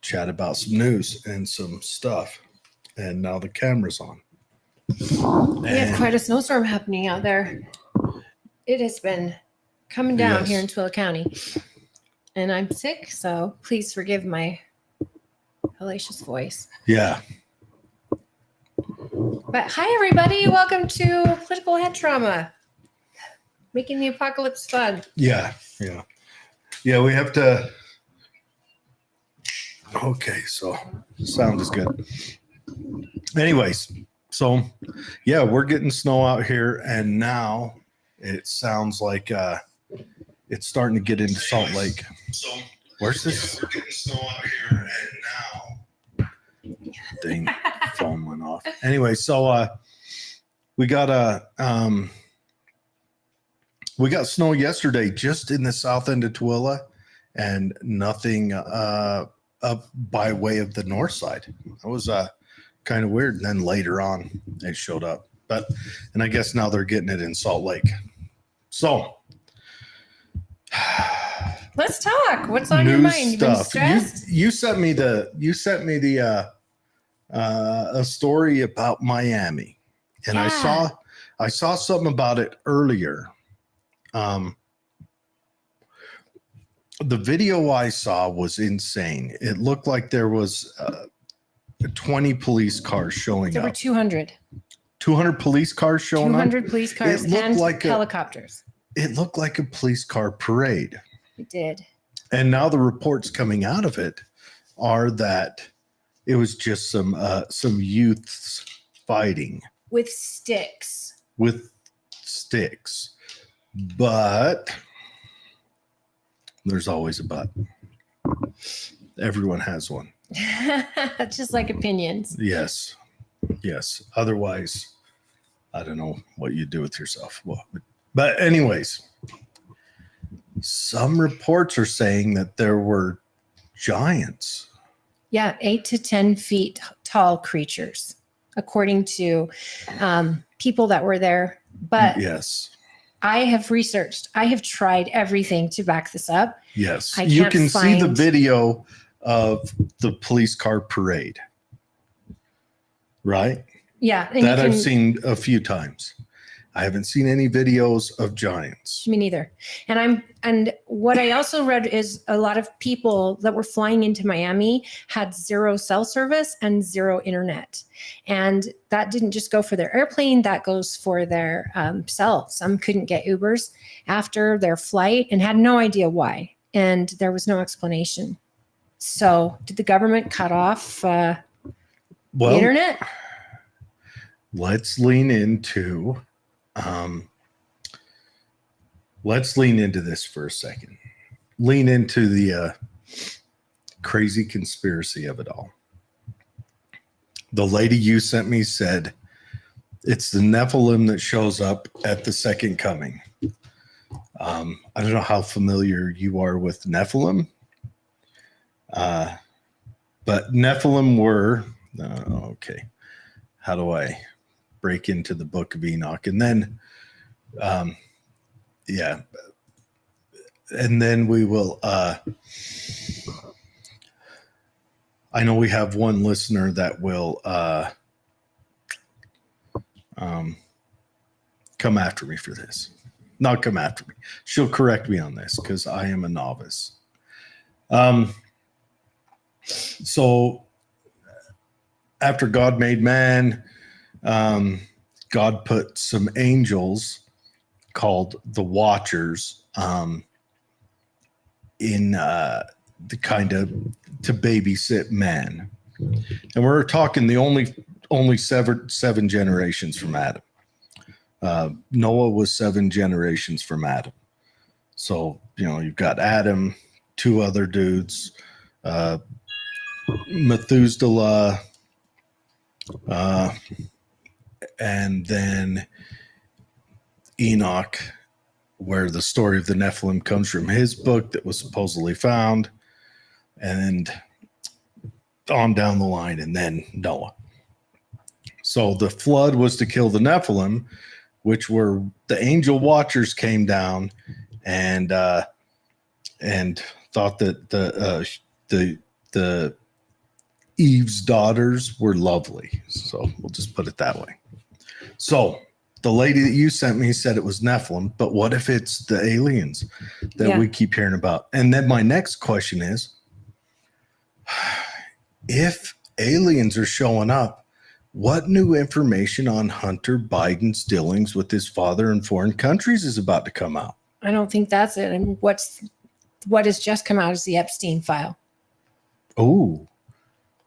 chat about some news and some stuff. And now the camera's on. We have quite a snowstorm happening out there. It has been coming down here in Twilla County. And I'm sick, so please forgive my hellacious voice. Yeah. But hi, everybody. Welcome to Political Head Trauma. Making the apocalypse fun. Yeah. We have to. Okay, so sound is good. Anyways, so yeah, we're getting snow out here, and now it sounds like it's starting to get into Salt Lake. So where's this? We're getting snow out here, and now dang, phone went off. Anyway, so we got snow yesterday just in the south end of Twilla, and nothing up by way of the north side. That was kind of weird. And then later on, it showed up. And I guess now they're getting it in Salt Lake. So let's talk. What's on your mind? You've been stressed? You sent me the a story about Miami, and yeah. I saw something about it earlier. The video I saw was insane. It looked like there was 20 police cars showing up. There were 200. 200 police cars showing 200 up? Police cars and like helicopters. It looked like a police car parade. It did. And now the reports coming out of it are that it was just some youths fighting. With sticks. But there's always a but. Everyone has one. Just like opinions. Yes. Otherwise, I don't know what you do with yourself. Well, but anyways, some reports are saying that there were giants. Yeah, 8 to 10 feet tall creatures, according to people that were there. But yes. I have researched. I have tried everything to back this up. Yes. You can see the video of the police car parade. Right? Yeah. That I've seen a few times. I haven't seen any videos of giants. Me neither. And what I also read is a lot of people that were flying into Miami had zero cell service and zero internet. And that didn't just go for their airplane, that goes for their cell. Some couldn't get Ubers after their flight and had no idea why. And there was no explanation. So did the government cut off the internet? Let's lean into this for a second. Lean into the crazy conspiracy of it all. The lady you sent me said it's the Nephilim that shows up at the second coming. I don't know how familiar you are with Nephilim, but Nephilim were okay. How do I break into the Book of Enoch? And then and then we will I know we have one listener that will come after me for this. Not come after me. She'll correct me on this because I am a novice. So after God made man, God put some angels called the Watchers in the kind of to babysit man. And we're talking the only seven generations from Adam. Noah was 7 generations from Adam. So, you've got Adam, 2 other dudes, Methuselah, and then Enoch, where the story of the Nephilim comes from his book that was supposedly found, and on down the line, and then Noah. So the flood was to kill the Nephilim, which were the angel watchers came down and thought that the Eve's daughters were lovely. So we'll just put it that way. So the lady that you sent me said it was Nephilim, but what if it's the aliens that we keep hearing about? And then my next question is, if aliens are showing up, what new information on Hunter Biden's dealings with his father in foreign countries is about to come out? I don't think that's it. And what has just come out is the Epstein file. Oh,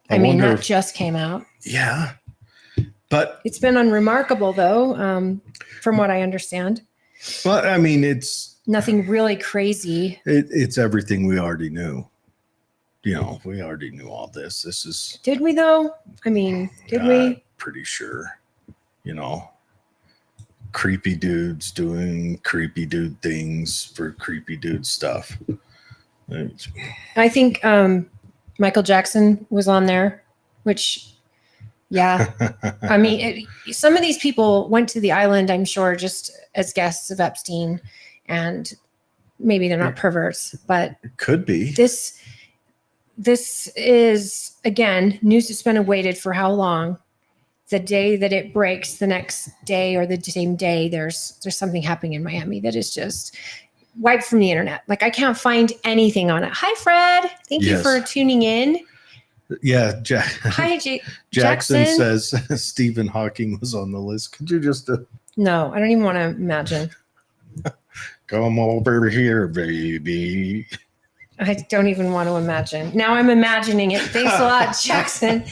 I mean, that just came out. Yeah. But it's been unremarkable, though, from what I understand. But I mean, it's nothing really crazy. It's everything we already knew. You know, we already knew all this. This is. Did we though? I mean, did we? Pretty sure. You know, creepy dudes doing creepy dude things for creepy dude stuff. I think Michael Jackson was on there, which. Yeah. I mean, some of these people went to the island, I'm sure, just as guests of Epstein, and maybe they're not perverts, but it could be. This is, again, news that's been awaited for how long? The day that it breaks, the next day or the same day, there's something happening in Miami that is just wiped from the internet. Like, I can't find anything on it. Hi, Fred. Thank you for tuning in. Yeah, Hi, Jackson says Stephen Hawking was on the list. Could you just? No, I don't even want to imagine. Come over here, baby. I don't even want to imagine. Now I'm imagining it. Thanks a lot, Jackson.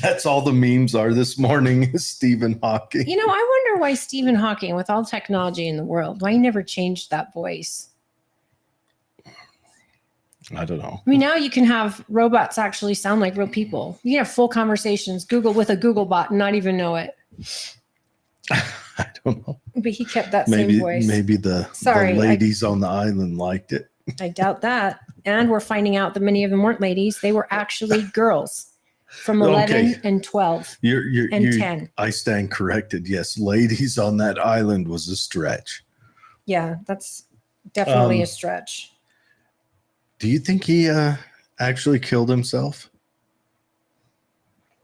That's all the memes are this morning is Stephen Hawking. You know, I wonder why Stephen Hawking, with all technology in the world, why he never changed that voice. I don't know. I mean, now you can have robots actually sound like real people. You can have full conversations, Google with a Google bot, and not even know it. I don't know. But he kept that same voice. Maybe the ladies on the island liked it. I doubt that. And we're finding out that many of them weren't ladies. They were actually girls from 11 and 12 and 10. I stand corrected. Yes, ladies on that island was a stretch. Yeah, that's definitely a stretch. Do you think he actually killed himself?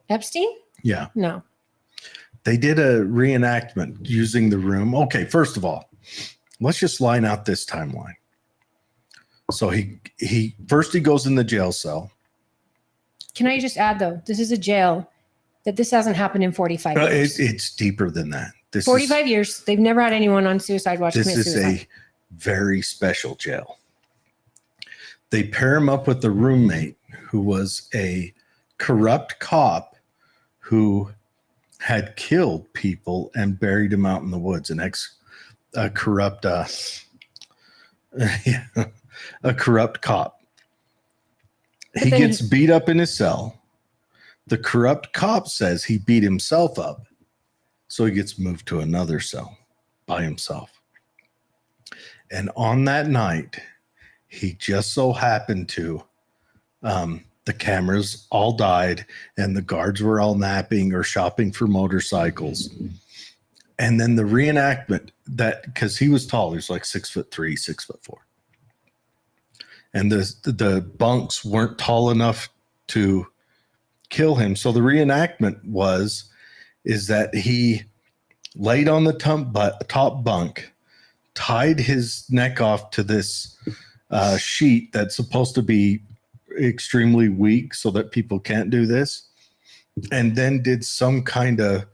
Epstein? Yeah. No. They did a reenactment using the room. Okay, first of all, let's just line out this timeline. So he first goes in the jail cell. Can I just add, though, this is a jail that this hasn't happened in 45 years. It's deeper than that. 45 years. They've never had anyone on suicide watch commit suicide. This is a very special jail. They pair him up with the roommate who was a corrupt cop who had killed people and buried them out in the woods. A corrupt cop. He gets beat up in his cell. The corrupt cop says he beat himself up, so he gets moved to another cell by himself. And on that night, he just so happened to, the cameras all died and the guards were all napping or shopping for motorcycles. And then the reenactment because he was tall, he was like 6'3", 6'4". And the bunks weren't tall enough to kill him. So the reenactment is that he laid on the top bunk, tied his neck off to this sheet that's supposed to be extremely weak so that people can't do this, and then did some kind of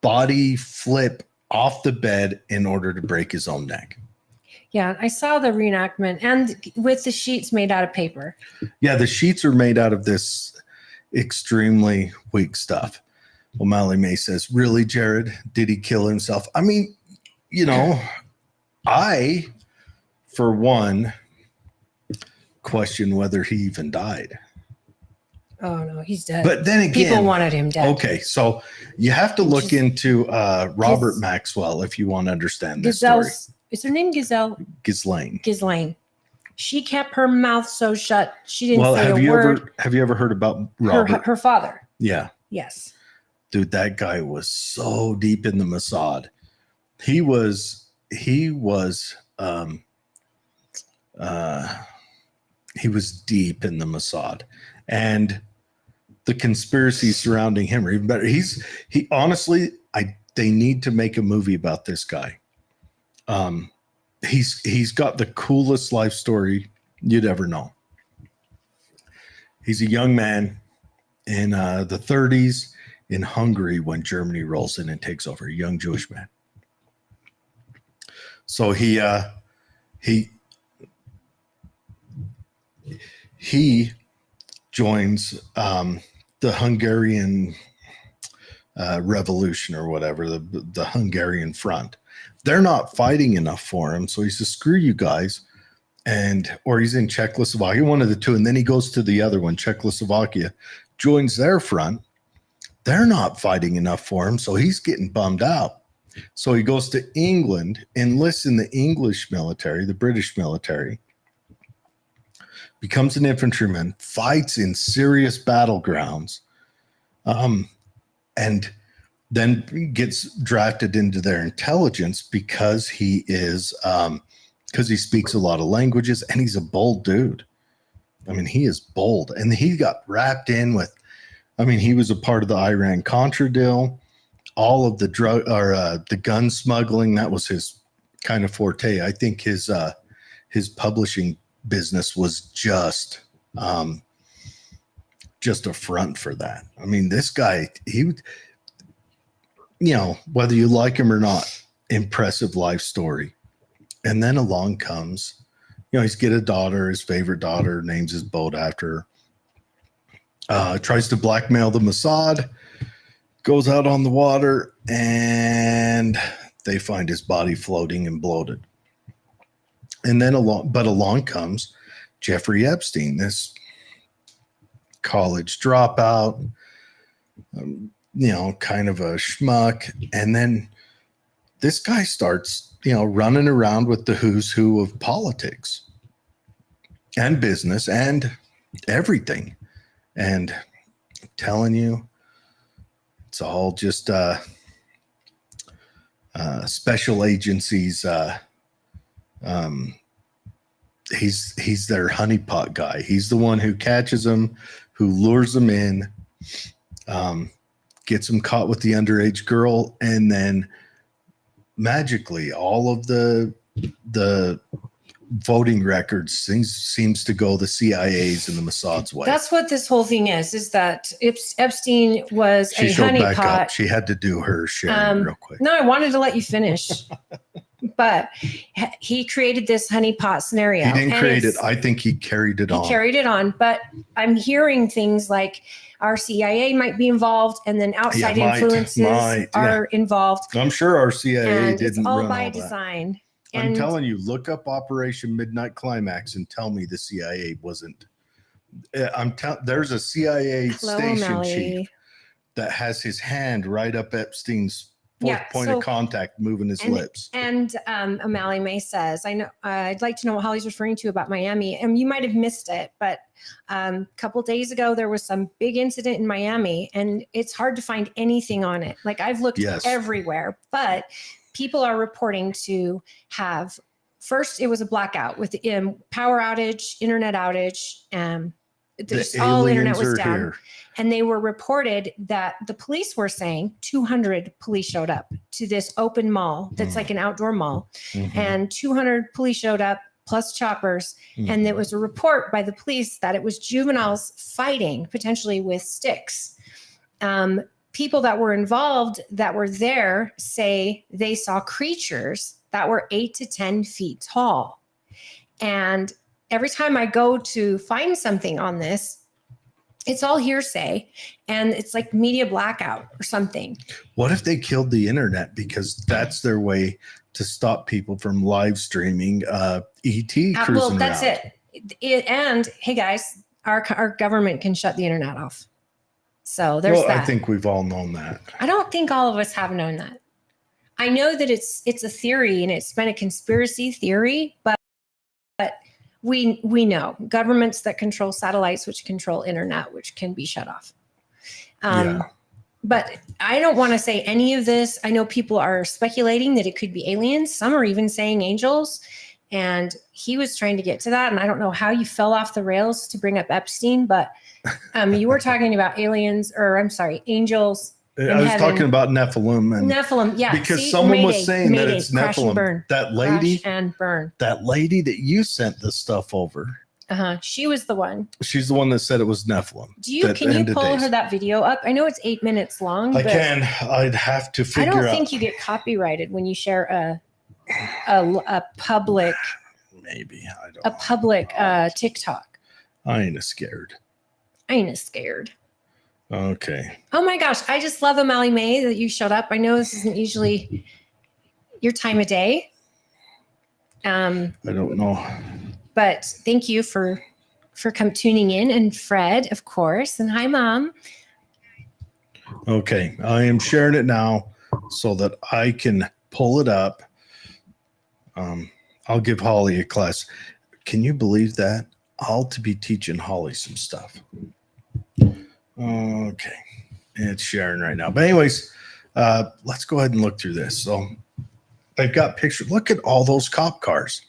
body flip off the bed in order to break his own neck. Yeah, I saw the reenactment, and with the sheets made out of paper. Yeah, the sheets are made out of this extremely weak stuff. Well, Molly May says, really, Jared, did he kill himself? I mean, you know, I, for one, question whether he even died. Oh, no, he's dead. But then again, people wanted him dead. Okay, so you have to look into Robert Maxwell if you want to understand this story. Is her name Ghislaine? Ghislaine. She kept her mouth so shut. She didn't say a word. Have you ever heard about Robert? Her father. Yeah. Yes. Dude, that guy was so deep in the Mossad. He was He was deep in the Mossad, and the conspiracy surrounding him are even better. He honestly, they need to make a movie about this guy. He's got the coolest life story you'd ever know. He's a young man in the 30s in Hungary when Germany rolls in and takes over, a young Jewish man. So he joins the Hungarian revolution or whatever, the Hungarian front. They're not fighting enough for him, so he says, "Screw you guys," or he's in Czechoslovakia, one of the two, and then he goes to the other one, Czechoslovakia, joins their front. They're not fighting enough for him, so he's getting bummed out. So he goes to England, enlists in the English military, the British military, becomes an infantryman, fights in serious battlegrounds, and then gets drafted into their intelligence because he speaks a lot of languages and he's a bold dude. I mean, he is bold, and he got wrapped in with, he was a part of the Iran-Contra deal, all of the the gun smuggling. That was his kind of forte. I think his publishing business was just a front for that. I mean, this guy, whether you like him or not, impressive life story. And then along comes, he's get a daughter, his favorite daughter, names his boat after her. Tries to blackmail the Mossad, goes out on the water, and they find his body floating and bloated. And then along comes Jeffrey Epstein, this college dropout, kind of a schmuck. And then this guy starts, running around with the who's who of politics and business and everything. And I'm telling you, it's all just special agencies. He's their honeypot guy. He's the one who catches them, who lures them in, gets them caught with the underage girl, and then magically all of the voting records seems to go the CIA's and the Mossad's way. That's what this whole thing is that Epstein was a honeypot. She had to do her sharing real quick. No, I wanted to let you finish. But he created this honeypot scenario. He didn't create it. I think he carried it on. He carried it on. But I'm hearing things like our CIA might be involved, and then outside influences are involved. I'm sure our CIA didn't it's all run by all design. That. I'm telling you, look up Operation Midnight Climax and tell me the CIA wasn't. There's a CIA station chief that has his hand right up Epstein's fourth point of contact, moving his lips. And O'Malley May says, "I know. I'd like to know what Holly's referring to about Miami, and you might have missed it, but a couple days ago there was some big incident in Miami, and it's hard to find anything on it. Like I've looked everywhere, but people are reporting to have first it was a blackout with the power outage, internet outage, all internet was down." Here. And they were reported that the police were saying 200 police showed up to this open mall that's like an outdoor mall. Mm-hmm. And 200 police showed up plus choppers. Mm-hmm. And there was a report by the police that it was juveniles fighting potentially with sticks. People that were involved that were there say they saw creatures that were 8 to 10 feet tall. And every time I go to find something on this, it's all hearsay, and it's like media blackout or something. What if they killed the internet because that's their way to stop people from live streaming ET cruising well, that's around? it. And hey, guys, our government can shut the internet off. So there's that. I think we've all known that. I don't think all of us have known that. I know that it's a theory and it's been a conspiracy theory, but we know governments that control satellites, which control internet, which can be shut off. But I don't want to say any of this. I know people are speculating that it could be aliens. Some are even saying angels. And he was trying to get to that. And I don't know how you fell off the rails to bring up Epstein, but you were talking about aliens, or I'm sorry, angels. I was heaven. talking about Nephilim. And Nephilim, yeah. because someone was saying that it's crash Nephilim. And burn. That lady, crash and burn. that lady that you sent the stuff over. She was the one. She's the one that said it was Nephilim. Can you pull her that video up? I know it's 8 minutes long. I can. I'd have to figure out. I don't think you get copyrighted when you share a public. Maybe I don't. A public TikTok. I ain't scared. Okay. Oh my gosh, I just love Amali May that you showed up. I know this isn't usually your time of day. I don't know. But thank you for tuning in, and Fred, of course, and hi, Mom. Okay, I am sharing it now so that I can pull it up. I'll give Holly a class. Can you believe that? I'll to be teaching Holly some stuff. Okay, it's sharing right now. But anyways, let's go ahead and look through this. So they've got pictures. Look at all those cop cars.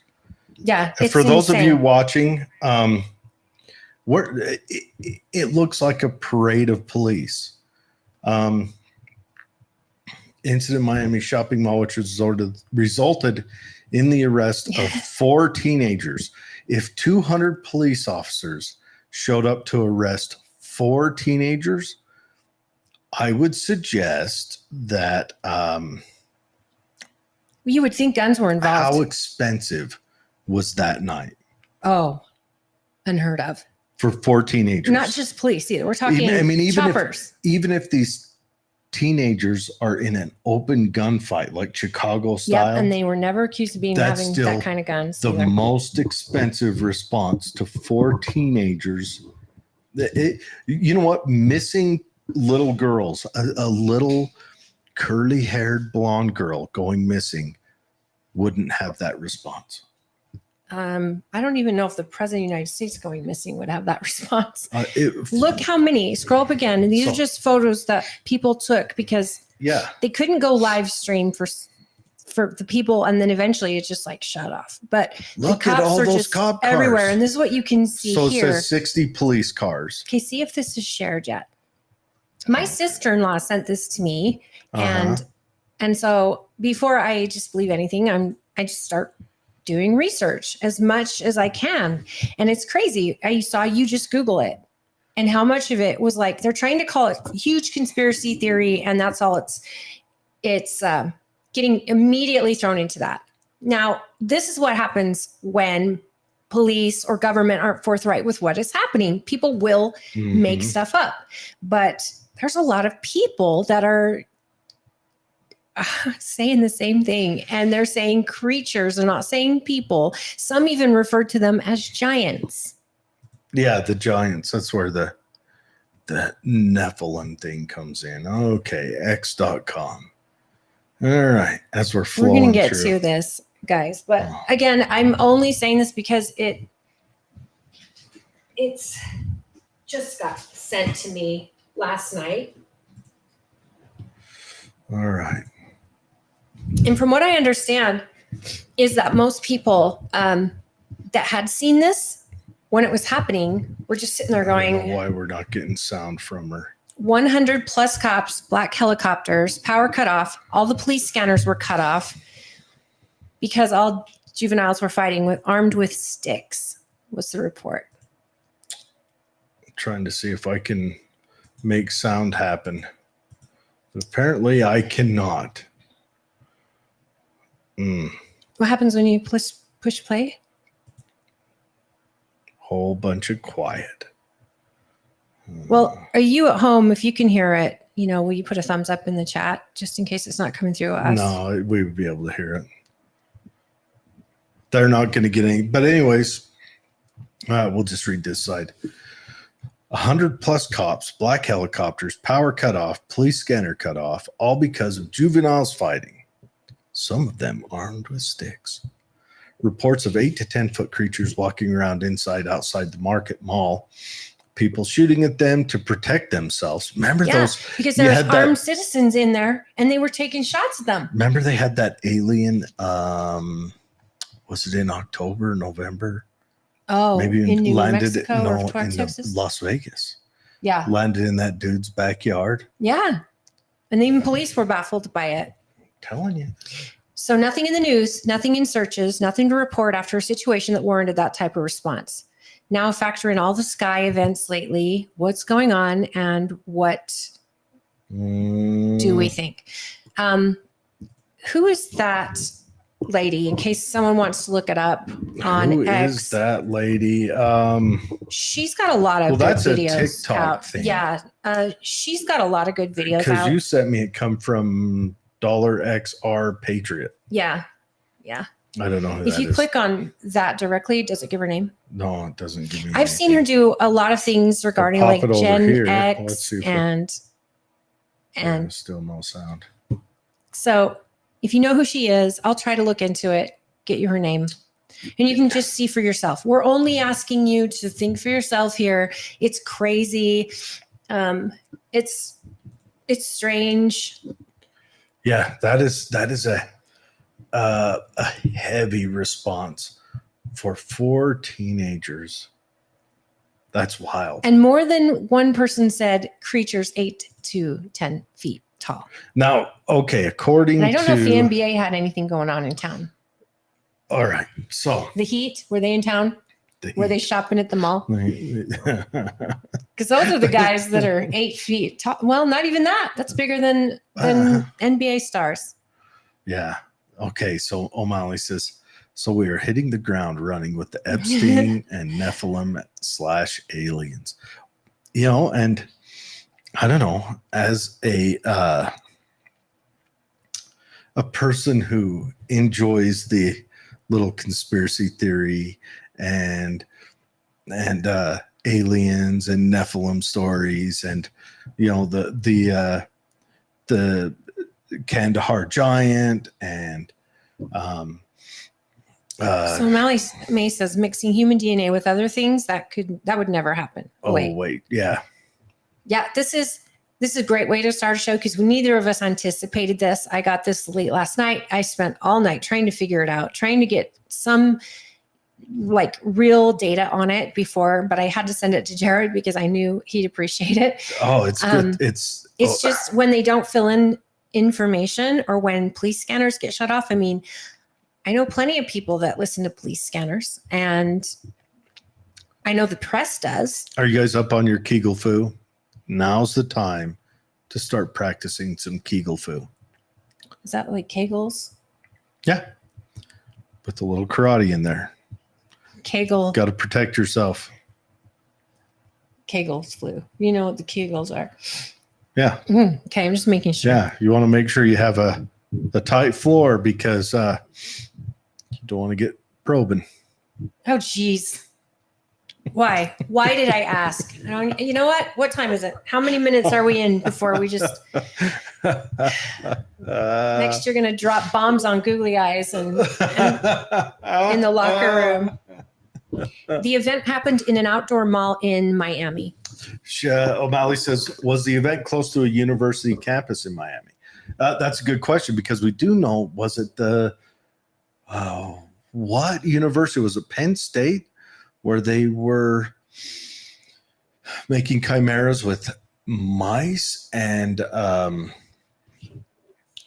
Yeah, for those of you watching, it looks like a parade of police. Incident Miami shopping mall, which resulted in the arrest of 4 teenagers. If 200 police officers showed up to arrest 4 teenagers, I would suggest that you would think guns were involved. How expensive was that night? Oh, unheard of. For 4 teenagers. Not just police either. We're talking choppers. Even if these teenagers are in an open gunfight, like Chicago style. Yep, and they were never accused of having that kind of guns. The most expensive response to 4 teenagers. You know what? Missing little girls, a little curly-haired blonde girl going missing wouldn't have that response. I don't even know if the president of the United States going missing would have that response. Look how many. Scroll up again. And these are just photos that people took because they couldn't go live stream for the people. And then eventually it's just like shut off. But look at all those cop cars everywhere. And this is what you can see here. So it says 60 police cars. Okay, see if this is shared yet. My sister-in-law sent this to me. And so before I just believe anything, I just start doing research as much as I can. And it's crazy. I saw you just Google it. And how much of it was like, they're trying to call it huge conspiracy theory. And that's all it's getting immediately thrown into that. Now, this is what happens when police or government aren't forthright with what is happening. People will make stuff up. But there's a lot of people that are saying the same thing, and they're saying creatures. They're not saying people. Some even refer to them as giants. Yeah, the giants. That's where the Nephilim thing comes in. Okay, x.com. All right, as we're flowing we're gonna get through. to this, guys. But again, I'm only saying this because it's just got sent to me last night. All right. And from what I understand is that most people that had seen this when it was happening were just sitting there going, I don't know why we're not getting sound from her. 100 plus cops, black helicopters, power cut off. All the police scanners were cut off because all juveniles were armed with sticks, was the report. I'm trying to see if I can make sound happen. Apparently I cannot. What happens when you push play? Whole bunch of quiet. Well, are you at home? If you can hear it, will you put a thumbs up in the chat just in case it's not coming through us? No, we would be able to hear it. They're not going to get any. But anyways, we'll just read this side. 100 plus cops, black helicopters, power cut off, police scanner cut off, all because of juveniles fighting. Some of them armed with sticks. Reports of 8 to 10 foot creatures walking around outside the market mall. People shooting at them to protect themselves. Remember those? Because there was armed citizens in there and they were taking shots at them. Remember they had that alien, was it in October, November? Oh, Maybe in New landed Mexico or in Texas? Las Vegas. Yeah. Landed in that dude's backyard. Yeah. And even police were baffled by it. I'm telling you. So nothing in the news, nothing in searches, nothing to report after a situation that warranted that type of response. Now factor in all the sky events lately, what's going on, and what do we think? Who is that lady, in case someone wants to look it up on Who X? is that lady? She's got a lot of good that's a videos TikTok out. thing. Yeah, she's got a lot of good videos Because out. you sent me, it come from $XR Patriot. Yeah. I don't know who If that you is. click on that directly, does it give her name? No, it doesn't give me. I've seen her do a lot of things regarding pop like it over Gen here. Let's X see if and still no sound. so if you know who she is, I'll try to look into it, get you her name. And you can just see for yourself. We're only asking you to think for yourself here. It's crazy. It's strange. Yeah, that is a heavy response for 4 teenagers. That's wild. And more than one person said creatures 8 to 10 feet tall. Now, okay, according And I don't know if the to NBA had anything going on in town. all right, so The Heat, were they in town? Were they shopping at the mall? yeah, Because those are the guys that are 8 feet tall. Well, not even that. That's bigger than NBA stars. okay, so O'Malley says, so we are hitting the ground running with the Epstein and Nephilim / aliens. You know, and I don't know, as a person who enjoys the little conspiracy theory and aliens and Nephilim stories, and you know the Kandahar giant, and so May says mixing human DNA with other things that would never happen. Wait, yeah, this is a great way to start a show because neither of us anticipated this. I got this late last night. I spent all night trying to figure it out, trying to get some like real data on it before, but I had to send it to Jared because I knew he'd appreciate it. Oh, it's good. It's just when they don't fill in information or when police scanners get shut off. I mean, I know plenty of people that listen to police scanners, and I know the press does. Are you guys up on your Kegel foo? Now's the time to start practicing some Kegel foo. Is that like Kegels? Yeah. Put a little karate in there. Kegel. Got to protect yourself. Kegel's flu. You know what the Kegels are. Yeah. Okay, I'm just making sure. Yeah. You want to make sure you have a tight floor because you don't want to get probing. Oh, geez. Why? Why did I ask? You know what? What time is it? How many minutes are we in before we just... Next, you're going to drop bombs on googly eyes and in the locker room. The event happened in an outdoor mall in Miami. O'Malley says, was the event close to a university campus in Miami? That's a good question because we do know, was it what university? Was it Penn State where they were making chimeras with mice and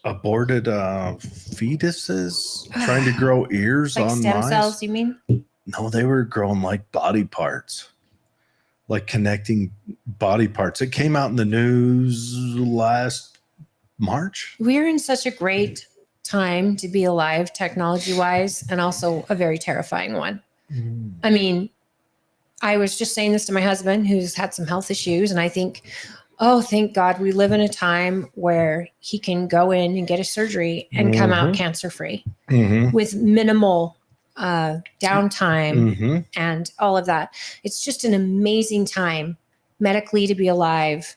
aborted fetuses trying to grow ears like on stem mice? cells, you mean? No, they were growing like body parts, like connecting body parts. It came out in the news last March. We're in such a great time to be alive technology-wise, and also a very terrifying one. I mean, I was just saying this to my husband who's had some health issues, and I think, oh, thank God we live in a time where he can go in and get a surgery and come out cancer-free with minimal downtime and all of that. It's just an amazing time medically to be alive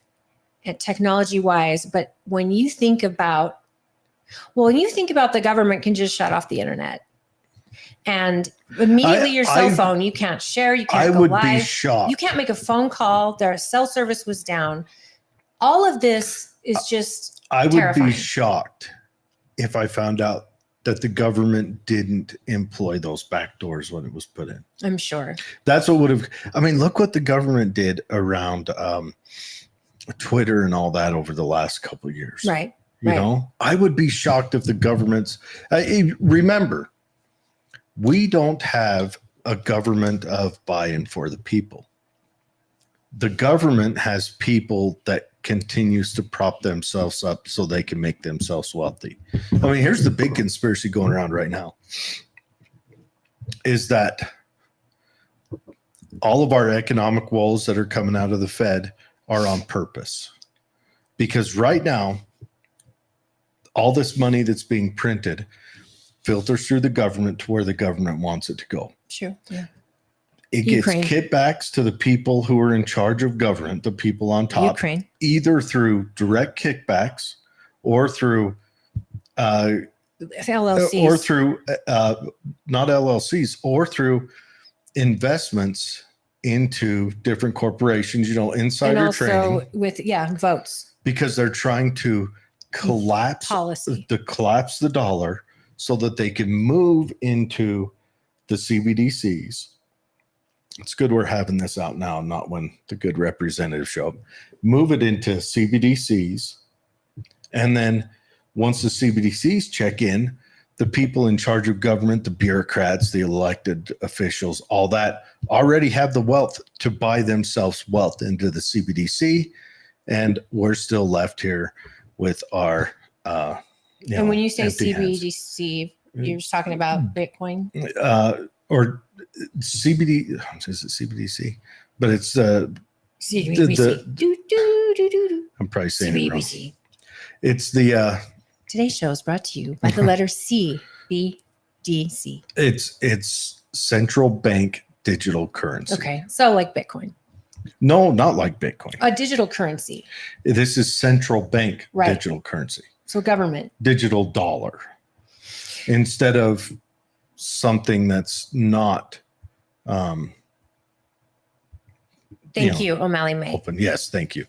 and technology-wise. But when you think about the government can just shut off the internet. And immediately your cell phone, you can't share, you can't go live. I would be shocked. You can't make a phone call. Their cell service was down. All of this is just I would terrifying. be shocked if I found out that the government didn't employ those back doors when it was put in. I'm sure. That's what would have, I mean, look what the government did around Twitter and all that over the last couple of years. Right. You know, I would be shocked if the government's, remember, we don't have a government of by-in for the people. The government has people that continues to prop themselves up so they can make themselves wealthy. I mean, here's the big conspiracy going around right now is that all of our economic woes that are coming out of the Fed are on purpose. Because right now, all this money that's being printed filters through the government to where the government wants it to go. Sure. Yeah. It gets kickbacks to the people who are in charge of government, the people on top, either through direct kickbacks or through LLCs, or through not LLCs, or through investments into different corporations, you know, insider and also trading with votes, because they're trying to collapse the dollar so that they can move into the CBDCs. It's good we're having this out now, not when the good representatives show up. Move it into CBDCs. And then once the CBDCs check in, the people in charge of government, the bureaucrats, the elected officials, all that already have the wealth to buy themselves wealth into the CBDC. And we're still left here with our, and when you say CBDC, you're just talking about Bitcoin? Or CBD, is it CBDC? But it's I'm probably saying it wrong. It's the today's show is brought to you by the letter C, BDC. It's central bank digital currency. Okay, so like Bitcoin. No, not like Bitcoin. A digital currency. This is central bank digital currency. So government. Digital dollar. Instead of something that's not thank you, O'Malley May. Open. Yes, thank you.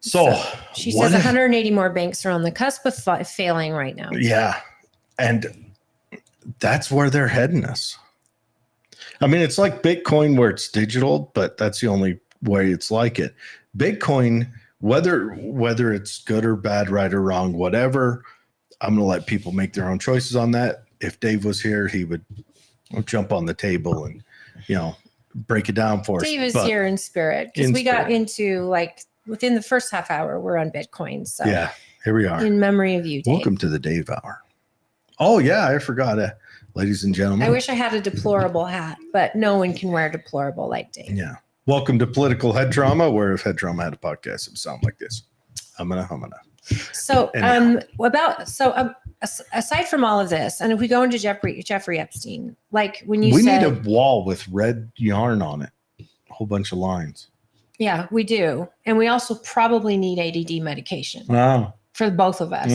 So she says 180 more banks are on the cusp of failing right now. Yeah. And that's where they're heading us. I mean, it's like Bitcoin where it's digital, but that's the only way it's like it. Bitcoin, whether it's good or bad, right or wrong, whatever, I'm going to let people make their own choices on that. If Dave was here, he would jump on the table and, you know, break it down for us. Dave is here in spirit because we got into like within the first half hour, we're on Bitcoin. So yeah, here we are. In memory of you, Dave. Welcome to the Dave Hour. Oh, yeah, I forgot. Ladies and gentlemen. I wish I had a deplorable hat, but no one can wear deplorable like Dave. Yeah. Welcome to Political Head Trauma, where if Head Trauma had a podcast, it would sound like this. Humana. So, aside from all of this, and if we go into Jeffrey Epstein, like when you said, we need a wall with red yarn on it, a whole bunch of lines. Yeah, we do. And we also probably need ADD medication for both of us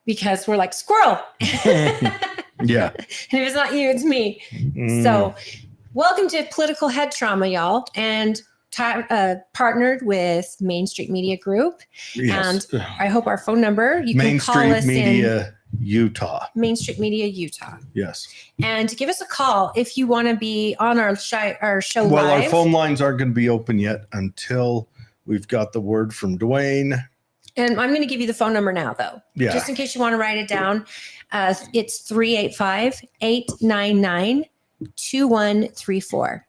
because we're like squirrel. Yeah. And if it's not you, it's me. So welcome to Political Head Trauma, y'all. And partnered with Main Street Media Group. Yes. And I hope our phone number, you can call us in Utah. Main Street Media, Utah. Yes. And give us a call if you want to be on our show live. Well, our phone lines aren't going to be open yet until we've got the word from Dwayne. And I'm going to give you the phone number now, though. Yeah. Just in case you want to write it down. It's 385-899-2134.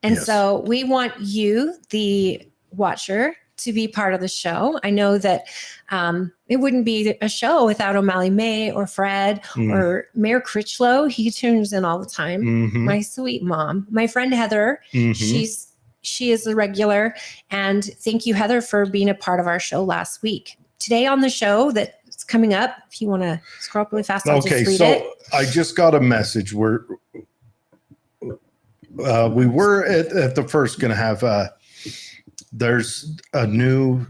And so we want you, the watcher, to be part of the show. I know that it wouldn't be a show without O'Malley May or Fred or Mayor Critchlow. He tunes in all the time. My sweet mom, my friend Heather, she is a regular. And thank you, Heather, for being a part of our show last week. Today on the show that's coming up, if you want to scroll up really fast, I'll just read it. I just got a message where we were at the first going to have there's a new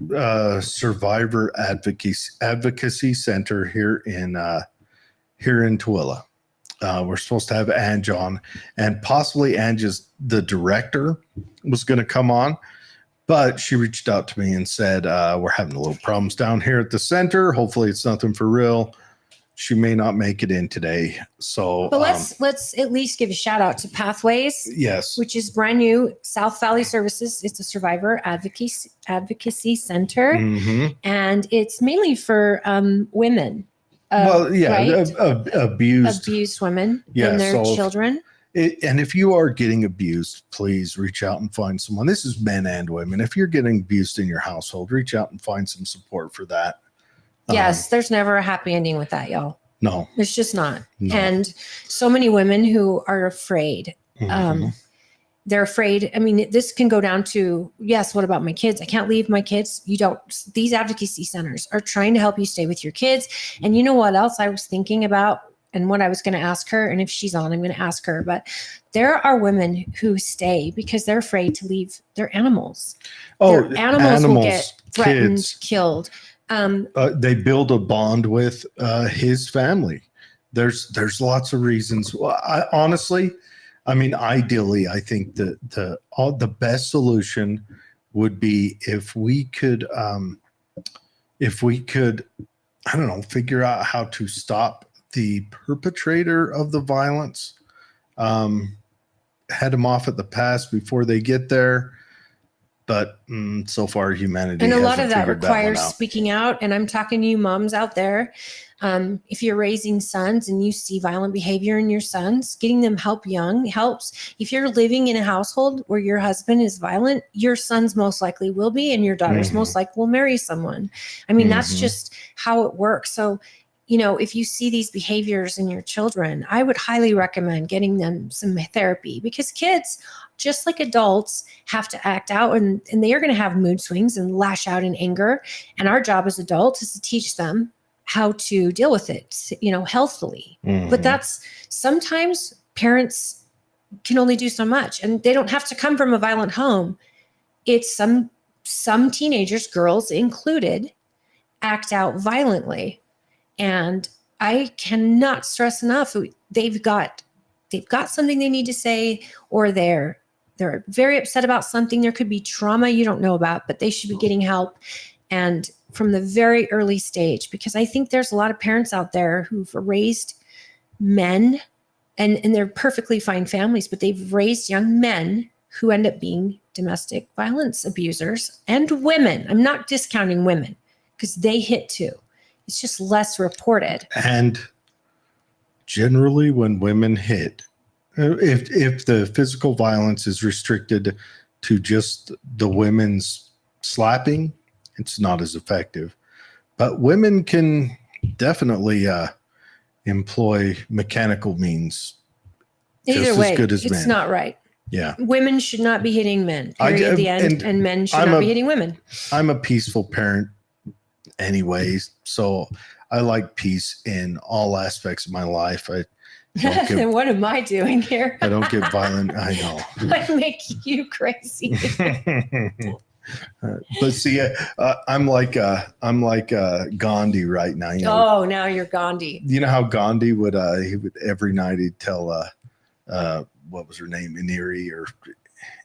survivor advocacy center here in Tooele. We're supposed to have Ange on, and possibly Ange's the director was going to come on, but she reached out to me and said we're having a little problems down here at the center. Hopefully it's nothing for real. she may not make it in today. So, But let's at least give a shout out to Pathways, yes, which is brand new, South Valley Services. It's a survivor advocacy center, and it's mainly for women. Right? Abused women and their children. And if you are getting abused, please reach out and find someone. This is men and women. If you're getting abused in your household, reach out and find some support for that. Yes, there's never a happy ending with that, y'all. No. There's just not. No. And so many women who are afraid. They're afraid. I mean, this can go down to, yes, what about my kids? I can't leave my kids. You don't. These advocacy centers are trying to help you stay with your kids. And you know what else I was thinking about and what I was going to ask her? And if she's on, I'm going to ask her. But there are women who stay because they're afraid to leave their animals. Their animals will get threatened, killed. They build a bond with his family. There's lots of reasons. Honestly, I mean, ideally, I think that the best solution would be if we could, I don't know, figure out how to stop the perpetrator of the violence, head them off at the pass before they get there. But so far, humanity and a lot of hasn't that figured requires that one out. Speaking out. And I'm talking to you moms out there. If you're raising sons and you see violent behavior in your sons, getting them help young helps. If you're living in a household where your husband is violent, your sons most likely will be, and your daughters most likely will marry someone. I mean, that's just how it works. So, you know, if you see these behaviors in your children, I would highly recommend getting them some therapy, because kids, just like adults, have to act out, and they are going to have mood swings and lash out in anger. And our job as adults is to teach them how to deal with it, you know, healthily. But that's sometimes parents can only do so much, and they don't have to come from a violent home. It's some teenagers, girls included, act out violently. And I cannot stress enough, they've got something they need to say, or they're very upset about something. There could be trauma you don't know about, but they should be getting help. And from the very early stage, because I think there's a lot of parents out there who've raised men, and they're perfectly fine families, but they've raised young men who end up being domestic violence abusers, and women. I'm not discounting women, because they hit too. It's just less reported. And generally when women hit, if the physical violence is restricted to just the women's slapping, it's not as effective. But women can definitely employ mechanical means Either just way, as good as men. It's not right. Yeah. Women should not be hitting men, period, the end, and men should not be hitting women. I'm a peaceful parent anyways, so I like peace in all aspects of my life. Then what am I doing here? I don't get violent. I know. I make you crazy. But see, I'm like Gandhi right now. You know? Oh, now you're Gandhi. You know how Gandhi would every night he'd tell what was her name,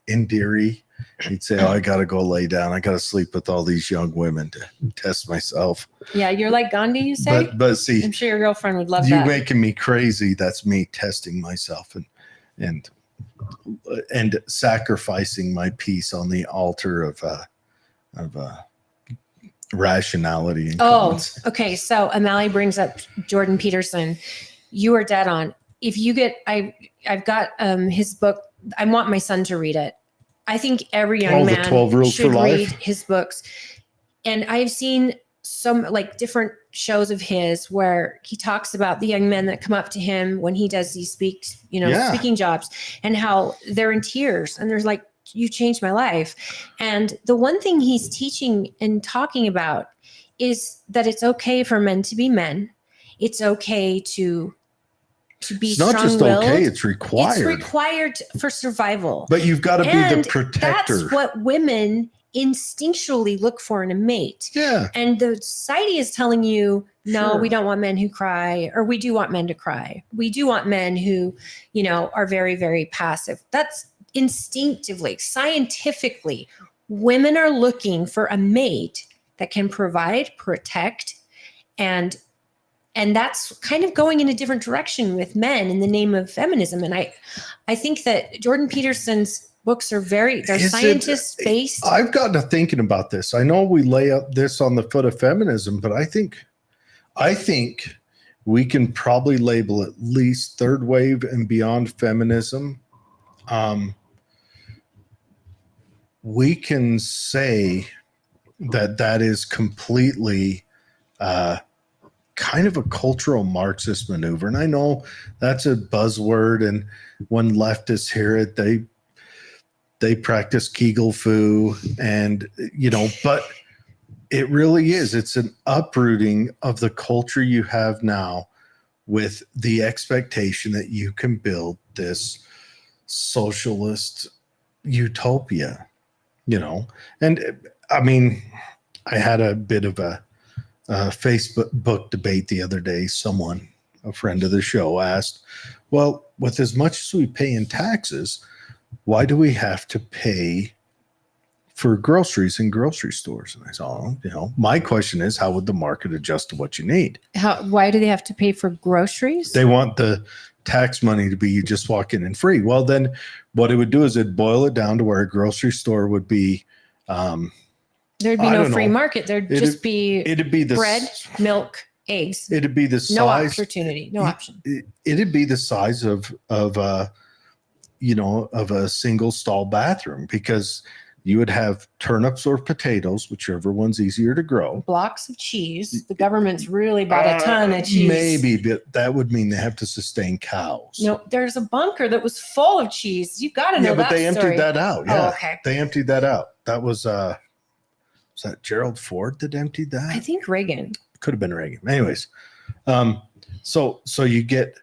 Indiri. He'd say, "Oh, I gotta go lay down. I gotta sleep with all these young women to test myself." Yeah, you're like Gandhi, you say? But see, I'm sure your girlfriend would love you that. making me crazy. That's me testing myself and sacrificing my peace on the altar of rationality. And okay. So Amali brings up Jordan Peterson. You are dead on. If you get, I've got his book. I want my son to read it. I think every young man 12 Rules should for Life. read his books. And I've seen some like different shows of his where he talks about the young men that come up to him when he does these speaking jobs, and how they're in tears and there's like, "You changed my life." And the one thing he's teaching and talking about is that it's okay for men to be men. It's okay to be it's not just okay, it's required. It's required for survival. But you've got to be the protector. That's what women instinctually look for in a mate. Yeah. And the society is telling you, no, Sure. we don't want men who cry, or we do want men to cry. We do want men who, are very, very passive. That's instinctively, scientifically, women are looking for a mate that can provide, protect, and And that's kind of going in a different direction with men in the name of feminism. And I think that Jordan Peterson's books are they're scientist based. I've gotten to thinking about this. I know we lay up this on the foot of feminism, but I think we can probably label at least third wave and beyond feminism. We can say that is completely kind of a cultural Marxist maneuver. And I know that's a buzzword, and when leftists hear it, they practice Kegel foo, and but it really is. It's an uprooting of the culture you have now with the expectation that you can build this socialist utopia, And I mean, I had a bit of a Facebook debate the other day. Someone, a friend of the show, asked, well, with as much as we pay in taxes, why do we have to pay for groceries in grocery stores? And I said, my question is, how would the market adjust to what you need? Why do they have to pay for groceries? They want the tax money to be you just walk in and free. Well, then what it would do is it'd boil it down to where a grocery store would be. There'd be no free market. It'd be the bread, milk, eggs. It'd be the size. No opportunity, no option. It'd be the size of a single stall bathroom, because you would have turnips or potatoes, whichever one's easier to grow. Blocks of cheese. The government's really bought a ton of cheese. Maybe, but that would mean they have to sustain cows. No, there's a bunker that was full of cheese. You got to know that. Yeah, but they story. emptied that out. Yeah, oh, okay. They emptied that out. That was that Gerald Ford that emptied that? I think Reagan. Could have been Reagan. Anyways, so you get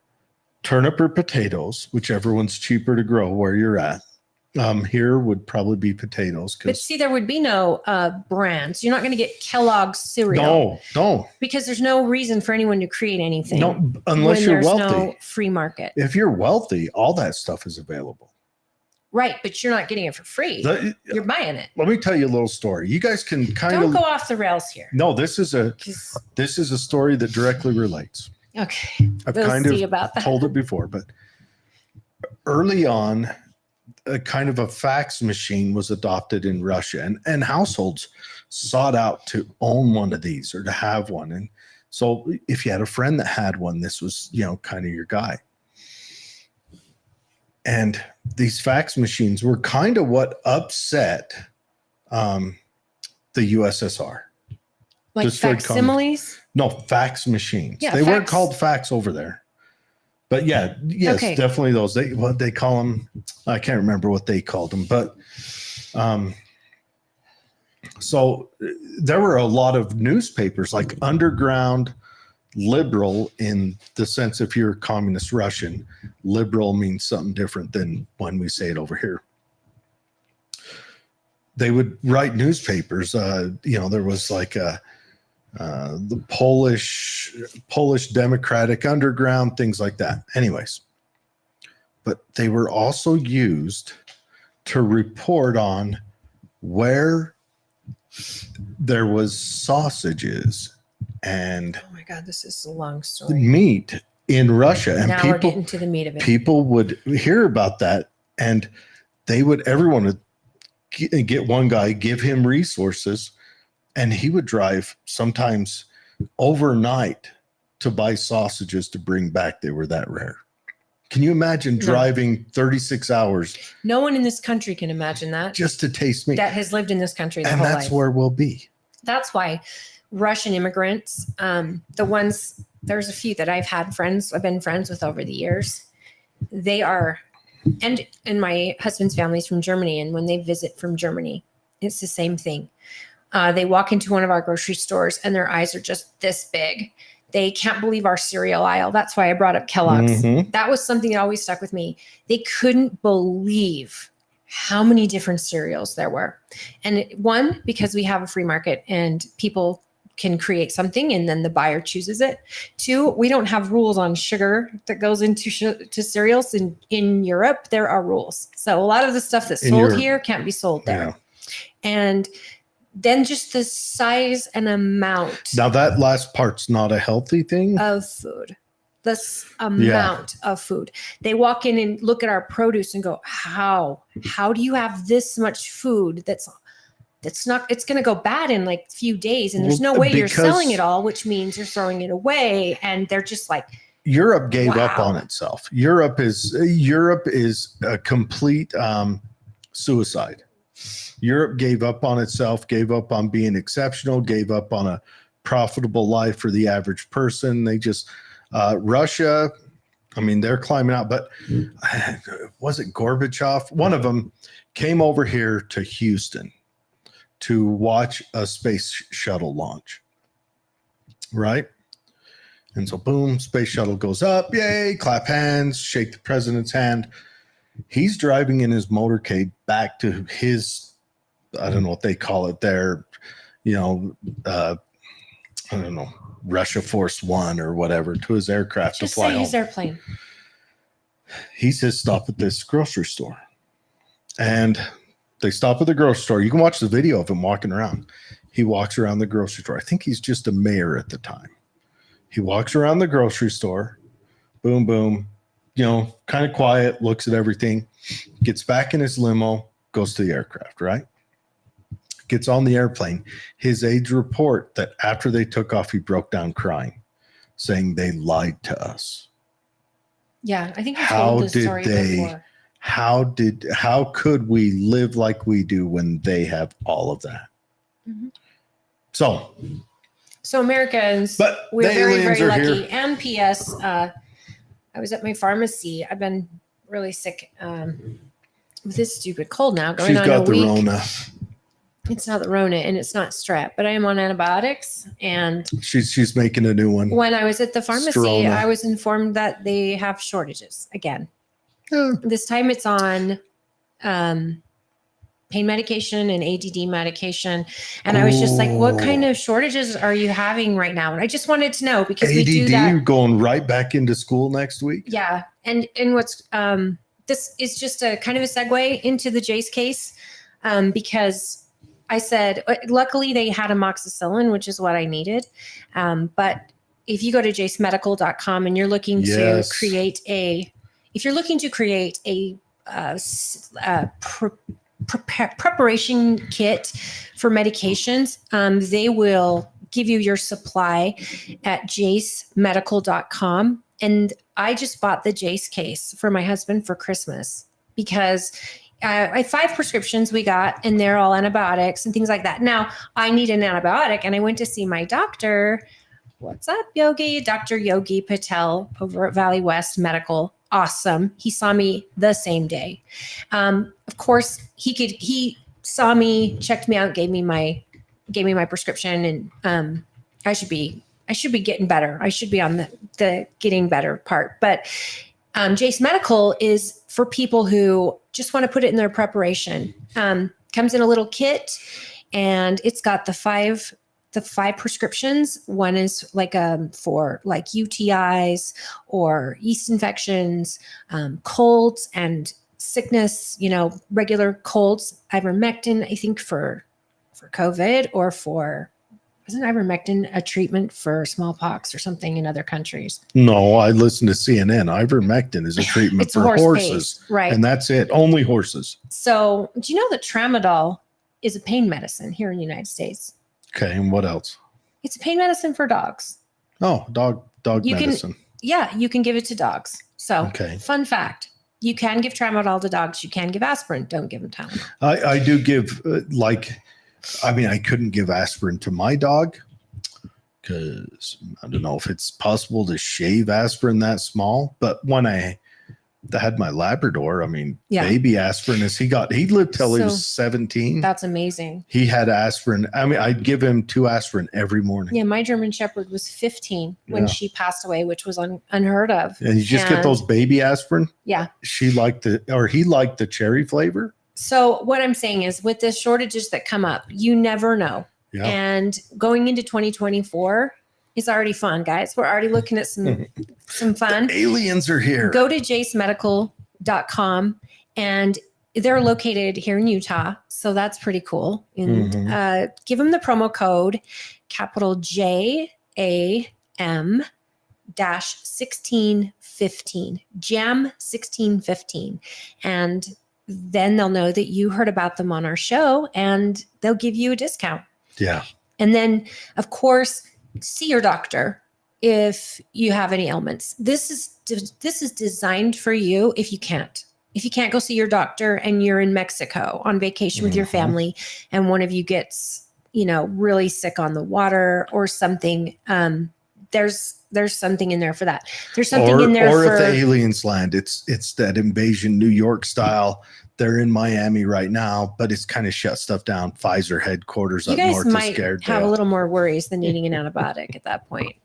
turnip or potatoes, whichever one's cheaper to grow where you're at. Here would probably be potatoes. But see, there would be no brands. You're not going to get Kellogg's cereal. No. Because there's no reason for anyone to create anything. No, unless you're wealthy. No free market. If you're wealthy, all that stuff is available. Right, but you're not getting it for free. You're buying it. Let me tell you a little story. You guys can Don't go off the rails here. No, this is a story that directly relates. Okay. I've told it before, but early on, a kind of a fax machine was adopted in Russia, and households sought out to own one of these or to have one. And so if you had a friend that had one, this was, kind of your guy. And these fax machines were kind of what upset the USSR. Like facsimiles? No, fax machines. Yeah, they weren't called fax over there. But yes, okay. Definitely those. What they call them, I can't remember what they called them. But so there were a lot of newspapers, like underground, liberal, in the sense if you're communist Russian, liberal means something different than when we say it over here. They would write newspapers. There was like the Polish Democratic Underground, things like that. Anyways, but they were also used to report on where there was sausages and oh my God, this is a long story. Meat in Russia, and now we're getting to the meat of it. People would hear about that, and everyone would get one guy, give him resources, and he would drive sometimes overnight to buy sausages to bring back. They were that rare. Can you imagine driving 36 hours? No one in this country can imagine that. Just to taste meat. That has lived in this country their whole life. And that's where we'll be. That's why Russian immigrants, there's a few that I've been friends with over the years. They are, and my husband's family's from Germany. And when they visit from Germany, it's the same thing. They walk into one of our grocery stores and their eyes are just this big. They can't believe our cereal aisle. That's why I brought up Kellogg's. Mm-hmm. That was something that always stuck with me. They couldn't believe how many different cereals there were. And one, because we have a free market and people can create something and then the buyer chooses it. Two, we don't have rules on sugar that goes into to cereals. In Europe, there are rules. So a lot of the stuff that's sold here can't be sold there. Yeah. And then just the size and amount Now that last part's not a healthy thing. of food. This amount of food. They walk in and look at our produce and go, how do you have this much food that's not, it's going to go bad in like a few days, and there's no way you're selling it all, which means you're throwing it away. And they're just like, Europe gave up on itself. Europe is a complete suicide. Europe gave up on itself, gave up on being exceptional, gave up on a profitable life for the average person. They just Russia, I mean, they're climbing out, but was it Gorbachev? One of them came over here to Houston to watch a space shuttle launch, right? And so, boom, space shuttle goes up, yay, clap hands, shake the president's hand. He's driving in his motorcade back to his, I don't know what they call it there, I don't know, Russia Force One or whatever, to his aircraft just to fly say home. his airplane. He says, stop at this grocery store. And they stop at the grocery store. You can watch the video of him walking around. He walks around the grocery store. I think he's just a mayor at the time. He walks around the grocery store, boom, boom, kind of quiet, looks at everything, gets back in his limo, goes to the aircraft, right? Gets on the airplane. His aides report that after they took off, he broke down crying, saying they lied to us. Yeah, I think you told this story before. How could we live like we do when they have all of that? Mm-hmm. So Americans, but we're very, very lucky. Here. And P.S., I was at my pharmacy. I've been really sick with this stupid cold now going on a week. She's got the Rona. It's not the Rona and it's not strep, but I am on antibiotics, and she's making a new one. When I was at the pharmacy, Strona. I was informed that they have shortages again. Yeah. This time it's on pain medication and ADD medication. And I was just like, what kind of shortages are you having right now? And I just wanted to know, because we do that. ADD going right back into school next week. Yeah. And what's, this is just a kind of a segue into the Jace case, because I said, luckily they had amoxicillin, which is what I needed. But if you go to jacemedical.com and you're looking to create a preparation kit for medications, they will give you your supply at jacemedical.com. And I just bought the Jace case for my husband for Christmas, because I have 5 prescriptions we got, and they're all antibiotics and things like that. Now I need an antibiotic, and I went to see my doctor. What's up, Yogi? Dr. Yogi Patel over at Valley West Medical. Awesome. He saw me the same day. Of course, he saw me, checked me out, gave me my prescription, and I should be getting better. I should be on the getting better part. But Jace Medical is for people who just want to put it in their preparation. Comes in a little kit, and it's got the 5 prescriptions. One is like for like UTIs or yeast infections, colds and sickness, regular colds. Ivermectin, I think for COVID, or wasn't ivermectin a treatment for smallpox or something in other countries? No, I listened to CNN. Ivermectin is a treatment for horses. Paste, right. And that's it. Only horses. So do you know that tramadol is a pain medicine here in the United States? Okay. And what else? It's a pain medicine for dogs. Oh, dog medicine. You can give it to dogs. So Fun fact. You can give tramadol to dogs. You can give aspirin. Don't give them Tylenol. I do give I couldn't give aspirin to my dog because I don't know if it's possible to shave aspirin that small. But when I had my Labrador, baby aspirin, he lived till he was 17. That's amazing. He had aspirin. I'd give him 2 aspirin every morning. Yeah, my German Shepherd was 15 when she passed away, which was unheard of. And you just get those baby aspirin? Yeah. He liked the cherry flavor. So what I'm saying is, with the shortages that come up, you never know. Yeah. And going into 2024 is already fun, guys. We're already looking at some fun. The aliens are here. Go to jacemedical.com, and they're located here in Utah, so that's pretty cool. And give them the promo code capital JAM dash 1615, JAM 1615, and then they'll know that you heard about them on our show, and they'll give you a discount. Yeah. And then, of course, see your doctor if you have any ailments. This is designed for you if you can't. If you can't go see your doctor and you're in Mexico on vacation with your family, and one of you gets, really sick on the water or something, there's something in there for that. There's something in there or for, if the aliens land, it's that invasion New York style. They're in Miami right now, but it's kind of shut stuff down. Pfizer headquarters you up guys north might is scared. have a little more worries than needing an antibiotic at that point.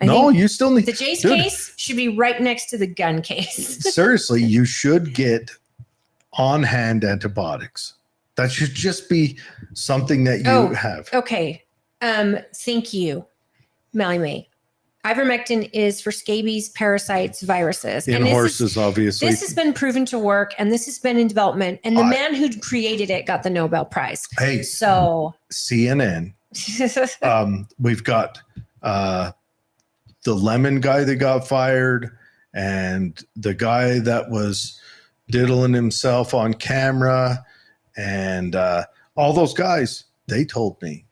I No, think you still need the Jace dude, case should be right next to the gun case. seriously, you should get on-hand antibiotics. That should just be something that you have. Okay. Thank you, Melly May. Ivermectin is for scabies, parasites, viruses. In horses, obviously. This has been proven to work, and this has been in development. And the man who created it got the Nobel Prize. Hey, so CNN. We've got the lemon guy that got fired, and the guy that was diddling himself on camera, and all those guys. They told me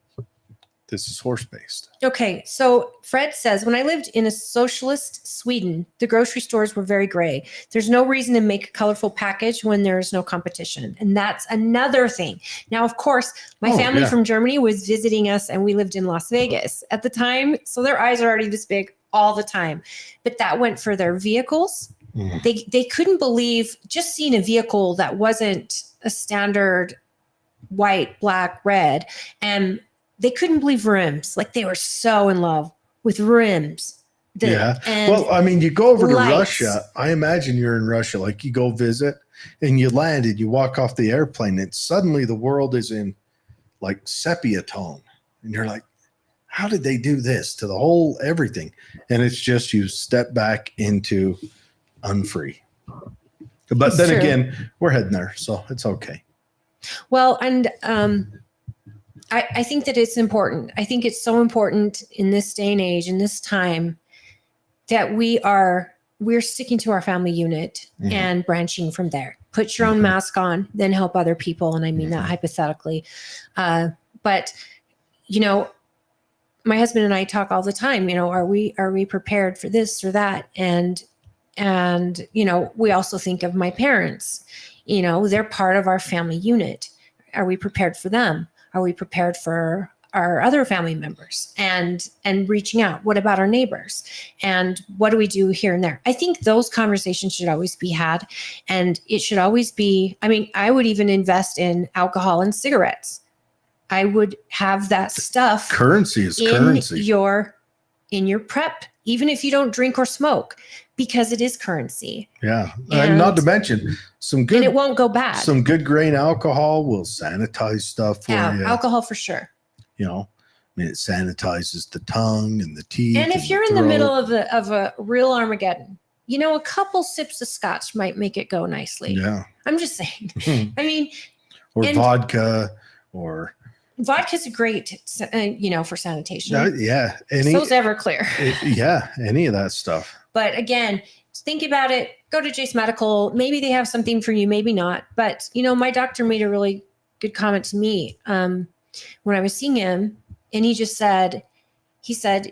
this is horse-based. Okay, so Fred says, when I lived in a socialist Sweden, the grocery stores were very gray. There's no reason to make a colorful package when there's no competition. And that's another thing. Now, of course, my family from Germany was visiting us, and we lived in Las Vegas at the time. So their eyes are already this big all the time. But that went for their vehicles. They couldn't believe just seeing a vehicle that wasn't a standard white, black, red. And they couldn't believe rims. Like, they were so in love with rims. Well, I mean, you go over to lights. Russia. I imagine you're in Russia. Like, you go visit and you land and you walk off the airplane, and suddenly the world is in like sepia tone. And you're like, how did they do this to the whole everything? And it's just you step back into unfree. But It's then true. again, we're heading there, so it's okay. Well, and I think that it's important. I think it's so important in this day and age, in this time, that we're sticking to our family unit and branching from there. Put your own mask on, then help other people. And I mean that hypothetically. But, my husband and I talk all the time, are we prepared for this or that? And, we also think of my parents, they're part of our family unit. Are we prepared for them? Are we prepared for our other family members and reaching out? What about our neighbors? And what do we do here and there? I think those conversations should always be had. And it should always be, I would even invest in alcohol and cigarettes. I would have that stuff. Currency is currency. In your prep, even if you don't drink or smoke, because it is currency. Yeah. And not to mention some good, and it won't go bad. Some good grain alcohol will sanitize stuff for you. Alcohol for sure. It sanitizes the tongue and the teeth. And if you're in the middle of a real Armageddon, a couple sips of scotch might make it go nicely. Yeah. I'm just saying. Or vodka, or vodka's a great, for sanitation. Yeah. So's Everclear. Any of that stuff. But again, think about it. Go to Jace Medical. Maybe they have something for you, maybe not. But, my doctor made a really good comment to me when I was seeing him. And he said,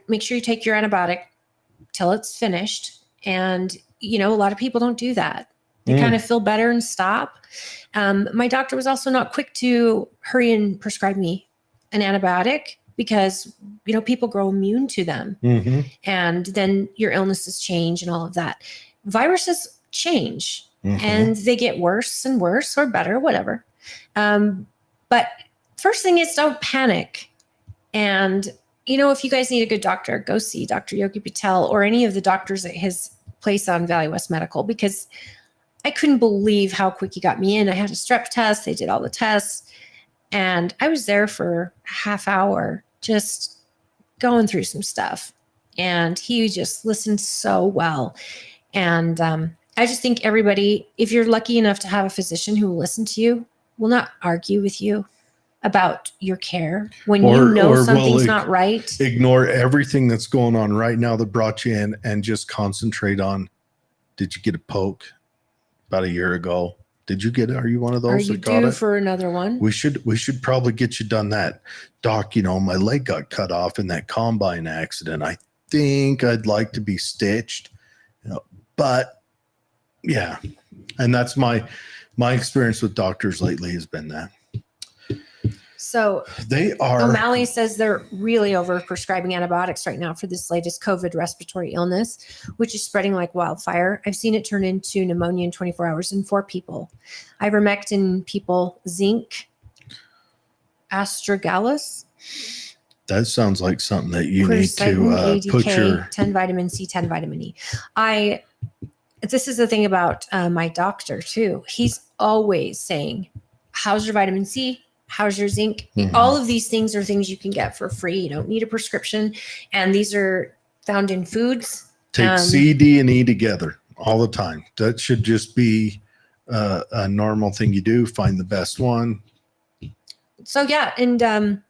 make sure you take your antibiotic till it's finished. And, a lot of people don't do that. They kind of feel better and stop. My doctor was also not quick to hurry and prescribe me an antibiotic, because, people grow immune to them. And then your illnesses change and all of that. Viruses change and they get worse and worse, or better, whatever. But first thing is, don't panic. And, if you guys need a good doctor, go see Dr. Yogi Patel or any of the doctors at his place on Valley West Medical, because I couldn't believe how quick he got me in. I had a strep test. They did all the tests. And I was there for a half hour just going through some stuff. And he just listened so well. And I just think everybody, if you're lucky enough to have a physician who will listen to you, will not argue with you about your care when you know something's not right. Ignore everything that's going on right now that brought you in and just concentrate on, did you get a poke about a year ago? Did you get it? Are you one of those? Are you that got due it? for another one? We should probably get you done that. Doc, my leg got cut off in that combine accident. I think I'd like to be stitched. But yeah. And that's my experience with doctors lately has been that. So they are. O'Malley says they're really over prescribing antibiotics right now for this latest COVID respiratory illness, which is spreading like wildfire. I've seen it turn into pneumonia in 24 hours in 4 people. Ivermectin people, zinc, astragalus. That sounds like something that you need to ADK, put your 10 vitamin C, 10 vitamin E. This is the thing about my doctor too. He's always saying, how's your vitamin C? How's your zinc? Mm-hmm. All of these things are things you can get for free. You don't need a prescription. And these are found in foods. Take C, D, and E together all the time. That should just be a normal thing you do. Find the best one. So yeah, and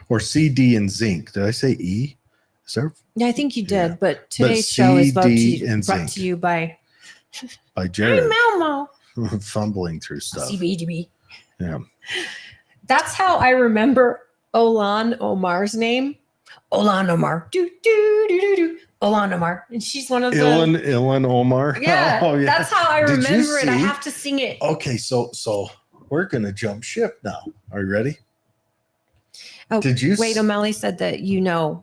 or C, D, and zinc. Did I say E? Is there? Yeah, I think you did. Yeah. But today's show is brought to you by Jared. Malmo. Fumbling through stuff. CBGB. Yeah. That's how I remember Olan Omar's name. Olan Omar. Do, do, do, do, do. Olan Omar. And she's one of the... Ilan Omar. Yeah, oh, yeah. That's how I remember it. I have to sing it. Okay, so we're going to jump ship now. Are you ready? Oh, wait, O'Malley said that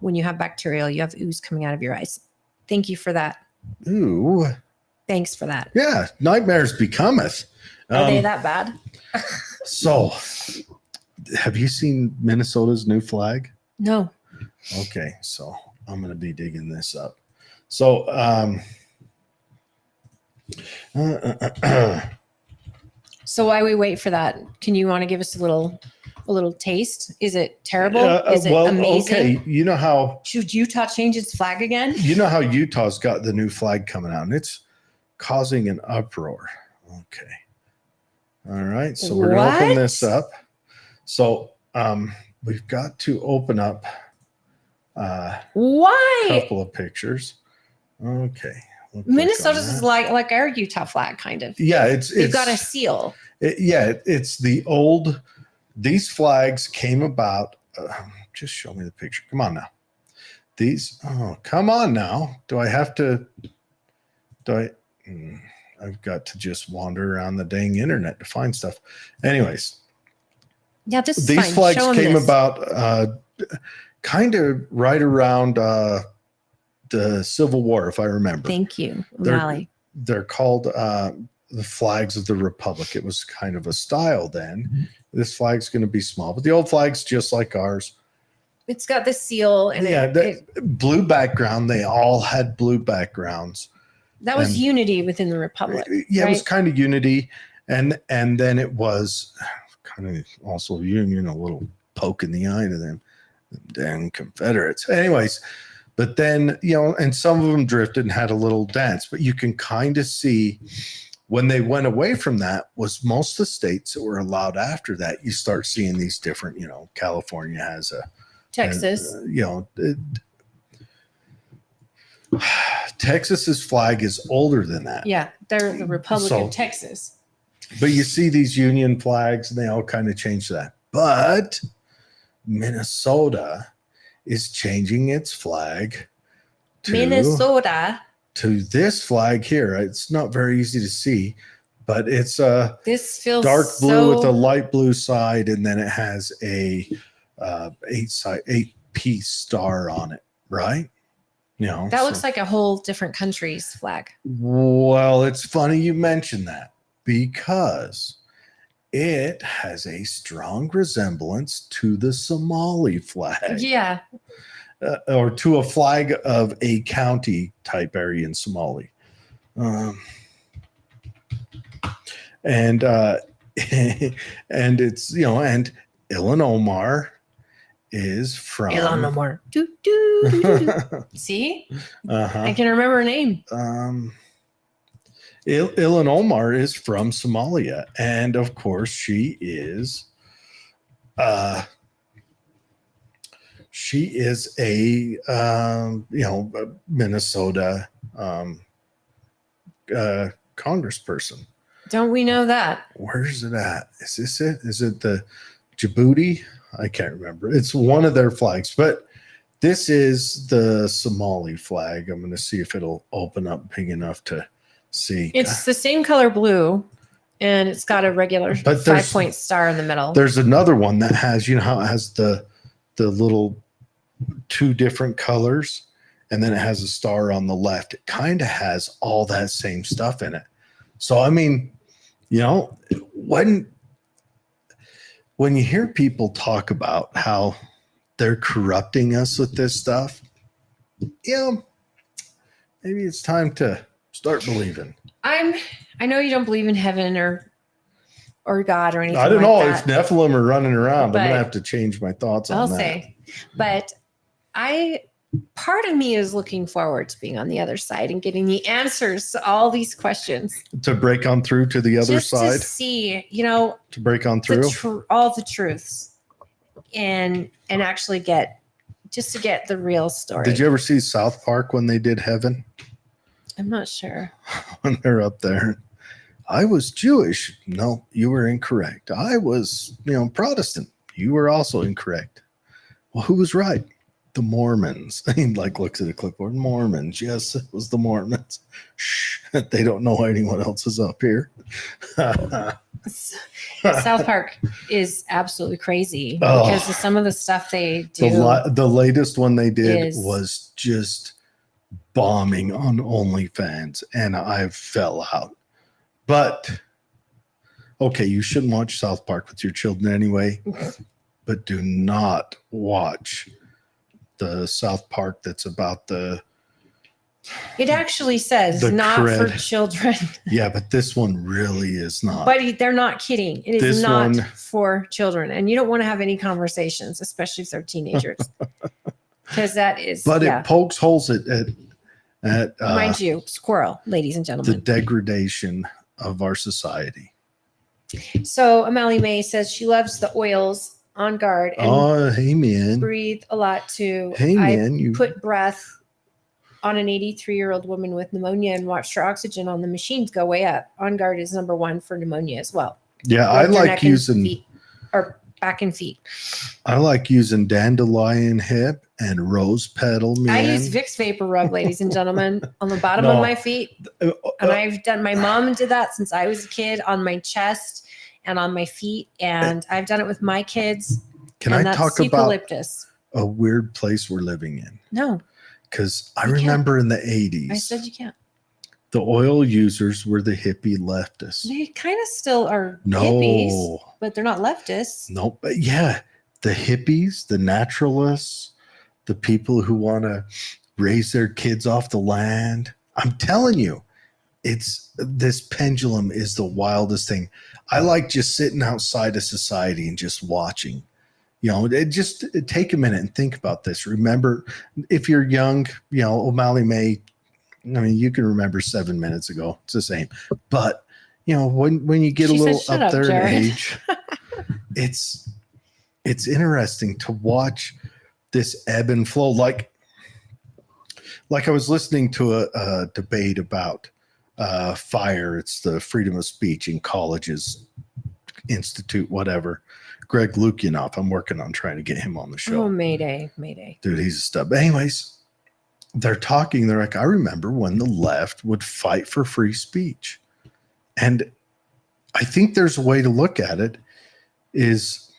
when you have bacterial, you have ooze coming out of your eyes. Thank you for that. Ooh. Thanks for that. Yeah, nightmares becometh. Are they that bad? So, have you seen Minnesota's new flag? No. Okay, so I'm going to be digging this up. So, so while we wait for that, you want to give us a little taste? Is it terrible? Is it amazing? Okay, you know how should Utah change its flag again? You know how Utah's got the new flag coming out, and it's causing an uproar. Okay. All right, so we're going to open this up. So we've got to open up a couple of pictures. Okay. Minnesota's is like our Utah flag, kind of. Yeah, it's got a seal. It's the old. These flags came about. Just show me the picture. Come on now. Come on now. Do I have to? I've got to just wander around the dang internet to find stuff. Anyways. Yeah, this is these fine. flags came about kind of right around the Civil War, if I remember. Thank you, O'Malley. They're called the flags of the Republic. It was kind of a style then. Mm-hmm. This flag's going to be small, but the old flag's just like ours. It's got the seal and blue background. They all had blue backgrounds. That was unity within the Republic. Yeah, right? It was kind of unity, and then it was kind of also union, a little poke in the eye to them damn Confederates. Anyways, but then and some of them drifted and had a little dance. But you can kind of see when they went away from that was most of the states that were allowed after that. You start seeing these different. California has a Texas. Texas's flag is older than that. Yeah, they're the Republic of Texas. But you see these Union flags, and they all kind of change that. But Minnesota is changing its flag to this flag here. It's not very easy to see, but it's this feels dark blue with a light blue side, and then it has a 8-piece star on it, right? That looks like a whole different country's flag. Well, it's funny you mentioned that because it has a strong resemblance to the Somali flag. Yeah. Or to a flag of a county type area in Somali. And and it's, and Ilan Omar is from Ilan Omar. Do, do, do, do. See? I can remember her name. Ilan Omar is from Somalia, and of course she is a Minnesota congressperson. Don't we know that? Where's it at? Is this it? Is it the Djibouti? I can't remember. It's one of their flags, but this is the Somali flag. I'm going to see if it'll open up big enough to see. It's the same color blue, and it's got a regular 5-point star in the middle. There's another one that has, how it has the little 2 different colors, and then it has a star on the left. It kind of has all that same stuff in it. So, I mean, when you hear people talk about how they're corrupting us with this stuff, maybe it's time to start believing. I know you don't believe in heaven or God or anything. I don't know that, if Nephilim are running around. I'm gonna have to change my thoughts on that. I'll say, but part of me is looking forward to being on the other side and getting the answers to all these questions. To break on through to the other side. To see, to break on through all the truths, and actually get the real story. Did you ever see South Park when they did Heaven? I'm not sure. When they're up there, I was Jewish. No, you were incorrect. I was, Protestant. You were also incorrect. Well, who was right? The Mormons. He looks at a clipboard. Mormons. Yes, it was the Mormons. Shh. They don't know anyone else is up here. South Park is absolutely crazy because of some of the stuff they do. The latest one they did was just bombing on OnlyFans, and I fell out. But okay, you shouldn't watch South Park with your children anyway. But do not watch the South Park that's about it actually says not for children. Yeah, but this one really is not. But they're not kidding. It is not for children. And you don't want to have any conversations, especially if they're teenagers. Because that is it pokes holes at mind you, squirrel, ladies and gentlemen. The degradation of our society. So Amali May says she loves the oils On Guard and hey man, breathe a lot too. Hey man, you put breath on an 83-year-old woman with pneumonia and watched her oxygen on the machines go way up. On Guard is number 1 for pneumonia as well. Yeah, I like using back and feet. I like using dandelion hip and rose petal. Man. I use Vicks Vapor Rub, ladies and gentlemen, on the bottom of my feet. And my mom did that since I was a kid on my chest and on my feet. And I've done it with my kids. Can I talk eucalyptus. About a weird place we're living in? No. Because I remember in the 80s. I said you can't. The oil users were the hippie leftists. They kind of still are hippies, but they're not leftists. No, but yeah, the hippies, the naturalists, the people who want to raise their kids off the land. I'm telling you, this pendulum is the wildest thing. I like just sitting outside of society and just watching. Take a minute and think about this. Remember, if you're young, O'Malley May, you can remember 7 minutes ago. It's the same. But, when you get a little up there in age, it's interesting to watch this ebb and flow. Like I was listening to a debate about FIRE. It's the Freedom of Speech in Colleges Institute, whatever. Greg Lukianoff. I'm working on trying to get him on the show. Oh, Mayday. Dude, he's a stud. Anyways, they're talking. They're like, I remember when the left would fight for free speech. And I think there's a way to look at it is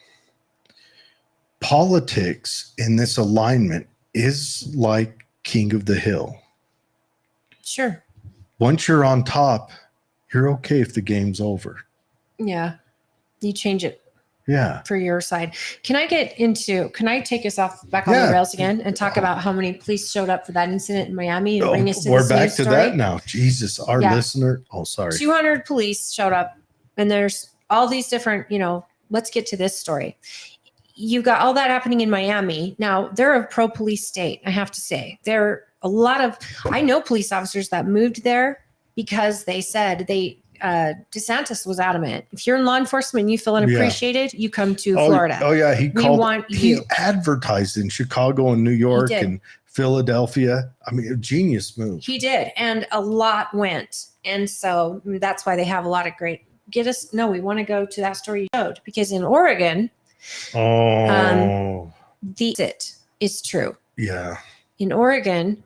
politics in this alignment is like King of the Hill. Sure. Once you're on top, you're okay if the game's over. Yeah. You change it. Yeah. For your side. Can I take us back on the rails again and talk about how many police showed up for that incident in Miami and bring us to we're back to that now. Jesus, our listener. Oh, sorry. 200 police showed up and there's all these different, let's get to this story. You got all that happening in Miami. Now they're a pro-police state. I have to say I know police officers that moved there because they said DeSantis was adamant. If you're in law enforcement and you feel unappreciated, you come to Florida. Oh yeah, We want he you. advertised in Chicago and New York and Philadelphia. I mean, a genius move. He did, and a lot went, and so that's why they have a lot of great. We want to go to that story you showed, because in Oregon, it is true. Yeah. In Oregon,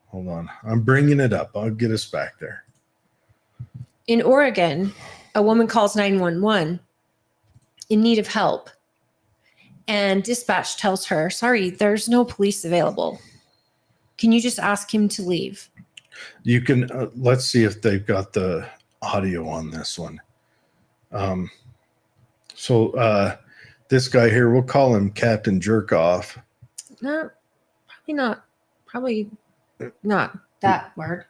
hold on, I'm bringing it up. I'll get us back there. In Oregon, a woman calls 911 in need of help, and dispatch tells her, sorry, there's no police available. Can you just ask him to leave? You can, let's see if they've got the audio on this one. This guy here, we'll call him Captain Jerkoff. No, probably not. Probably not that word.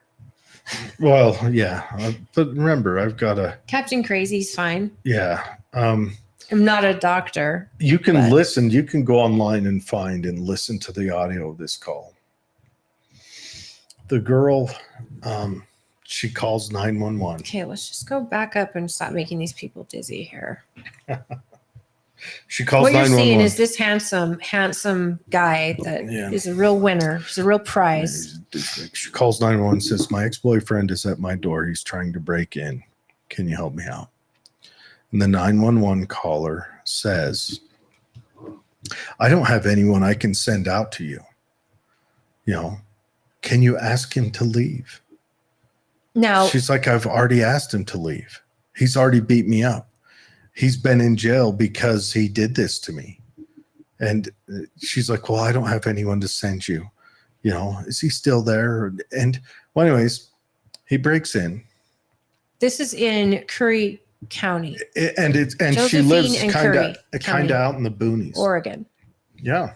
Well, yeah, but remember, I've got a Captain Crazy's fine. Yeah. I'm not a doctor. You can listen. You can go online and find and listen to the audio of this call. The girl, she calls 911. Okay, let's just go back up and stop making these people dizzy here. She calls what 911. You're seeing is this handsome guy that is a real winner. He's a real prize. She calls 911 and says, my ex-boyfriend is at my door. He's trying to break in. Can you help me out? And the 911 caller says, I don't have anyone I can send out to you. Can you ask him to leave? Now, she's like, I've already asked him to leave. He's already beat me up. He's been in jail because he did this to me. And she's like, well, I don't have anyone to send you. Is he still there? And well, anyways, he breaks in. This is in Curry County. And she lives kind of out in the boonies. Oregon. Yeah.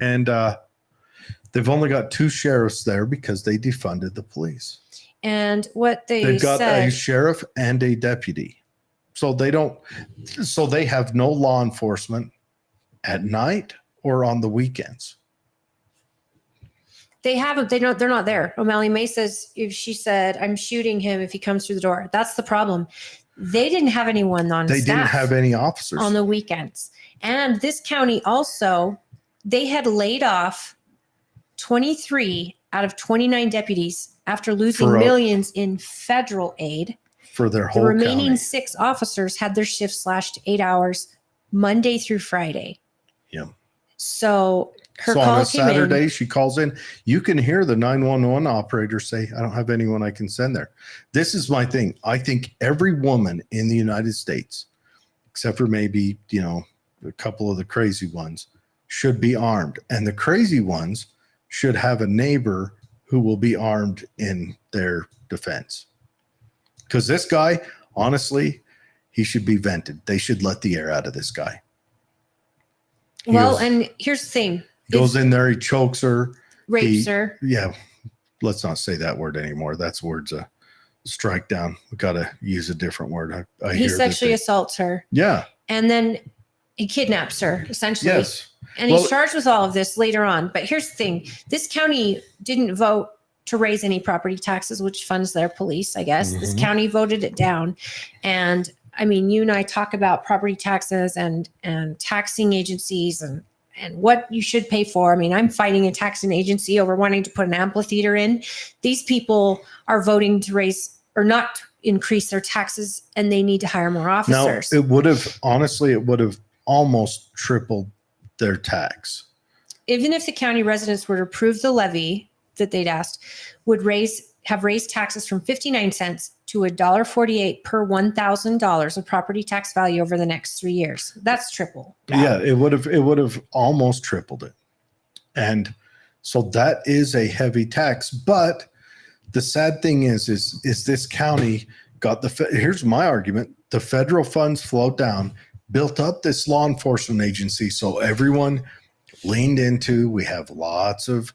And they've only got 2 sheriffs there because they defunded the police. And what they've got a sheriff and a deputy. So they have no law enforcement at night or on the weekends. They're not there. O'Malley May says, she said, I'm shooting him if he comes through the door. That's the problem. They didn't have anyone on staff. They didn't have any officers on the weekends. And this county also, they had laid off 23 out of 29 deputies after losing millions in federal aid. For their whole The remaining county. 6 officers had their shifts slashed to 8 hours Monday through Friday. Yeah. So her so call on a came Saturday, in. she calls in. You can hear the 911 operator say, I don't have anyone I can send there. This is my thing. I think every woman in the United States, except for maybe, a couple of the crazy ones, should be armed. And the crazy ones should have a neighbor who will be armed in their defense. Because this guy, honestly, he should be vented. They should let the air out of this guy. And here's the thing. Goes in there, he chokes her. Rapes her. Yeah. Let's not say that word anymore. That's word's a strike down. We got to use a different word. He sexually assaults her. Yeah. And then he kidnaps her, essentially. Yes. And he's charged with all of this later on. But here's the thing. This county didn't vote to raise any property taxes, which funds their police, I guess. Mm-hmm. This county voted it down. And I mean, you and I talk about property taxes and taxing agencies and what you should pay for. I mean, I'm fighting a taxing agency over wanting to put an amphitheater in. These people are voting to raise or not increase their taxes, and they need to hire more officers. Now, it would have almost tripled their tax. Even if the county residents were to approve the levy that they'd asked, have raised taxes from 59 cents to $1.48 per $1,000 of property tax value over the next 3 years. That's triple. Yeah, it would have almost tripled it. And so that is a heavy tax. But the sad thing is this county got here's my argument. The federal funds flowed down, built up this law enforcement agency. So everyone leaned into, we have lots of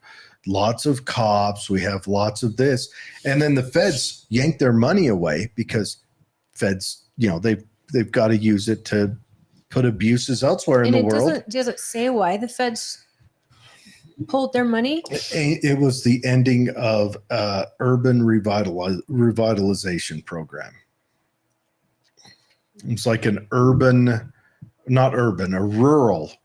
cops. We have lots of this. And then the feds yanked their money away because feds, they've got to use it to put abuses elsewhere in the world. Does it say why the feds pulled their money? It was the ending of urban revitalization program. It's like a rural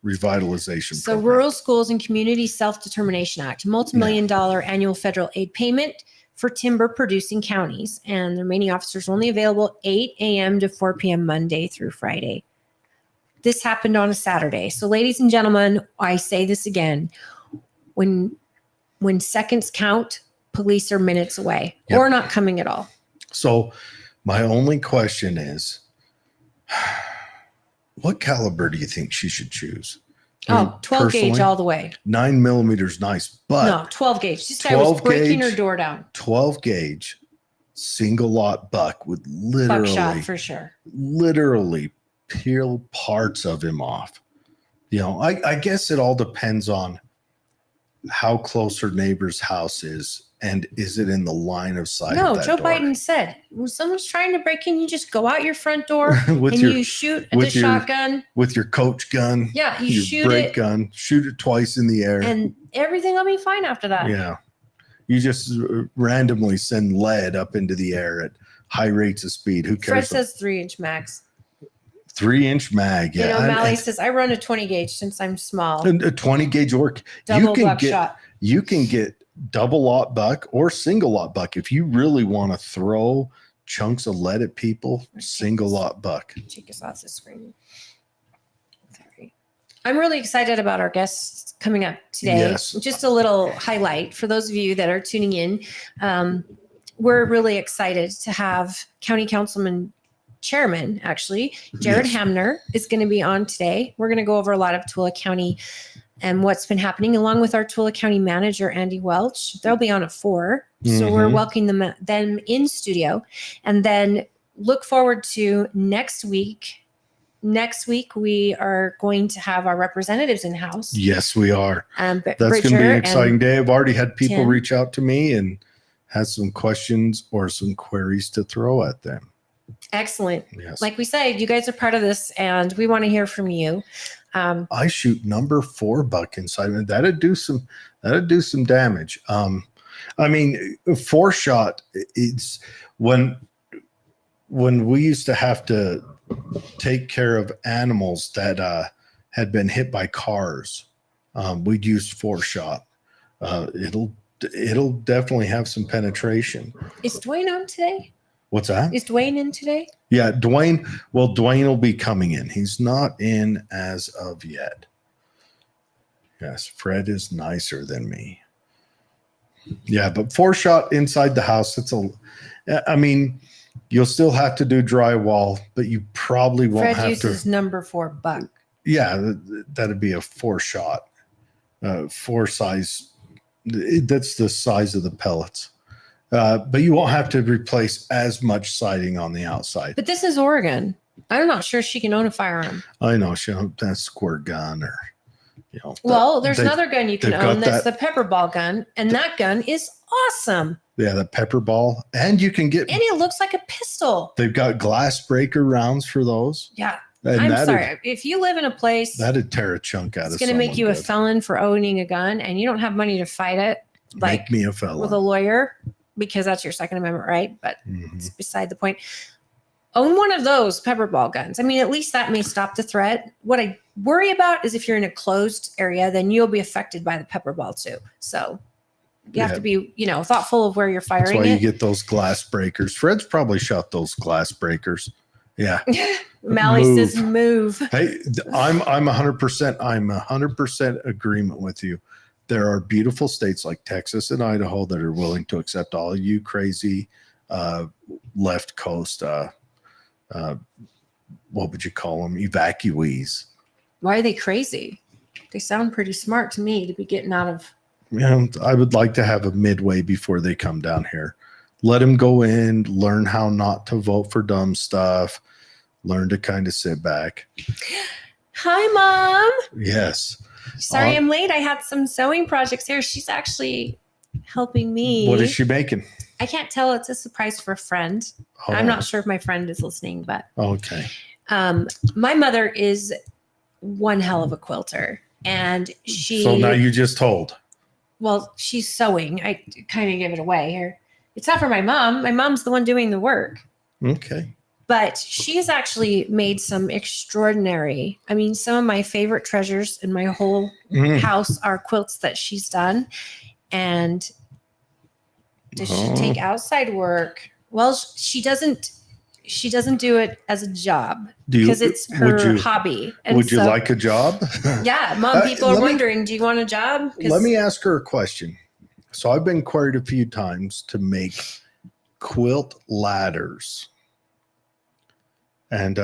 revitalization So program. Rural Schools and Community Self-Determination Act, multi-million-dollar annual federal aid payment for timber producing counties, and the remaining officers only available 8 a.m. to 4 p.m. Monday through Friday. This happened on a Saturday. So ladies and gentlemen, I say this again, when seconds count, police are minutes away or not coming at all. So my only question is, what caliber do you think she should choose? 12 gauge all the way. 9mm is nice, but no, 12 gauge. This guy was breaking her door down. 12 gauge single lot buck would literally, buckshot for sure, literally peel parts of him off. I guess it all depends on how close her neighbor's house is. And is it in the line of sight? No, of that Joe door? Biden said, when someone's trying to break in, you just go out your front door you shoot the shotgun. With your coach gun. Yeah, you your shoot break it. gun. Shoot it twice in the air. And everything will be fine after that. Yeah. You just randomly send lead up into the air at high rates of speed. Who cares? Fred says 3-inch mags. 3-inch mag. Yeah. Mally says, I run a 20 gauge since I'm small. A 20 gauge work. Double buckshot. You can get double lot buck or single lot buck. If you really want to throw chunks of lead at people, single lot buck. Take us off the screen. Sorry. I'm really excited about our guests coming up today. Yes. Just a little highlight for those of you that are tuning in. We're really excited to have County Councilman Chairman, actually, Jared Hamner is going to be on today. We're going to go over a lot of Tooele County and what's been happening, along with our Tooele County manager, Andy Welch. They'll be on at 4. So we're welcoming them in studio. And then look forward to next week. Next week, we are going to have our representatives in house. Yes, we are. That's Bridger going to be an exciting day. I've already had people Tim. reach out to me and had some questions or some queries to throw at them. Excellent. Yes. Like we said, you guys are part of this, and we want to hear from you. I shoot number 4 buck inside. That'd do some damage. I mean, 4 shot. It's when we used to have to take care of animals that had been hit by cars. We'd use 4 shot. It'll definitely have some penetration. Is Dwayne on today? What's that? Is Dwayne in today? Yeah, Dwayne. Well, Dwayne will be coming in. He's not in as of yet. Yes, Fred is nicer than me. Yeah, but 4 shot inside the house. I mean, you'll still have to do drywall, but you probably won't Fred have uses number 4 buck. Yeah, that'd be a 4 shot, 4 size. That's the size of the pellets. But you won't have to replace as much siding on the outside. But this is Oregon. I'm not sure she can own a firearm. I know she don't that squirt gun or Well, there's another gun you can own that's the pepper ball gun, and that gun is awesome. Yeah, the pepper ball, and you can get and it looks like a pistol. They've got glass breaker rounds for those. Yeah. And I'm sorry. If you live in a place that'd tear a chunk out of it's going to make you a felon for owning a gun, and you don't have money to fight it, make me a felon with a lawyer, because that's your Second Amendment right, but it's beside the point. Own one of those pepper ball guns. I mean, at least that may stop the threat. What I worry about is if you're in a closed area, then you'll be affected by the pepper ball too. So you have to be, thoughtful of where you're firing. That's why you get those glass breakers. Fred's probably shot those glass breakers. Yeah. Mally says move. Hey, I'm 100% agreement with you. There are beautiful states like Texas and Idaho that are willing to accept all of you crazy left coast, what would you call them? Evacuees. Why are they crazy? They sound pretty smart to me to be getting out of. I would like to have a midway before they come down here. Let them go in, learn how not to vote for dumb stuff, learn to kind of sit back. Hi, Mom. Yes. Sorry I'm late. I had some sewing projects here. She's actually helping me. What is she making? I can't tell. It's a surprise for a friend. Oh. I'm not sure if my friend is listening, but okay. My mother is one hell of a quilter. And she, So now you just told. well, she's sewing. I kind of give it away here. It's not for my mom. My mom's the one doing the work. Okay. But she's actually made some extraordinary, I mean, some of my favorite treasures in my whole house are quilts that she's done. And does she take outside work? Well, she doesn't do it as a job because it's her hobby. And would you like a job? Yeah, Mom, people are wondering, do you want a job? Let me ask her a question. So I've been queried a few times to make quilt ladders. And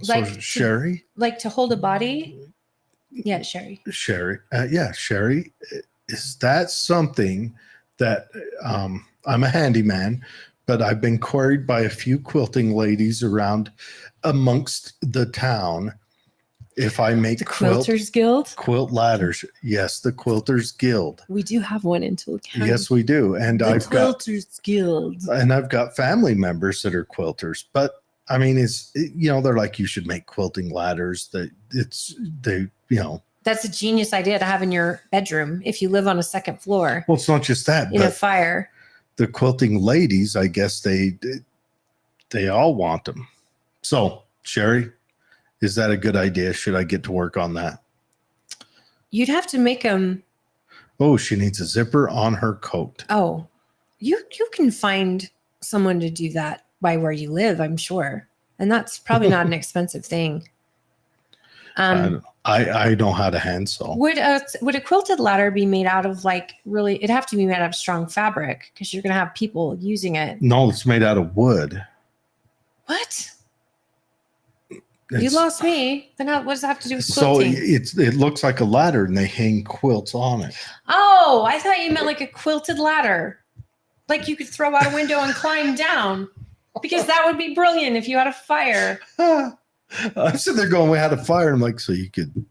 so Sherry? Like to hold a body? Yeah, Sherry. Sherry. Sherry. Is that something that I'm a handyman, but I've been queried by a few quilting ladies around amongst the town if I make the Quilters Guild? Quilt ladders. Yes, the Quilters Guild. We do have one in Tool County. Yes, we do. And the Quilters Guild. And I've got family members that are quilters. But I mean, they're like, you should make quilting ladders. That's a genius idea to have in your bedroom if you live on a second floor. Well, it's not just that. In a fire. The quilting ladies, I guess they all want them. So, Sherry, is that a good idea? Should I get to work on that? You'd have to make them. Oh, she needs a zipper on her coat. Oh, you can find someone to do that by where you live, I'm sure. And that's probably not an expensive thing. I know how to hand sew. Would a quilted ladder be made out of it'd have to be made out of strong fabric because you're going to have people using it. No, it's made out of wood. What? You lost me. Then what does that have to do with quilting? So it looks like a ladder and they hang quilts on it. Oh, I thought you meant like a quilted ladder. Like you could throw out a window and climb down. Because that would be brilliant if you had a fire. I'm sitting there going, we had a fire. I'm like, so you could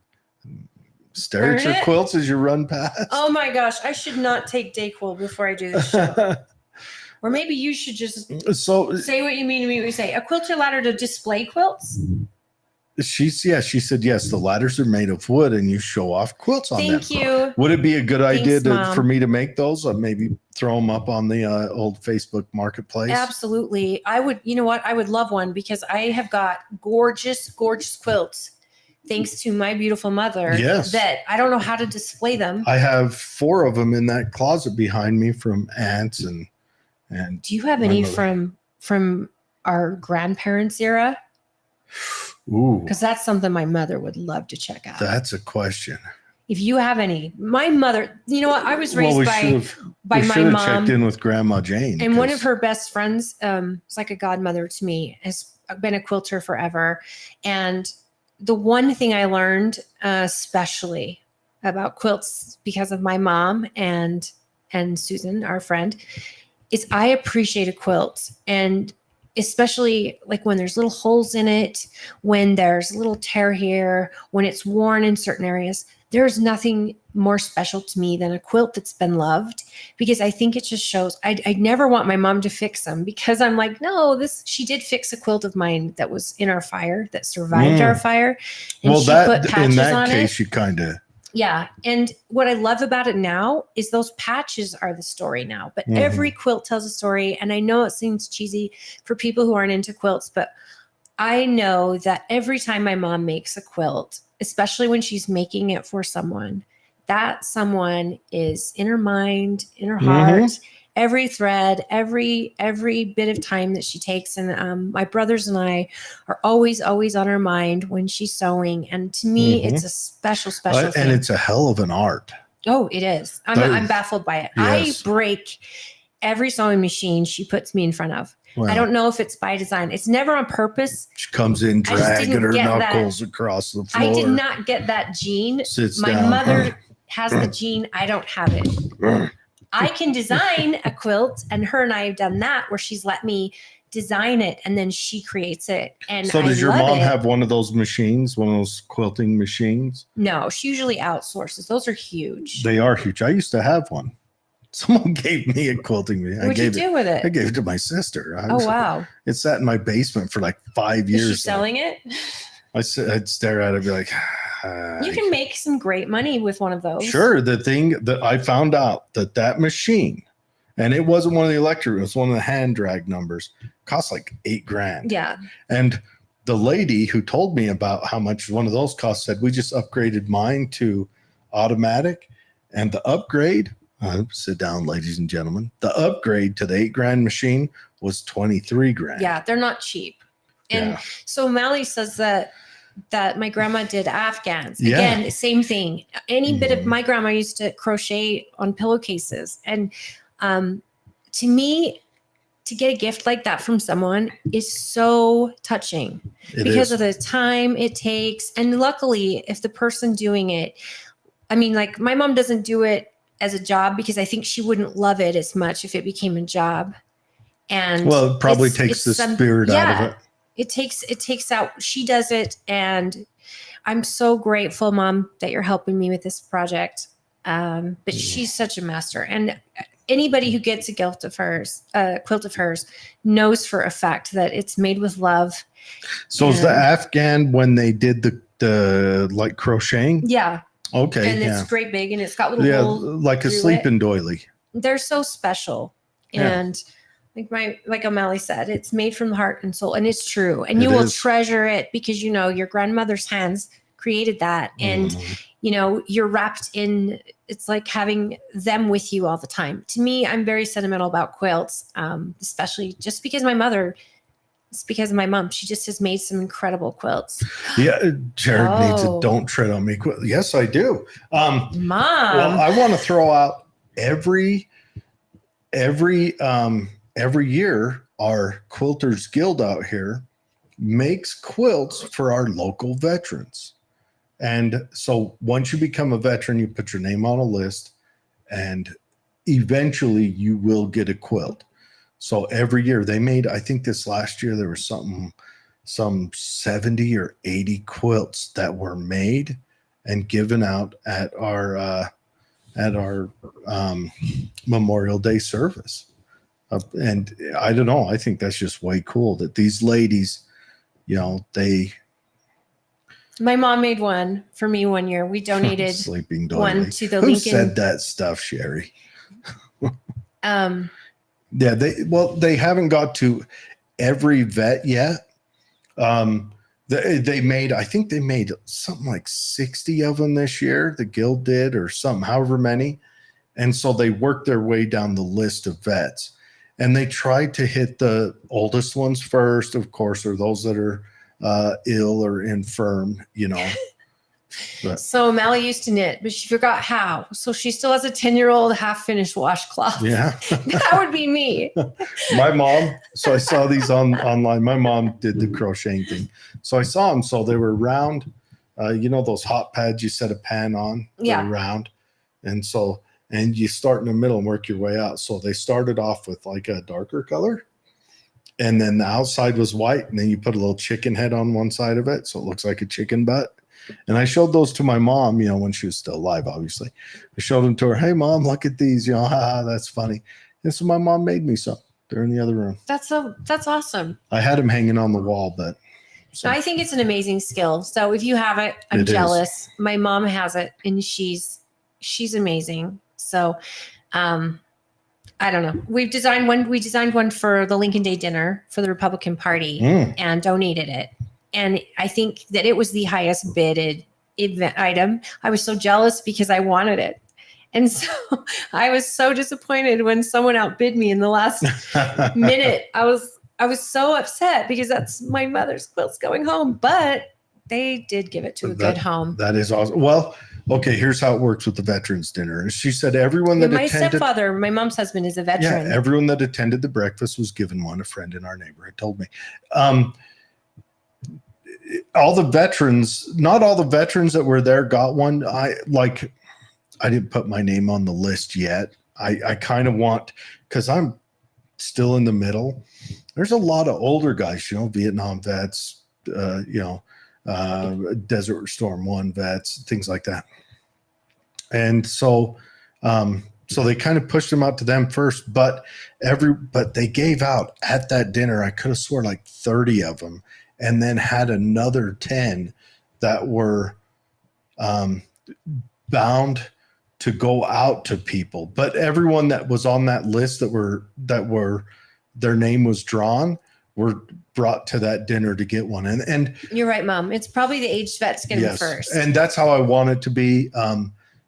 stare at your quilts as you run past? Oh my gosh. I should not take Dayquil before I do this show. Or maybe you should just say what you mean to me when you say a quilted ladder to display quilts. She said, yes, the ladders are made of wood and you show off quilts on them. Thank you. Would it be a good idea for me to make those? Maybe throw them up on the old Facebook marketplace? Absolutely. I would, you know what? I would love one because I have got gorgeous, gorgeous quilts thanks to my beautiful mother. Yes. That I don't know how to display them. I have 4 of them in that closet behind me from aunts and do you have any from our grandparents' era? Ooh. Because that's something my mother would love to check out. That's a question. If you have any, my mother, you know what? I was raised by my mom. Checked in with Grandma Jane. And one of her best friends, is like a godmother to me, has been a quilter forever. And the one thing I learned, especially about quilts because of my mom and Susan, our friend, is I appreciate a quilt. And especially like when there's little holes in it, when there's a little tear here, when it's worn in certain areas, there's nothing more special to me than a quilt that's been loved, because I think it just shows I'd never want my mom to fix them, because I'm like, no, she did fix a quilt of mine that was in our fire, that survived our fire. And she put patches in that on case, it. you kind of. Yeah. And what I love about it now is those patches are the story now, but every quilt tells a story. And I know it seems cheesy for people who aren't into quilts, but I know that every time my mom makes a quilt, especially when she's making it for someone, that someone is in her mind, in her heart, every thread, every bit of time that she takes. And my brothers and I are always on her mind when she's sewing. And to me, it's a special thing. And it's a hell of an art. Oh, it is. I'm baffled by it. Yes. I break every sewing machine she puts me in front of. Wow. I don't know if it's by design. It's never on purpose. She comes in dragging her knuckles across the floor. I did not get that gene. My mother has the gene. I don't have it. I can design a quilt, and her and I have done that where she's let me design it and then she creates it. And so does your mom have one of those machines, one of those quilting machines? No, she usually outsources. Those are huge. They are huge. I used to have one. Someone gave me a quilting machine. What'd you do with it? I gave it to my sister. Wow. It sat in my basement for like 5 years. Is she selling it? I'd stare at it and be like, You can make some great money with one of those. Sure. The thing that I found out that machine, and it wasn't one of the electric, it was one of the hand drag numbers, cost like $8,000. Yeah. And the lady who told me about how much one of those costs said, we just upgraded mine to automatic, and the upgrade, sit down, ladies and gentlemen, the upgrade to the $8,000 machine was $23,000. Yeah, they're not cheap. And so Mally says that my grandma did Afghans. Yeah. Again, same thing. Any bit of my grandma used to crochet on pillowcases. And to me, to get a gift like that from someone is so touching because of the time it takes. And luckily, if the person doing it, I mean, like my mom doesn't do it as a job because I think she wouldn't love it as much if it became a job. And well, it probably takes the spirit out of it. It takes out, she does it. And I'm so grateful, Mom, that you're helping me with this project. But she's such a master. And anybody who gets a quilt of hers knows for a fact that it's made with love. So is the Afghan when they did the like crocheting? Yeah. Okay. And it's great big and it's got little holes like a sleeping doily. They're so special. And like O'Malley said, it's made from the heart and soul, and it's true. And you will treasure it because you know your grandmother's hands created that, and you know you're wrapped in. It's like having them with you all the time. To me, I'm very sentimental about quilts, especially just because my mother. It's because of my mom. She just has made some incredible quilts. Yeah, Jared needs a "Don't tread on me" quilt. Yes, I do. Mom. Well, I want to throw out every year, our Quilters Guild out here makes quilts for our local veterans. And so once you become a veteran, you put your name on a list and eventually you will get a quilt. So every year they made, I think this last year, there was some 70 or 80 quilts that were made and given out at our Memorial Day service. And I don't know. I think that's just way cool that these ladies, you know, my mom made one for me one year. We donated sleeping one to the Who Lincoln. said that stuff, Sherry? Yeah, they haven't got to every vet yet. They made, I think they made something like 60 of them this year. The guild did, or something, however many. And so they worked their way down the list of vets. And they tried to hit the oldest ones first, of course, or those that are ill or infirm, you know. But. So Mally used to knit, but she forgot how. So she still has a 10-year-old half-finished washcloth. Yeah. That would be me. My mom, so I saw these online. My mom did the crocheting thing. So I saw them. So they were round. You know those hot pads you set a pan on? Yeah. They're round. And you start in the middle and work your way out. So they started off with like a darker color. And then the outside was white. And then you put a little chicken head on one side of it. So it looks like a chicken butt. And I showed those to my mom, you know, when she was still alive, obviously. I showed them to her. Hey, Mom, look at these. You know, that's funny. And so my mom made me some. They're in the other room. That's awesome. I had them hanging on the wall, but. So. I think it's an amazing skill. So if you have it, I'm jealous. My mom has it, and she's amazing. So I don't know. We designed one for the Lincoln Day dinner for the Republican Party and donated it. And I think that it was the highest bidded event item. I was so jealous because I wanted it. And so I was so disappointed when someone outbid me in the last minute. I was so upset because that's my mother's quilts going home, but they did give it to a good home. That is awesome. Well, okay, here's how it works with the veterans dinner. She said everyone that my attended. My stepfather, my mom's husband, is a veteran. Yeah, everyone that attended the breakfast was given one. A friend in our neighborhood told me. All the veterans, not all the veterans that were there got one. I didn't put my name on the list yet. I kind of want, because I'm still in the middle. There's a lot of older guys, you know, Vietnam vets, Desert Storm 1 vets, things like that. And so they kind of pushed them out to them first, but they gave out at that dinner, I could have swore like 30 of them, and then had another 10 that were bound to go out to people. But everyone that was on that list that were their name was drawn were brought to that dinner to get one. And You're right, Mom. It's probably the aged vets getting yes, first. and that's how I want it to be.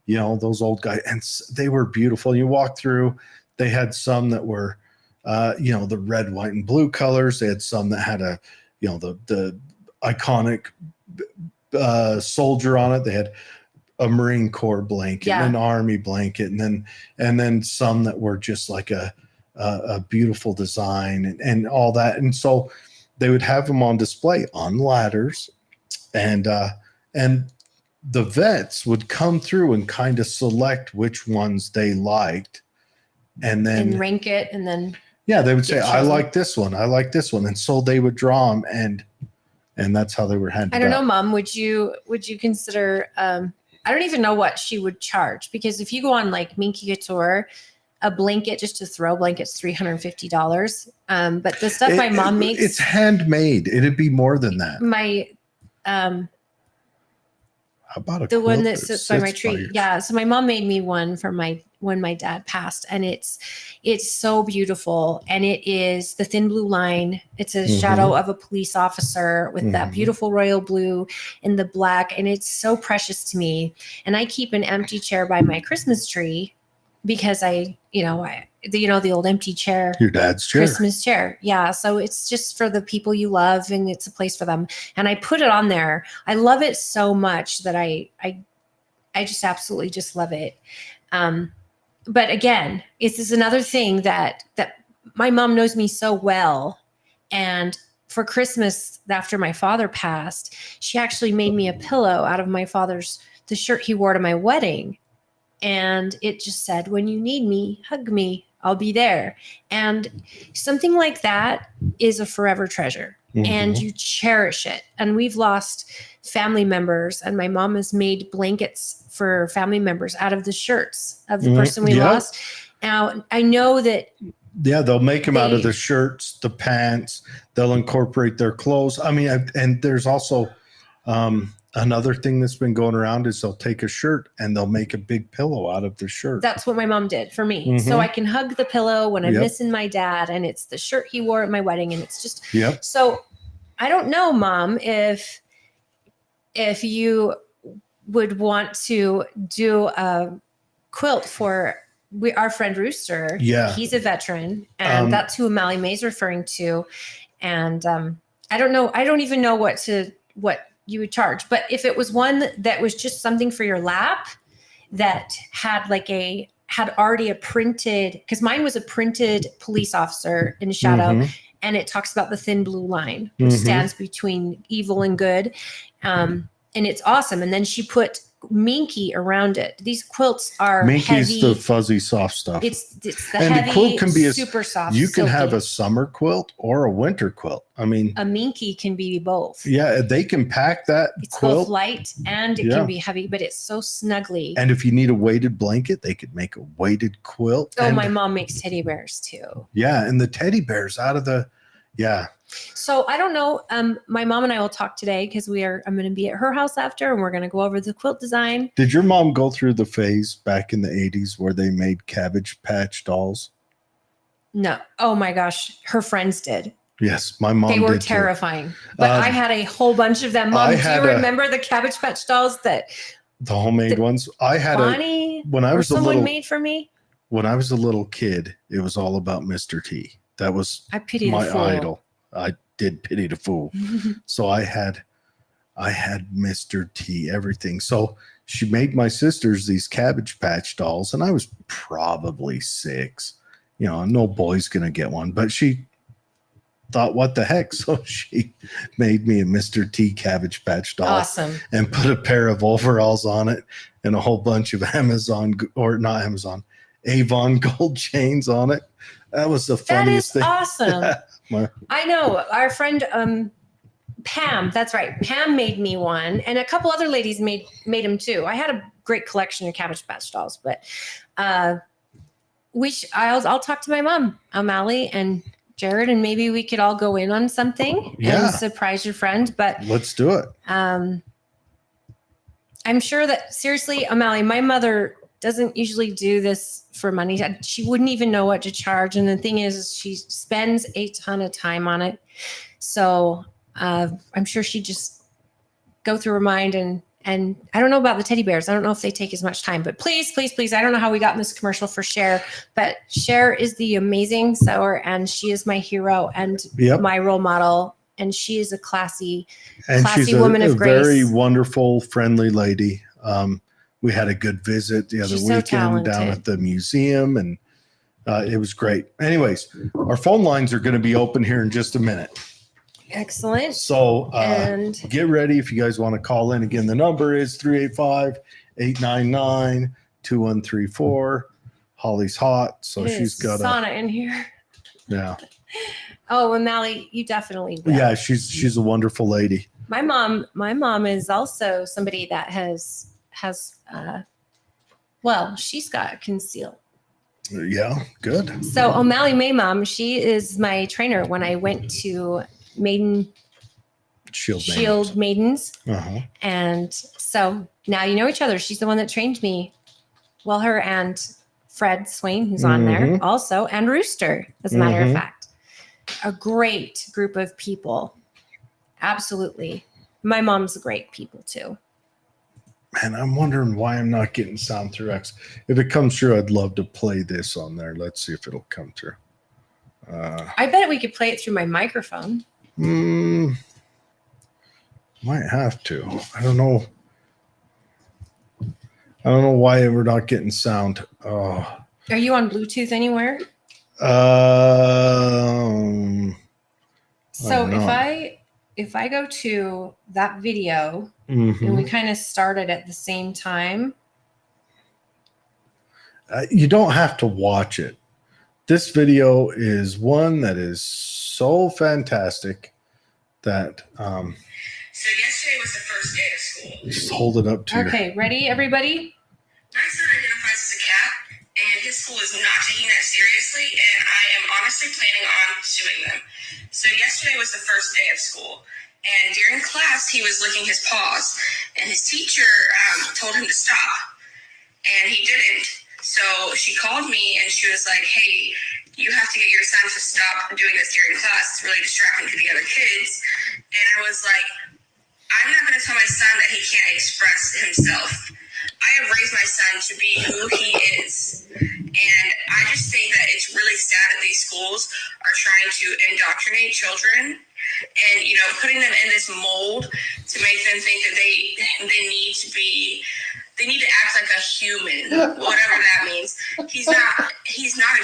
Those old guys, and they were beautiful. You walk through, they had some that were, the red, white, and blue colors. They had some that had the iconic soldier on it. They had a Marine Corps blanket, and an Army blanket, and then some that were just like a beautiful design and all that. And so they would have them on display on ladders, and the vets would come through and kind of select which ones they liked, and then rank it, and then they would say, I like this one, I like this one, and so they would draw them, and that's how they were handed. I don't know, Mom. Would you consider? I don't even know what she would charge, because if you go on like Minky Couture, a blanket just to throw blankets $350. But the stuff my mom makes, it's handmade. It'd be more than that. My how about the one that sits by my tree? Yeah. So my mom made me one for when my dad passed, and it's so beautiful, and it is the thin blue line. It's a shadow of a police officer with that beautiful royal blue and the black, and it's so precious to me. And I keep an empty chair by my Christmas tree because the old empty chair, your dad's chair, Christmas chair. Yeah. So it's just for the people you love, and it's a place for them. And I put it on there. I love it so much that I just absolutely just love it. But again, this is another thing that my mom knows me so well. And for Christmas, after my father passed, she actually made me a pillow out of the shirt he wore to my wedding. And it just said, when you need me, hug me, I'll be there. And something like that is a forever treasure, and you cherish it. And we've lost family members, and my mom has made blankets for family members out of the shirts of the person we lost. Now, I know that. Yeah, they'll make them out of the shirts, the pants. They'll incorporate their clothes. I mean, and there's also another thing that's been going around is they'll take a shirt and they'll make a big pillow out of the shirt. That's what my mom did for me. So I can hug the pillow when I'm missing my dad, and it's the shirt he wore at my wedding, and it's just so. I don't know, Mom, if you would want to do a quilt for our friend Rooster. Yeah, he's a veteran, and that's who Mally May's referring to. And I don't know. I don't even know what you would charge. But if it was one that was just something for your lap that had already a printed, because mine was a printed police officer in shadow, and it talks about the thin blue line, which stands between evil and good. And it's awesome. And then she put Minky around it. These quilts are Minky's heavy. The fuzzy soft stuff. It's the and heavy, the quilt can be super soft. You can have a summer quilt or a winter quilt. I mean, a Minky can be both. Yeah, they can pack that it's quilt. Both light and it can be heavy, but it's so snugly. And if you need a weighted blanket, they could make a weighted quilt. Oh, my mom makes teddy bears too. Yeah, and the teddy bears out of the So I don't know. My mom and I will talk today because I'm going to be at her house after, and we're going to go over the quilt design. Did your mom go through the phase back in the 80s where they made Cabbage Patch dolls? No. Oh my gosh. Her friends did. Yes, my mom did. They were terrifying. But I had a whole bunch of them. Mom, do you remember the Cabbage Patch dolls the homemade ones? I had Bonnie someone made for me. When I was a little kid, it was all about Mr. T. That was my idol. I did pity the fool. So I had Mr. T, everything. So she made my sisters these Cabbage Patch dolls, and I was probably 6. No boy's going to get one, but she thought, what the heck? So she made me a Mr. T Cabbage Patch doll. Awesome. And put a pair of overalls on it and a whole bunch of Avon gold chains on it. That was the funniest thing. That is awesome. I know. Our friend Pam, that's right. Pam made me one, and a couple other ladies made them too. I had a great collection of Cabbage Patch dolls, but I'll talk to my mom, O'Malley, and Jared, and maybe we could all go in on something and surprise your friend. But let's do it. I'm sure that seriously, O'Malley, my mother doesn't usually do this for money. She wouldn't even know what to charge. And the thing is, she spends a ton of time on it. So I'm sure she just go through her mind and I don't know about the teddy bears. I don't know if they take as much time, but please, please, please. I don't know how we got in this commercial for Cher, but Cher is the amazing sewer and she is my hero and my role model. And she is a classy woman of grace. Very wonderful, friendly lady. We had a good visit the other weekend down at the museum and it was great. Anyways, our phone lines are going to be open here in just a minute. Excellent. So get ready if you guys want to call in. Again, the number is 385-899-2134. Holly's hot, so she's got sauna in here. Yeah. Oh, O'Malley, you definitely will. Yeah, she's a wonderful lady. My mom is also somebody that has she's got conceal. Yeah, good. So O'Malley May mom, she is my trainer when I went to Shield Maidens. Uh-huh. And so now you know each other. She's the one that trained me. Well, her and Fred Swain, who's on there also, and Rooster, as a matter of fact. A great group of people. Absolutely. My mom's great people too. Man, I'm wondering why I'm not getting sound through X. If it comes through, I'd love to play this on there. Let's see if it'll come through. I bet we could play it through my microphone. Might have to. I don't know why we're not getting sound. Oh. Are you on Bluetooth anywhere? So if I go to that video and we kind of started at the same time. You don't have to watch it. This video is one that is so fantastic that So yesterday was the first day of school. Just hold it up to you. Okay, ready, everybody? My son identifies as a cat, and his school is not taking that seriously, and I am honestly planning on suing them. So yesterday was the first day of school, and during class, he was licking his paws, and his teacher told him to stop, and he didn't. So she called me, and she was like, hey, you have to get your son to stop doing this during class. It's really distracting to the other kids. And I was like, I'm not going to tell my son that he can't express himself. I have raised my son to be who he is. And I just think that it's really sad that these schools are trying to indoctrinate children and, you know, putting them in this mold to make them think that they need to act like a human, whatever that means. He's not a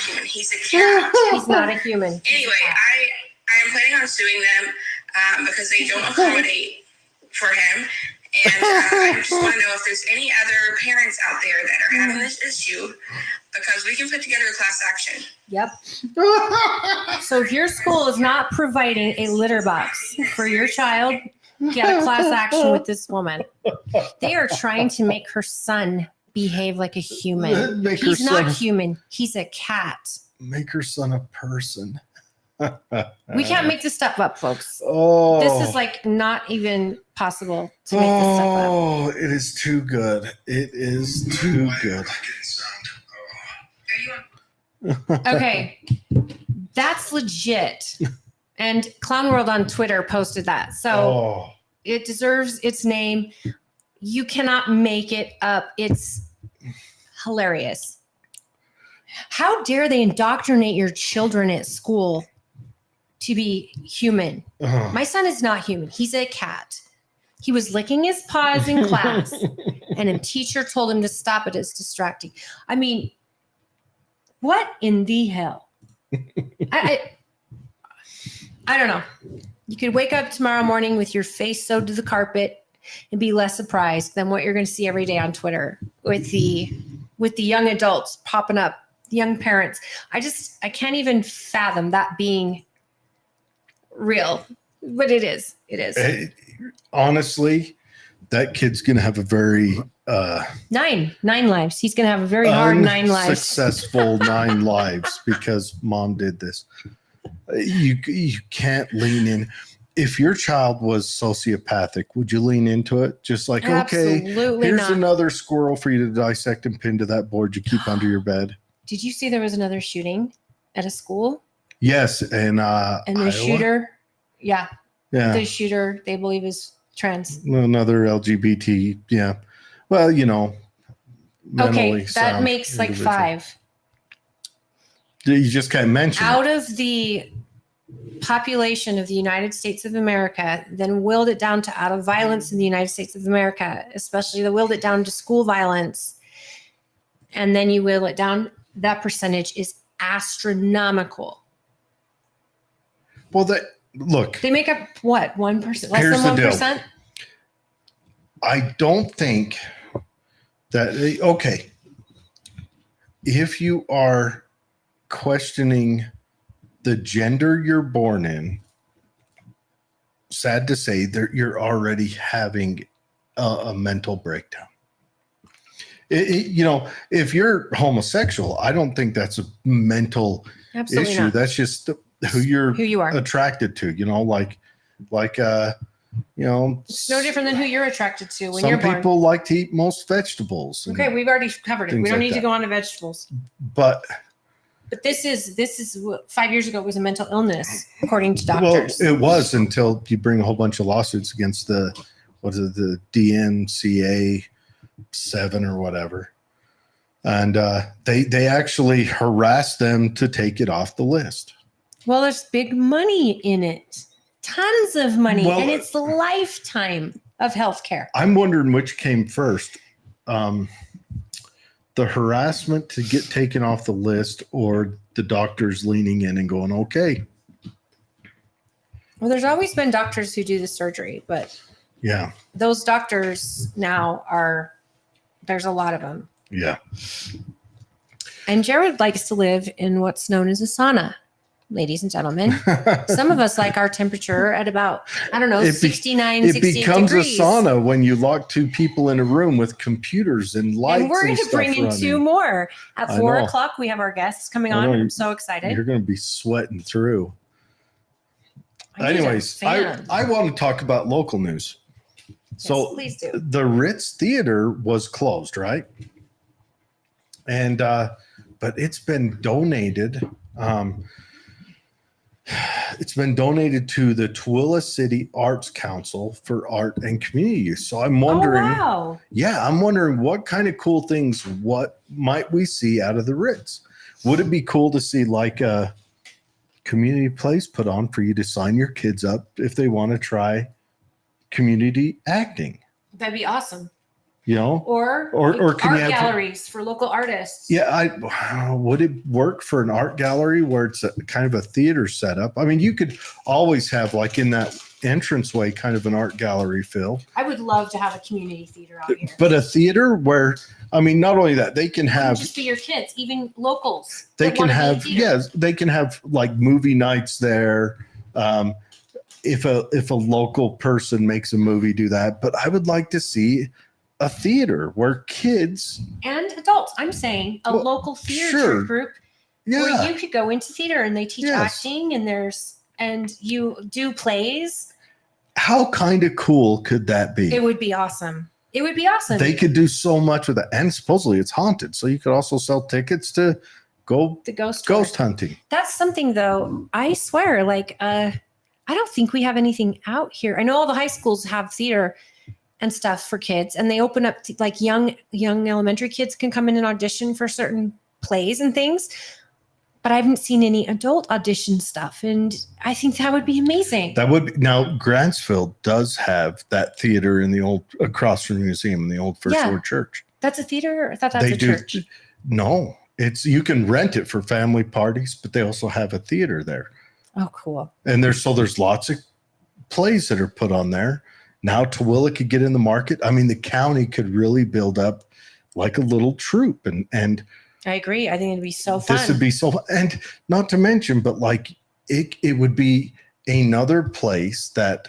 human. He's a cat. He's not a human. Anyway, I am planning on suing them because they don't accommodate for him. And I just want to know if there's any other parents out there that are having this issue, because we can put together a class action. Yep. So if your school is not providing a litter box for your child, get a class action with this woman. They are trying to make her son behave like a human. He's not human. He's a cat. Make her son a person. We can't make this stuff up, folks. Oh, this is like not even possible to make this stuff up. Oh, it is too good. It is too good. Okay, that's legit. And Clown World on Twitter posted that. So it deserves its name. You cannot make it up. It's hilarious. How dare they indoctrinate your children at school to be human? My son is not human. He's a cat. He was licking his paws in class, and a teacher told him to stop it. It's distracting. I mean, what in the hell? I don't know. You could wake up tomorrow morning with your face sewed to the carpet and be less surprised than what you're going to see every day on Twitter with the young adults popping up, the young parents. I can't even fathom that being real, but it is. It is. Honestly, that kid's going to have a very nine lives. He's going to have a very hard 9 lives. Successful 9 lives because mom did this. You can't lean in. if your child was sociopathic, would you lean into it? Just like, okay, Absolutely here's not. another squirrel for you to dissect and pin to that board you keep under your bed. Did you see there was another shooting at a school? Yes, and And the Iowa? shooter, Yeah, the shooter, they believe is trans. another LGBT. Yeah, well, mentally Okay, that sound makes like individual. 5. You just can't mention Out it. of the population of the United States of America, then willed it down to out of violence in the United States of America, especially the willed it down to school violence. And then you will it down, that percentage is astronomical. Well, look, They make up what, 1%? Less Here's than the deal. 1%? I don't think that, okay, if you are questioning the gender you're born in, sad to say, you're already having a mental breakdown. If you're homosexual, I don't think that's a mental Absolutely issue. not. That's just who you are. attracted to, It's no different than who you're attracted to when some you're born. people like to eat most vegetables. Okay, we've already covered it. We things don't like need to that. go on to vegetables. But this is what 5 years ago it was a mental illness, according to well, doctors. it was until you bring a whole bunch of lawsuits against the DNCA 7 or whatever, and they actually harassed them to take it off the list. Well, there's big money in it, tons of money, Well, and it's the lifetime of healthcare. I'm wondering which came first. The harassment to get taken off the list, or the doctors leaning in and going, okay. Well, there's always been doctors who do the surgery, but Yeah. those doctors now there's a lot of them. Yeah. And Jared likes to live in what's known as a sauna, ladies and gentlemen. Some of us like our temperature at about, 69, It 68 becomes degrees. a sauna when you lock 2 people in a room with computers and lights. And we're going to stuff bring in running. 2 more. At I 4 know. o'clock, we have our guests coming I on. know. I'm so excited. You're going to be sweating through. I need a Anyways, fan. I want to talk about local news. Yes, So please do. the Ritz Theater was closed, right? And but it's been donated. It's been donated to the Tooele City Arts Council for art and community use. So I'm wondering, Oh, wow. I'm wondering what kind of cool things, what might we see out of the Ritz? Would it be cool to see like a community place put on for you to sign your kids up if they want to try community acting? That'd be awesome. Or Or can art you have galleries for local artists. Yeah, would it work for an art gallery where it's kind of a theater setup? I mean, you could always have like in that entranceway kind of an art gallery feel, I would love to have a community theater out here. but a theater where, I mean, not only that, they can It have, would just be your kids, even locals. they that can wanna be in have, theater. yes, they can have like movie nights there. If a local person makes a movie, do that. But I would like to see a theater where kids, And adults. I'm saying a Well, local theater sure. group yeah, where you could go into theater and they teach Yes. acting and you do plays. how kind of cool could that be? It would be awesome. It would be awesome. They could do so much with it, and supposedly it's haunted, so you could also sell tickets to go the ghost ghost tour. hunting. That's something though. I swear, I don't think we have anything out here. I know all the high schools have theater and stuff for kids, and they open up to, like young elementary kids can come in and audition for certain plays and things. But I haven't seen any adult audition stuff, and I think that would be amazing. That would now Grantsville does have that theater in the old across from the museum in the old First Yeah. Ward Church. That's a theater. I thought that's They a do. church. No, it's you can rent it for family parties, but they also have a theater there. Oh, cool. And there's lots of plays that are put on there. Now Tooele could get in the market. I mean, the county could really build up like a little troupe, and I agree. I think it'd be so fun. this would be so, and not to mention, but like it would be another place that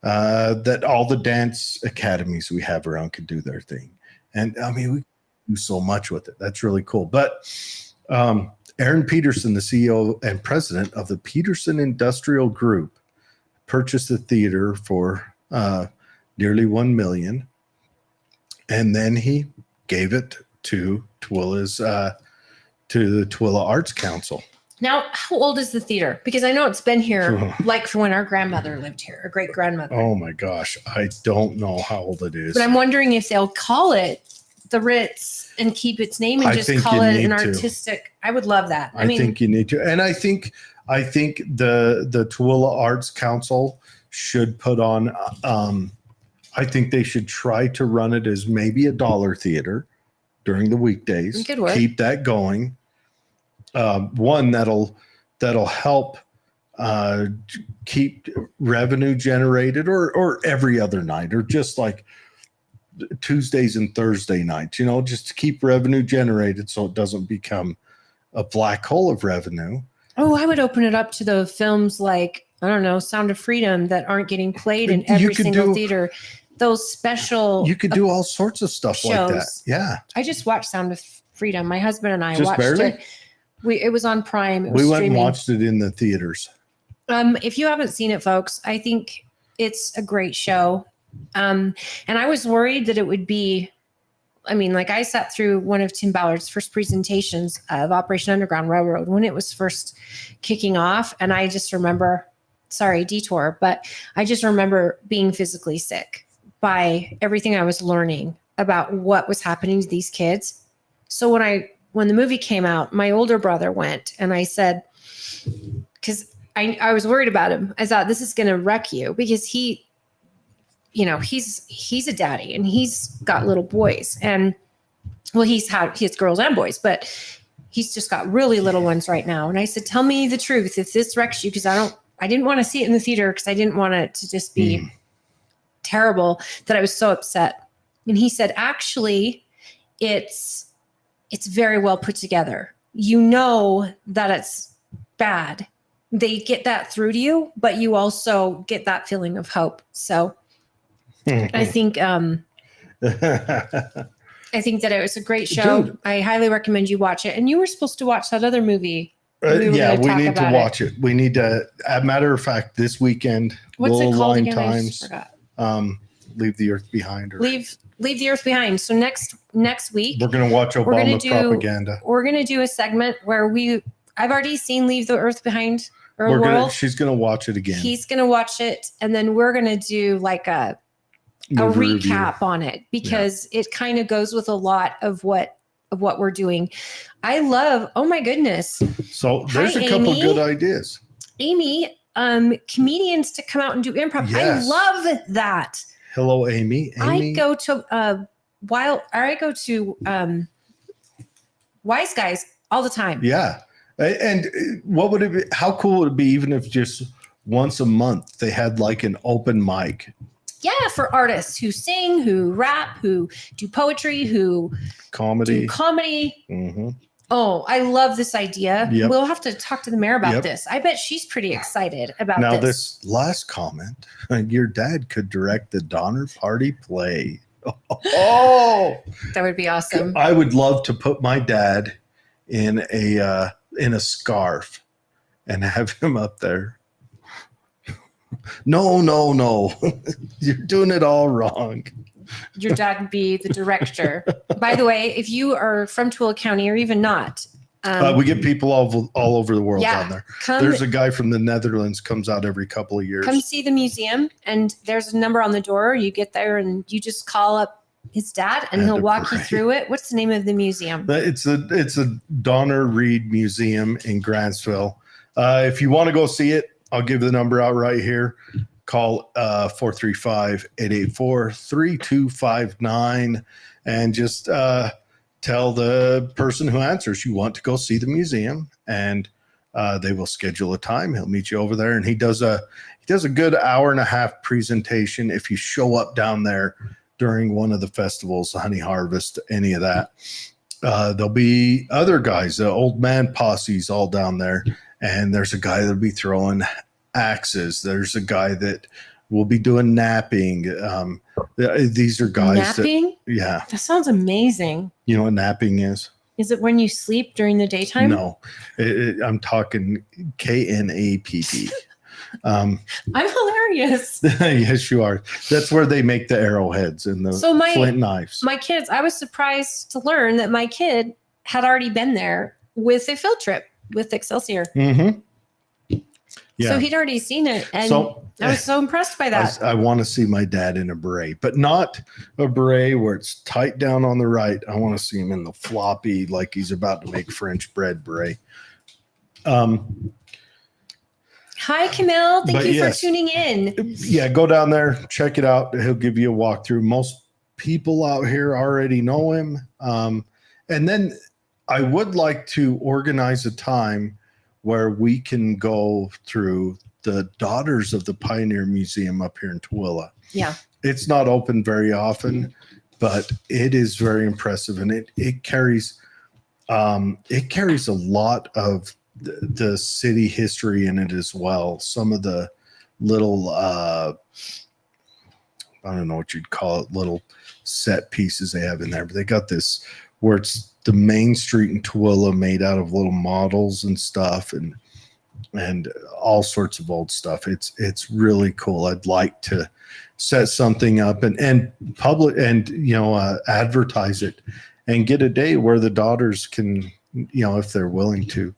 that all the dance academies we have around could do their thing. And I mean, we do so much with it. That's really cool. But Aaron Peterson, the CEO and president of the Peterson Industrial Group, purchased the theater for nearly $1 million, and then he gave it to Twilla's to the Twilla Arts Council. Now, how old is the theater? Because I know it's been here like for when our grandmother lived here, our great grandmother. Oh my gosh, I don't know how old it is. But I'm wondering if they'll call it the Ritz and keep its name and just call it an artistic. I would love that. I think you need to, and I think the Twilla Arts Council should put on. I think they should try to run it as maybe a dollar theater during the weekdays. Good work. Keep that going. One that'll help keep revenue generated, or every other night, or just like Tuesdays and Thursday nights, just to keep revenue generated so it doesn't become a black hole of revenue. Oh, I would open it up to the films like, I don't know, Sound of Freedom that aren't getting played in every single theater. Those special. You could do all sorts of stuff shows. like that. Yeah. I just watched Sound of Freedom. My husband and I Just watched barely? it. It was on Prime. It was We went streaming. and watched it in the theaters. If you haven't seen it, folks, I think it's a great show. And I was worried that it would be, I sat through one of Tim Ballard's first presentations of Operation Underground Railroad when it was first kicking off. And I just remember, sorry, detour, but I just remember being physically sick by everything I was learning about what was happening to these kids. So when the movie came out, my older brother went, and I said, because I was worried about him. I thought, this is going to wreck you, because he's a daddy and he's got little boys, and he has girls and boys, but he's just got really little ones right now. And I said, tell me the truth if this wrecks you, because I didn't want to see it in the theater, because I didn't want it to just be terrible that I was so upset. And he said, actually, it's very well put together. That it's bad. They get that through to you, but you also get that feeling of hope. So I think that it was a great show. Dude. I highly recommend you watch it. And you were supposed to watch that other movie. We need to watch it. We need to, as a matter of fact, this weekend. What's it called again? Times, I just forgot. Leave the Earth Behind. Leave the Earth Behind. So next week, we're going to watch Obama propaganda. We're going to do a segment where I've already seen Leave the Earth Behind. She's going to watch it again. He's going to watch it. And then we're going to do like a recap on it, because it kind of goes with a lot of what we're doing. Oh my goodness. So there's a couple good ideas. Amy, comedians to come out and do improv. Yes. I love that. Hello, Amy. I go to Wise Guys all the time. Yeah. And what would it be? How cool would it be even if just once a month they had like an open mic? Yeah, for artists who sing, who rap, who do poetry, who do comedy. Mm-hmm. Oh, I love this idea. Yep. We'll have to talk to the mayor about this. I bet she's pretty excited about this. Now, this last comment, your dad could direct the Donner Party play. Oh, that would be awesome. I would love to put my dad in a scarf and have him up there. No. You're doing it all wrong. Your dad would be the director. By the way, if you are from Tooele County or even not, we get people all over the world down there. There's a guy from the Netherlands comes out every couple of years. Come see the museum, and there's a number on the door. You get there and you just call up his dad, and he'll walk you through it. What's the name of the museum? It's a Donner Reed Museum in Grantsville. If you want to go see it, I'll give the number out right here. Call 435-884-3259 and just tell the person who answers you want to go see the museum, and they will schedule a time. He'll meet you over there, and he does a good hour and a half presentation if you show up down there during one of the festivals, Honey Harvest, any of that. There'll be other guys, the old man posse's all down there, and there's a guy that'll be throwing axes. There's a guy that will be doing napping. These are guys napping? Yeah. That sounds amazing. You know what napping is? Is it when you sleep during the daytime? No, I'm talking KNAPP. I'm hilarious. Yes, you are. That's where they make the arrowheads and the So flint knives. My kids, I was surprised to learn that my kid had already been there with a field trip with Excelsior. Mm-hmm. Yeah. So he'd already seen it. And So I was so impressed by that. I want to see my dad in a beret, but not a beret where it's tight down on the right. I want to see him in the floppy, like he's about to make French bread beret. Hi, Camille. Thank But you yes. for tuning in. Yeah, go down there, check it out. He'll give you a walkthrough. Most people out here already know him. And then I would like to organize a time where we can go through the Daughters of the Pioneer Museum up here in Tooele. Yeah. It's not open very often, but it is very impressive, and it carries a lot of the city history in it as well. Some of the little I don't know what you'd call it, little set pieces they have in there, but they got this where it's the main street in Tooele made out of little models and stuff, and all sorts of old stuff. It's really cool. I'd like to set something up and public and advertise it and get a day where the daughters can, if they're willing to,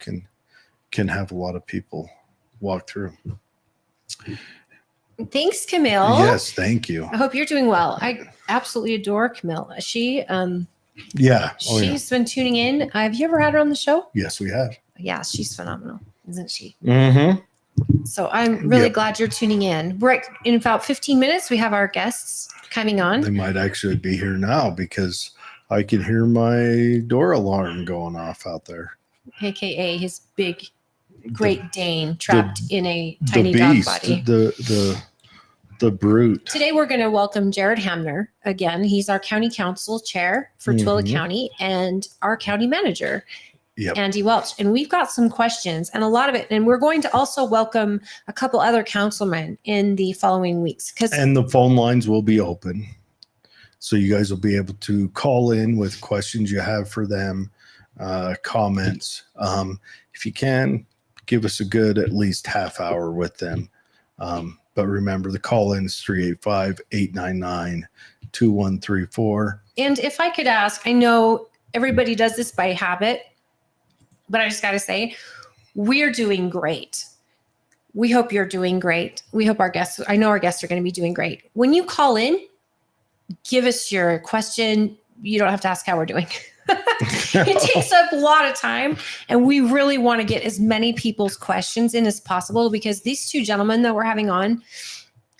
can have a lot of people walk through. Thanks, Camille. Yes, thank you. I hope you're doing well. I absolutely adore Camille. She's been tuning in. Have you ever had her on the show? Yes, we have. Yeah, she's phenomenal, isn't she? Mm-hmm. So I'm really Yep. glad you're tuning in. In about 15 minutes, we have our guests coming on. They might actually be here now because I can hear my door alarm going off out there. AKA his big Great Dane trapped in a tiny the dog beast, body. the brute. Today we're going to welcome Jared Hamner again. He's our county council chair for Tooele County and our county manager, Andy Welch. And we've got some questions and a lot of it. And we're going to also welcome a couple other councilmen in the following weeks. And the phone lines will be open. So you guys will be able to call in with questions you have for them, comments. If you can, give us a good at least half hour with them. But remember, the call-in is 385-899-2134. And if I could ask, I know everybody does this by habit, but I just got to say, we're doing great. We hope you're doing great. We hope I know our guests are going to be doing great. When you call in, give us your question. You don't have to ask how we're doing. It takes up a lot of time, and we really want to get as many people's questions in as possible because these two gentlemen that we're having on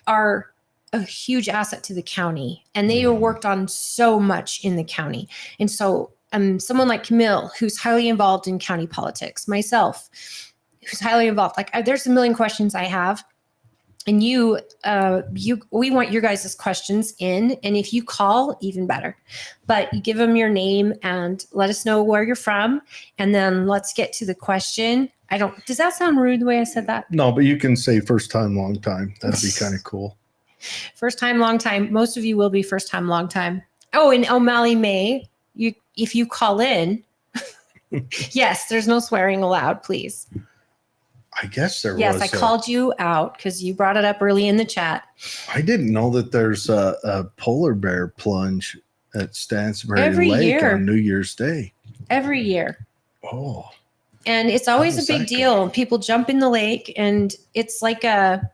are a huge asset to the county, and they worked on so much in the county. And so someone like Camille, who's highly involved in county politics, myself, who's highly involved, there's a million questions I have. And we want your guys' questions in. And if you call, even better. But you give them your name and let us know where you're from. And then let's get to the question. Does that sound rude the way I said that? No, but you can say first time, long time. That'd be kind of cool. First time, long time. Most of you will be first time, long time. Oh, and O'Malley May, if you call in, yes, there's no swearing allowed, please. I guess there was. Yes, I called you out because you brought it up early in the chat. I didn't know that there's a polar bear plunge at Stansbury Every Lake year. on New Year's Day. Every year. Oh. And it's always a big deal. People jump in the lake, and it's almost like a.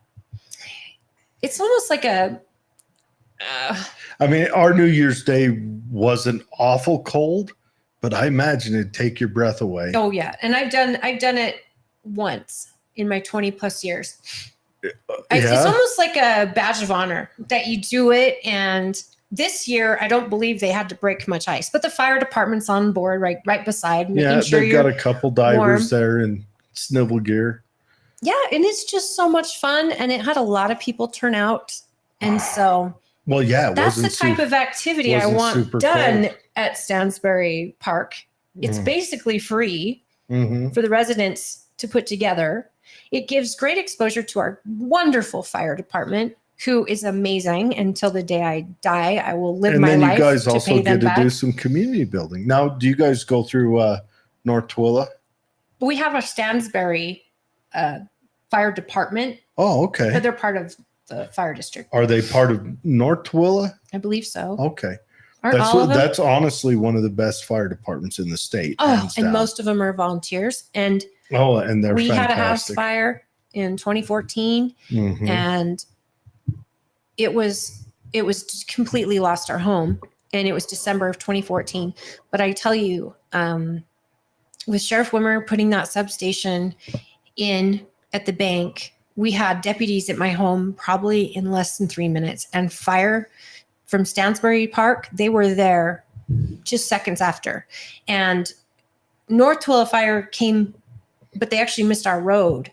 I mean, our New Year's Day wasn't awful cold, but I imagine it'd take your breath away. Oh yeah, and I've done it once in my 20 plus years. It's almost like a badge of honor that you do it. And this year, I don't believe they had to break much ice, but the fire department's on board right beside. Yeah, sure they've got a couple divers there in snivel gear. Yeah, and it's just so much fun, and it had a lot of people turn out, and so. Well, yeah, that's the type of activity I want done cold at Stansbury Park. It's basically free for the residents to put together. It gives great exposure to our wonderful fire department, who is amazing. Until the day I die, I will live my life. And then you guys to also pay them get to back. do some community building. Now, do you guys go through North Tooele? We have a Stansbury fire department, Oh, but okay. they're part of the fire district. Are they part of North Twilla? I believe so. Okay. Aren't all of them? That's honestly one of the best fire departments in the state. Oh, hands and down. most of them are volunteers. And and they're we fantastic. had a house fire in 2014, Mhm. and it was just completely lost our home, and it was December of 2014. But I tell you, with Sheriff Wimmer putting that substation in at the bank, we had deputies at my home probably in less than 3 minutes, and fire from Stansbury Park, they were there just seconds after. And North Twilla Fire came, but they actually missed our road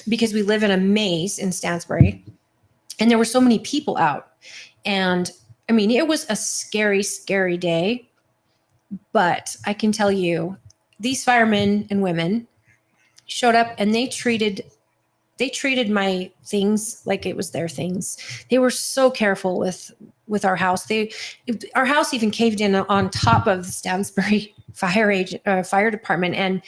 because we live in a maze in Stansbury, and there were so many people out. And I mean, it was a scary, scary day, but I can tell you, these firemen and women showed up, and they treated my things like it was their things. They were so careful with our house. Our house even caved in on top of the Stansbury fire department and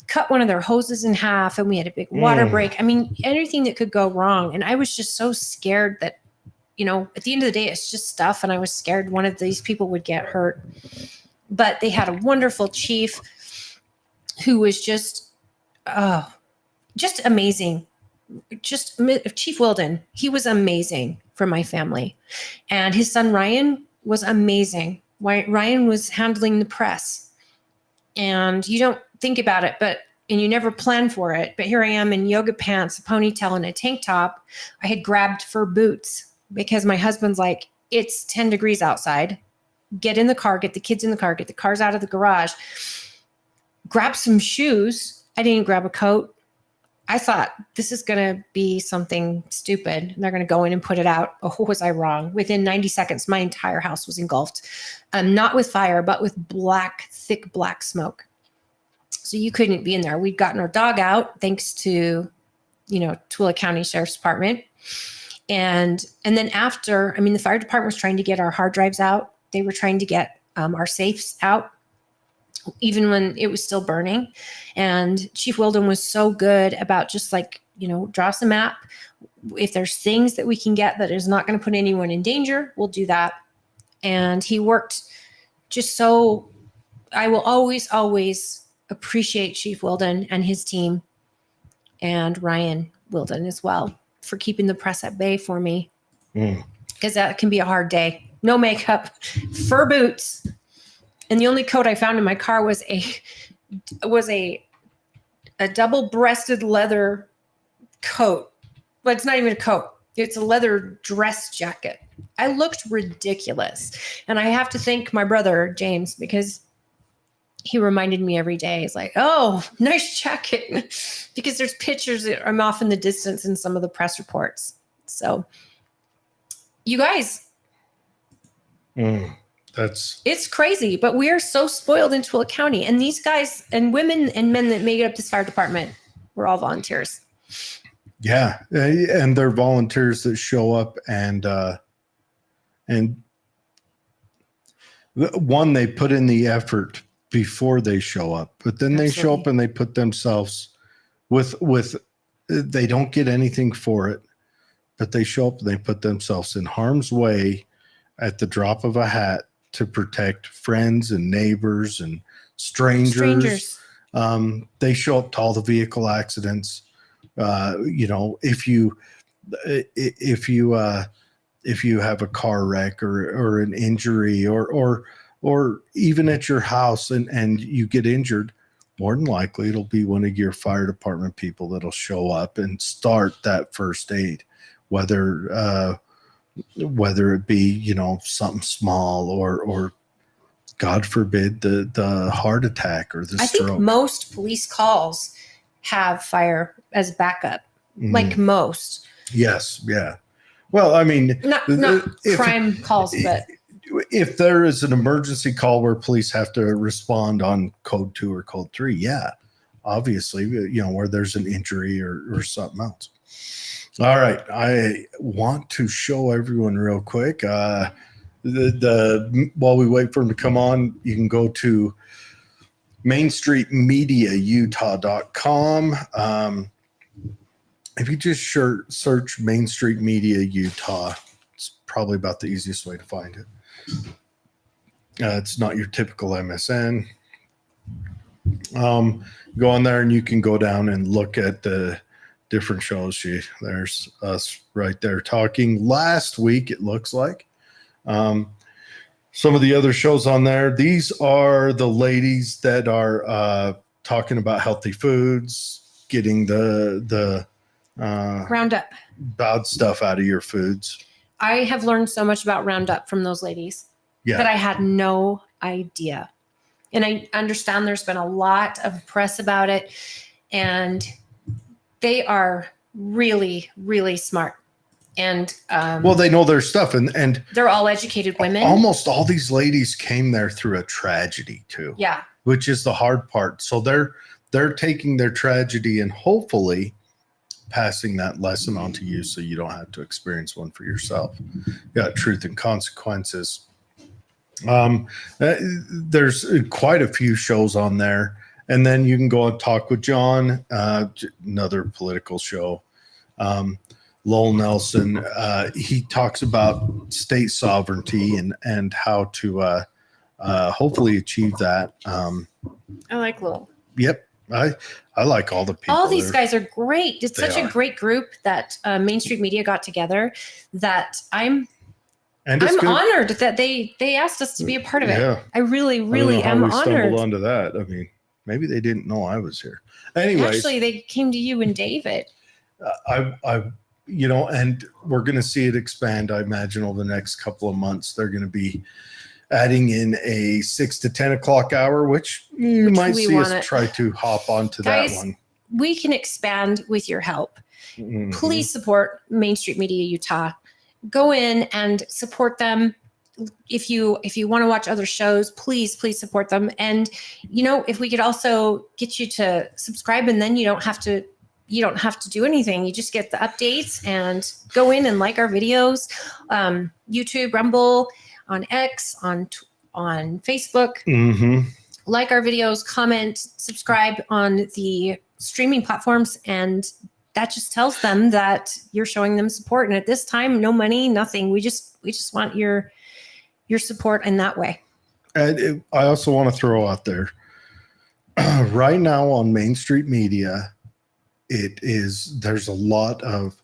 cut one of their hoses in half, and we had a big water break. I mean, anything that could go wrong. And I was just so scared that, at the end of the day, it's just stuff. And I was scared one of these people would get hurt. But they had a wonderful chief who was just amazing. Just Chief Wilden. He was amazing for my family. And his son, Ryan, was amazing. Ryan was handling the press. And you don't think about it, and you never plan for it. But here I am in yoga pants, a ponytail, and a tank top. I had grabbed fur boots because my husband's like, it's 10 degrees outside. Get in the car, get the kids in the car, get the cars out of the garage. Grab some shoes. I didn't grab a coat. I thought this is going to be something stupid. And they're going to go in and put it out. Oh, was I wrong? Within 90 seconds, my entire house was engulfed. Not with fire, but with thick black smoke. So you couldn't be in there. We'd gotten our dog out thanks to, Twilla County Sheriff's Department. And then after, the fire department was trying to get our hard drives out. They were trying to get our safes out, even when it was still burning. And Chief Wilden was so good about just draw us a map. If there's things that we can get that is not going to put anyone in danger, we'll do that. And he worked just so, I will always, always appreciate Chief Wilden and his team, and Ryan Wilden as well, for keeping the press at bay for me. Because that can be a hard day. No makeup, fur boots. And the only coat I found in my car was a double-breasted leather coat. But it's not even a coat. It's a leather dress jacket. I looked ridiculous. And I have to thank my brother, James, because he reminded me every day. He's like, oh, nice jacket. Because there's pictures that I'm off in the distance in some of the press reports. So, you guys. It's crazy, but we are so spoiled in Twilla County. And these guys and women and men that make up this fire department were all volunteers. Yeah. And they're volunteers that show up and one, they put in the effort before they show up, but then they show up and they put themselves with they don't get anything for it, but they show up and they put themselves in harm's way at the drop of a hat to protect friends and neighbors and strangers. They show up to all the vehicle accidents. If you have a car wreck or an injury or even at your house and you get injured, more than likely it'll be one of your fire department people that'll show up and start that first aid, whether it be, something small or God forbid the heart attack or the stroke. I think most police calls have fire as backup, like most. Yes. Yeah. Well, not crime calls, but if there is an emergency call where police have to respond on code 2 or code 3, yeah, obviously, where there's an injury or something else. All right. I want to show everyone real quick. While we wait for him to come on, you can go to mainstreetmediautah.com. if you just search Main Street Media Utah, it's probably about the easiest way to find it. It's not your typical MSN. Go on there and you can go down and look at the different shows. There's us right there talking last week, it looks like. Some of the other shows on there, these are the ladies that are talking about healthy foods, getting the Roundup. bad stuff out of your foods. I have learned so much about Roundup from those ladies Yeah. that I had no idea. And I understand there's been a lot of press about it, and they are really, really smart. And Well, they know their stuff, and they're all educated women. almost all these ladies came there through a tragedy too. Yeah. Which is the hard part. So they're taking their tragedy and hopefully passing that lesson on to you so you don't have to experience one for yourself. Yeah, Truth and Consequences. There's quite a few shows on there. And then you can go and talk with John, another political show. Lowell Nelson, he talks about state sovereignty and how to hopefully achieve that. I like Lowell. Yep. I like all the people. All these there. guys are great. It's They such a are. great group that Main Street Media got together that I'm And it's good. honored that they asked us to be a part of it. Yeah. I really, really I don't know am how we honored. stumbled onto that. I mean, maybe they didn't know I was here. Anyways, Actually, they came to you and David. I and we're going to see it expand. I imagine over the next couple of months, they're going to be adding in a 6 to 10 o'clock hour, which you Which might we see us wanna- try to hop onto Guys, that one. We can expand with your help. Mhm. Please support Main Street Media Utah. Go in and support them. If you want to watch other shows, please support them. And if we could also get you to subscribe, and then you don't have to do anything. You just get the updates and go in and like our videos. YouTube, Rumble, on X, on Facebook. Mhm. Like our videos, comment, subscribe on the streaming platforms, and that just tells them that you're showing them support. And at this time, no money, nothing. We just want your support in that way. And I also want to throw out there right now on Main Street Media, there's a lot of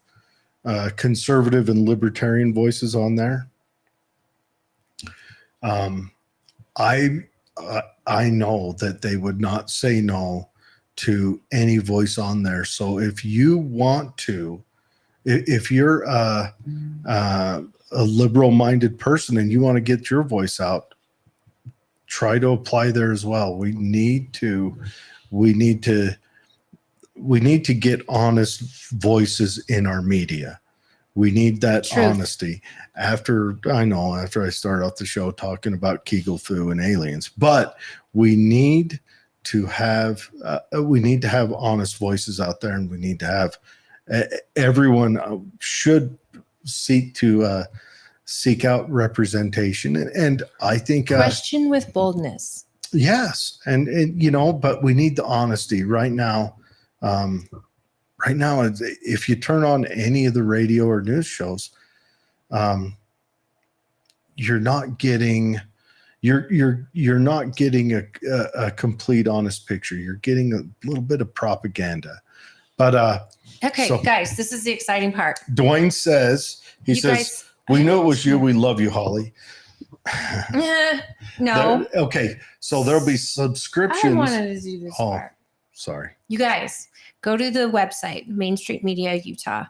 conservative and libertarian voices on there. I know that they would not say no to any voice on there. So if you want to, if you're a liberal-minded person and you want to get your voice out, try to apply there as well. We need to get honest voices in our media. We need that Truth. honesty. After I start off the show talking about Kegel foo and aliens, but we need to have honest voices out there, and we need to have everyone should seek out representation. And I think Question with boldness. yes, and but we need the honesty right now. Right now, if you turn on any of the radio or news shows, you're not getting a complete honest picture. You're getting a little bit of propaganda. But Okay, so- guys, this is the exciting part. Dwayne says we knew it was you. We love you, Holly. No, Okay, so there'll be I subscriptions. wanted to do this Oh. part. Sorry. You guys, go to the website, Main Street Media Utah,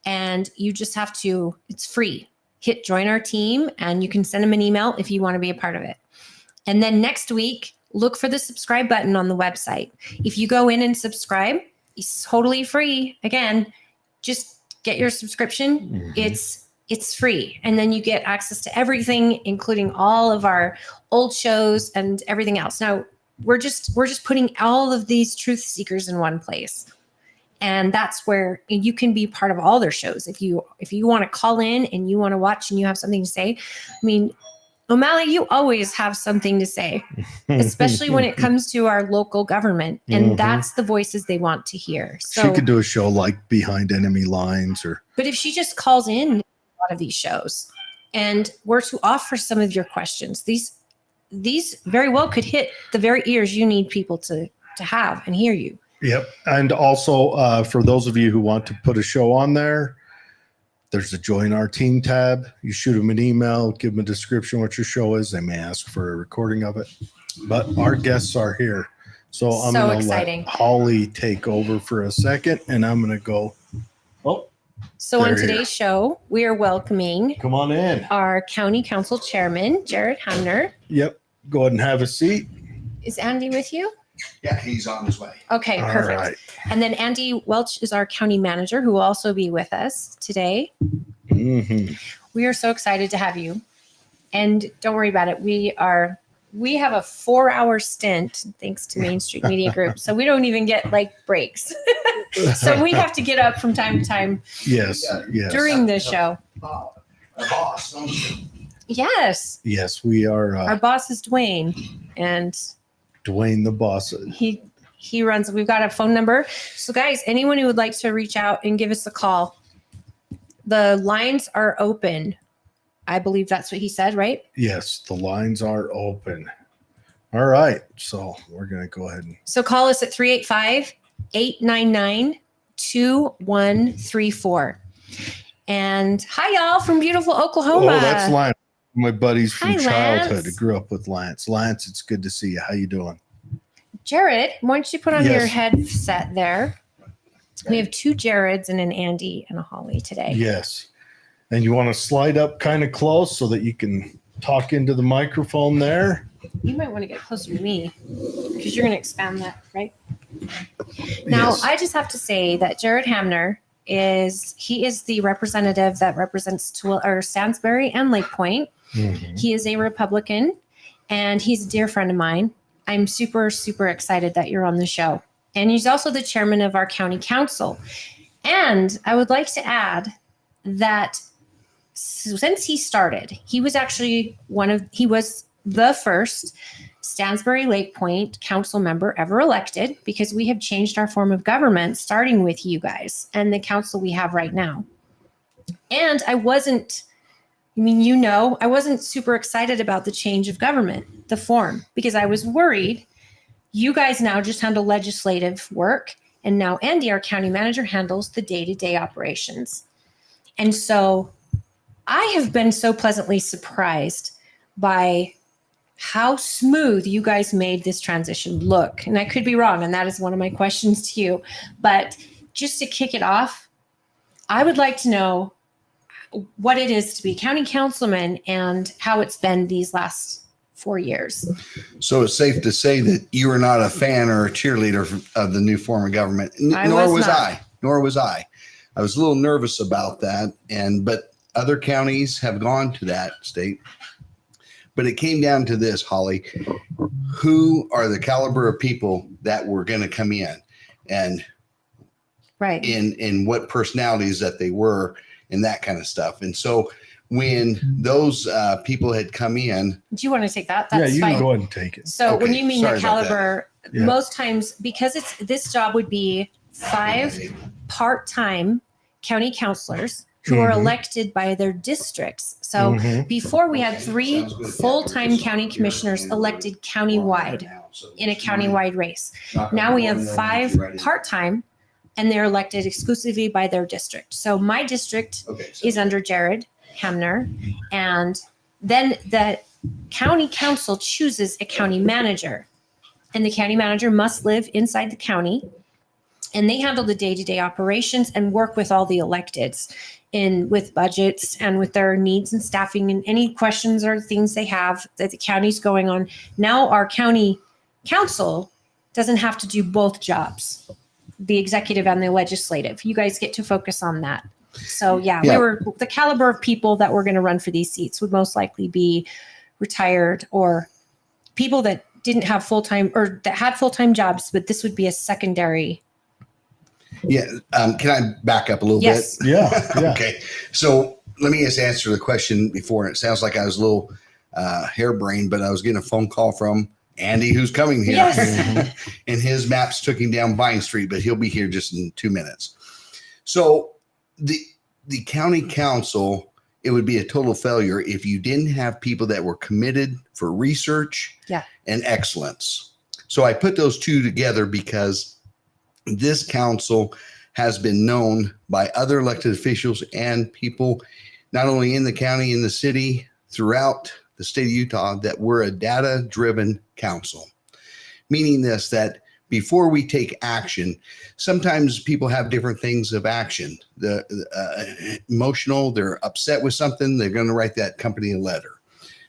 and you just have to, it's free. Hit join our team, and you can send them an email if you want to be a part of it. And then next week, look for the subscribe button on the website. If you go in and subscribe, it's totally free. Again, just get your subscription. Mhm. It's free. And then you get access to everything, including all of our old shows and everything else. Now, we're just putting all of these truth seekers in one place. And that's where you can be part of all their shows. If you want to call in and you want to watch and you have something to say, I mean, O'Malley, you always have something to say, especially when it comes to our local government. And that's the voices they want to hear. So she could do a show like Behind Enemy Lines but if she just calls in a lot of these shows and were to offer some of your questions, these very well could hit the very ears you need people to have and hear you. Yep. And also, for those of you who want to put a show on there, there's a join our team tab. You shoot them an email, give them a description what your show is. They may ask for a recording of it. But our guests are here. So I'm So going to exciting. let Holly take over for a second, and I'm going to go. Oh, So on They're here. today's show, we are welcoming come on in. our county council chairman, Jared Hamner. Yep. Go ahead and have a seat. Is Andy with you? Yeah, he's on his way. Okay, All perfect. right. And then Andy Welch is our county manager who will also be with us today. Mm-hmm. We are so excited to have you. And don't worry about it. We have a 4-hour stint thanks to Main Street Media Group. So we don't even get like breaks. So we have to get up from time to time Yes. Yes. during the show. Our boss. Yes. Yes, we are Our boss is Dwayne and Dwayne the boss. he runs. We've got a phone number. So guys, anyone who would like to reach out and give us a call, the lines are open. I believe that's what he said, right? Yes, the lines are open. All right. So we're going to go ahead and. So call us at 385-899-2134. And hi, y'all from beautiful Oklahoma. Oh, that's Lance. My buddies from Hi, childhood. Lance. I grew up with Lance. Lance, it's good to see you. How you doing? Jared, why don't you put on Yes. your headset there? We have 2 Jareds and an Andy and a Holly today. Yes. And you want to slide up kind of close so that you can talk into the microphone there. You might want to get closer to me because you're going to expand that, right? Now, Yes. I just have to say that Jared Hamner is the representative that represents Stansbury and Lake Point. Mhm. He is a Republican, and he's a dear friend of mine. I'm super, super excited that you're on the show. And he's also the chairman of our county council. And I would like to add that since he started, he was actually he was the first Stansbury Lake Point council member ever elected, because we have changed our form of government, starting with you guys and the council we have right now. And I wasn't super excited about the change of government, the form, because I was worried you guys now just handle legislative work. And now Andy, our county manager, handles the day-to-day operations. And so I have been so pleasantly surprised by how smooth you guys made this transition look. And I could be wrong, and that is one of my questions to you. But just to kick it off, I would like to know what it is to be county councilman and how it's been these last 4 years. So it's safe to say that you are not a fan or a cheerleader of the new form of government. Nor was I. I was a little nervous about that. But other counties have gone to that state. But it came down to this, Holly. Who are the caliber of people that were going to come in, and Right. in what personalities that they were, and that kind of stuff. And so when those people had come in, Do you want to take that? Yeah, That's you fine. can go ahead and take it. So when Okay, you mean sorry the about that. caliber, Yeah. most times, because this job would be 5 part-time county counselors who are Mhm. elected by their districts. So Mhm. before we had 3 full-time county commissioners elected countywide in a countywide race. Now we have 5 part-time, and they're elected exclusively by their district. So my district is under Jared Hamner, and then the county council chooses a county manager, and the county manager must live inside the county, and they handle the day-to-day operations and work with all the electeds with budgets and with their needs and staffing and any questions or things they have that the county's going on. Now our county council doesn't have to do both jobs, the executive and the legislative. You guys get to focus on that. So Yeah. the caliber of people that were going to run for these seats would most likely be retired or people that didn't have full-time or that had full-time jobs, but this would be a secondary. Yeah. Can I back up a little Yes. bit? Yeah. Yeah. Okay. So let me just answer the question before. It sounds like I was a little harebrained, but I was getting a phone call from Andy, who's coming here. Yes. And his maps took him down Vine Street, but he'll be here just in 2 minutes. So the county council, it would be a total failure if you didn't have people that were committed for research and excellence. So I put those two together because this council has been known by other elected officials and people, not only in the county, in the city, throughout the state of Utah, that we're a data-driven council. Meaning this, that before we take action, sometimes people have different things of action. The emotional, they're upset with something, they're going to write that company a letter.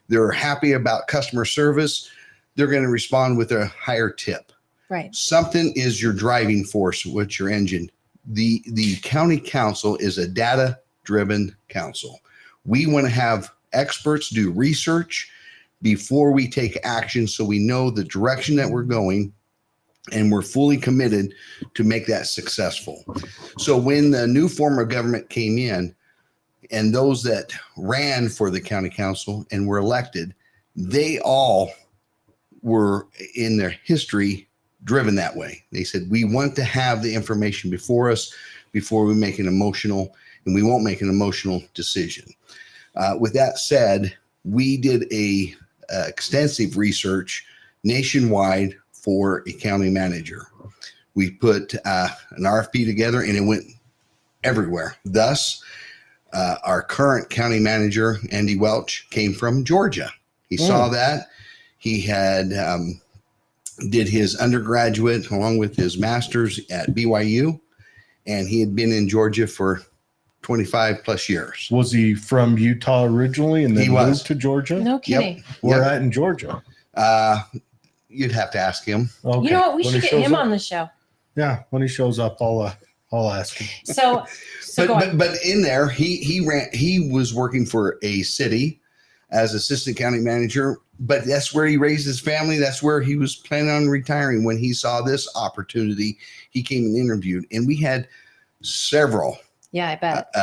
They're happy about customer service, they're going to respond with a higher tip. Right. Something is your driving force, what's your engine. The county council is a data-driven council. We want to have experts do research before we take action so we know the direction that we're going, and we're fully committed to make that successful. So when the new form of government came in, and those that ran for the county council and were elected, they all were in their history driven that way. They said, we want to have the information before us before we make an emotional, and we won't make an emotional decision. With that said, we did a extensive research nationwide for a county manager. We put an RFP together and it went everywhere. Thus, our current county manager, Andy Welch, came from Georgia. He saw that. He had did his undergraduate along with his master's at BYU, and he had been in Georgia for 25 plus years. Was he from Utah originally and then He was. moved to Georgia? No kidding. Where at in Georgia? You'd have to ask him. Okay. You know what? We When should he get shows him up? on the show. Yeah, when he shows up, I'll ask him. So go on. But in there, he was working for a city as assistant county manager, but that's where he raised his family. That's where he was planning on retiring. When he saw this opportunity, he came and interviewed, and we had several Yeah, I bet.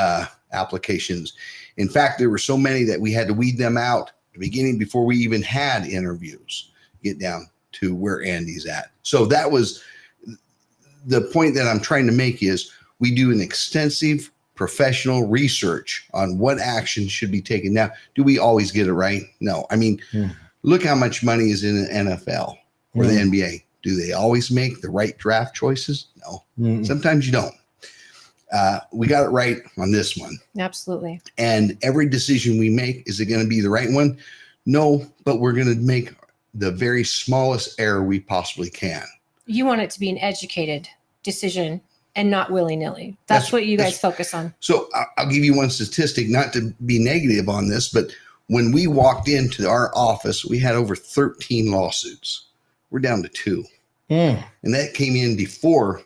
applications. In fact, there were so many that we had to weed them out at the beginning before we even had interviews, get down to where Andy's at. So that was the point that I'm trying to make, is we do an extensive professional research on what action should be taken. Now, do we always get it right? No. I mean, look how much money is in the NFL or the NBA. Do they always make the right draft choices? No. Sometimes you don't. We got it right on this one. Absolutely. And every decision we make, is it going to be the right one? No, but we're going to make the very smallest error we possibly can. You want it to be an educated decision and not willy-nilly. That's what you guys focus on. So I'll give you one statistic, not to be negative on this, but when we walked into our office, we had over 13 lawsuits. We're down to 2. And that came in before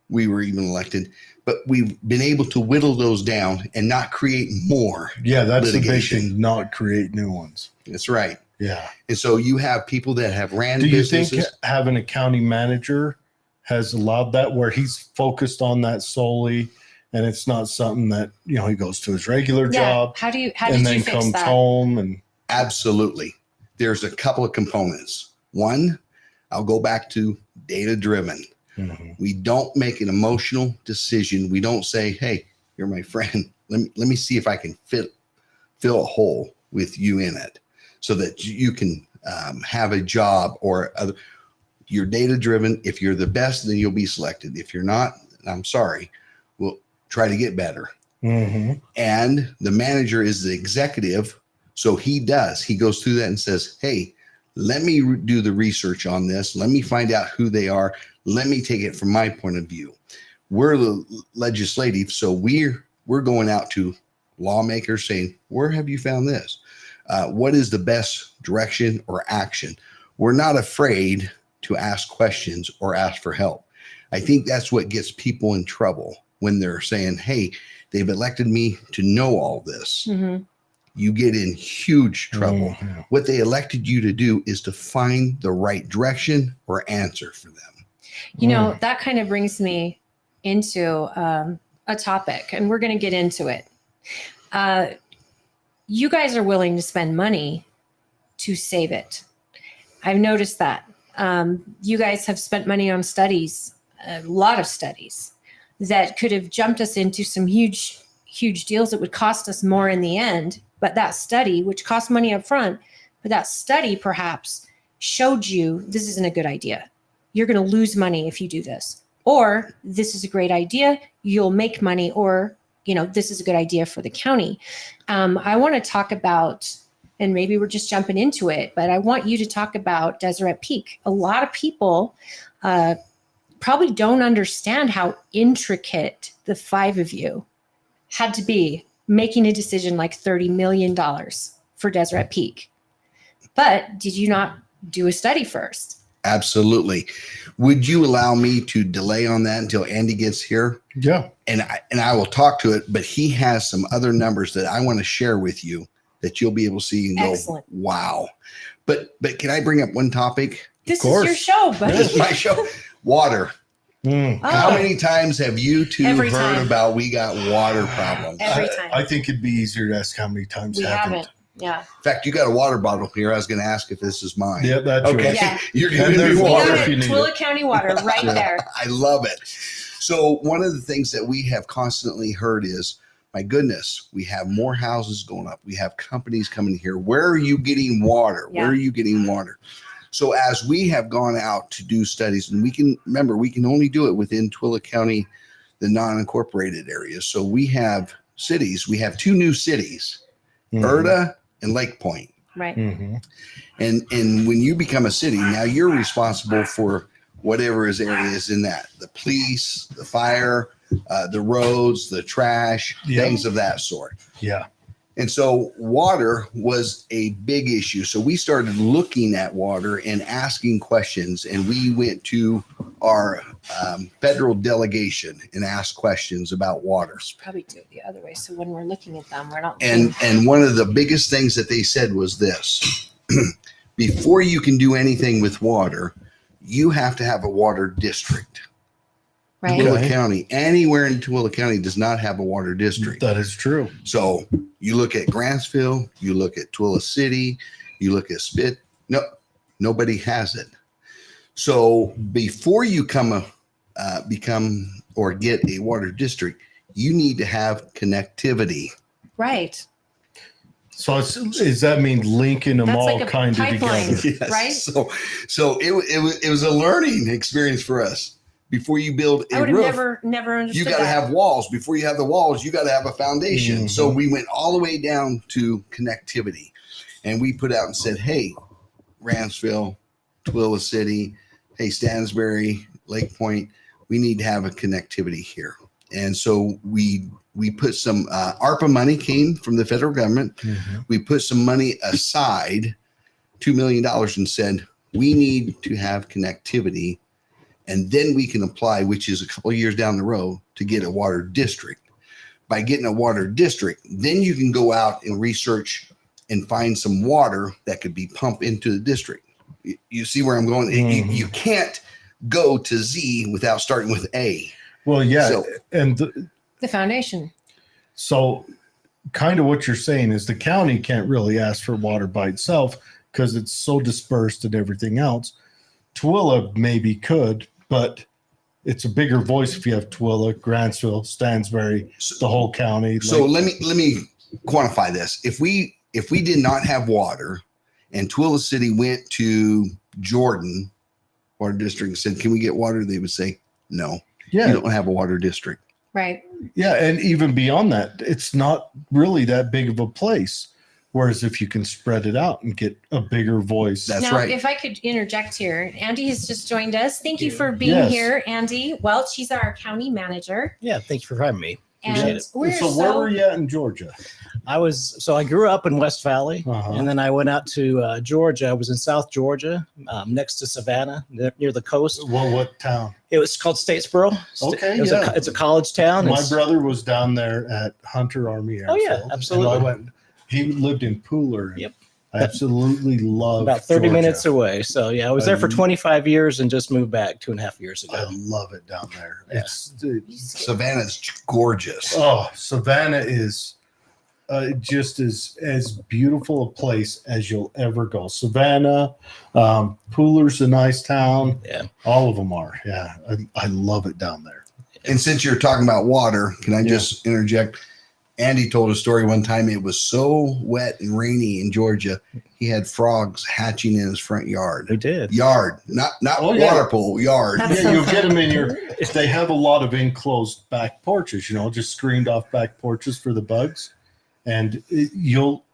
we were even elected. But we've been able to whittle those down and not create more. Yeah, that's litigation. the big thing, not create new ones. That's right. Yeah. And so you have people that have ran Do you businesses. think having a county manager has allowed that, where he's focused on that solely, and it's not something that, he goes to his regular job How did and then you fix comes that? home and Absolutely. There's a couple of components. One, I'll go back to data-driven. We don't make an emotional decision. We don't say, hey, you're my friend. Let me see if I can fill a hole with you in it so that you can have a job or other. You're data-driven. If you're the best, then you'll be selected. If you're not, I'm sorry. We'll try to get better. And the manager is the executive. So he goes through that and says, hey, let me do the research on this. Let me find out who they are. Let me take it from my point of view. We're the legislative, so we're going out to lawmakers saying, where have you found this? What is the best direction or action? We're not afraid to ask questions or ask for help. I think that's what gets people in trouble when they're saying, hey, they've elected me to know all this. You get in huge trouble. What they elected you to do is to find the right direction or answer for them. That kind of brings me into a topic, and we're going to get into it. You guys are willing to spend money to save it. I've noticed that. You guys have spent money on studies, a lot of studies that could have jumped us into some huge deals that would cost us more in the end. But that study, which cost money up front, but that study perhaps showed you this isn't a good idea. You're going to lose money if you do this. Or this is a great idea. You'll make money. Or, this is a good idea for the county. I want to talk about, and maybe we're just jumping into it, but I want you to talk about Deseret Peak. A lot of people probably don't understand how intricate the 5 of you had to be making a decision like $30 million for Deseret Peak. But did you not do a study first? Absolutely. Would you allow me to delay on that until Andy gets here? Yeah. And I will talk to it, but he has some other numbers that I want to share with you that you'll be able to see and go, Excellent. wow. But can I bring up one topic? This is your show, buddy. This is my show. Water. Mm. How many times have you two Every heard time. about we got water problems? Every time. I think it'd be easier to ask how many times We haven't. haven't. Yeah. In fact, you got a water bottle here. I was going to ask if this is mine. Yeah, that's Okay. yours. Yeah. You're And giving there's me We water got if you it. need Twilla it. County water right Yeah. there. I love it. So one of the things that we have constantly heard is, my goodness, we have more houses going up. We have companies coming here. Where are you getting water? Yeah. Where are you getting water? So as we have gone out to do studies, and we can only do it within Twilla County, the non-incorporated areas. So we have cities. We have 2 new cities, Mhm. Erda and Lake Point. Right. Mhm. And when you become a city, now you're responsible for whatever is areas in that, the police, the fire, the roads, the trash, Yeah. things of that sort. Yeah. And so water was a big issue. So we started looking at water and asking questions, and we went to our federal delegation and asked questions about water. Should probably do it the other way. So when we're looking at them, we're not. And one of the biggest things that they said was this: before you can do anything with water, you have to have a water district. right. Okay. Twilla County, anywhere in Twilla County does not have a water district. That is true. So you look at Grantsville, you look at Twilla City, you look at Spit. No, nobody has it. So before you become or get a water district, you need to have connectivity. Right. So does that mean linking them That's all like a kind of pipeline. together? Right? So it was a learning experience for us. Before you build I a would have roof, never understood you got to that. have walls. Before you have the walls, you got to have a foundation. Mhm. So we went all the way down to connectivity, and we put out and said, "Hey, Rantsville, Twilla City, hey, Stansbury, Lake Point, we need to have a connectivity here." And so we put some ARPA money came from the federal government. Mhm. We put some money aside, $2 million, and said, we need to have connectivity. And then we can apply, which is a couple of years down the road, to get a water district. By getting a water district, then you can go out and research and find some water that could be pumped into the district. You see where I'm going? Mhm. You can't go to Z without starting with A. Well, yeah. So- And The foundation. so kind of what you're saying is the county can't really ask for water by itself because it's so dispersed and everything else. Twilla maybe could, but it's a bigger voice if you have Twilla, Grantsville, Stansbury, the whole county. So let me quantify this. If we did not have water and Twilla City went to Jordan Water District and said, "Can we get water?" They would say, "No, you yeah, don't have a water district." Right. yeah, and even beyond that, it's not really that big of a place. Whereas if you can spread it out and get a bigger voice, That's now, right. if I could interject here, Andy has just joined us. Thank you for being Yes. here, Andy Welch. He's our county manager. Yeah, thank you for having me. Appreciate And it. we're so where were you at in Georgia? I grew up in West Valley, Uh-huh. and then I went out to Georgia. I was in South Georgia, next to Savannah, near the coast. Well, what town? It was called Statesboro. Okay, It's a college town. My It's- brother was down there at Hunter Army Airfield. Oh, yeah, And absolutely. he lived in Pooler. And Yep. I absolutely love about 30 Georgia. minutes away. So yeah, I was there for Um, 25 years and just moved back 2.5 years I ago. love it down there. Yeah. It's Savannah's gorgeous. oh, Savannah is just as beautiful a place as you'll ever go. Savannah, Pooler's a nice town. Yeah. All of them are. Yeah. I love it down there. And since you're talking about water, can I just interject? Andy told a story one time. It was so wet and rainy in Georgia, he had frogs hatching in his front yard. We did. Yard, not water pool, yard. That's Yeah, you'll get them in your. They have a lot of enclosed back porches, just screened off back porches for the bugs. And you'll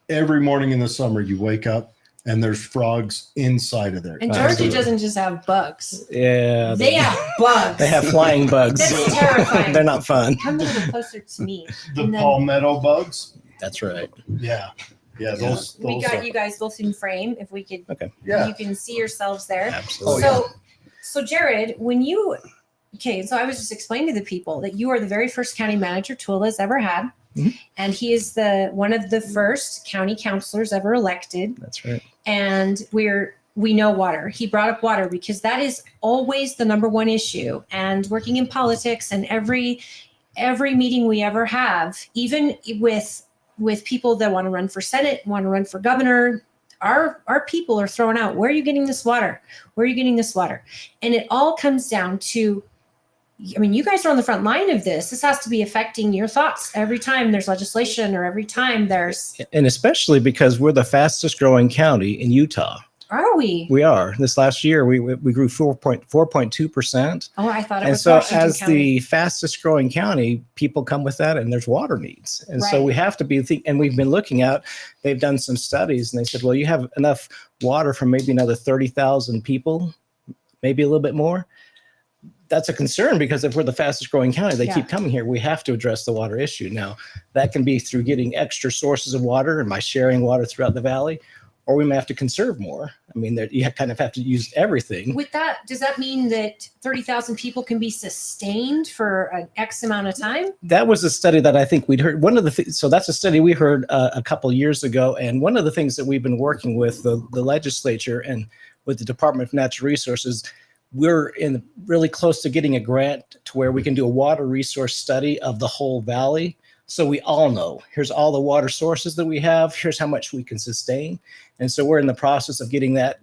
every morning in the summer you wake up and there's frogs inside of there. And Georgia doesn't just have bugs. Yeah. They have bugs. They have flying bugs. That's terrifying. They're not fun. Come a little closer to me. The And then palmetto bugs. That's right. Yeah. Yeah. Those we got are, you guys both in frame. If we could, yeah. you can see yourselves there. Absolutely. So Jared, so I was just explaining to the people that you are the very first county manager Tuala's ever had. Mm-hmm. And he is one of the first county councilors ever elected. That's right. And we know water. He brought up water because that is always the number one issue. And working in politics and every meeting we ever have, even with people that want to run for Senate, want to run for governor, our people are throwing out, where are you getting this water? Where are you getting this water? And it all comes down to, you guys are on the front line of this. This has to be affecting your thoughts every time there's legislation or every time there's. And especially because we're the fastest growing county in Utah. Are we? We are. This last year, we grew 4.2%. Oh, I thought it And was so Washington as County. the fastest growing county, people come with that and there's water needs. And so Right. we have to be, and we've been looking at, they've done some studies and they said, well, you have enough water for maybe another 30,000 people, maybe a little bit more. That's a concern because if we're the fastest growing county, they keep coming here. We have to address the water issue. Now, that can be through getting extra sources of water and by sharing water throughout the valley, or we may have to conserve more. You kind of have to use everything. With that, does that mean that 30,000 people can be sustained for an X amount of time? That was a study that I think we'd heard. So that's a study we heard a couple of years ago. And one of the things that we've been working with the legislature and with the Department of Natural Resources, we're really close to getting a grant to where we can do a water resource study of the whole valley. So we all know, here's all the water sources that we have. Here's how much we can sustain. And so we're in the process of getting that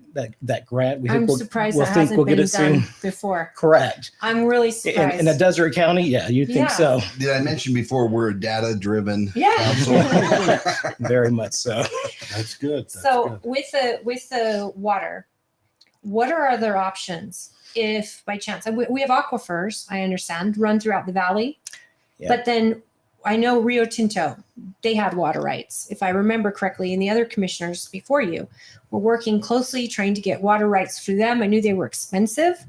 grant. I'm surprised that hasn't been done before. Correct. I'm really surprised. In a desert county, you'd think so. Did I mention before we're a data-driven council? Very much so. That's good. With the water, what are other options if by chance we have aquifers, I understand, run throughout the valley, but then I know Rio Tinto, they had water rights, if I remember correctly, and the other commissioners before you were working closely trying to get water rights through them. I knew they were expensive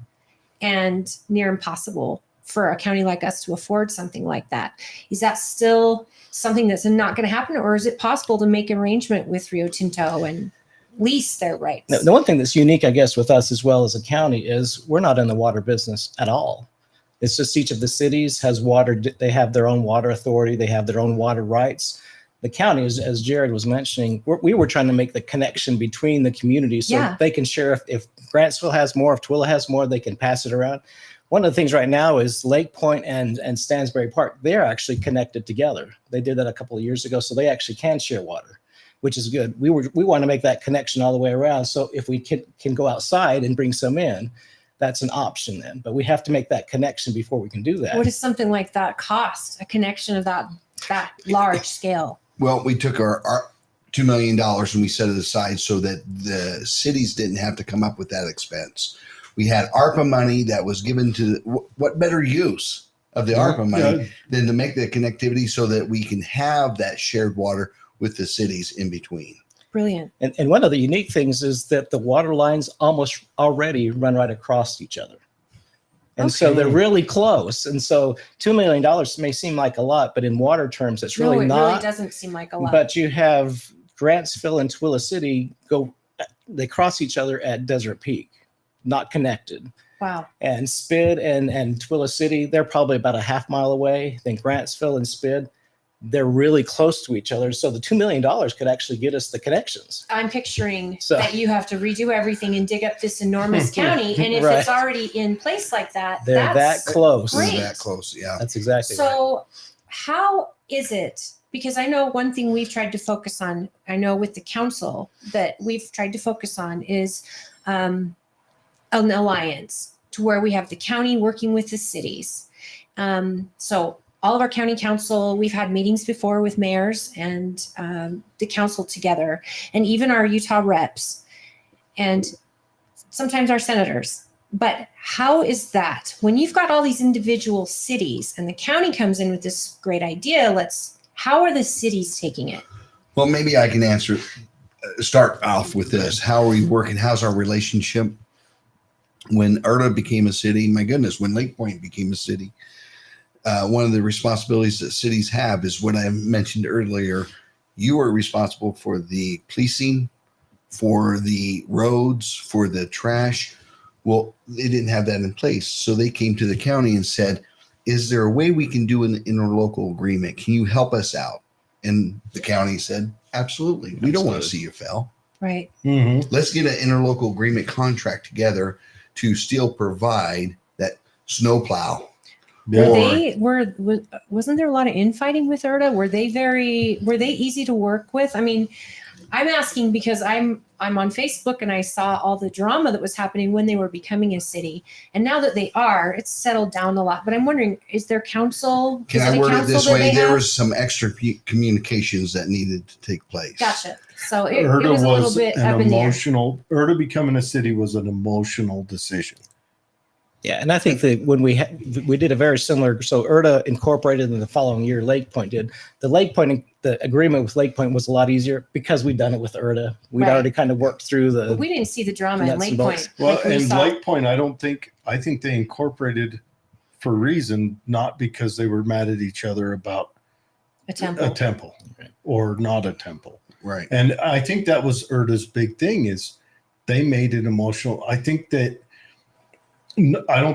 and near impossible for a county like us to afford something like that. Is that still something that's not going to happen, or is it possible to make an arrangement with Rio Tinto and lease their rights? The one thing that's unique, I guess, with us as well as a county is we're not in the water business at all. It's just each of the cities has water. They have their own water authority. They have their own water rights. The county, as Jared was mentioning, we were trying to make the connection between the communities so they can share. If Grantsville has more, if Tooele has more, they can pass it around. One of the things right now is Lake Point and Stansbury Park. They're actually connected together. They did that a couple of years ago, so they actually can share water, which is good. We want to make that connection all the way around. So if we can go outside and bring some in, that's an option then. But we have to make that connection before we can do that. What does something like that cost? A connection of that large scale? Well, we took our $2 million and we set it aside so that the cities didn't have to come up with that expense. We had ARPA money that was given to what better use of the ARPA money than to make the connectivity so that we can have that shared water with the cities in between. Brilliant. And one of the unique things is that the water lines almost already run right across each other. And so they're really close. And so $2 million may seem like a lot, but in water terms, it's really not. It really doesn't seem like a lot. But you have Grantsville and Tooele City they cross each other at Desert Peak, not connected. Wow. And Spid and Tooele City, they're probably about a half mile away. Then Grantsville and Spid, they're really close to each other. So the $2 million could actually get us the connections. I'm picturing that you have to redo everything and dig up this enormous county. And if it's already in place like that, that's that close. Great. That close, yeah. That's exactly right. So how is it Because I know one thing we've tried to focus on, I know with the council that we've tried to focus on is an alliance to where we have the county working with the cities. So all of our county council, we've had meetings before with mayors and the council together, and even our Utah reps, and sometimes our senators. But how is that when you've got all these individual cities and the county comes in with this great idea? How are the cities taking it? Well, maybe I can start off with this. How are we working? How's our relationship? When Erda became a city, my goodness, when Lake Point became a city, one of the responsibilities that cities have is what I mentioned earlier. You are responsible for the policing, for the roads, for the trash. Well, they didn't have that in place. So they came to the county and said, is there a way we can do an interlocal agreement? Can you help us out? And the county said, absolutely. We don't want to see you fail. Right. Mm-hmm. Let's get an interlocal agreement contract together to still provide that snowplow. Wasn't there a lot of infighting with Erda? Were they easy to work with? I mean, I'm asking because I'm on Facebook and I saw all the drama that was happening when they were becoming a city. And now that they are, it's settled down a lot. But I'm wondering, is there council? Can I word it this way? There was some extra communications that needed to take place. Gotcha. So it was a little bit up in the air. Erda becoming a city was an emotional decision. Yeah, and I think that when we did a very similar, so Erda incorporated in the following year, Lake Point did. The agreement with Lake Point was a lot easier because we'd done it with Erda. We'd already kind of worked through But we didn't see the drama in Lake Point. Well, in Lake Point, I think they incorporated for a reason, not because they were mad at each other about a temple or not a temple. Right. And I think that was Erda's big thing is they made it emotional. I don't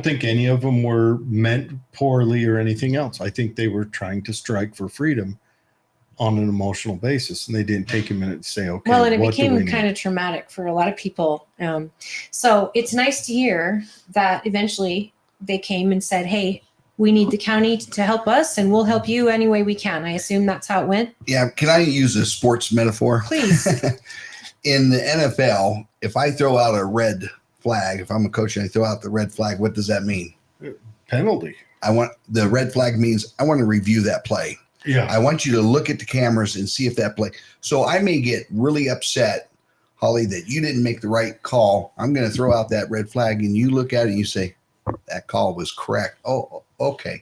think any of them were meant poorly or anything else. I think they were trying to strike for freedom on an emotional basis, and they didn't take a minute to say, okay, well, and it became kind of traumatic for a lot of people. So it's nice to hear that eventually they came and said, hey, we need the county to help us and we'll help you any way we can. I assume that's how it went. Yeah. Can I use a sports metaphor? Please. In the NFL, if I throw out a red flag, if I'm a coach and I throw out the red flag, what does that mean? penalty. The red flag means I want to review that play. Yeah. I want you to look at the cameras and see if that play. So I may get really upset, Holly, that you didn't make the right call. I'm going to throw out that red flag and you look at it and you say, that call was correct. Oh, okay.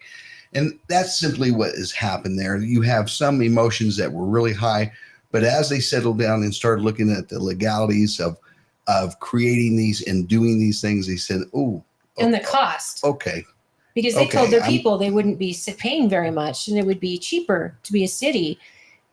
And that's simply what has happened there. You have some emotions that were really high, but as they settled down and started looking at the legalities of creating these and doing these things, they said, oh. And the cost. Okay. Because they told their people they wouldn't be paying very much and it would be cheaper to be a city.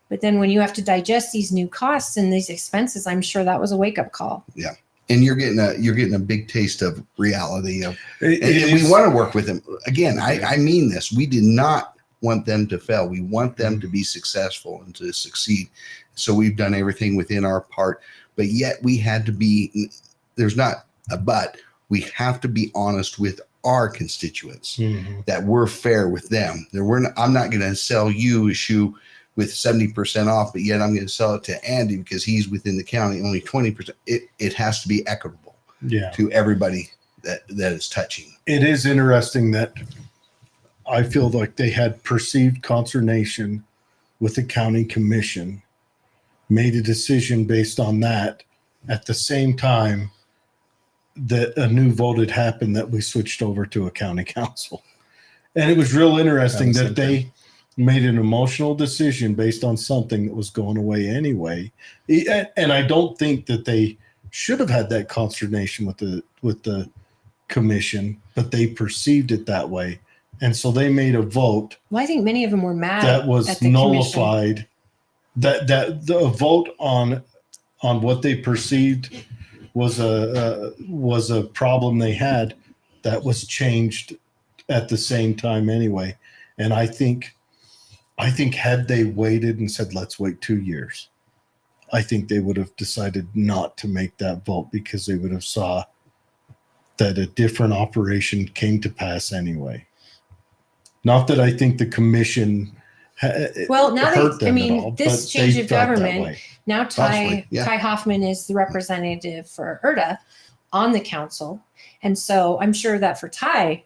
But then when you have to digest these new costs and these expenses, I'm sure that was a wake-up call. Yeah. And you're getting a big taste of reality of, and we want to work with them. Again, I mean this. We did not want them to fail. We want them to be successful and to succeed. So we've done everything within our part, but yet we had to be, there's not a but, we have to be honest with our constituents, that we're fair with them. I'm not going to sell you a shoe with 70% off, but yet I'm going to sell it to Andy because he's within the county, only 20%. It has to be equitable to everybody that is touching. It is interesting that I feel like they had perceived consternation with the county commission, made a decision based on that. At the same time, that a new vote had happened that we switched over to a county council. And it was real interesting that they made an emotional decision based on something that was going away anyway. And I don't think that they should have had that consternation with the commission, but they perceived it that way. And so they made a vote. Well, I think many of them were mad that was nullified. That the vote on what they perceived was a problem they had that was changed at the same time anyway. And I think had they waited and said, let's wait 2 years, I think they would have decided not to make that vote because they would have saw that a different operation came to pass anyway. Not that I think the commission Well, now hurt they, I them at mean, all, this but change they of felt that government, way. now Possibly, yeah. Ty Hoffman is the representative for ERTA on the council. And so I'm sure that for Ty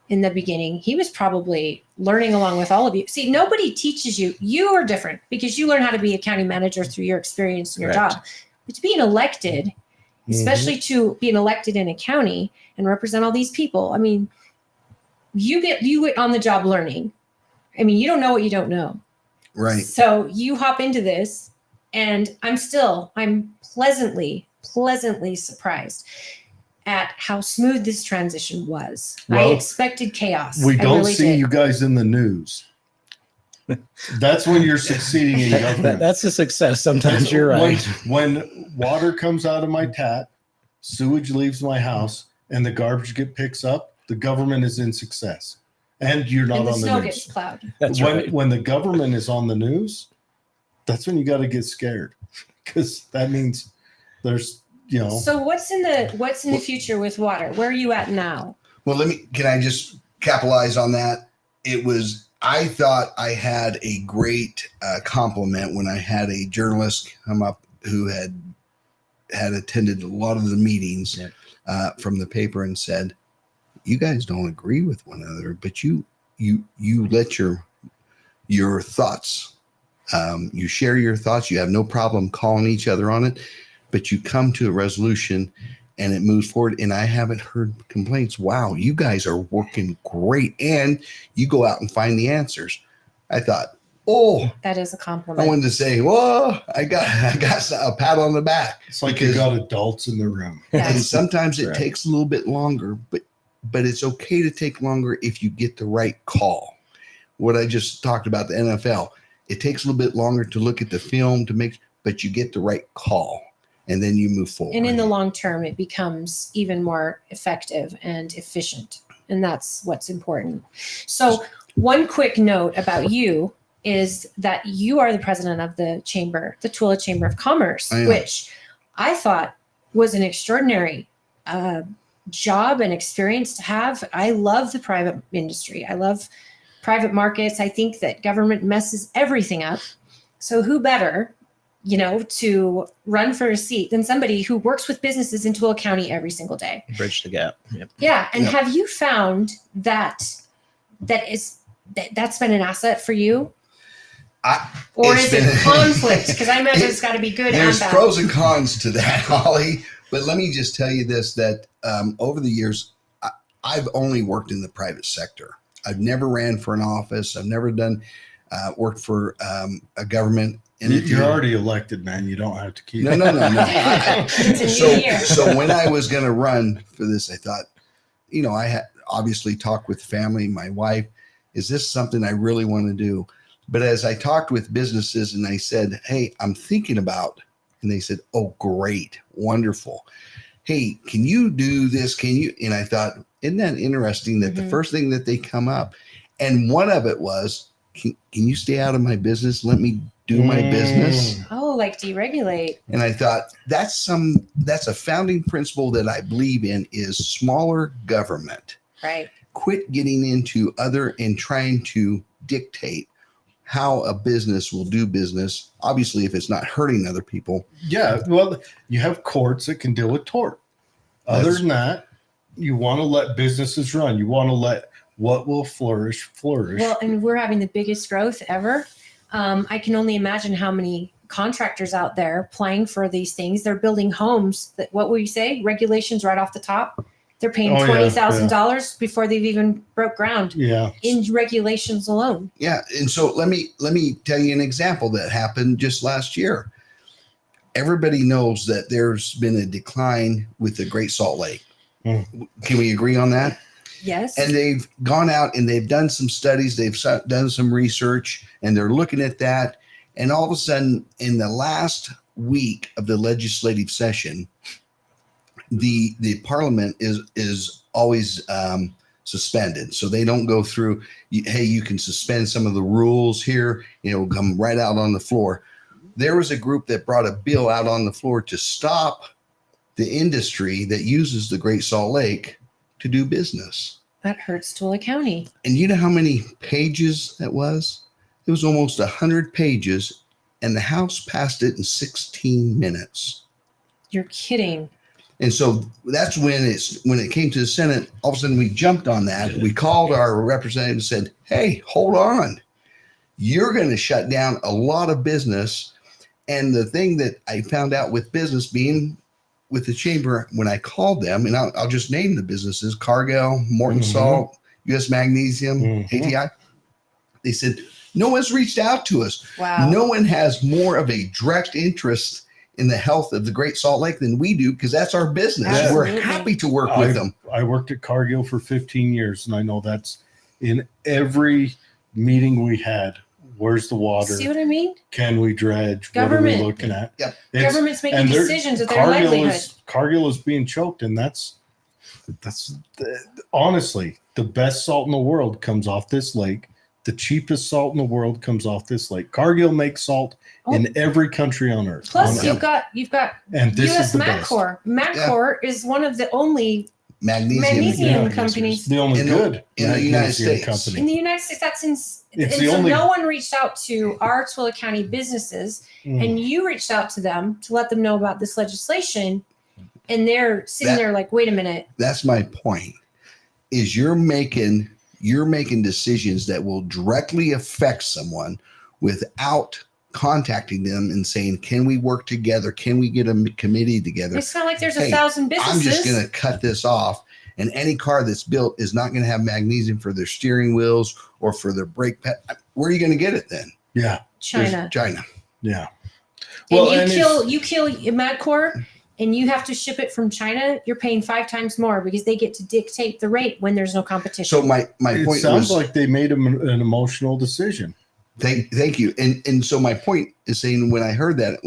in the beginning, he was probably learning along with all of you. See, nobody teaches you. You are different because you learn how to be a county manager through your experience in your Correct. job. But to being elected, especially to being elected in a county and represent all these people, I mean, you get on the job learning. I mean, you don't know what you don't know. Right. So you hop into this, and I'm pleasantly surprised at how smooth this transition was. Well, I expected chaos. We I don't really see did. you guys in the news. That's when you're succeeding in government. That's a success. Sometimes you're right. When water comes out of my tap, sewage leaves my house, and the garbage picks up, the government is in success. And you're not And the on the snow news. gets plowed. That's right. When the government is on the news, that's when you got to get scared, because that means there's, So what's in the future with water? Where are you at now? Well, can I just capitalize on that? I thought I had a great compliment when I had a journalist come up who had attended a lot of the meetings from the paper and said, "You guys don't agree with one another, but you let your thoughts, you share your thoughts. You have no problem calling each other on it, but you come to a resolution and it moves forward." And I haven't heard complaints. Wow, you guys are working great, and you go out and find the answers. I thought, That is a compliment. I wanted to say, whoa, I got a pat on the back. It's like you got adults in the room. Yes. And sometimes it Right. takes a little bit longer, but it's okay to take longer if you get the right call. What I just talked about, the NFL, it takes a little bit longer to look at the film but you get the right call, and then you move forward. And in the long term, it becomes even more effective and efficient. And that's what's important. So one quick note about you is that you are the president of the Tooele Chamber of Commerce, which I thought was an extraordinary job and experience to have. I love the private industry. I love private markets. I think that government messes everything up. So who better, to run for a seat than somebody who works with businesses in Tooele County every single day? Bridge the gap. Yep. Yeah. And Yep. have you found that's been an asset for you? Or It's is it been- conflict? Because I imagine it's got to be good and There's bad. pros and cons to that, Holly. But let me just tell you this, that over the years, I've only worked in the private sector. I've never ran for an office. I've never worked for a government entity. You're already elected, man. You don't have to keep. No. It's a new year. So when I was going to run for this, I thought, I had obviously talked with family, my wife, is this something I really want to do? But as I talked with businesses and I said, hey, I'm thinking about, and they said, oh, great, wonderful. Hey, can you do this? Can you? And I thought, isn't that interesting that the first thing that they come up, and one of it was, can you stay out of my business? Let me do my business. Oh, like deregulate. And I thought that's a founding principle that I believe in, is smaller government. Right. Quit getting into other and trying to dictate how a business will do business. Obviously, if it's not hurting other people. Yeah, well, you have courts that can deal with tort. Other than that, you want to let businesses run. You want to let what will flourish. Well, and we're having the biggest growth ever. I can only imagine how many contractors out there applying for these things. They're building homes that, what will you say? Regulations right off the top. They're paying $20,000 before they've even broke ground. Yeah. In regulations alone. Yeah. And so let me tell you an example that happened just last year. Everybody knows that there's been a decline with the Great Salt Lake. Can we agree on that? Yes. And they've gone out and they've done some studies, they've done some research, and they're looking at that. And all of a sudden, in the last week of the legislative session, the parliament is always suspended. So they don't go through, hey, you can suspend some of the rules here, come right out on the floor. There was a group that brought a bill out on the floor to stop the industry that uses the Great Salt Lake to do business. That hurts Tooele County. And you know how many pages that was? It was almost 100 pages, and the House passed it in 16 minutes. You're kidding. And so that's when it came to the Senate. All of a sudden, we jumped on that. We called our representative and said, "Hey, hold on! You're going to shut down a lot of business." And the thing that I found out with business being with the chamber, when I called them, and I'll just name the businesses: Cargill, Morton Salt, U.S. Magnesium, ATI. They said, no one's reached out to us. Wow. No one has more of a direct interest in the health of the Great Salt Lake than we do, because that's our business. Absolutely. We're happy to work with them. I worked at Cargill for 15 years, and I know that's in every meeting we had. Where's the water? See what I mean? Can we dredge? Government. What are we looking at? Yep. Government's making decisions of their livelihood. Cargill is being choked, and that's honestly the best salt in the world comes off this lake. The cheapest salt in the world comes off this lake. Cargill makes salt in every country on earth. Plus, you've got and this U.S. is the Magcor. Magcor is one of the only Magnesium companies the only good in the United States. in the United States. That's and the so only- no one reached out to our Twilla County businesses, and you reached out to them to let them know about this legislation, and they're sitting there like, wait a minute. That's my point. Is you're making decisions that will directly affect someone without contacting them and saying, can we work together? Can we get a committee together? It's not like there's Hey, 1,000 businesses. I'm just going to cut this off. And any car that's built is not going to have magnesium for their steering wheels or for their brake pad. Where are you going to get it then? Yeah. China. China. Yeah. And you kill Magcor, and you have to ship it from China. You're paying 5 times more because they get to dictate the rate when there's no competition. So my point It sounds was, like they made an emotional decision. Thank you. And so my point is saying, when I heard that,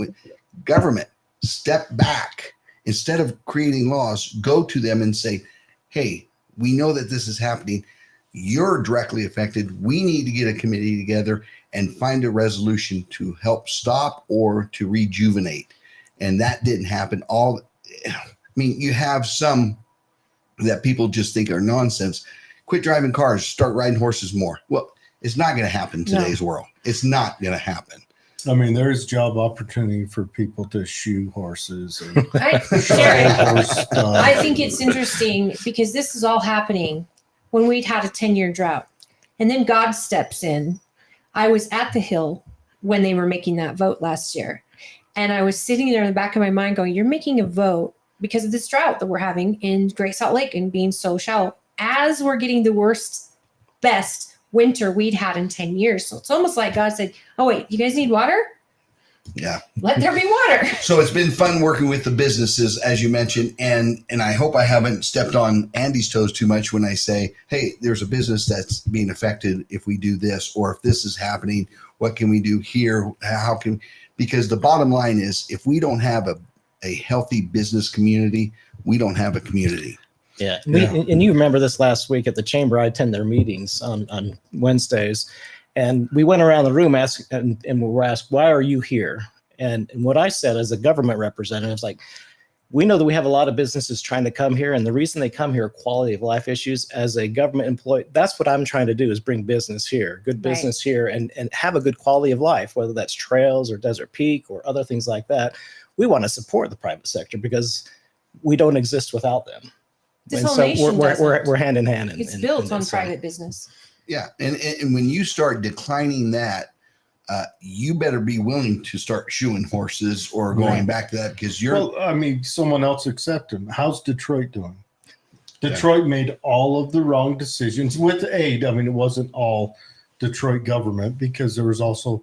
government, step back. Instead of creating laws, go to them and say, hey, we know that this is happening. You're directly affected. We need to get a committee together and find a resolution to help stop or to rejuvenate. And that didn't happen. You have some that people just think are nonsense. Quit driving cars, start riding horses more. Well, it's not going to happen in today's world. It's not going to happen. I mean, there's job opportunity for people to shoe horses. And I think it's interesting because this is all happening when we'd had a 10-year drought. And then God steps in. I was at the Hill when they were making that vote last year. And I was sitting there in the back of my mind going, you're making a vote because of this drought that we're having in Great Salt Lake and being so shallow as we're getting the best winter we'd had in 10 years. So it's almost like God said, oh, wait, you guys need water? Yeah. Let there be water. So it's been fun working with the businesses, as you mentioned. And I hope I haven't stepped on Andy's toes too much when I say, hey, there's a business that's being affected if we do this, or if this is happening, what can we do here? Because the bottom line is, if we don't have a healthy business community, we don't have a community. Yeah. And you remember this last week at the chamber, I attend their meetings on Wednesdays, and we went around the room and we were asked, why are you here? And what I said as a government representative is like, we know that we have a lot of businesses trying to come here, and the reason they come here are quality of life issues. As a government employee, that's what I'm trying to do, is bring business here, good business here, and have a good quality of life, whether that's trails or Desert Peak or other things like that. We want to support the private sector because we don't exist without them. This and whole so nation we're hand in hand. It's built on private business. Yeah. And when you start declining that, you better be willing to start shoeing horses or going back to that, because someone else accept them. How's Detroit doing? Detroit made all of the wrong decisions with aid. I mean, it wasn't all Detroit government, because there was also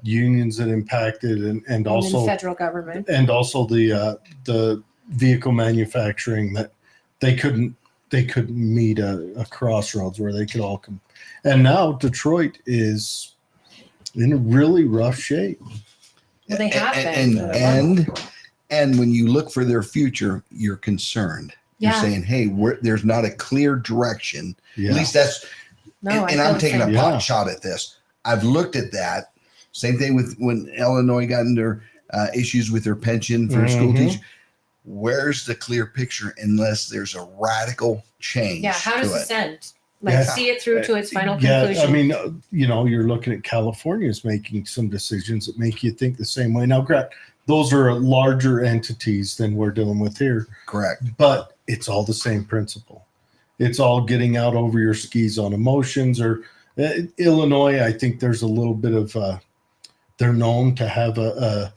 unions that impacted and also federal government, and also the vehicle manufacturing that they couldn't meet a crossroads where they could all come. And now Detroit is in a really rough shape. Well, they have been. And when you look for their future, you're concerned. You're saying, hey, there's not a clear direction. Yeah. At least that's, and I'm taking a pot Yeah. shot at this. I've looked at that. Same thing with when Illinois got into issues with their pension for school teachers. Where's the clear picture unless there's a radical change? Yeah, how does to this end? Like Yeah. see it through to its final Yeah, conclusion. I mean, you're looking at California's making some decisions that make you think the same way. Now, those are larger entities than we're dealing with here, Correct. but it's all the same principle. It's all getting out over your skis on emotions. Or Illinois, I think there's a little bit of they're known to have a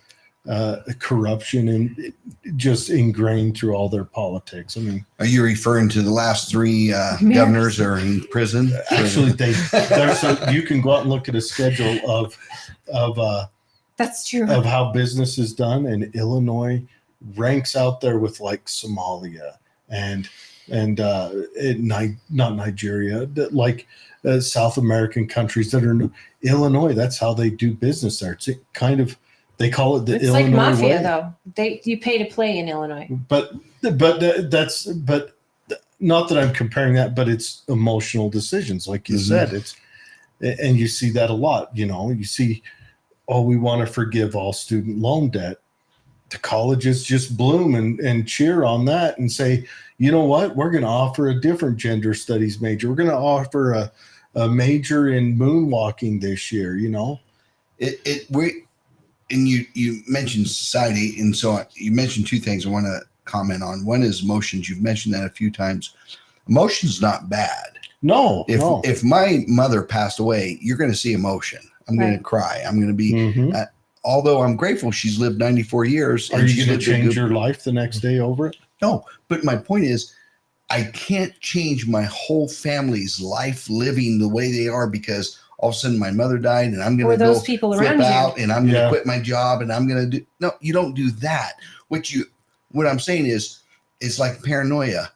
corruption and just ingrained through all their politics. I mean, Are you referring to the last three governors are in prison? actually, you can go out and look at a schedule of That's true. of how business is done, and Illinois ranks out there with like Somalia and not Nigeria, like South American countries that are Illinois. That's how they do business there. It's kind of, they call it the It's Illinois like mafia, way. though. You pay to play in Illinois. But not that I'm comparing that, but it's emotional decisions, like you said. And you see that a lot. You see, oh, we want to forgive all student loan debt. The colleges just bloom and cheer on that and say, you know what, we're going to offer a different gender studies major. We're going to offer a major in moonwalking this year. You mentioned society, and so you mentioned two things I want to comment on. One is emotions. You've mentioned that a few times. Emotion's not bad. No. If my mother passed away, you're going to see emotion. I'm going to cry. I'm going to be. Mhm. Although I'm grateful she's lived 94 years. Are you going to change your life the next day over it? No, but my point is, I can't change my whole family's life living the way they are because all of a sudden my mother died and I'm going to those go people flip around out you. and I'm going to quit my job and I'm going to do. No, you don't do that. What I'm saying is, it's like paranoia.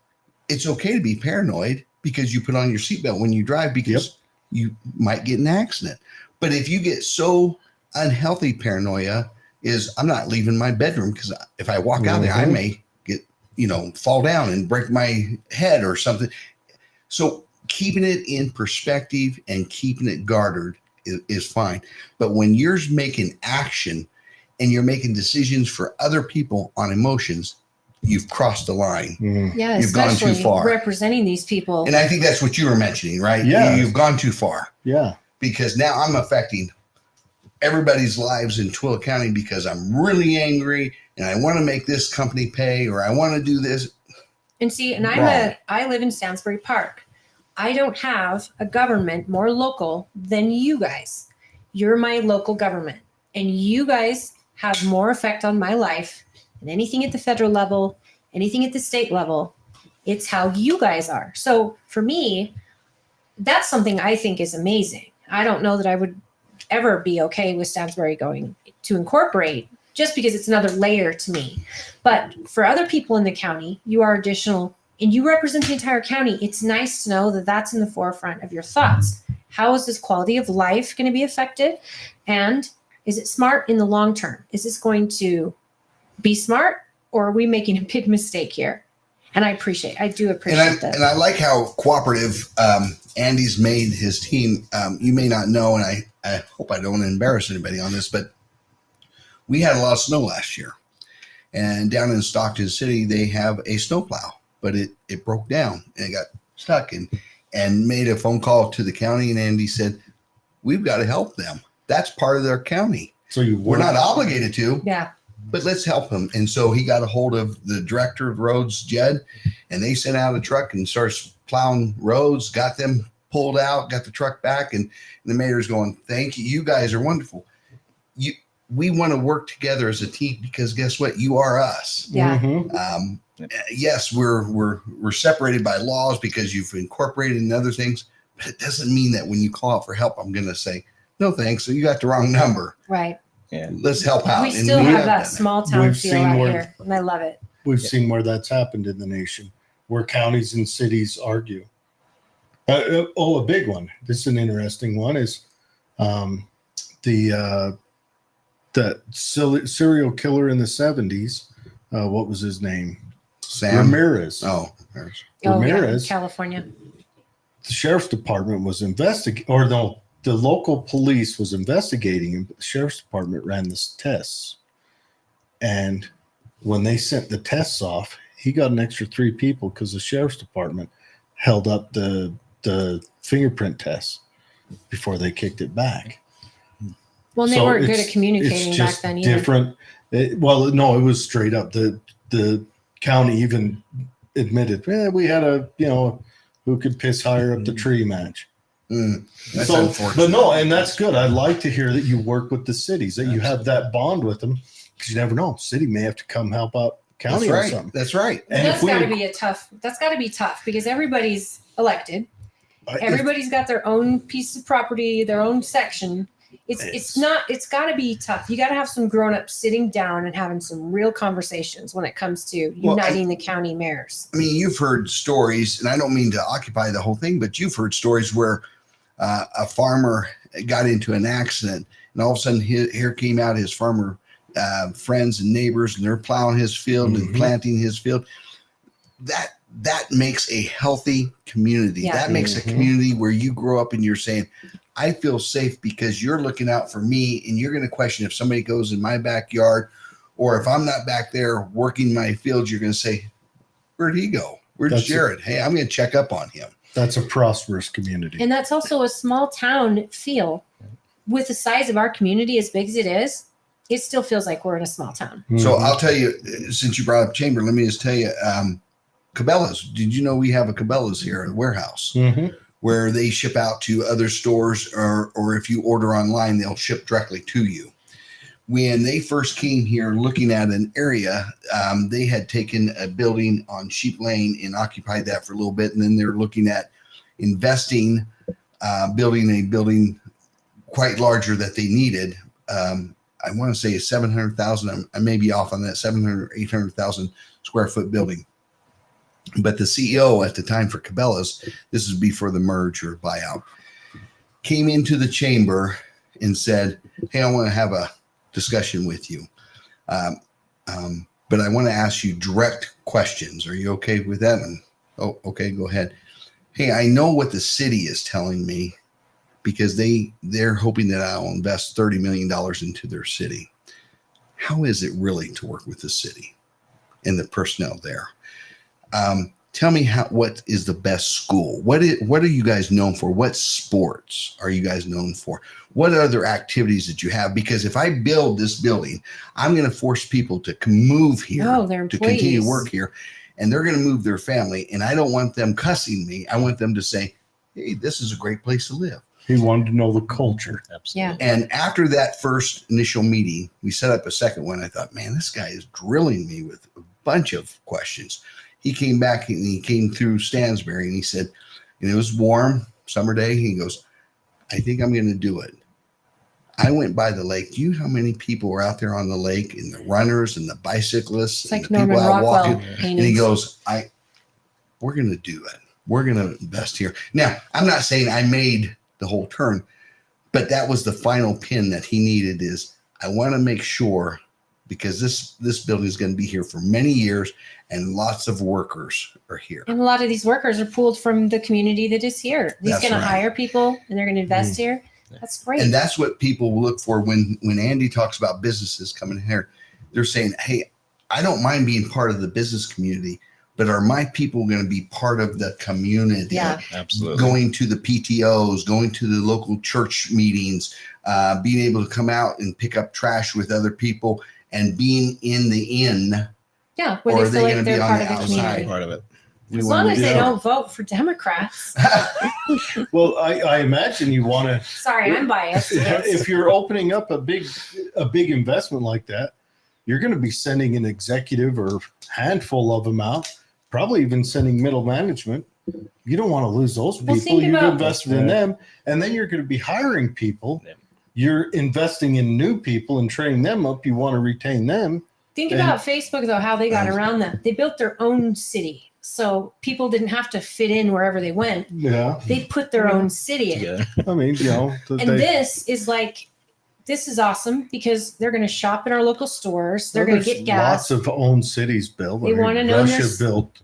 It's okay to be paranoid because you put on your seatbelt when you drive because you might get in an accident. But if you get so unhealthy paranoia is I'm not leaving my bedroom because if I walk out there, I may get, fall down and break my head or something. So keeping it in perspective and keeping it guarded is fine. But when you're making action and you're making decisions for other people on emotions, you've crossed the line. Yeah, You've gone too especially far. representing these people. And I think that's what you were mentioning, right? Yeah. You've gone too far. Yeah. Because now I'm affecting everybody's lives in Twilla County because I'm really angry and I want to make this company pay or I want to do this. And see, and Wrong. I live in Stansbury Park. I don't have a government more local than you guys. You're my local government, and you guys have more effect on my life than anything at the federal level, anything at the state level. It's how you guys are. So for me, that's something I think is amazing. I don't know that I would ever be okay with Stansbury going to incorporate just because it's another layer to me. But for other people in the county, you are additional and you represent the entire county. It's nice to know that that's in the forefront of your thoughts. How is this quality of life going to be affected? And is it smart in the long term? Is this going to be smart, or are we making a big mistake here? And I do appreciate that. And I like how cooperative Andy's made his team. You may not know, and I hope I don't embarrass anybody on this, but we had a lot of snow last year. And down in Stockton City, they have a snowplow, but it broke down and it got stuck and made a phone call to the county. And Andy said, we've got to help them. That's part of their county. So we're not obligated to. Yeah. But let's help him. And so he got a hold of the director of roads, Jed, and they sent out a truck and started plowing roads, got them pulled out, got the truck back. And the mayor's going, thank you. You guys are wonderful. We want to work together as a team because guess what? You are us. Yeah. Mhm. Yes, we're separated by laws because you've incorporated in other things, but it doesn't mean that when you call out for help, I'm going to say, no, thanks. So you got the wrong number. Right. Yeah. Let's help out. We still have that done small town We've feel seen out where- here, and I love it. We've seen where that's happened in the nation, where counties and cities argue. A big one. This is an interesting one. Is the serial killer in the 70s? What was his name? Sam. Ramirez. Oh, Oh, yeah, Ramirez. California. The sheriff's department was investigating, or no, the local police was investigating him, but the sheriff's department ran the tests. And when they sent the tests off, he got an extra 3 people because the sheriff's department held up the the fingerprint tests before they kicked it back. Well, and they So weren't good it's- at communicating it's back just then either. different. Well, no, it was straight up. The county even admitted, we had a, who could piss higher up the tree match. That's So, unfortunate. but no, and that's good. I'd like to hear that you work with the cities, that you have that bond with them, because you never know. City may have to come help out county That's or right. something. That's right. And That's if we, got to be that's got to be tough because everybody's elected. if- Everybody's got their own piece of property, their own section. It's got to be tough. You got to have some grown-ups sitting down and having some real conversations when it comes to uniting the county mayors. I mean, you've heard stories, and I don't mean to occupy the whole thing, but you've heard stories where a farmer got into an accident, and all of a sudden here came out his farmer friends and neighbors, and they're plowing his field and planting his field. That makes a healthy community. Yeah. That makes a community where you grow up and you're saying, I feel safe because you're looking out for me, and you're going to question if somebody goes in my backyard, or if I'm not back there working my field, you're going to say, where'd he go? Where's Jared? Hey, I'm going to check up on him. that's a prosperous community. And that's also a small town feel. With the size of our community as big as it is, it still feels like we're in a small town. So Mhm. I'll tell you, since you brought up Chamber, let me just tell you, Cabela's. Did you know we have a Cabela's here at a warehouse Mhm. where they ship out to other stores, or if you order online, they'll ship directly to you. When they first came here looking at an area, they had taken a building on Sheep Lane and occupied that for a little bit. And then they're looking at investing, building a building quite larger that they needed. I want to say 700,000. I may be off on that, 700, 800,000 square foot building. But the CEO at the time for Cabela's, this is before the merge or buyout, came into the chamber and said, hey, I want to have a discussion with you. But I want to ask you direct questions. Are you okay with that? And, oh, okay, go ahead. Hey, I know what the city is telling me, because they're hoping that I'll invest $30 million into their city. How is it really to work with the city and the personnel there? Tell me what is the best school? What are you guys known for? What sports are you guys known for? What other activities that you have? Because if I build this building, I'm going to force people to move here, Their to continue to employees. work here, and they're going to move their family. And I don't want them cussing me. I want them to say, hey, this is a great place to live. He wanted to know the culture. Absolutely. Yeah. And after that first initial meeting, we set up a second one. I thought, man, this guy is drilling me with a bunch of questions. He came back and he came through Stansbury, and he said, and it was warm, summer day. He goes, I think I'm going to do it. I went by the lake. Do you know how many people were out there on the lake, and the runners and the bicyclists It's and like the people Norman out Rockwell walking? And he paintings. goes, we're going to do it. We're going to invest here. Now, I'm not saying I made the whole turn, but that was the final pin that he needed. Is I want to make sure, because this building is going to be here for many years, and lots of workers are here. And a lot of these workers are pulled from the community that is here. He's That's going right. to hire people and they're going to invest here. That's great. And that's what people look for when Andy talks about businesses coming here. They're saying, hey, I don't mind being part of the business community, but are my people going to be part of the community? Yeah. Absolutely. Going to the PTOs, going to the local church meetings, being able to come out and pick up trash with other people, and being in the inn. Yeah, Or where are they they feel like gonna be they're on part the of the outside? community. Part of it. We As wanna long as do they that. don't vote for Democrats. Well, I imagine you want to, Sorry, I'm biased. Yes. if you're opening up a big investment like that, you're going to be sending an executive or handful of them out, probably even sending middle management. You don't want to lose those Well, people. think You've about- invested in them, and then you're going to be hiring people. Yeah. You're investing in new people and training them up. You want to retain them. Think And- about Facebook, though, how they got around that. They built their own city. So people didn't have to fit in wherever they went. Yeah. They put their own city in. Together. I mean, And this is awesome because they're going to shop at our local stores. They're going to there's get gas. Lots of own cities built. They wanna know Russia their- built.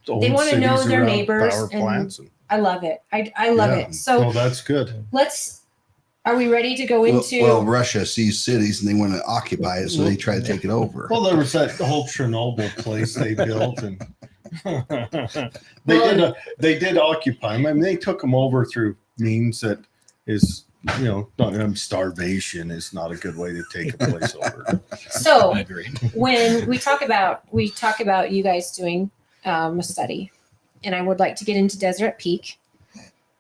own They wanna know cities their around neighbors power and- plants I love it. I love Yeah. it. So no, that's good. are we ready to go into? Well, Russia sees cities and they want to occupy it, so they try to take it over. Well, there was that whole Chernobyl place they built, and They did occupy them. I mean, they took them over through means that is, starvation is not a good way to take a place over. So I agree. when we talk about you guys doing a study, and I would like to get into Deseret Peak,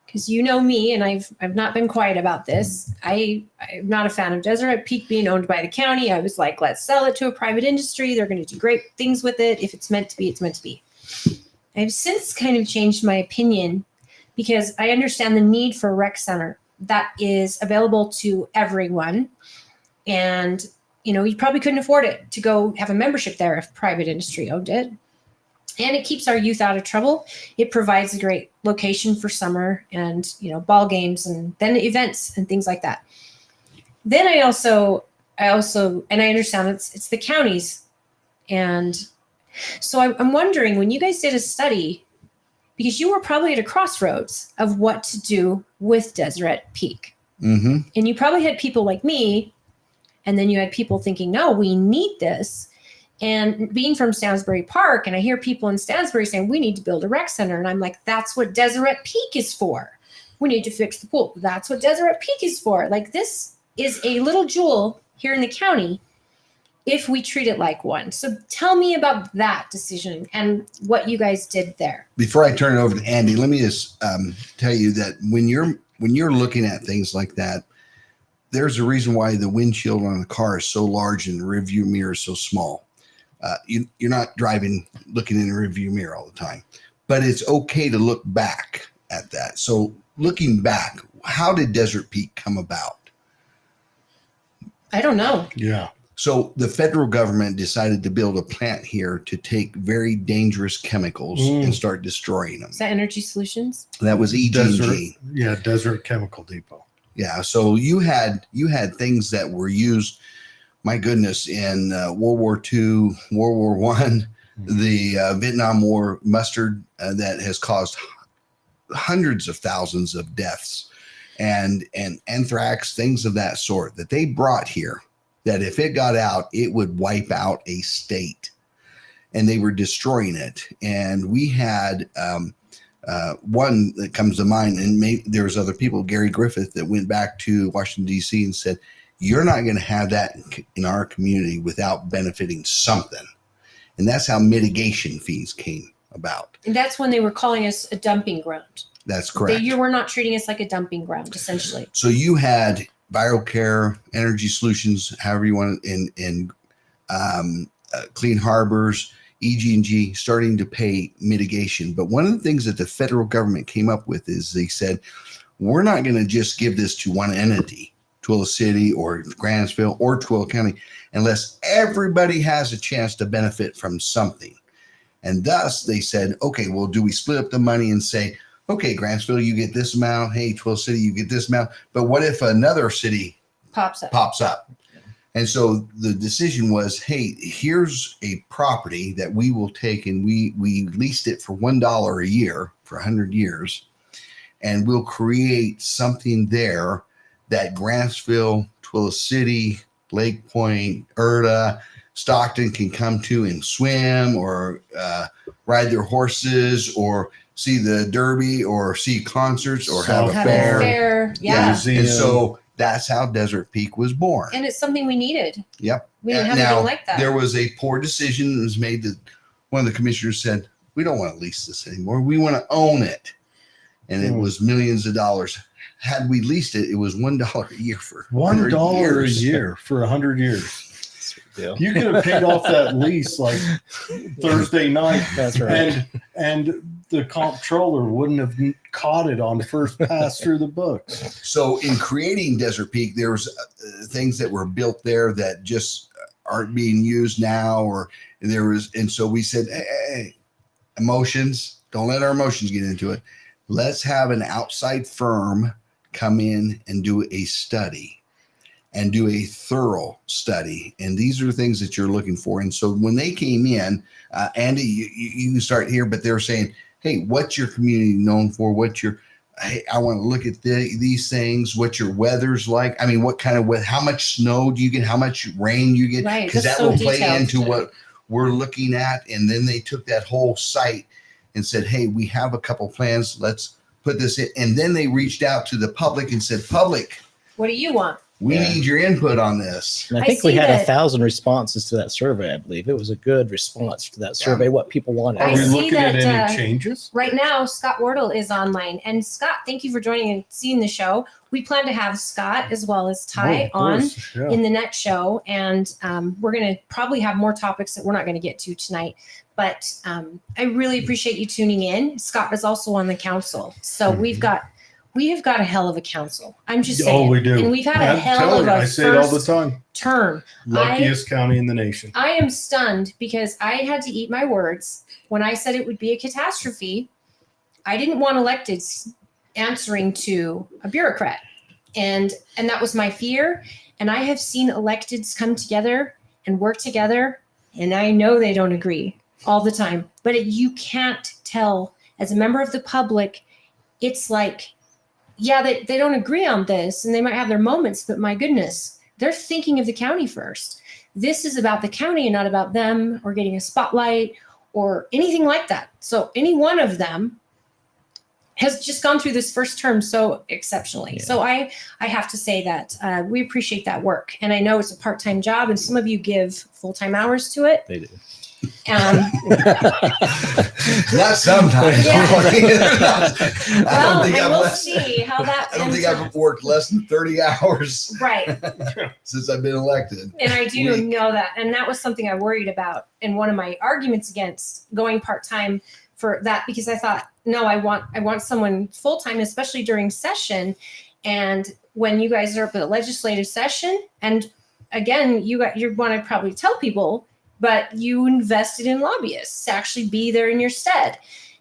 because you know me, and I've not been quiet about this. I'm not a fan of Deseret Peak being owned by the county. I was like, let's sell it to a private industry. They're going to do great things with it. If it's meant to be, it's meant to be. I've since kind of changed my opinion because I understand the need for a rec center that is available to everyone. And, you probably couldn't afford it to go have a membership there if private industry owned it. And it keeps our youth out of trouble. It provides a great location for summer and, ball games and then events and things like that. Then I also, and I understand it's the counties. And so I'm wondering, when you guys did a study, because you were probably at a crossroads of what to do with Deseret Peak. Mm-hmm. And you probably had people like me, and then you had people thinking, no, we need this. And being from Stansbury Park, and I hear people in Stansbury saying, we need to build a rec center. And I'm like, that's what Deseret Peak is for. We need to fix the pool. That's what Deseret Peak is for. Like, this is a little jewel here in the county if we treat it like one. So tell me about that decision and what you guys did there. Before I turn it over to Andy, let me just tell you that when you're looking at things like that, there's a reason why the windshield on a car is so large and the rearview mirror is so small. You're not driving looking in a rearview mirror all the time, but it's okay to look back at that. So looking back, how did Deseret Peak come about? I don't know. Yeah. So the federal government decided to build a plant here to take very dangerous chemicals and start destroying them. Is that Energy Solutions? That was EG&G. Desert Chemical Depot. Yeah. So you had things that were used, my goodness, in World War II, World War I, the Vietnam War, mustard that has caused hundreds of thousands of deaths, and anthrax, things of that sort that they brought here, that if it got out, it would wipe out a state. And they were destroying it. And we had one that comes to mind, and there was other people, Gary Griffith, that went back to Washington, D.C. and said, you're not going to have that in our community without benefiting something. And that's how mitigation fees came about. And that's when they were calling us a dumping ground. That's correct. You were not treating us like a dumping ground, essentially. So you had ViroCare, Energy Solutions, however you want it, in Clean Harbors, EG&G starting to pay mitigation. But one of the things that the federal government came up with is they said, we're not going to just give this to one entity, Twila City or Grantsville or Twila County, unless everybody has a chance to benefit from something. And thus they said, okay, well, do we split up the money and say, okay, Grantsville, you get this amount. Hey, Twila City, you get this amount. But what if another city pops up? And so the decision was, hey, here's a property that we will take, and we leased it for $1 a year for 100 years. And we'll create something there that Grantsville, Twila City, Lake Point, Erda, Stockton can come to and swim or ride their horses or see the Derby or see concerts or have a fair. Yeah. And so that's how Deseret Peak was born. And it's something we needed. Yep. We didn't have anything like that. There was a poor decision that was made that one of the commissioners said, we don't want to lease this anymore. We want to own it. And it was millions of dollars. Had we leased it, it was $1 a year for $1 a year for 100 years. You could have paid off that lease like Thursday night. That's right. And the comptroller wouldn't have caught it on first pass through the books. So in creating Deseret Peak, there was things that were built there that just aren't being used now, and so we said, hey, emotions, don't let our emotions get into it. Let's have an outside firm come in and do a study and do a thorough study. And these are things that you're looking for. And so when they came in, Andy, you can start here, but they're saying, hey, what's your community known for? Hey, I want to look at these things, what your weather's like. I mean, what kind of how much snow do you get? How much rain you get? Right. Because that will play into we're looking at. And then they took that whole site and said, hey, we have a couple plans. Let's put this in. And then they reached out to the public and said, public, What do you want? we need your input on this. And I I think we see had that- 1,000 responses to that survey. I believe it was a good response to that survey. What people wanted. I Are we see looking at that, any changes? Right now, Scott Wardle is online. And Scott, thank you for joining and seeing the show. We plan to have Scott as well as Ty Oh, of on course, yeah. in the next show. And we're going to probably have more topics that we're not going to get to tonight. But I really appreciate you tuning in. Scott is also on the council. So we have got a hell of a council. I'm just saying. Oh, we do. And we've had a I'm hell telling of you, a I say it all the first time. term. Luckiest county in the nation. I am stunned because I had to eat my words when I said it would be a catastrophe. I didn't want electeds answering to a bureaucrat. And that was my fear. And I have seen electeds come together and work together. And I know they don't agree all the time, but you can't tell as a member of the public. It's like, yeah, they don't agree on this and they might have their moments, but my goodness, they're thinking of the county first. This is about the county and not about them or getting a spotlight or anything like that. So any one of them has just gone through this first term so exceptionally. Yeah. So I have to say that we appreciate that work. And I know it's a part-time job and some of you give full-time hours to it. They do. Not sometimes. Yeah. I don't think I've we'll less- see how that I don't think ends I've up. worked less than 30 hours Right. since I've been elected. And I do Week. know that. And that was something I worried about. And one of my arguments against going part-time for that, because I thought, no, I want someone full-time, especially during session. And when you guys are up at a legislative session, and again, you want to probably tell people, but you invested in lobbyists to actually be there in your stead.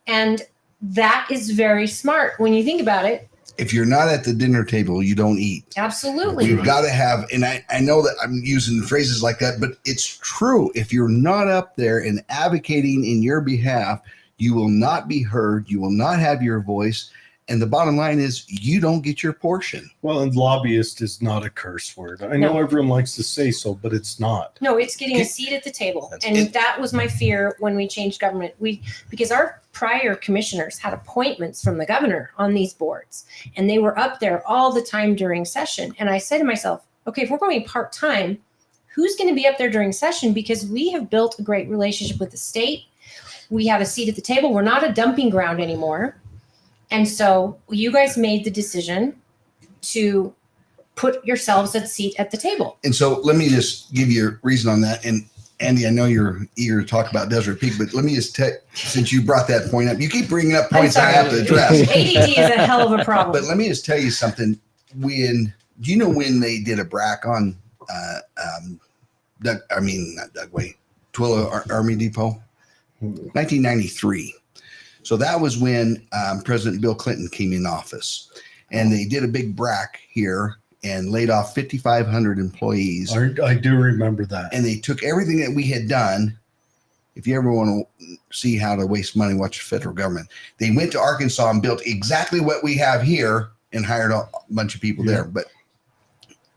And that is very smart when you think about it. If you're not at the dinner table, you don't eat. Absolutely. We've got to have, and I know that I'm using phrases like that, but it's true. If you're not up there and advocating in your behalf, you will not be heard. You will not have your voice. And the bottom line is you don't get your portion. Well, and lobbyist is not a curse word. I know everyone likes to say so, but it's not. No, it's getting a seat at the table. That's And it. that was my fear when we changed government. Because our prior commissioners had appointments from the governor on these boards, and they were up there all the time during session. And I said to myself, okay, if we're going part-time, who's going to be up there during session? Because we have built a great relationship with the state. We have a seat at the table. We're not a dumping ground anymore. And so you guys made the decision to put yourselves a seat at the table. And so let me just give you a reason on that. And Andy, I know you're eager to talk about Desert Peak, but let me just since you brought that point up, you keep bringing up points I have to address. ADD is a hell of a problem. But let me just tell you something. Do you know when they did a BRAC on Twilla Army Depot? 1993. So that was when President Bill Clinton came in office, and they did a big BRAC here and laid off 5,500 employees. I do remember that. And they took everything that we had done. If you ever want to see how to waste money, watch the federal government. They went to Arkansas and built exactly what we have here and hired a bunch of people there.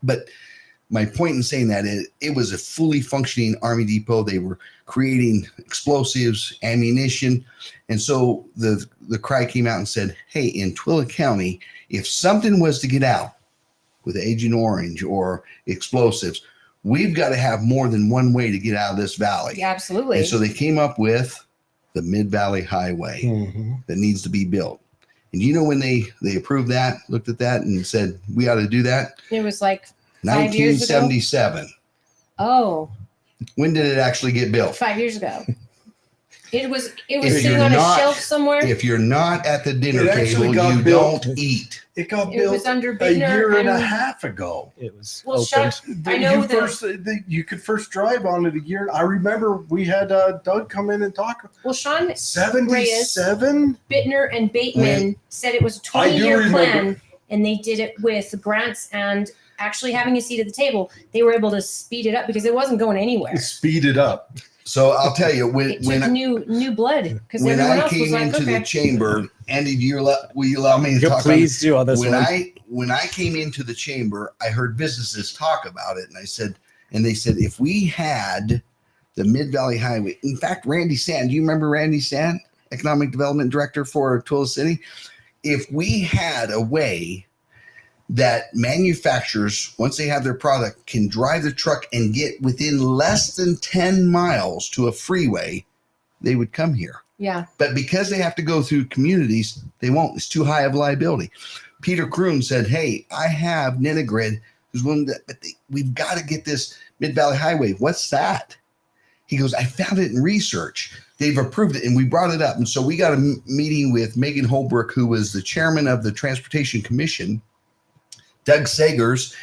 But my point in saying that is it was a fully functioning Army depot. They were creating explosives, ammunition. And so the cry came out and said, hey, in Twilla County, if something was to get out with Agent Orange or explosives, we've got to have more than one way to get out of this valley. Yeah, absolutely. And so they came up with the Mid-Valley Highway that needs to be built. And you know when they approved that, looked at that and said, we ought to do that? It was like 5 years ago? 1977. Oh, When did it actually get built? 5 years ago. It was If sitting you're on not- a shelf somewhere. If you're not at the dinner It actually table, got you built. don't eat. It got It built was under a Bittner year and a and- half ago. It was Well, opened. I know You could first drive on it a year. I remember we had Doug come in and talk. Well, Sean 77? Bittner and Bateman said it was a I do 20-year remember. plan, and they did it with grants and actually having a seat at the table. They were able to speed it up because it wasn't going anywhere. Speed it up. So I'll tell you, It took new blood because when everyone I else was came like, into okay. the chamber, Andy, will you allow me to Yeah, talk please do on this when one. when I came into the chamber, I heard businesses talk about it, and they said, if we had the Mid-Valley Highway. In fact, Randy Sand, do you remember Randy Sand, Economic Development Director for Twila City? If we had a way that manufacturers, once they have their product, can drive the truck and get within less than 10 miles to a freeway, they would come here. Yeah. But because they have to go through communities, they won't. It's too high of liability. Peter Kroon said, hey, I have Ninegrid, who's willing to, but we've got to get this Mid-Valley Highway. What's that? He goes, I found it in research. They've approved it, and we brought it up. And so we got a meeting with Megan Holbrook, who was the chairman of the Transportation Commission, Doug Sagers,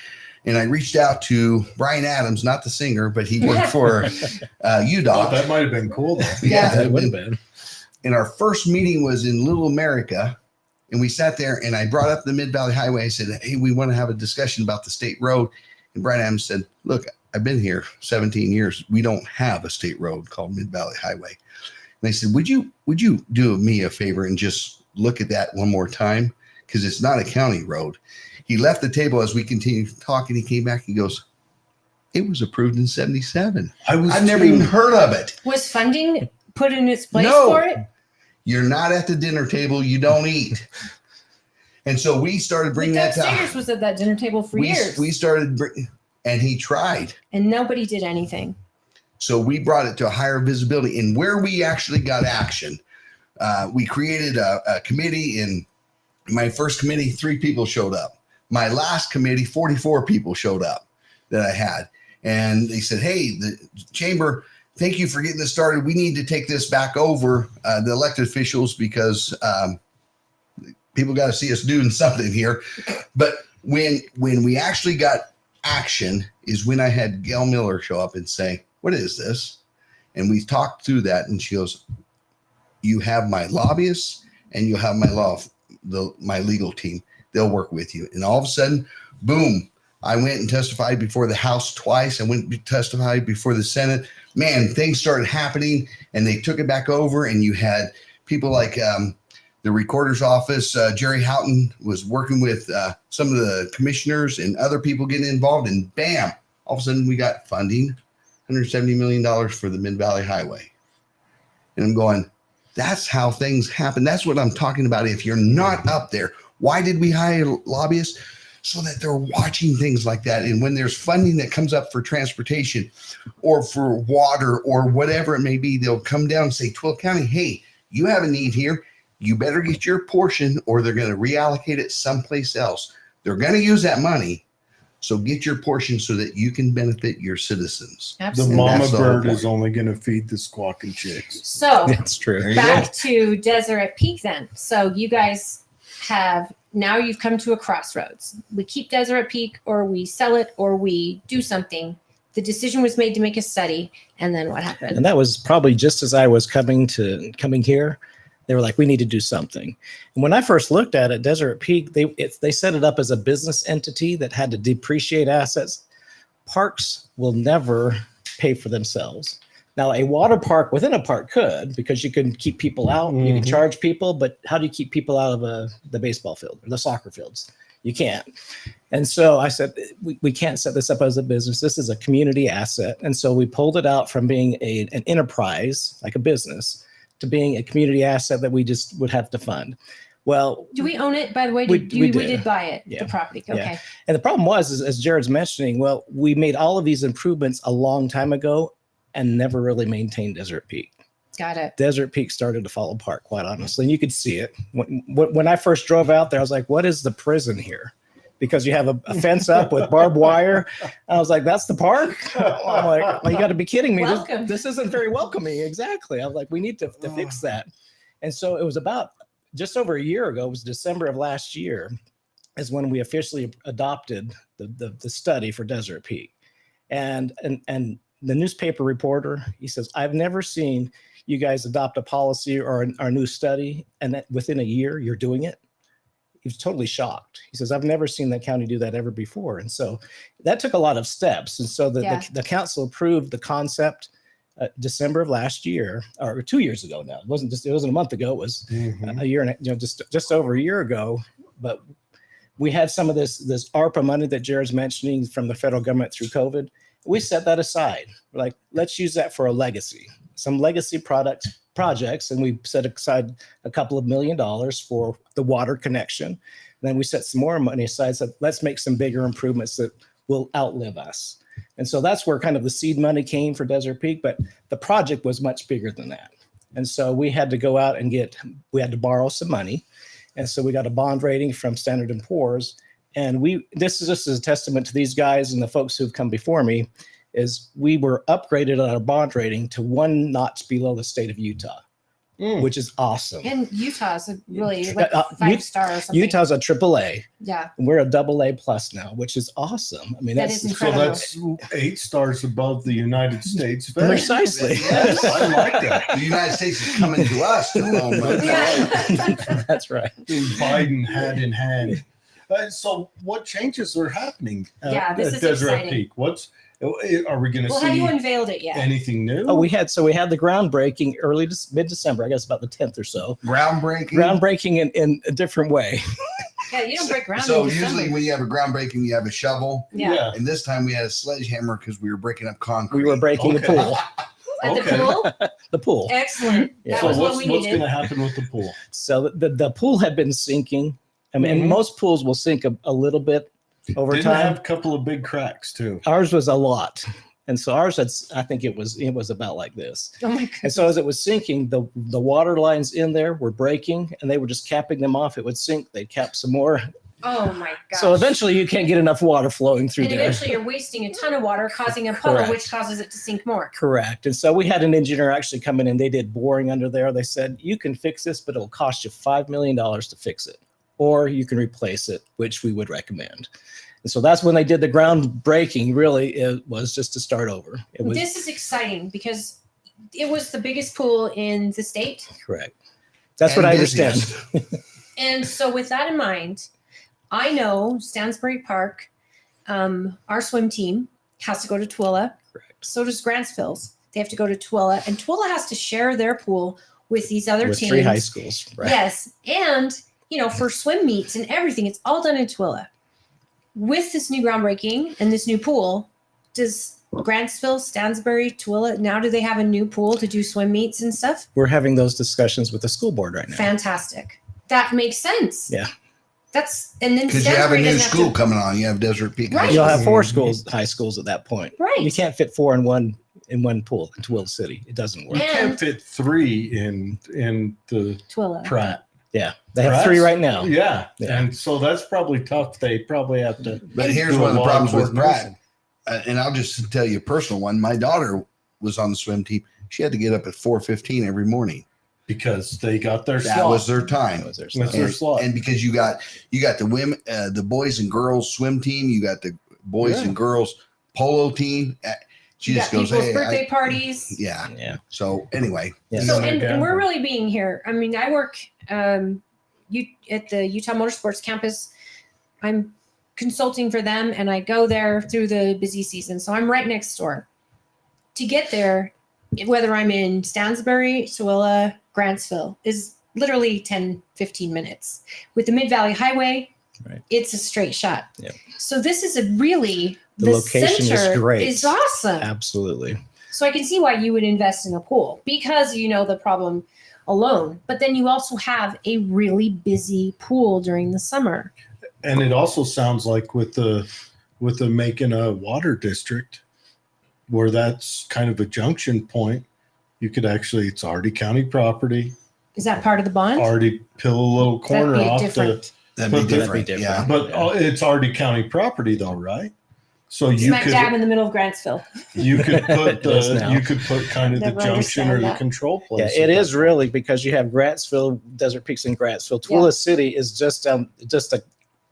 and I reached out to Brian Adams, not the singer, but he worked for UDOT. Oh, that might have been cool, though. Yeah. It would have been. And our first meeting was in Little America, and we sat there, and I brought up the Mid-Valley Highway. I said, hey, we want to have a discussion about the state road. And Brian Adams said, look, I've been here 17 years. We don't have a state road called Mid-Valley Highway. And I said, would you do me a favor and just look at that one more time? Because it's not a county road. He left the table as we continued talking. He came back. He goes, it was approved in 77. I've never even heard of it. Was funding put in its place No. for it? You're not at the dinner table. You don't eat. And so we started bringing Doug that Sagers was at that dinner table for years. We started, and he tried. And nobody did anything. So we brought it to a higher visibility. And where we actually got action, we created a committee. In my first committee, 3 people showed up. My last committee, 44 people showed up that I had. And they said, hey, the chamber, thank you for getting this started. We need to take this back over, the elected officials, because people got to see us doing something here. But when we actually got action is when I had Gail Miller show up and say, what is this? And we talked through that, and she goes, you have my lobbyists and you have my legal team. They'll work with you. And all of a sudden, boom, I went and testified before the House twice. I went and testified before the Senate. Man, things started happening, and they took it back over. And you had people like the recorder's office. Jerry Houghton was working with some of the commissioners and other people getting involved. And bam, all of a sudden we got funding, $170 million for the Mid-Valley Highway. And I'm going, that's how things happen. That's what I'm talking about. If you're not up there, why did we hire lobbyists? So that they're watching things like that. And when there's funding that comes up for transportation or for water or whatever it may be, they'll come down and say, Twila County, hey, you have a need here. You better get your portion, or they're going to reallocate it someplace else. They're going to use that money. So get your portion so that you can benefit your citizens. Absolutely. The mama That's the whole bird point. is only going to feed the squawking chicks. So That's true. back to Deseret Peak then. So you guys have, now you've come to a crossroads. We keep Deseret Peak, or we sell it, or we do something. The decision was made to make a study. And then what happened? And that was probably just as I was coming here. They were like, we need to do something. And when I first looked at it, Deseret Peak, they set it up as a business entity that had to depreciate assets. Parks will never pay for themselves. Now, a water park within a park could, because you can keep people out, you can charge people, but how do you keep people out of the baseball field or the soccer fields? You can't. And so I said, we can't set this up as a business. This is a community asset. And so we pulled it out from being an enterprise, like a business, to being a community asset that we just would have to fund. Well, Do we own it, by the way? We We did. did buy it, Yeah. the property. Okay. Yeah. And the problem was, as Jared's mentioning, well, we made all of these improvements a long time ago and never really maintained Deseret Peak. Got it. Deseret Peak started to fall apart, quite honestly. And you could see it. When I first drove out there, I was like, what is the prison here? Because you have a fence up with barbed wire. I was like, that's the park? I'm like, well, you got to be kidding me. Welcome. This isn't very welcoming. Exactly. I was like, we need to fix that. And so it was about just over a year ago, it was December of last year, is when we officially adopted the study for Deseret Peak. And the newspaper reporter, he says, I've never seen you guys adopt a policy or our new study, and that within a year you're doing it. He was totally shocked. He says, I've never seen that county do that ever before. And so that took a lot of steps. And so the council approved the concept December of last year, or 2 years ago now. It wasn't a month ago. It was a year and just over a year ago. But we had some of this ARPA money that Jared's mentioning from the federal government through COVID. we set that aside. We're like, let's use that for a legacy, some legacy projects. And we set aside a couple of $1 million for the water connection. And then we set some more money aside. So let's make some bigger improvements that will outlive us. And so that's where kind of the seed money came for Desert Peak, but the project was much bigger than that. And so we had to go out and we had to borrow some money. And so we got a bond rating from Standard & Poor's. And this is just as a testament to these guys and the folks who've come before me, is we were upgraded on our bond rating to 1 notch below the state of Utah, which is awesome. And Utah's a really like 5-star or something. Utah's a AAA. Yeah. And we're a AA plus now, which is awesome. I mean, That that's is incredible. So that's 8 stars above the United States. precisely. Yes. I like that. The United States is coming to us to loan money. Yeah. That's right. Biden hand in hand. So what changes are happening Yeah, this at is Deseret exciting. Peak? Are we going to Well, have you see unveiled it yet? anything new? Oh, we had the groundbreaking mid-December, I guess about the 10th or so. Groundbreaking in a different way. Yeah, you don't break ground. So in usually December. when you have a groundbreaking, you have a shovel. Yeah. And this time we had a sledgehammer because we were breaking up concrete. We were breaking the Okay. pool. At the Okay. pool. The pool. Excellent. Yeah. That So was what what's we going needed. to happen with the pool? So the pool had been sinking. I mean, Mhm. and most pools will sink a little bit over Didn't time. have a couple of big cracks too. Ours was a lot. And so ours had, I think it was about like this. Oh my And goodness. so as it was sinking, the water lines in there were breaking and they were just capping them off. It would sink. They'd cap some more. Oh my gosh. So eventually you can't get enough water flowing through and there. eventually you're wasting a ton of water, causing a puddle, Correct. which causes it to sink more. Correct. And so we had an engineer actually come in and they did boring under there. They said, you can fix this, but it'll cost you $5 million to fix it. Or you can replace it, which we would recommend. And so that's when they did the groundbreaking. Really, it was just to start over. It was This is exciting because it was the biggest pool in the state. correct. That's And what I understand. busiest. And so with that in mind, I know Stansbury Park, our swim team has to go to Twilla. Correct. So does Grantsville's. They have to go to Twilla, and Twilla has to share their pool with these other With teams. 3 high schools. Right. Yes. And, for swim meets and everything, it's all done in Twilla. With this new groundbreaking and this new pool, does Grantsville, Stansbury, Twilla, now do they have a new pool to do swim meets and stuff? We're having those discussions with the school board right now. Fantastic. That makes sense. Yeah. And then Because you have a Stansbury new doesn't have school to- coming on. You have Desert Peak. Right. You'll have 4 Mhm. schools, high schools at that point. Right. You can't fit 4 in one pool in Twilla City. It doesn't work. We And- can't fit 3 in the Twilla. Pratt. Yeah. They have Pratt's- 3 right now. Yeah. Yeah. And so that's probably tough. They probably have to. But here's do a one of the lot problems with coordination. Pratt. And I'll just tell you a personal one. My daughter was on the swim team. She had to get up at 4:15 every morning. Because they got their That slot. was their time. That was their That's stuff. their slot. And because you got the women, the boys and girls swim team, you got the boys Yeah. and girls polo team. She You just got goes, people's hey, birthday parties. yeah. Yeah. So anyway, Yeah. So, Yeah. and we're really being here. I mean, I work at the Utah Motorsports campus. I'm consulting for them, and I go there through the busy season. So I'm right next door. To get there, whether I'm in Stansbury, Twilla, Grantsville, is literally 10, 15 minutes. With the Mid-Valley Highway, Right. it's a straight shot. Yep. So this is a really, The location is center great. is awesome. Absolutely. So I can see why you would invest in a pool because you know the problem alone. But then you also have a really busy pool during the summer. And it also sounds like with the making a water district where that's kind of a junction point, you could actually, it's already county property, Is that part of the bond? already peel a little corner That'd be off different. that'd be But that'd be different. different. Yeah. but it's already county property though, right? So you Smack dab could in the middle of Grantsville. put It is now. you could put kind of the Never junction or understand the that. control Yeah, place. it is really because you have Grantsville, Desert Peaks in Grantsville. Twilla City is just a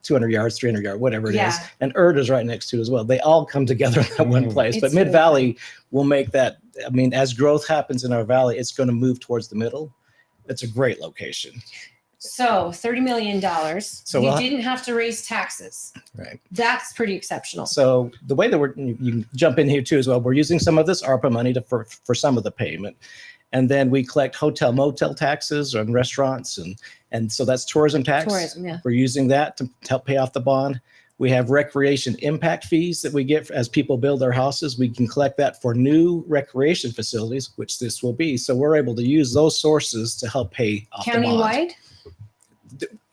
200 yards, 300 yards, whatever it is. Yeah. And Erd is right next to it as well. They all come together in that one Mhm. place. But It's really Mid-Valley will make that, I mean, as growth happens in our valley, it's going to move towards the middle. It's a great location. So $30 million. So you we'll- didn't have to raise taxes. Right. That's pretty exceptional. So the way that you can jump in here too as well, we're using some of this ARPA money for some of the payment. And then we collect hotel motel taxes on restaurants. And so that's tourism tax. Tourism, yeah. We're using that to help pay off the bond. We have recreation impact fees that we get as people build their houses. We can collect that for new recreation facilities, which this will be. So we're able to use those sources to help pay off the bond. Countywide?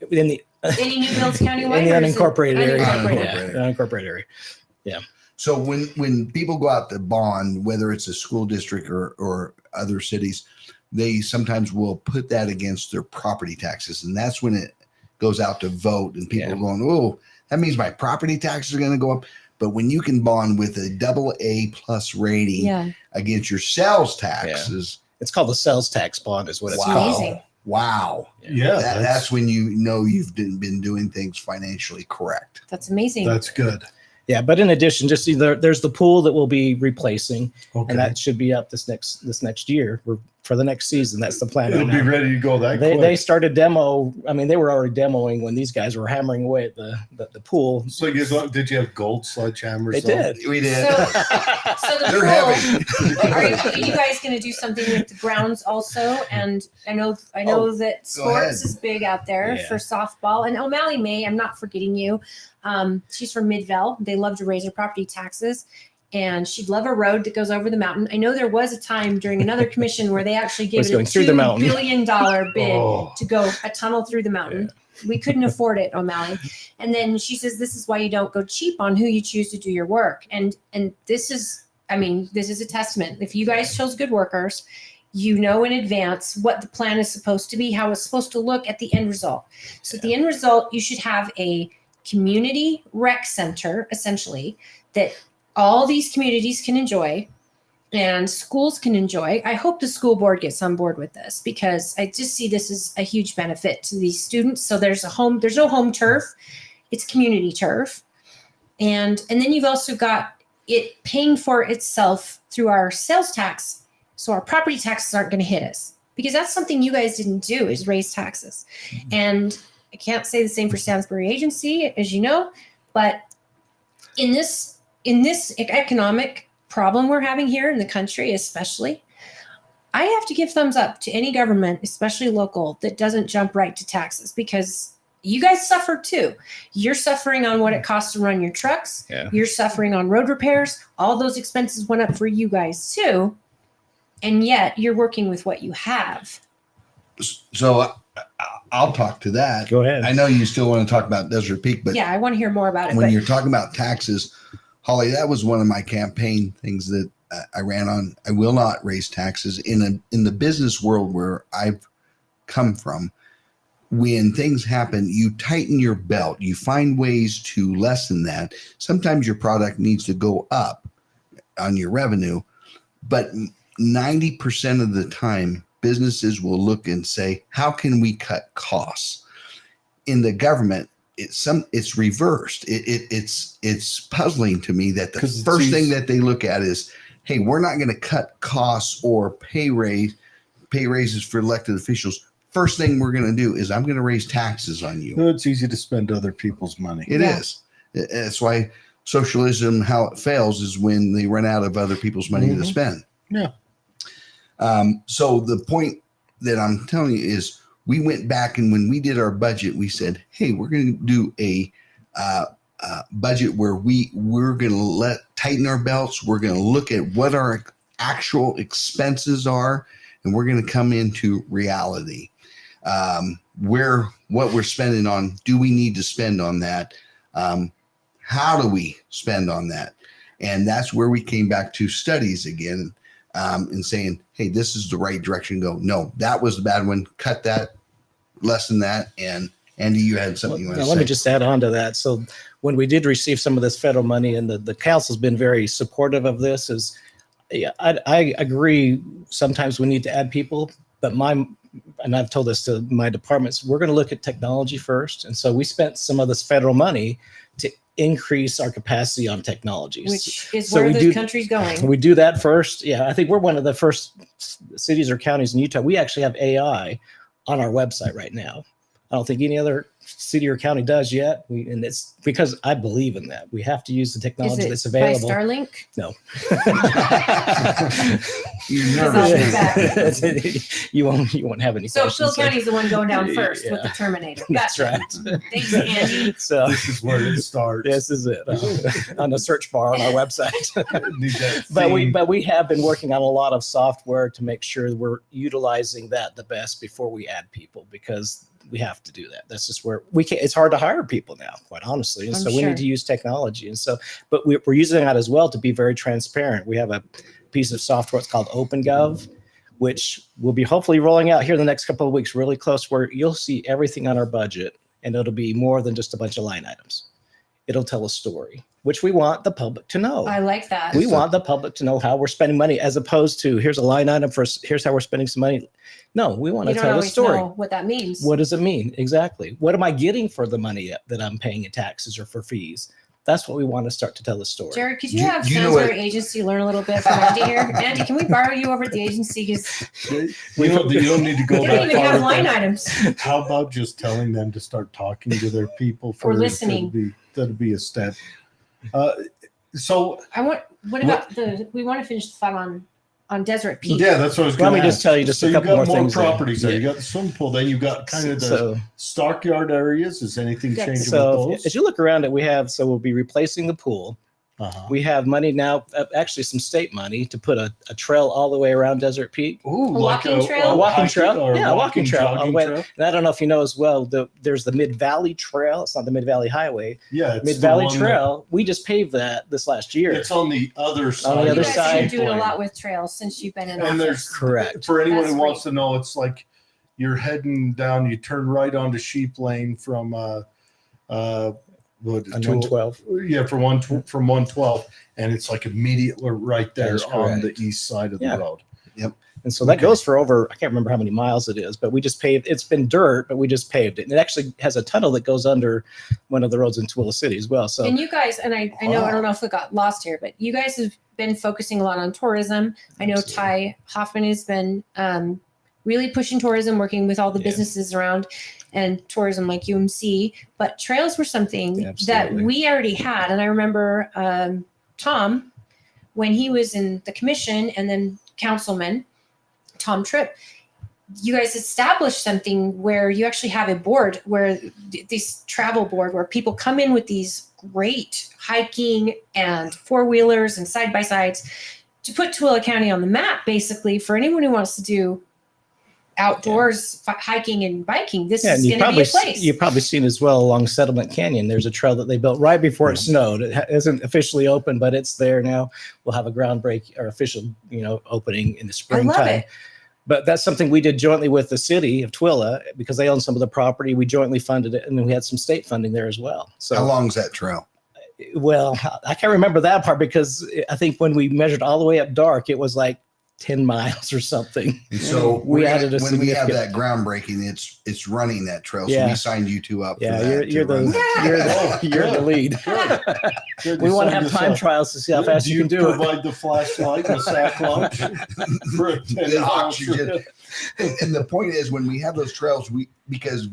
In the Any new builds countywide? in the or is it unincorporated area. unincorporated? Yeah, unincorporated area. So when people go out to bond, whether it's a school district or other cities, they sometimes will put that against their property taxes. And that's when it goes out to vote and people are going, oh, that means my property taxes are going to go up. But when you can bond with a AA+ rating against your sales taxes. It's called the sales tax bond is what it's Wow. called. Amazing. Wow. Yeah, That's when you know you've been doing things financially correct. That's amazing. that's good. Yeah, but in addition, just there's the pool that we'll be replacing, Okay. and that should be up this next year. For the next season. That's the plan. It'll right be now. ready to go that They quick. started demo. I mean, they were already demoing when these guys were hammering away at the pool. So did you have gold sledgehammers? They did. We did. So the They're pool, heavy. are you guys going to do something with the grounds also? And I know that sports is big out there Yeah. for softball. And O'Malley May, I'm not forgetting you. She's from Midvale. They love to raise their property taxes. And she'd love a road that goes over the mountain. I know there was a time during another commission where they actually gave Was it a going through the $2 mountain. billion bid Oh. to go a tunnel through the mountain. We couldn't afford it, O'Malley. And then she says, this is why you don't go cheap on who you choose to do your work. And this is a testament. If you guys chose good workers, you know in advance what the plan is supposed to be, how it's supposed to look at the end result. So at the end result, you should have a community rec center, essentially, that all these communities can enjoy and schools can enjoy. I hope the school board gets on board with this because I just see this as a huge benefit to these students. So there's no home turf, it's community turf. And then you've also got it paying for itself through our sales tax. So our property taxes aren't going to hit us because that's something you guys didn't do is raise taxes. And I can't say the same for Stansbury Agency, as you know, but in this economic problem we're having here in the country, especially, I have to give thumbs up to any government, especially local, that doesn't jump right to taxes because you guys suffer too. You're suffering on what it costs to run your trucks. Yeah. You're suffering on road repairs. All those expenses went up for you guys too. And yet you're working with what you have. So I'll talk to that. Go ahead. I know you still want to talk about Desert Peak, but Yeah, I want to hear more about it. when But you're talking about taxes, Holly, that was one of my campaign things that I ran on. I will not raise taxes in the business world where I've come from. When things happen, you tighten your belt. You find ways to lessen that. Sometimes your product needs to go up on your revenue, but 90% of the time, businesses will look and say, "How can we cut costs?" In the government, it's reversed. It's puzzling to me that the 'Cause it's first easy. thing that they look at is, hey, we're not going to cut costs or pay raises for elected officials. First thing we're going to do is I'm going to raise taxes on you. It's easy to spend other people's money. It is. That's why socialism, how it fails is when they run out of other people's money to spend. Yeah. So the point that I'm telling you is we went back and when we did our budget, we said, hey, we're going to do a budget where we're going to tighten our belts. We're going to look at what our actual expenses are, and we're going to come into reality. What we're spending on, do we need to spend on that? How do we spend on that? And that's where we came back to studies again. And saying, hey, this is the right direction to go. No, that was the bad one. Cut that, lessen that. And Andy, you had something you want to say. Let me just add on to that. So when we did receive some of this federal money and the council's been very supportive of this I agree. Sometimes we need to add people, but and I've told this to my departments, we're going to look at technology first. And so we spent some of this federal money to increase our capacity on technologies. which is So where we the do- country's going. We do that first. Yeah, I think we're one of the first cities or counties in Utah. We actually have AI on our website right now. I don't think any other city or county does yet. And it's because I believe in that. We have to use the Is technology it that's by available. Starlink? No. You're I'll nervous. be back. you won't have any So questions. Phil County's the one going down first with Yeah. the Terminator. That's Gotcha. right. Thanks, Andy. So This is where it starts. this is it on the search bar on our website. Need that but theme. we have been working on a lot of software to make sure we're utilizing that the best before we add people, because we have to do that. That's just where we can. It's hard to hire people now, quite honestly, and I'm so we sure. need to use technology. And so, but we're using that as well to be very transparent. We have a piece of software. It's called OpenGov, which will be hopefully rolling out here in the next couple of weeks, really close, where you'll see everything on our budget, and it'll be more than just a bunch of line items. It'll tell a story, which we want the public to know. I like that. We want the public to know how we're spending money, as opposed to here's a line item for here's how we're spending some money. No, we want You to don't tell a always story. know what that means. What does it mean? Exactly. What am I getting for the money that I'm paying in taxes or for fees? That's what we want to start to tell the story. Jared, could you You- have you know Stansbury what- Agency learn a little bit from Andy here? Andy, can we borrow you over at the agency? Because You don't need to go they that don't even far have with line that. items. How about just telling them to start talking to their people Or listening. That'd be a step. So What about we want to finish the thought on Deseret Peak. yeah, that's what I was Let going me to just tell you just So a you've couple got more more things there. properties there. Yeah. You got the swimming pool. Then you've got kind of the So, stockyard areas. Is anything Yeah. changing so with as those? you look around it, we'll be replacing the pool. Uh-huh. We have money now, actually some state money, to put a trail all the way around Desert Peak. Ooh, walking trail? A walking hiking trail. or Yeah, a walking trail. all the jogging way. trail. And I don't know if you know as well, there's the Mid-Valley Trail. It's not the Mid-Valley Highway. Yeah, it's Mid-Valley the one Trail. We just paved that this last year. It's on the other side. the You other guys side. have been doing a lot with trails since you've been in And office. there's Correct. For anyone That's who wants to know, it's like you're heading down. You turn right onto Sheep Lane from what, On 112. Yeah, from 112, and it's like immediately right there That is on the correct. east side of Yeah. the road. And so that Okay. goes for over, I can't remember how many miles it is, but we just paved. It's been dirt, but we just paved it. And it actually has a tunnel that goes under one of the roads in Twila City as well. So And you guys, and I know, I don't know if it got lost here, but you guys have been focusing a lot on tourism. I know Absolutely. Ty Hoffman has been really pushing tourism, working with all the Yeah. businesses around and tourism like UMC. But trails were something that Absolutely. we already had. And I remember Tom, when he was in the commission and then councilman, Tom Tripp, you guys established something where you actually have a board where this travel board where people come in with these great hiking and four-wheelers and side-by-sides to put Twila County on the map, basically, for anyone who wants to do outdoors hiking and biking. This yeah, is and going to be a place. you've probably seen as well along Settlement Canyon. There's a trail that they built right before it snowed. It isn't officially open, but it's there now. We'll have a groundbreak or official, opening in the I springtime. love it. But that's something we did jointly with the city of Twila because they own some of the property. We jointly funded it, and then we had some state funding there as well. So How long is that trail? well, I can't remember that part because I think when we measured all the way up dark, it was like 10 miles or something. And so We we're added when we have significant- that groundbreaking, it's running that trail. So Yeah. we signed you two up. Yeah, for that you're to run the that. you're the lead. Good. We want to Sign have this time up. trials to see how fast you can do it. provide the flashlight and the sack lunch for a 10 The mile oxygen. trip? And the point is, when we have those trails, because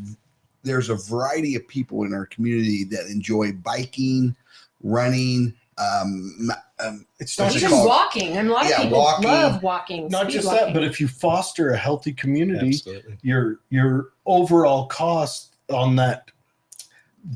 there's a variety of people in our community that enjoy biking, running. It's not What's it Even called? walking. And a lot of Yeah, people walking. love walking. Not speed just walking. that, but if you foster a healthy community, Absolutely. your overall cost on that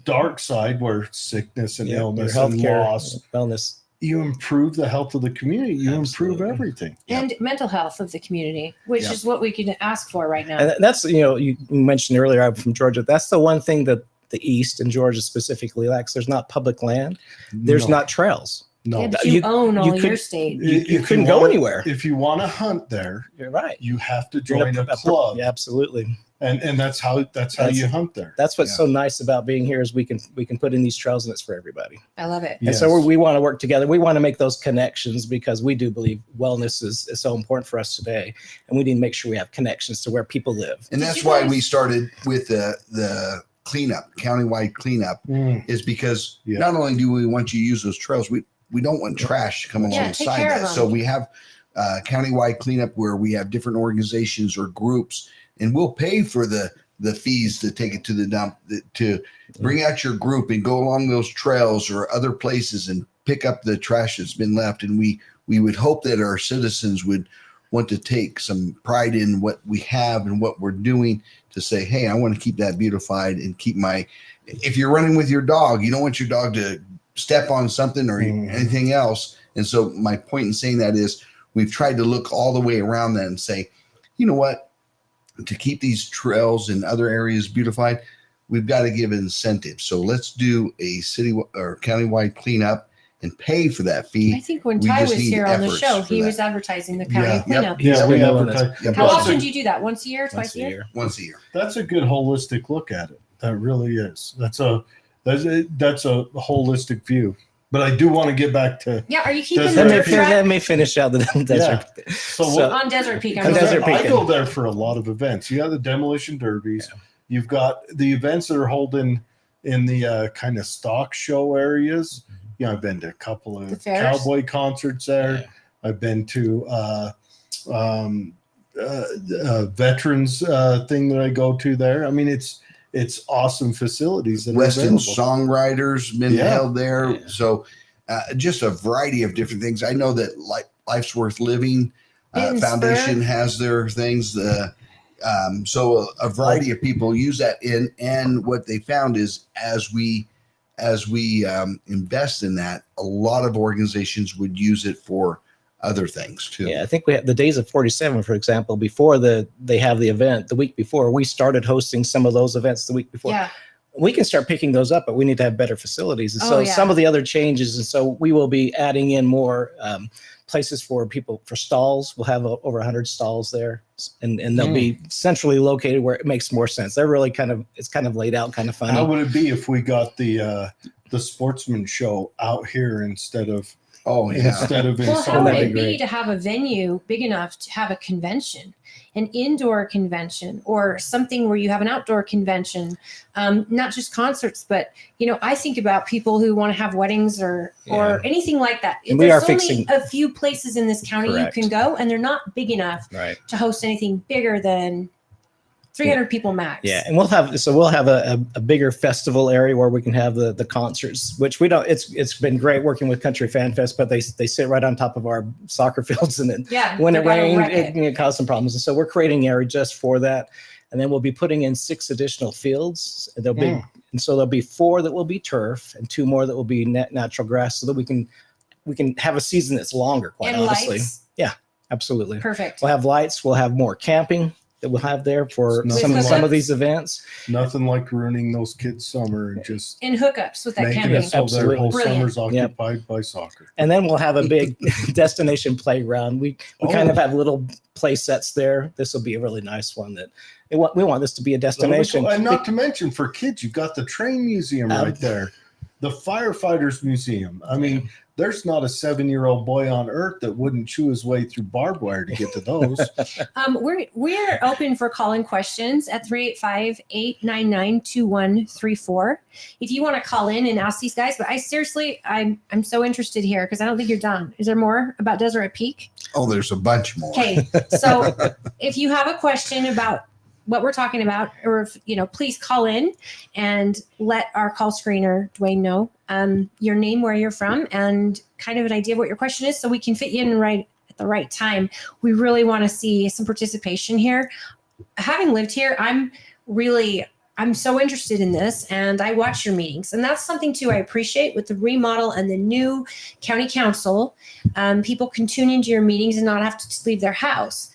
dark side where sickness and Yeah, your illness and healthcare, loss, wellness. you improve the health of the community. You improve Absolutely. everything. and mental health of the community, which Yep. is what we can ask for right now. And that's, you mentioned earlier, I'm from Georgia. That's the one thing that the East and Georgia specifically lacks. There's not public land. There's No, not trails. no. Yeah, but you- you own all you could- your state. You If couldn't you go wanna- anywhere. If you want to hunt there, You're right. you have to You're in join a club, Yeah, absolutely. and that's how That's- you hunt there. That's what's Yeah. so nice about being here is we can put in these trails and it's for everybody. I love it. And so we want to work together. We want to make those connections because we do believe wellness is so important for us today. And we need to make sure we have connections to where people live. And Did that's you why guys- we started with the cleanup, countywide cleanup, Mm. is because Yeah. not only do we want you to use those trails, we don't want trash to come Yeah, take alongside care of that. them. So we have countywide cleanup where we have different organizations or groups, and we'll pay for the the fees to take it to the dump, to bring out your group and go along those trails or other places and pick up the trash that's been left. And we would hope that our citizens would want to take some pride in what we have and what we're doing to say, hey, I want to keep that beautified and keep if you're running with your dog, you don't want your dog to step on something or anything else. And so my point in saying that is we've tried to look all the way around that and say, you know what, to keep these trails and other areas beautified, we've got to give incentives. So let's do a city or countywide cleanup and pay for that fee. I think when We Ty just was need here on the efforts show, for he that. was advertising the county Yeah. cleanup. Yeah, we Yeah. advertise. Yep. How That's often a- do you do that? Once a year, Once twice a a year? year. Once a year. That's a good holistic look at it. That really is. That's a holistic view. But I do want to get back to Yeah, are you keeping Does the that dirt make- track Let me finish out the desert. so, So- what, on Desert Peak? I'm On because Desert sorry. Peak. I go there for a lot of events. You have the demolition derbies. You've got the events that are holding in the kind of stock show areas. You know, I've been to a couple The of fairs? cowboy concerts there. Yeah. I've been to veterans thing that I go to there. I mean, it's awesome facilities that Weston are available. Songwriters been Yeah. held there. Yeah. So just a variety of different things. I know that Life's Worth Living Bitten Foundation Spur. has their things. So a variety of people use that in, and what they found is as we invest in that, a lot of organizations would use it for other things too. Yeah, I think we have the Days of 47, for example, before they have the event, the week before, we started hosting some of those events the week before. Yeah. We can start picking those up, but we need to have better facilities. And Oh, so yeah. some of the other changes, and so we will be adding in more places for people for stalls. We'll have over 100 stalls there, and they'll be centrally located where it makes more sense. They're really it's kind of laid out, kind of funny. How would it be if we got the sportsman show out here instead of Oh yeah. in Well, Salt how would that'd Lake? it be be great. to have a venue big enough to have a convention, an indoor convention, or something where you have an outdoor convention? Not just concerts, but I think about people who want to have weddings or anything like that. And we There's are only fixing- a few places in this county Correct. you can go, and they're not big enough Right. to host anything bigger than 300 people max. Yeah, and we'll have a bigger festival area where we can have the concerts, which we don't. It's been great working with Country Fan Fest, but they sit right on top of our soccer fields, and then Yeah. when it they're gonna rained, wreck it caused some problems. And so we're creating area just for that, and then we'll be putting in 6 additional fields. There'll be and so there'll be 4 that will be turf and 2 more that will be natural grass, so that we can have a season that's longer. Quite And honestly, lights. absolutely. Perfect. We'll have lights. We'll have more camping that we'll have there for It's some nothing of like- these events. Nothing like ruining those kids' summer and just And hookups with that making camping. it so their Absolutely. whole Brilliant. summer's occupied by soccer. And then we'll have a big destination playground. We kind of have little play sets there. This will be a really nice one we want this to be a destination. And not to mention for kids, you've got the train museum right there, the firefighters museum. I mean, there's not a 7-year-old boy on earth that wouldn't chew his way through barbed wire to get to those. We're open for call-in questions at 385-899-2134. If you want to call in and ask these guys, but I'm so interested here because I don't think you're done. Is there more about Deseret Peak? Oh, there's a bunch more. Okay, so if you have a question about what we're talking about, or if, please call in and let our call screener Dwayne know your name, where you're from, and kind of an idea of what your question is, so we can fit you in right at the right time. We really want to see some participation here. Having lived here, I'm so interested in this, and I watch your meetings, and that's something too I appreciate with the remodel and the new county council. People can tune into your meetings and not have to leave their house.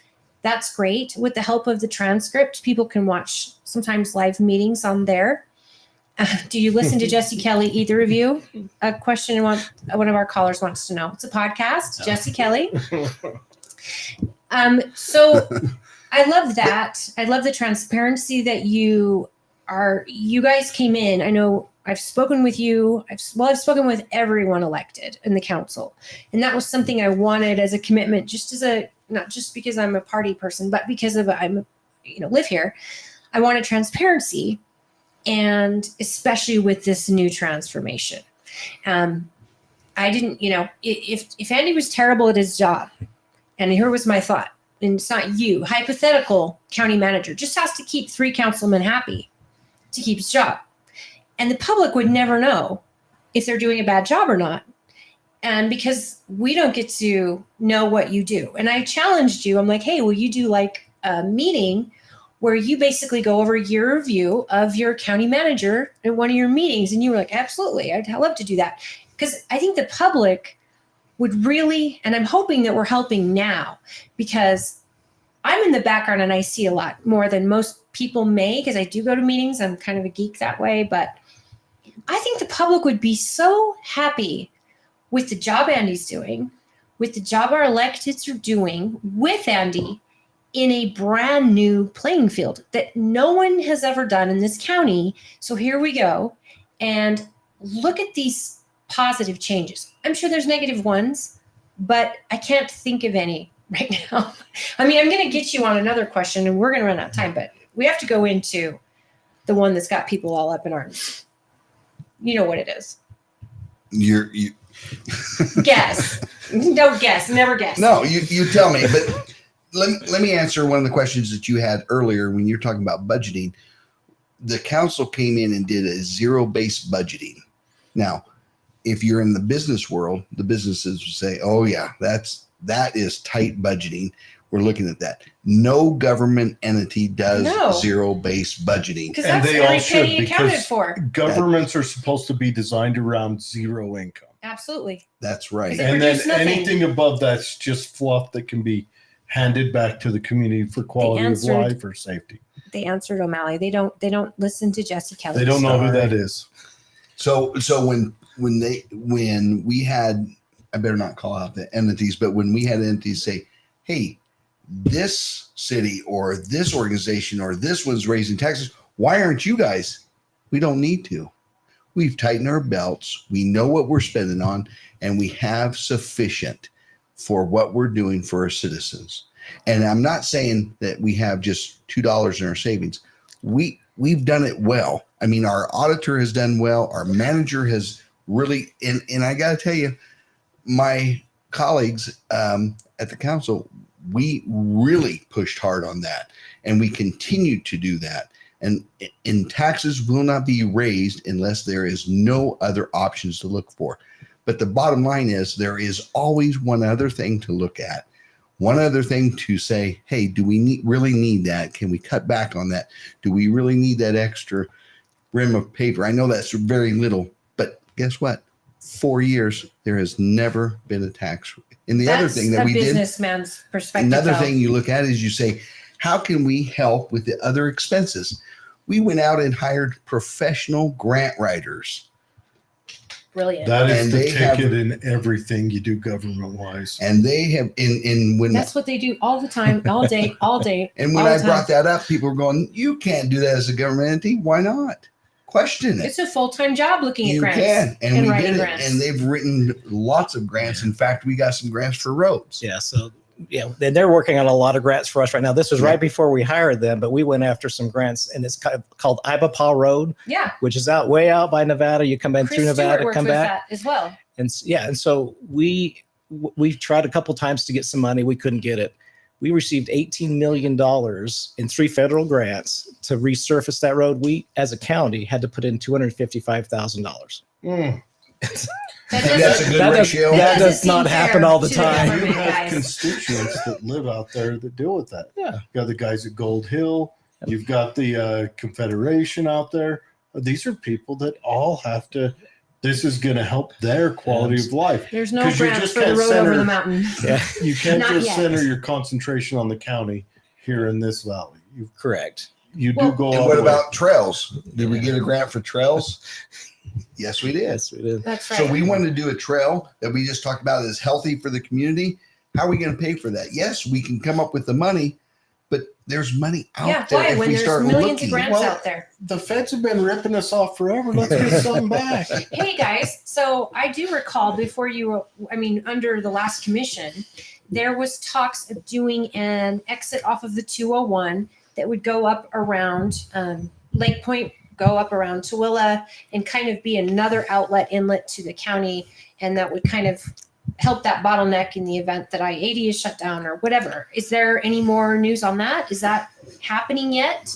That's great. With the help of the transcript, people can watch sometimes live meetings on there. Do you listen to Jesse Kelly, either of you? A question one of our callers wants to know. It's a podcast, Jesse Kelly. So I love that. I love the transparency that you guys came in. I know I've spoken with you. I've spoken with everyone elected in the council. And that was something I wanted as a commitment, not just because I'm a party person, but because of live here. I wanted transparency, and especially with this new transformation. I didn't, if Andy was terrible at his job, and here was my thought, and it's not you, hypothetical county manager, just has to keep 3 councilmen happy to keep his job. And the public would never know if they're doing a bad job or not. And because we don't get to know what you do. And I challenged you. I'm like, hey, will you do like a meeting where you basically go over your review of your county manager at one of your meetings? And you were like, absolutely. I'd love to do that. Because I think the public would really, and I'm hoping that we're helping now, because I'm in the background and I see a lot more than most people may, because I do go to meetings. I'm kind of a geek that way. But I think the public would be so happy with the job Andy's doing, with the job our electeds are doing with Andy in a brand new playing field that no one has ever done in this county. So here we go. And look at these positive changes. I'm sure there's negative ones, but I can't think of any right now. I mean, I'm going to get you on another question and we're going to run out of time, but we have to go into the one that's got people all up in arms. You know what it is. You Guess. Don't guess. Never guess. No, you tell me. But let me answer one of the questions that you had earlier when you're talking about budgeting. The council came in and did a zero-based budgeting. Now, if you're in the business world, the businesses will say, "Oh yeah, that is tight budgeting. We're looking at that." No government entity does zero-based budgeting. Because that's every penny accounted for. Governments are supposed to be designed around zero income. Absolutely. That's right. And then nothing. anything above that's just fluff that can be handed back to the community for quality of life or safety. They answered O'Malley. They don't listen to Jesse Kelly. They don't know who that is. So when we had, I better not call out the entities, but when we had entities say, "Hey, this city or this organization or this one's raising taxes, why aren't you guys?" We don't need to. We've tightened our belts. We know what we're spending on, and we have sufficient for what we're doing for our citizens. And I'm not saying that we have just $2 in our savings. We've done it well. I mean, our auditor has done well. Our manager has really, and I got to tell you, my colleagues at the council, we really pushed hard on that, and we continue to do that. And taxes will not be raised unless there is no other options to look for. But the bottom line is there is always one other thing to look at, one other thing to say, hey, do we really need that? Can we cut back on that? Do we really need that extra rim of paper? I know that's very little, but guess what? 4 years, there has never been a tax. And the other thing that we did, businessman's perspective. another thing you look at is you say, how can we help with the other expenses? We went out and hired professional grant writers. Brilliant. That is And the they have- ticket in everything you do government-wise. And they have when That's what they do all the time, all day. and when all I the brought time. that up, people were going, "You can't do that as a government entity. Why not? Question it." It's a full-time job looking at You grants. can, and we writing did it. grants. And they've written lots of grants. In fact, we got some grants for roads. Yeah. So, yeah, they're working on a lot of grants for us right now. This was right before we hired them, but we went after some grants, and it's called Ibapaw Road, Yeah. which is way out by Nevada. You come in Chris through Nevada, Stewart worked come with back. that as well. And so we've tried a couple times to get some money. We couldn't get it. We received $18 million in 3 federal grants to resurface that road. We, as a county, had to put in $255,000. That's a good ratio. That does doesn't not seem happen fair all the to the time. You government, have guys. constituents that live out there that deal with that. Yeah. You got the guys at Gold Hill. You've got the Confederation out there. These are people that all have to. This is going to help their quality of life. There's no 'Cause you grants just for the can't road over center- the mountain. Yeah, You can't Not just yet. center your concentration on the county here in this valley. correct. You Well- do go. And all what the way. about trails? Did we get a grant for trails? Yes, we did. Yes, we did. That's right. So we wanted to do a trail that we just talked about is healthy for the community. How are we going to pay for that? Yes, we can come up with the money, but there's money out yeah, there why? if When we there's start millions looking. of grants Well- out there. The feds have been ripping us off forever. Let's get something back. Hey guys, so I do recall before under the last commission, there was talks of doing an exit off of the 201 that would go up around Lake Point, go up around Tooele, and kind of be another outlet inlet to the county, and that would kind of help that bottleneck in the event that I-80 is shut down or whatever. Is there any more news on that? Is that happening yet?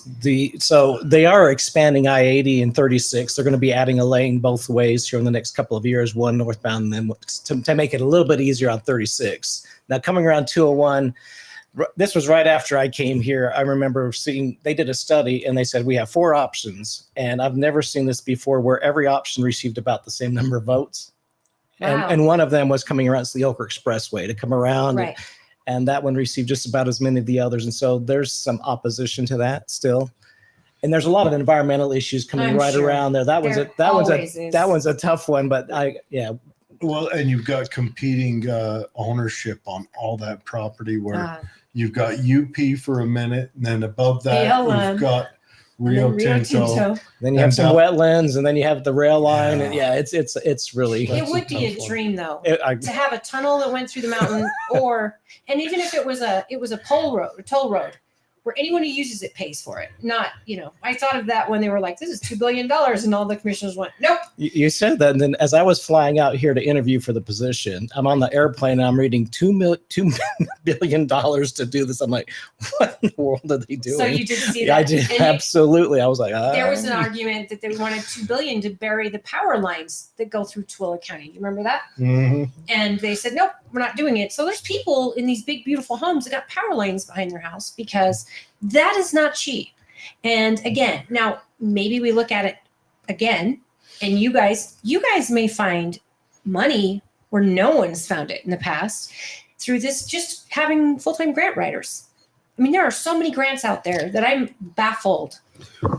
So they are expanding I-80 and 36. They're going to be adding a lane both ways here in the next couple of years, one northbound, and then to make it a little bit easier on 36. Now coming around 201, this was right after I came here. I remember seeing, they did a study and they said we have 4 options. And I've never seen this before where every option received about the same number of votes. Wow. And one of them was coming around the Oak Expressway to come around. Right. And that one received just about as many of the others. And so there's some opposition to that still. And there's a lot of environmental issues coming I'm right sure. around there. That one's a tough one, but Well, and you've got competing ownership on all that property where you've got UP for a minute, and then above that ALM, you've got Rio Tinto. then you have some wetlands, and then you have the rail line. And it's really. It would be a dream though to to have a tunnel that went through the mountain, and even if it was a toll road, where anyone who uses it pays for it. Not, I thought of that when they were like, this is $2 billion. And all the commissioners went, nope. You said that. And then as I was flying out here to interview for the position, I'm on the airplane and I'm reading $2 billion to do this. I'm like, what in the world are they doing? So you did see that? Yeah, I did. And Absolutely. I was like, there was an argument that they wanted $2 billion to bury the power lines that go through Tooele County. You remember that? Mm-hmm. And they said, nope, we're not doing it. So there's people in these big, beautiful homes that got power lines behind their house because that is not cheap. And again, now maybe we look at it again, and you guys may find money where no one's found it in the past through this, just having full-time grant writers. I mean, there are so many grants out there that I'm baffled.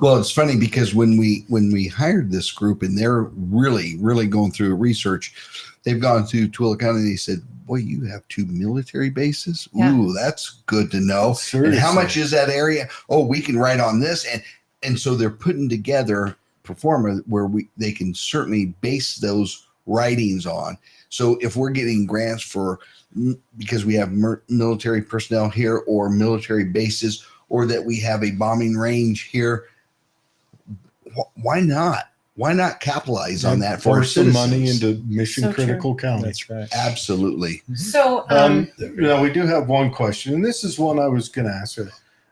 Well, it's funny because when we hired this group and they're really, really going through research, they've gone to Tooele County and they said, boy, you have 2 military bases. Yeah. Ooh, that's good to know. Seriously. And how much is that area? Oh, we can write on this. And so they're putting together performa where they can certainly base those writings on. So if we're getting grants because we have military personnel here or military bases, or that we have a bombing range here, why not? Why not capitalize on that for our some citizens? money into mission critical counties? That's right. Absolutely. So, we do have one question, and this is one I was going to ask.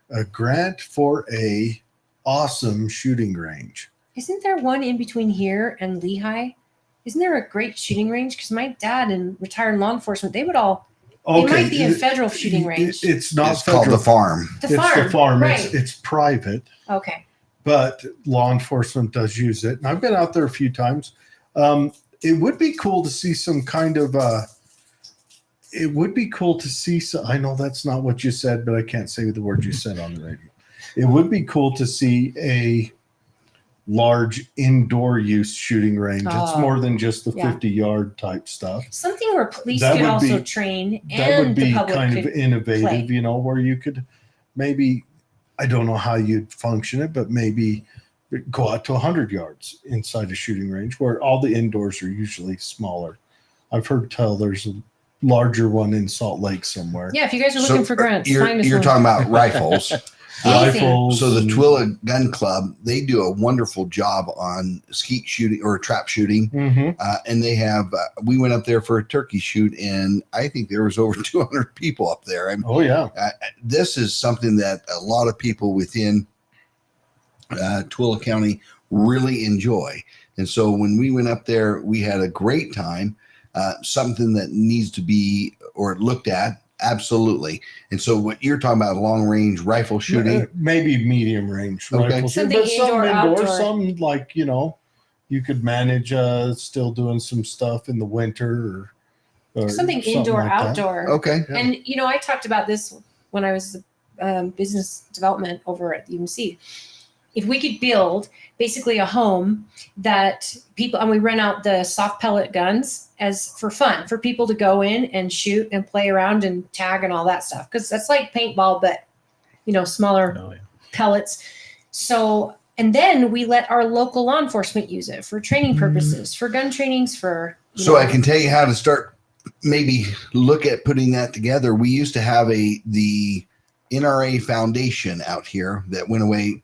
A grant for a awesome shooting range. isn't there one in between here and Lehigh? Isn't there a great shooting range? Because my dad and retired law enforcement, they would all. It might be a federal shooting range. It's not It's federal. called the farm. The It's farm. the farm. Right. It's private, Okay. but law enforcement does use it. And I've been out there a few times. It would be cool to see some kind of it would be cool to see some, I know that's not what you said, but I can't say the word you said on the radio. It would be cool to see a large indoor use shooting range. It's more than just the 50-yard type stuff. Something where police That could would also be- train That and would the be public kind of could innovative, play. where you could maybe, I don't know how you'd function it, but maybe go out to 100 yards inside a shooting range where all the indoors are usually smaller. I've heard tell there's a larger one in Salt Lake somewhere. Yeah, if you guys are looking for grants, find us You're one. talking about rifles. Anything. Rifles. So the and- Tooele Gun Club, they do a wonderful job on skeet shooting or trap shooting. Mhm. And they have, we went up there for a turkey shoot and I think there was over 200 people up there. Oh yeah. This is something that a lot of people within Tooele County really enjoy. And so when we went up there, we had a great time. Something that needs to be or looked at, absolutely. And so what you're talking about, long range rifle shooting, Maybe medium range Okay. rifles. Something But some indoor, outdoor. some like, you could manage still doing some stuff in the winter or Something indoor, like that. outdoor. okay. Yeah. And, I talked about this when I was business development over at the UMC. If we could build basically a home that people, and we rent out the soft pellet guns as for fun, for people to go in and shoot and play around and tag and all that stuff. Because that's like paintball, but, smaller Oh, yeah. pellets. So, and then we let our local law enforcement use it for training purposes, for gun trainings, for. So I can tell you how to start, maybe look at putting that together. We used to have the NRA Foundation out here that went away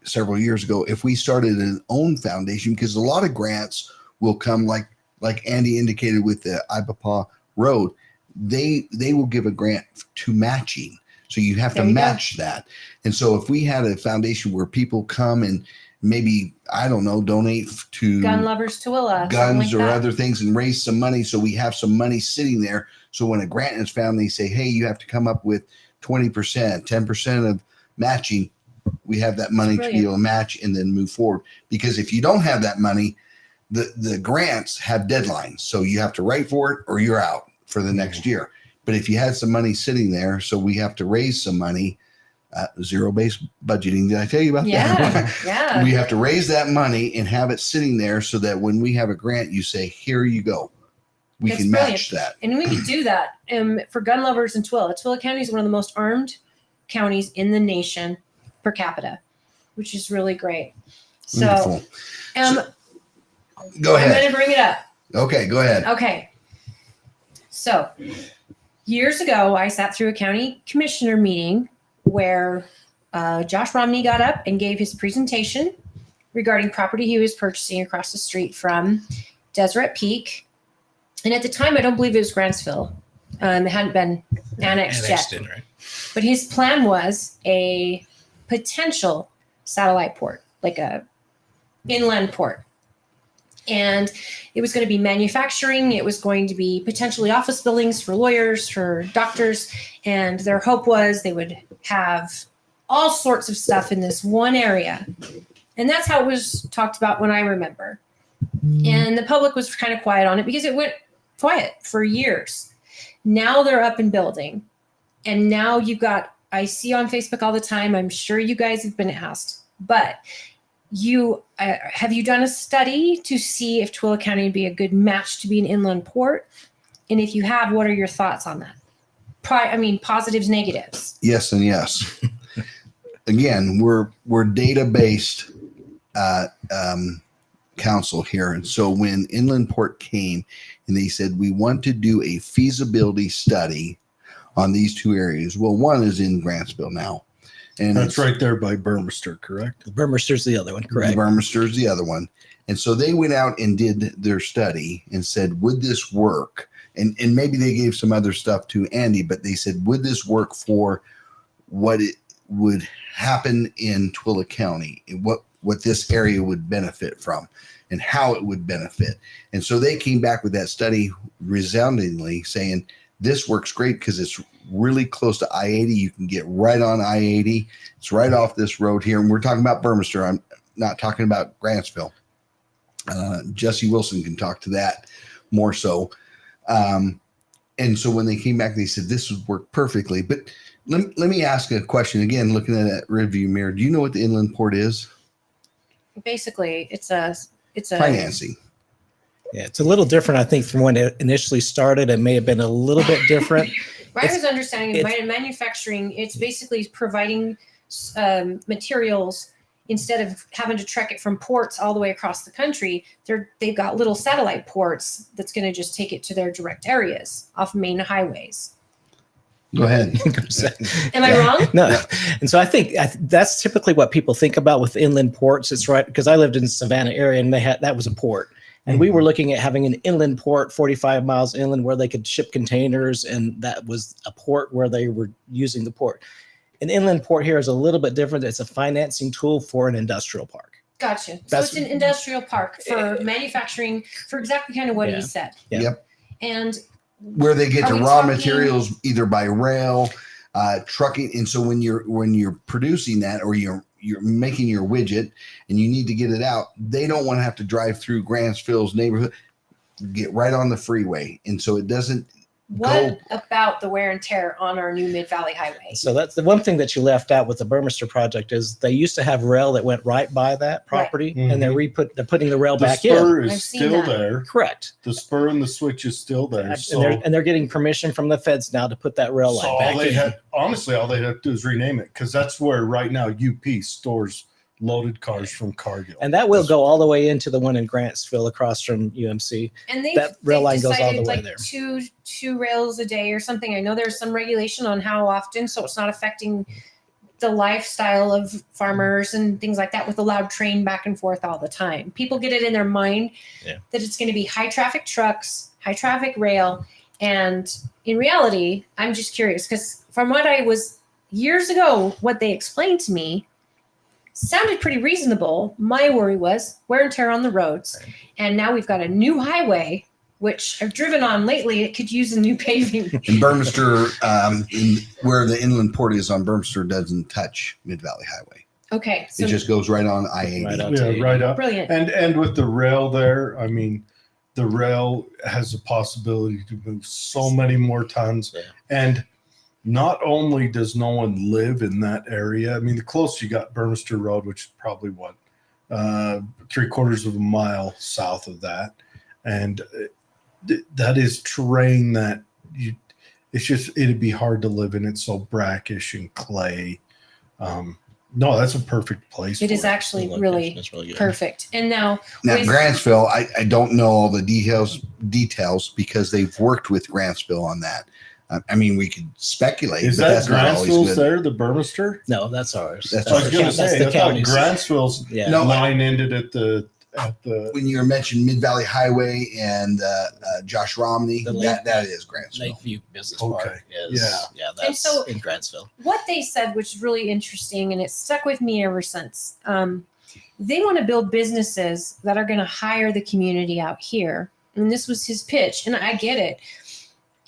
several years ago. If we started an own foundation, because a lot of grants will come like Andy indicated with the IBAPA road, they will give a grant to matching. So you have to match that. And so if we had a foundation where people come and maybe, I don't know, donate to Gun Lovers Tooele, guns like or that. other things and raise some money, so we have some money sitting there. So when a grant is found, they say, hey, you have to come up with 20%, 10% of matching. We have that money to be able to match and then move forward. Because if you don't have that money, the grants have deadlines. So you have to write for it or you're out for the next year. But if you had some money sitting there, so we have to raise some money, zero-based budgeting. Did I tell you about that? Yeah. We have to raise that money and have it sitting there so that when we have a grant, you say, here you go. We That's can brilliant. match that. And we could do that for gun lovers in Tooele. Tooele County is one of the most armed counties in the nation per capita, which is really great. So, Wonderful. Go I'm ahead. going to bring it up. Okay, go ahead. Okay. So, years ago, I sat through a county commissioner meeting where Josh Romney got up and gave his presentation regarding property he was purchasing across the street from Deseret Peak. And at the time, I don't believe it was Grantsville. It hadn't been annexed yet. In, right? But his plan was a potential satellite port, like a inland port. And it was going to be manufacturing. It was going to be potentially office buildings for lawyers, for doctors. And their hope was they would have all sorts of stuff in this one area. And that's how it was talked about when I remember. And the public was kind of quiet on it because it went quiet for years. Now they're up and building. And now you've got, I see on Facebook all the time, I'm sure you guys have been asked, but have you done a study to see if Tooele County would be a good match to be an inland port? And if you have, what are your thoughts on that? Positives, negatives. Yes and yes. Again, we're data-based council here. And so when Inland Port came and they said, we want to do a feasibility study on these two areas. Well, one is in Grantsville now. And that's right there by Burmester, correct? Burmester's the other one, correct? Burmester's the other one. And so they went out and did their study and said, would this work? And maybe they gave some other stuff to Andy, but they said, would this work for what it would happen in Tooele County, and what this area would benefit from and how it would benefit? And so they came back with that study resoundingly saying, this works great because it's really close to I-80. You can get right on I-80. It's right off this road here. And we're talking about Burmester. I'm not talking about Grantsville. Jesse Wilson can talk to that more so. And so when they came back, they said, this would work perfectly. But let me ask a question again, looking at that rearview mirror. Do you know what the inland port is? Basically, it's a financing. Yeah, it's a little different, I think, from when it initially started. It may have been a little bit different. My understanding of manufacturing, it's basically providing materials instead of having to trek it from ports all the way across the country. They've got little satellite ports that's going to just take it to their direct areas off main highways. Go ahead. Am I wrong? No. And so I think that's typically what people think about with inland ports. It's right, because I lived in the Savannah area and that was a port. And we were looking at having an inland port 45 miles inland where they could ship containers, and that was a port where they were using the port. An inland port here is a little bit different. It's a financing tool for an industrial park. Gotcha. So it's an industrial park for manufacturing, for exactly kind of what he said. Yeah. Yep. And where they get the raw materials either by rail, trucking. And so when you're producing that, or you're making your widget and you need to get it out, they don't want to have to drive through Grantsville's neighborhood, get right on the freeway. And so it doesn't what about the wear and tear on our new Mid-Valley Highway? So that's the one thing that you left out with the Burmester project is they used to have rail that went right by that property, Right. and they're putting the rail back The spur in. is still there. Correct. The spur and the switch is still there. And they're getting permission from the feds now to put that rail line back in. Honestly, all they have to do is rename it, because that's where right now UP stores loaded cars from Cargill. And that will go all the way into the one in Grantsville across from UMC. And that rail line goes all the way like there. Two rails a day or something. I know there's some regulation on how often, so it's not affecting the lifestyle of farmers and things like that with a loud train back and forth all the time. People get it in their mind that it's going to be high traffic trucks, high traffic rail, And in reality, I'm just curious because from what I was years ago, what they explained to me sounded pretty reasonable. My worry was wear and tear on the roads. And now we've got a new highway, which I've driven on lately. It could use a new paving. And Burmester, where the inland port is on Burmester, doesn't touch Mid Valley Highway. Okay. So It just goes right on I-80. Right up. Yeah, right up. brilliant. And with the rail there, I mean, the rail has the possibility to move so many more tons. Yeah. And not only does no one live in that area, I mean, the closest you got Burmester Road, which is probably what, 3/4 of a mile south of that. And that is terrain that it'd be hard to live in. It's so brackish and clay. No, that's a perfect place. It is for actually Location really is really good. perfect. And now, Now, with- Grantsville, I don't know all the details because they've worked with Grantsville on that. I mean, we could speculate, Is but that that's not always Grantsville's good. there, the Burmester? No, that's ours. That's I was ours. going to That's say, the I thought county's. Grantsville's Yeah. No, line ended at the When you mentioned Mid Valley Highway and Josh Romney, The lake- that is Grantsville. Lakeview Business Okay. Park is, Yeah. that's so- in Grantsville. what they said, which is really interesting, and it stuck with me ever since. They want to build businesses that are going to hire the community out here. And this was his pitch, and I get it.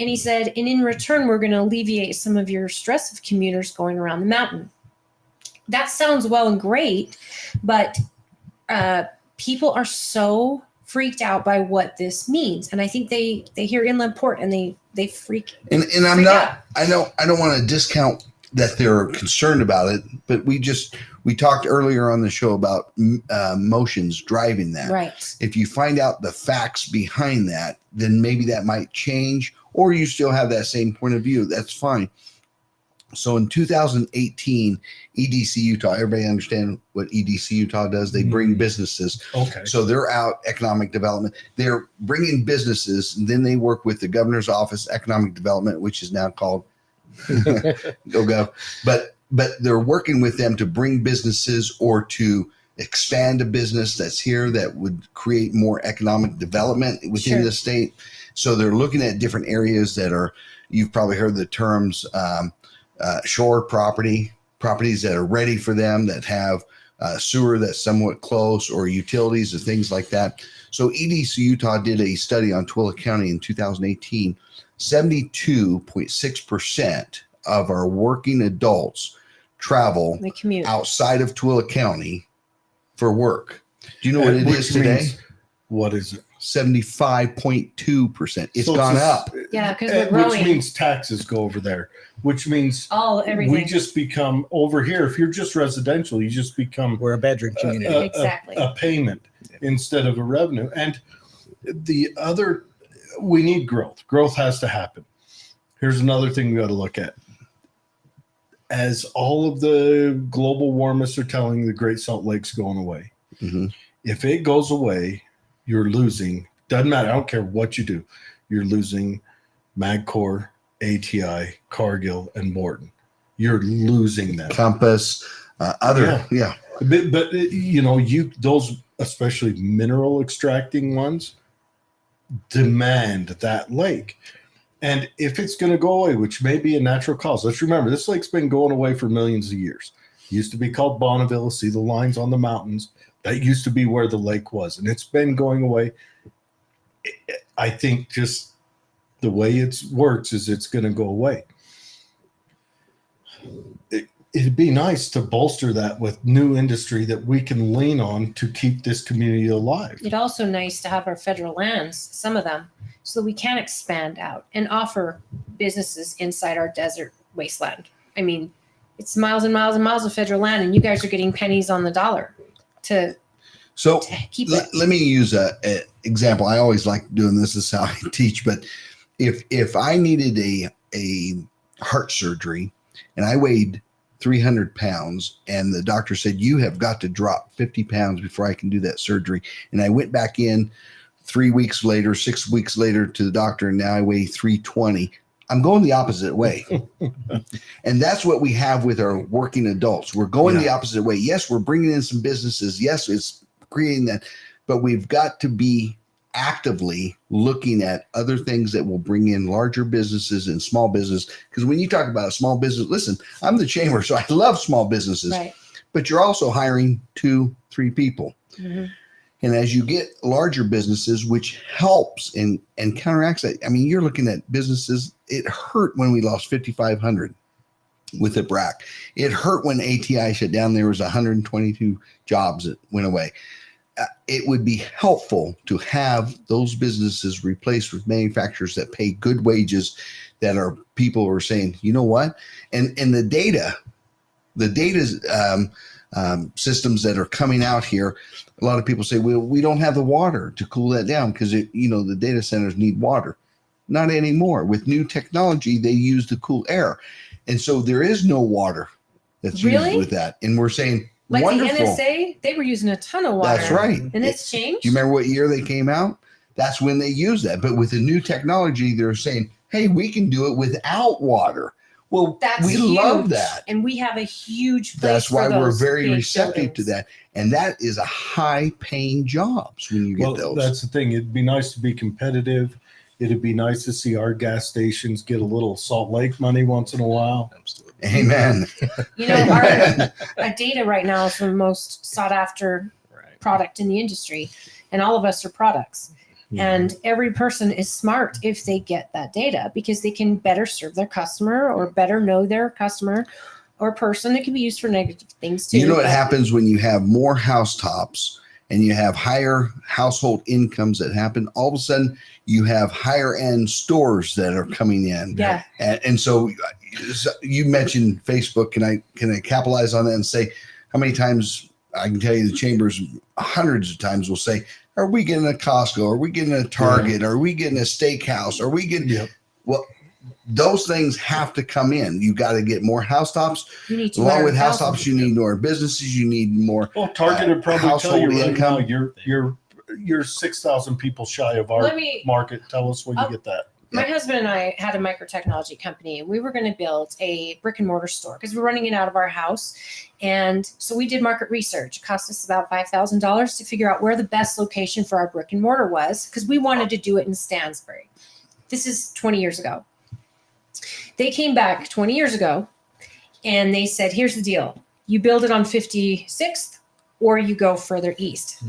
And he said, and in return, we're going to alleviate some of your stress of commuters going around the mountain. That sounds well and great, but people are so freaked out by what this means. And I think they hear inland port and they freak. And I'm freak not. out. I don't want to discount that they're concerned about it, but we talked earlier on the show about motions driving that. Right. If you find out the facts behind that, then maybe that might change, or you still have that same point of view. That's fine. So in 2018, EDC Utah, everybody understand what EDC Utah does? They bring businesses. okay. So they're out economic development. They're bringing businesses, and then they work with the governor's office, economic development, which is now called go. But they're working with them to bring businesses or to expand a business that's here that would create more economic development within Sure. the state. So they're looking at different areas that are, you've probably heard the terms shore properties that are ready for them, that have sewer that's somewhat close, or utilities or things like that. So EDC Utah did a study on Twilla County in 2018. 72.6% of our working adults travel They commute. outside of Twilla County for work. Do you know what it Which is today? means- what is it? 75.2%. It's So gone just- up. Yeah, because we're Which growing. means taxes go over there, which means Everything. we just become over here. If you're just residential, you just become We're a bedroom community. Exactly. a payment instead of a revenue. And we need growth. Growth has to happen. Here's another thing we got to look at. As all of the global warmists are telling, the Great Salt Lake's going away. Mhm. If it goes away, you're losing. Doesn't matter. I don't care what you do. You're losing MagCorp, ATI, Cargill, and Morton. You're losing them. Compass, yeah. But those, especially mineral extracting ones, demand that lake. And if it's going to go away, which may be a natural cause, let's remember this lake's been going away for millions of years. It used to be called Bonneville. See the lines on the mountains. That used to be where the lake was, and it's been going away. I think just the way it works is it's going to go away. It'd be nice to bolster that with new industry that we can lean on to keep this community alive. It's also nice to have our federal lands, some of them, so that we can expand out and offer businesses inside our desert wasteland. I mean, it's miles and miles and miles of federal land, and you guys are getting pennies on the dollar to So keep it. let me use a example. I always like doing this. This is how I teach. But if I needed a heart surgery and I weighed 300 pounds and the doctor said, you have got to drop 50 pounds before I can do that surgery. And I went back in 3 weeks later, 6 weeks later to the doctor, and now I weigh 320. I'm going the opposite way. And that's what we have with our working adults. We're going the opposite way. Yes, we're bringing in some businesses. Yes, it's creating that, but we've got to be actively looking at other things that will bring in larger businesses and small business. Because when you talk about a small business, listen, I'm the chamber, so I love small businesses, Right. but you're also hiring 2-3 people. Mhm. And as you get larger businesses, which helps and counteracts that, I mean, you're looking at businesses. It hurt when we lost 5,500 with the BRAC. It hurt when ATI shut down. There was 122 jobs that went away. It would be helpful to have those businesses replaced with manufacturers that pay good wages, that are people who are saying, you know what? And the data systems that are coming out here, a lot of people say, well, we don't have the water to cool that down because the data centers need water. Not anymore. With new technology, they use the cool air. And so there is no water that's used with that. And we're saying, like wonderful. The NSA, they were using a ton of water. That's right. And it's changed. Do you remember what year they came out? That's when they used that. But with the new technology, they're saying, hey, we can do it without water. Well, we love that. And we have a huge place. That's why we're very big receptive buildings. to that. And that is a high paying jobs when you get those. That's the thing. It'd be nice to be competitive. It'd be nice to see our gas stations get a little Salt Lake money once in a while. Absolutely. Amen. Our data right now is the most sought after product in the industry, and all of us are products. And every person is smart if they get that data, because they can better serve their customer or better know their customer or person. It can be used for negative things too. You know what happens when you have more housetops and you have higher household incomes that happen? All of a sudden, you have higher end stores that are coming in. Yeah. And so you mentioned Facebook. Can I capitalize on that and say how many times? I can tell you the chambers hundreds of times will say, are we getting a Costco? Are we getting a Target? Are we getting a steakhouse? Are we getting well, those things have to come in. You got to get more housetops. You need to along with housetops, you need more businesses, you need more. Well, Target would probably tell you right income. now you're 6,000 people shy of our market. Tell us where you get that. My husband and I had a microtechnology company, and we were going to build a brick and mortar store because we're running it out of our house. And so we did market research. It cost us about $5,000 to figure out where the best location for our brick and mortar was, because we wanted to do it in Stansbury. This is 20 years ago. They came back 20 years ago and they said, here's the deal. You build it on 56th or you go further east.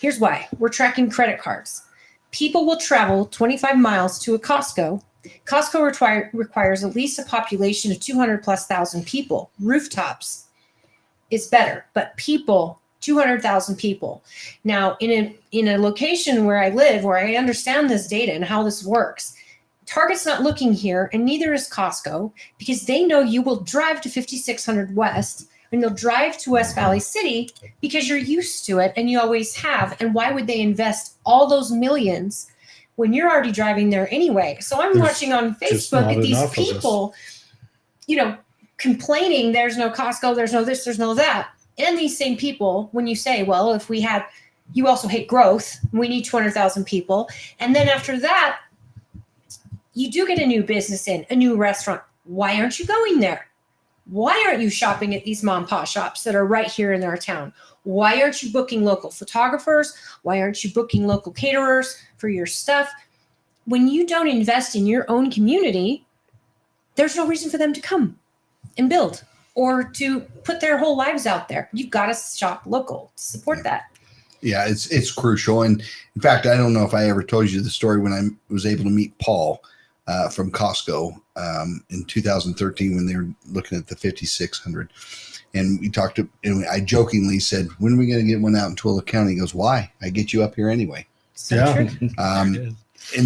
Here's why. We're tracking credit cards. People will travel 25 miles to a Costco. Costco requires at least a population of 200,000+ people. Rooftops is better, but people, 200,000 people. Now, in a location where I live, where I understand this data and how this works, Target's not looking here, and neither is Costco, because they know you will drive to 5600 West, and you'll drive to West Valley City because you're used to it and you always have. And why would they invest all those millions when you're already driving there anyway? So I'm watching on Facebook at these people, complaining there's no Costco, there's no this, there's no that. And these same people, when you say, well, if we had, you also hate growth, we need 200,000 people. And then after that, you do get a new business in, a new restaurant. Why aren't you going there? Why aren't you shopping at these mom and pop shops that are right here in our town? Why aren't you booking local photographers? Why aren't you booking local caterers for your stuff? When you don't invest in your own community, there's no reason for them to come and build or to put their whole lives out there. You've got to shop local to support that. Yeah, it's crucial. And in fact, I don't know if I ever told you the story when I was able to meet Paul from Costco in 2013 when they were looking at the 5600. And we talked to, and I jokingly said, when are we going to get one out in Tooele County? He goes, why? I get you up here anyway. So true. And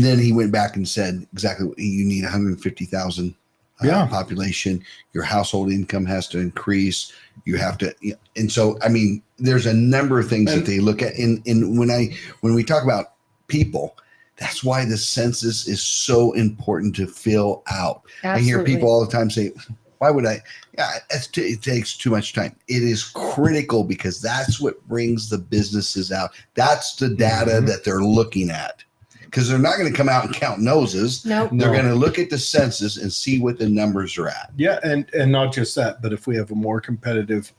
then he went back and said exactly what you need: 150,000 population. Your household income has to increase. You have to, and so, I mean, there's a number of things that they look at. And when we talk about people, that's why the census is so important to fill out. Absolutely. I hear people all the time say, why would I? Yeah, it takes too much time. It is critical because that's what brings the businesses out. That's the data that they're looking at, because they're not going to come out and count noses. Nope. They're going to look at the census and see what the numbers are at. Yeah, and not just that, but if we have a more competitive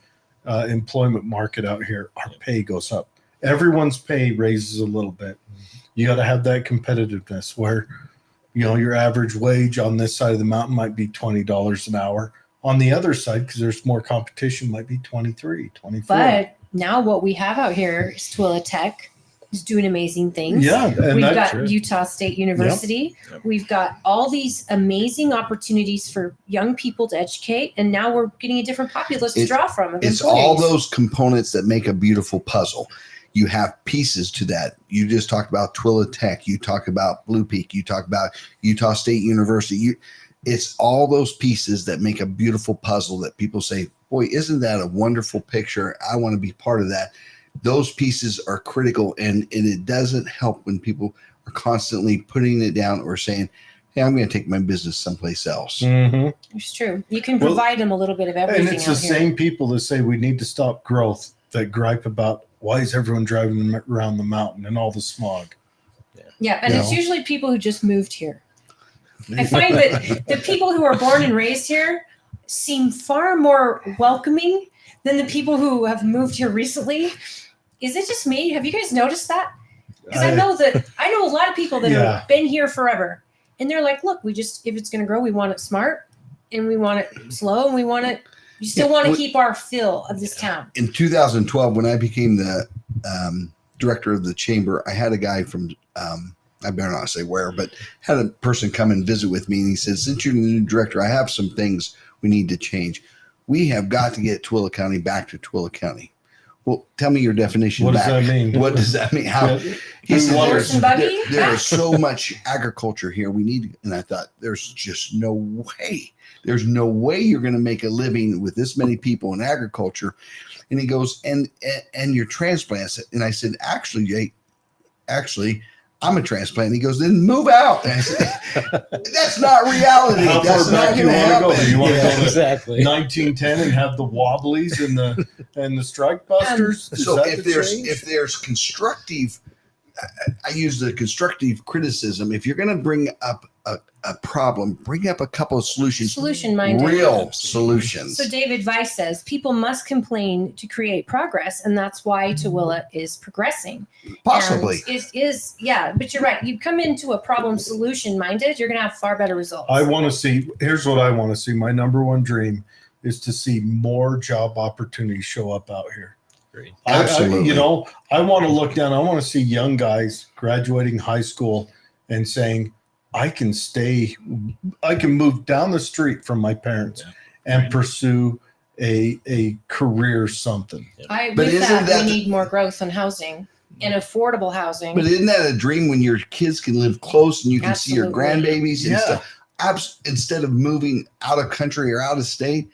employment market out here, our pay goes up. everyone's pay raises a little bit. You got to have that competitiveness where, your average wage on this side of the mountain might be $20 an hour. On the other side, because there's more competition, might be 23, 24. But now what we have out here is Twilla Tech is doing amazing things. Yeah, and we've that's got true. Utah State University. Yep. We've got all these amazing opportunities for young people to educate, and now we're getting a different populace to draw from. of It's all employees. those components that make a beautiful puzzle. You have pieces to that. You just talked about Twilla Tech. You talk about Blue Peak. You talk about Utah State University. It's all those pieces that make a beautiful puzzle that people say, boy, isn't that a wonderful picture? I want to be part of that. Those pieces are critical, and it doesn't help when people are constantly putting it down or saying, hey, I'm going to take my business someplace else. Mm-hmm. It's true. You can provide them a little bit of everything. And it's the out here. same people that say we need to stop growth that gripe about why is everyone driving around the mountain and all the smog. Yeah, and You it's know? usually people who just moved here. I find that the people who are born and raised here seem far more welcoming than the people who have moved here recently. Is it just me? Have you guys noticed that? Because I know a lot of people that Yeah. have been here forever, and they're like, "Look, if it's going to grow, we want it smart, and we want it slow, and we want it. You still want to keep our feel of this town." In 2012, when I became the director of the chamber, I had a guy from, I better not say where, but had a person come and visit with me. And he said, since you're the new director, I have some things we need to change. We have got to get Twilla County back to Twilla County. Well, tell me your definition. What does back. that mean? What does that mean? How? Yeah. He said, Horse and buggy? there is so much agriculture here. We need, and I thought, there's just no way. There's no way you're going to make a living with this many people in agriculture. And he goes, and your transplants. And I said, actually, I'm a transplant. And he goes, then move out. And I said, that's not reality. How That's far not back you going to want to go? happen. Do you want to go to exactly. 1910 and have the Wobblies and the Strike Busters? Is So that if the there's change? constructive, I use the constructive criticism. If you're going to bring up a problem, bring up a couple of solutions, Solution-minded. real solutions. So David Weiss says people must complain to create progress, and that's why Tooele is progressing. Possibly. And it is, yeah, but you're right. You come into a problem solution minded, you're going to have far better results. I want to see, here's what I want to see. My number one dream is to see more job opportunities show up out here. Great. Absolutely. I want to look down. I want to see young guys graduating high school and saying, I can move down the street from my parents and pursue a career something. With But isn't that, that we the- need more growth in housing and affordable housing. But isn't that a dream when your kids can live close and you can see your Absolutely. grandbabies and Yeah. stuff? Instead of moving out of country or out of state.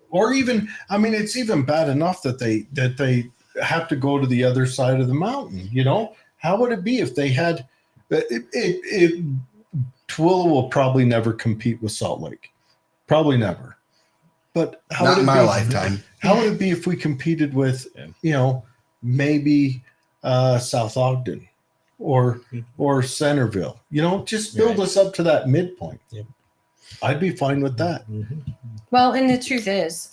Or even, I mean, it's even bad enough that they have to go to the other side of the mountain. How would it be if they had Tooele will probably never compete with Salt Lake, probably never. But how Not would in it my be, lifetime. How would it be if we competed with, maybe South Ogden or Centerville? Just build us up to that midpoint. Yep. I'd be fine with that. Mm-hmm. Well, and the truth is,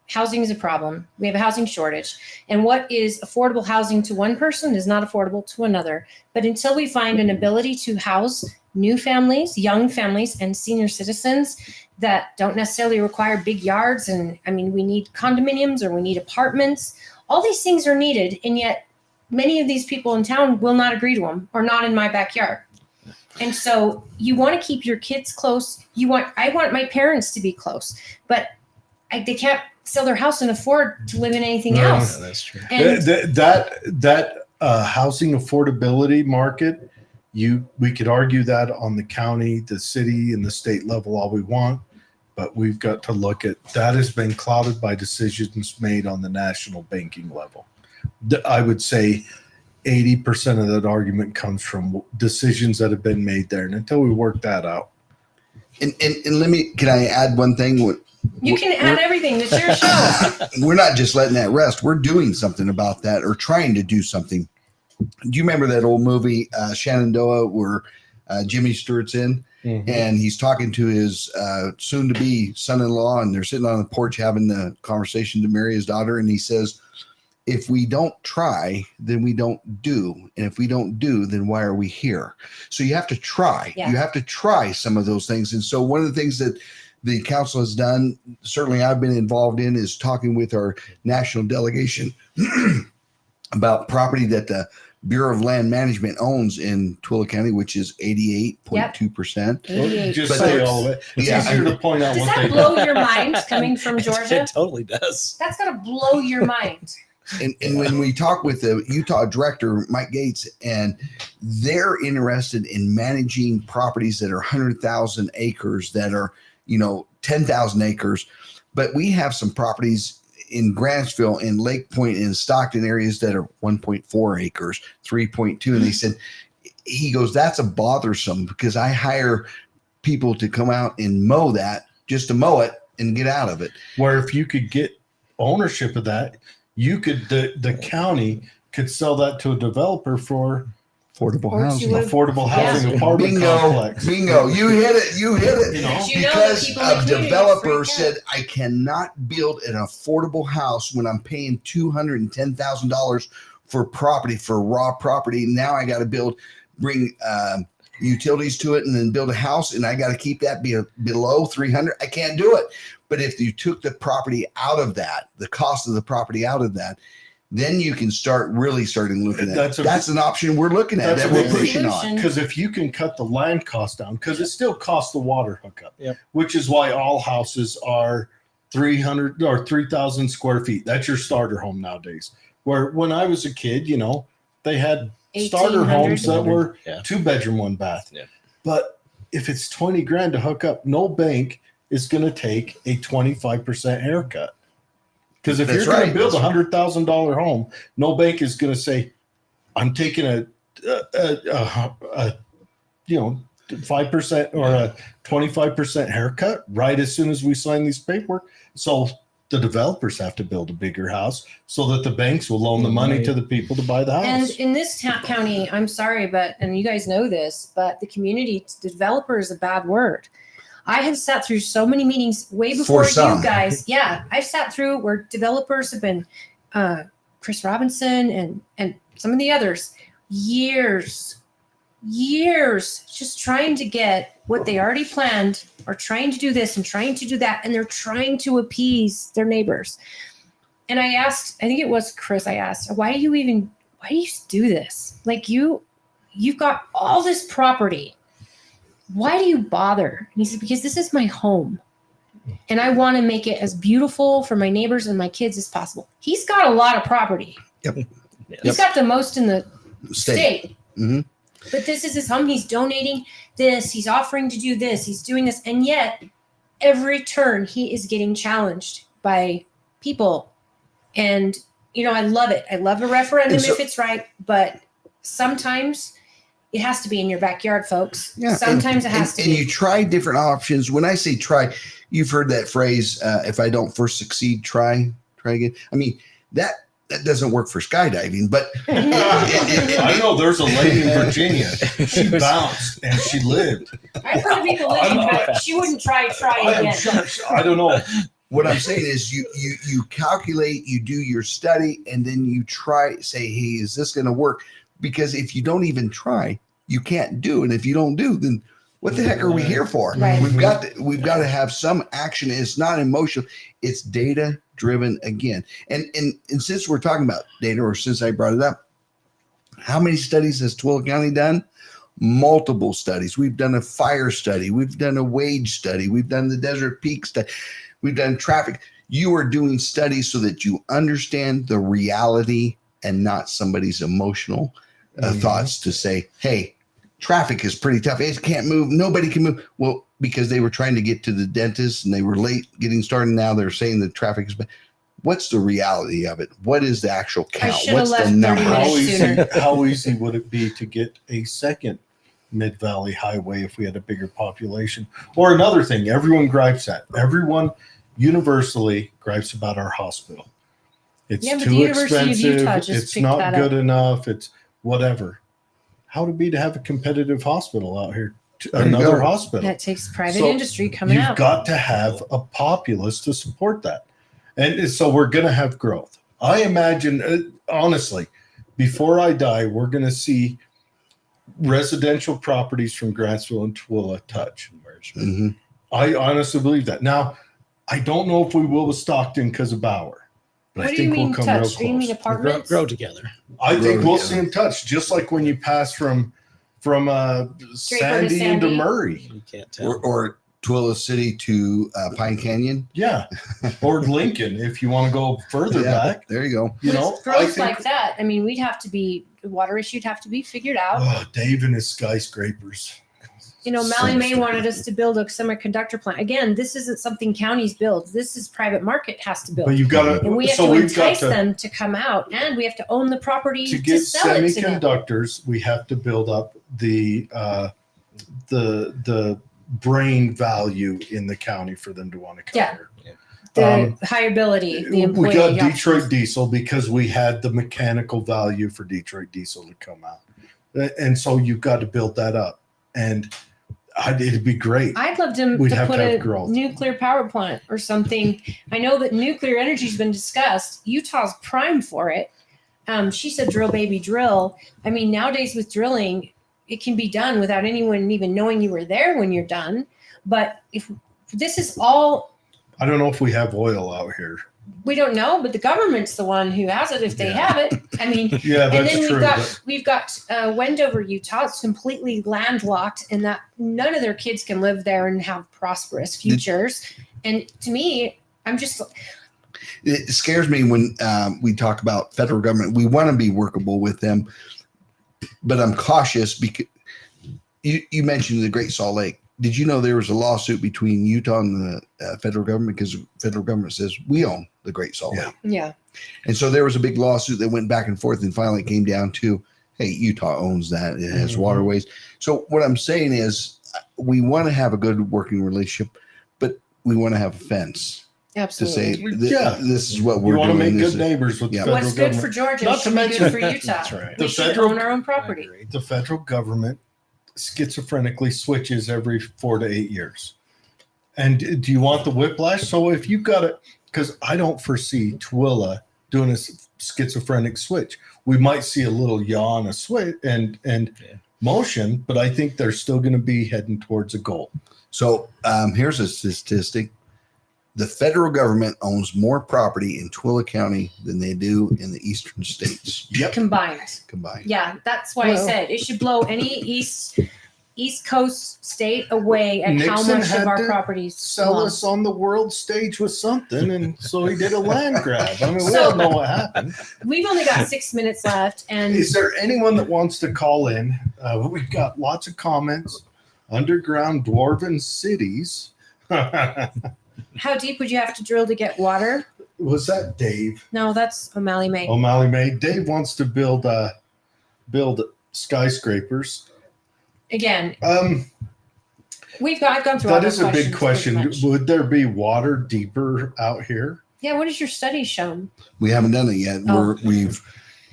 housing is a problem. We have a housing shortage. And what is affordable housing to one person is not affordable to another. But until we find an ability to house new families, young families, and senior citizens that don't necessarily require big yards, and I mean, we need condominiums or we need apartments, all these things are needed. And yet many of these people in town will not agree to them, or not in my backyard. And so you want to keep your kids close. I want my parents to be close, but they can't sell their house and afford to live in anything No. else. Yeah, that's true. And That housing affordability market, we could argue that on the county, the city, and the state level all we want, but we've got to look at that has been clouded by decisions made on the national banking level. I would say 80% of that argument comes from decisions that have been made there, and until we work that out. And can I add one thing? you can add everything. It's your show. We're not just letting that rest. We're doing something about that, or trying to do something. Do you remember that old movie, Shenandoah, where Jimmy Stewart's in? Mm-hmm. And he's talking to his soon-to-be son-in-law, and they're sitting on the porch having the conversation to marry his daughter. And he says, if we don't try, then we don't do. And if we don't do, then why are we here? So you have to try. Yeah. You have to try some of those things. And so one of the things that the council has done, certainly I've been involved in, is talking with our national delegation about property that the Bureau of Land Management owns in Twilla County, which is 88.2%. 88. Just But say there's- all of it. It's Yeah. easier to point out Does what that they blow do. your mind coming from Georgia? It totally does. That's got to blow your mind. And when we talk with the Utah director, Mike Gates, and they're interested in managing properties that are 100,000 acres, that are, 10,000 acres. But we have some properties in Grantsville, in Lake Point, in Stockton areas that are 1.4 acres, 3.2. And he goes, that's a bothersome, because I hire people to come out and mow that, just to mow it and get out of it. Where if you could get ownership of that, you could, the county could sell that to a developer for Affordable Or housing. to a- affordable housing Yeah. apartment complex. Bingo. You hit it. You know? Did you know that Because people in the a community developer freak out? said, I cannot build an affordable house when I'm paying $210,000 for property, for raw property. Now I got to bring utilities to it and then build a house, and I got to keep that below 300. I can't do it. But if you took the property out of that, the cost of the property out of that, then you can starting looking at it. That's an option we're looking at, that's that a we're big pushing solution. on. Because if you can cut the land cost down, because it still costs the water hookup, Yep. which is why all houses are 300 or 3,000 square feet. That's your starter home nowadays. Where when I was a kid, they had starter 1,800. homes that were Yeah. 2-bedroom, 1 bath. Yeah. But if it's 20 grand to hook up, no bank is going to take a 25% haircut. Because if That's you're going right. to build a $100,000 home, no bank is going to say, "I'm taking a 5% or a 25% haircut right as soon as we sign these paperwork." So the developers have to build a bigger house so that the banks will loan the money to the people to buy the house. And in this county, I'm sorry, and you guys know this, but the community developer is a bad word. I have sat through so many meetings way before some. you guys. Yeah, I've sat through where developers have been, Chris Robinson and some of the others, years just trying to get what they already planned, or trying to do this and trying to do that, and they're trying to appease their neighbors. And I asked, I think it was Chris, I asked, why do you do this? Like you've got all this property. Why do you bother? And he said, because this is my home. And I want to make it as beautiful for my neighbors and my kids as possible. He's got a lot of property. Yep. He's got the most in the state. Mm-hmm. But this is his home. He's donating this. He's offering to do this. He's doing this. And yet, every turn, he is getting challenged by people. And, I love it. I love a referendum if it's right. But sometimes it has to be in your backyard, folks. Yeah, Sometimes it has to and be. you try different options. When I say try, you've heard that phrase, if I don't first succeed, try again. I mean, that doesn't work for skydiving, but I know there's a lady in Virginia. She bounced and she lived. I've heard of people living, but she wouldn't try I am again. shocked. I don't know. what I'm saying is you calculate, you do your study, and then you try, say, hey, is this going to work? Because if you don't even try, you can't do. And if you don't do, then what the heck are we here for? Right. We've got to have some action. It's not emotional. It's data driven again. And since we're talking about data, or since I brought it up, how many studies has Twilla County done? Multiple studies. We've done a fire study. We've done a wage study. We've done the Desert Peak study. We've done traffic. You are doing studies so that you understand the reality and not somebody's emotional thoughts to say, hey, traffic is pretty tough. It can't move. Nobody can move. Well, because they were trying to get to the dentist and they were late getting started. Now they're saying the traffic is bad. What's the reality of it? What is the actual count? should have What's left the 30 number? minutes. How easy would it be to get a second Mid-Valley Highway if we had a bigger population? Or another thing, everyone gripes at. Everyone universally gripes about our hospital. It's Yeah, but the too University of expensive. Utah just It's picked not that good up. enough. It's whatever. How to be to have a competitive hospital out here? There you Another go. hospital. That takes private So industry coming You've out. got to have a populace to support that. And so we're going to have growth. I imagine, honestly, before I die, we're going to see residential properties from Grantsville and Tooele touch. Mm-hmm. I honestly believe that. Now, I don't know if we will with Stockton because of Bauer, but What I do you think we'll mean come real touch? Do you mean close. apartments? Grow together. I think Grow we'll together. see them touch, just like when you pass from Sandy into Sandy. Murray. You can't tell. Or Tooele City to Pine Canyon. Yeah, or Lincoln if you want to go further back. There you go. You With know, growth like that, I mean, the water issue'd have to be figured out. Oh, Dave and his skyscrapers. Mally May wanted us to build a semiconductor plant. Again, this isn't something counties build. This is private market has to build. But you've got to. And we have so to we've got entice them to come out, and we have to own the property to to get sell it to them. semiconductors. We have to build up the brain value in the county for them to want to come Yeah. here. The hireability, the employee. We got options. Detroit Diesel because we had the mechanical value for Detroit Diesel to come out, and so you've got to build that up, and it'd be great. I'd love to We'd have put to have a growth. nuclear power plant or something. I know that nuclear energy has been discussed. Utah's prime for it. She said, drill, baby, drill. I mean, nowadays with drilling, it can be done without anyone even knowing you were there when you're done. But if this is all, I don't know if we have oil out here. we don't know, but the government's the one who has it if they Yeah. have it. I mean, Yeah, and that's then true. we've got Wendover, Utah. It's completely landlocked, and that none of their kids can live there and have prosperous futures. And to me, I'm just It scares me when we talk about federal government. We want to be workable with them, but I'm cautious because you mentioned the Great Salt Lake. Did you know there was a lawsuit between Utah and the federal government because the federal government says we own the Great Salt Lake? yeah. And so there was a big lawsuit that went back and forth and finally came down to, hey, Utah owns that. It has Mhm. waterways. So what I'm saying is we want to have a good working relationship, but we want to have a fence to Absolutely. say, Yeah. this is what You we're want to doing. make This good is- neighbors with Yeah. the federal What's good government. for Georgia Not to should be mention- good for Utah. That's right. We The should federal- own our own property. The federal government schizophrenically switches every 4 to 8 years. And do you want the whiplash? So if you've got it, because I don't foresee Tooele doing a schizophrenic switch. We might see a little yaw and a switch and motion, but I think they're still going to be heading towards a goal. So here's a statistic. The federal government owns more property in Tooele County than they do in the eastern states Yep. Combined. combined. Yeah, that's why I Well- said it should blow any East Coast state away at how Nixon much had of our to properties Sell belong. us on the world stage with something, and so he did a land grab. I mean, we So- don't know what happened. We've only got 6 minutes left, and Is there anyone that wants to call in? We've got lots of comments. Underground dwarven cities. how deep would you have to drill to get water? Was that Dave No, that's O'Malley May. O'Malley May? Dave wants to build skyscrapers. Again, I've gone through all that the is a big questions question. pretty much. Would there be water deeper out here? Yeah, what has your study shown? We haven't done it yet. Oh.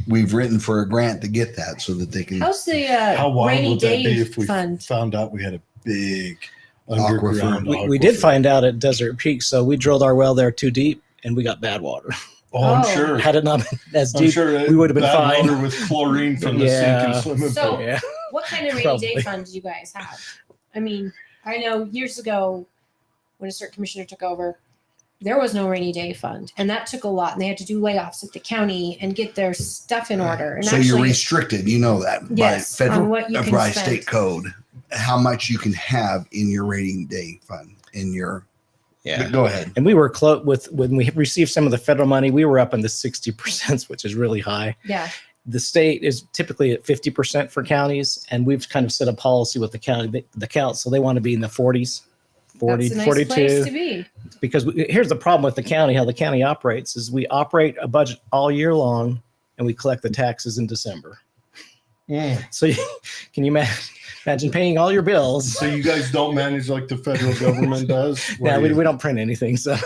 We've written for a grant to get that so that they can How's the How wild rainy would that day be if we fund? found out we had a big underground We did aquifer? find out at Desert Peak, so we drilled our well there too deep and we got bad water. Oh, I'm Oh. sure. Had it not been as I'm deep, sure we would have been bad fine. water with chlorine from the Yeah. sinking swimming So- pool. yeah. What kind of rainy day Probably. fund do you guys have? I mean, I know years ago when a certain commissioner took over, there was no rainy day fund, and that took a lot. And they had to do layoffs at the county and get their stuff in order. And so you're restricted, you know that Yes, by federal on what you can by spend. state code, how much you can have in your rating day fund in your Yeah. go ahead. And we were close with when we received some of the federal money, we were up in the 60%, which is really high. yeah, The state is typically at 50% for counties, and we've kind of set a policy with the county, the council. They want to be in the 40s, 40 that's a nice 42. place to be. Because here's the problem with the county, how the county operates is we operate a budget all year long and we collect the taxes in December. So can you imagine paying all your bills? So you guys don't manage like the federal government does? Yeah, where we don't print anything. So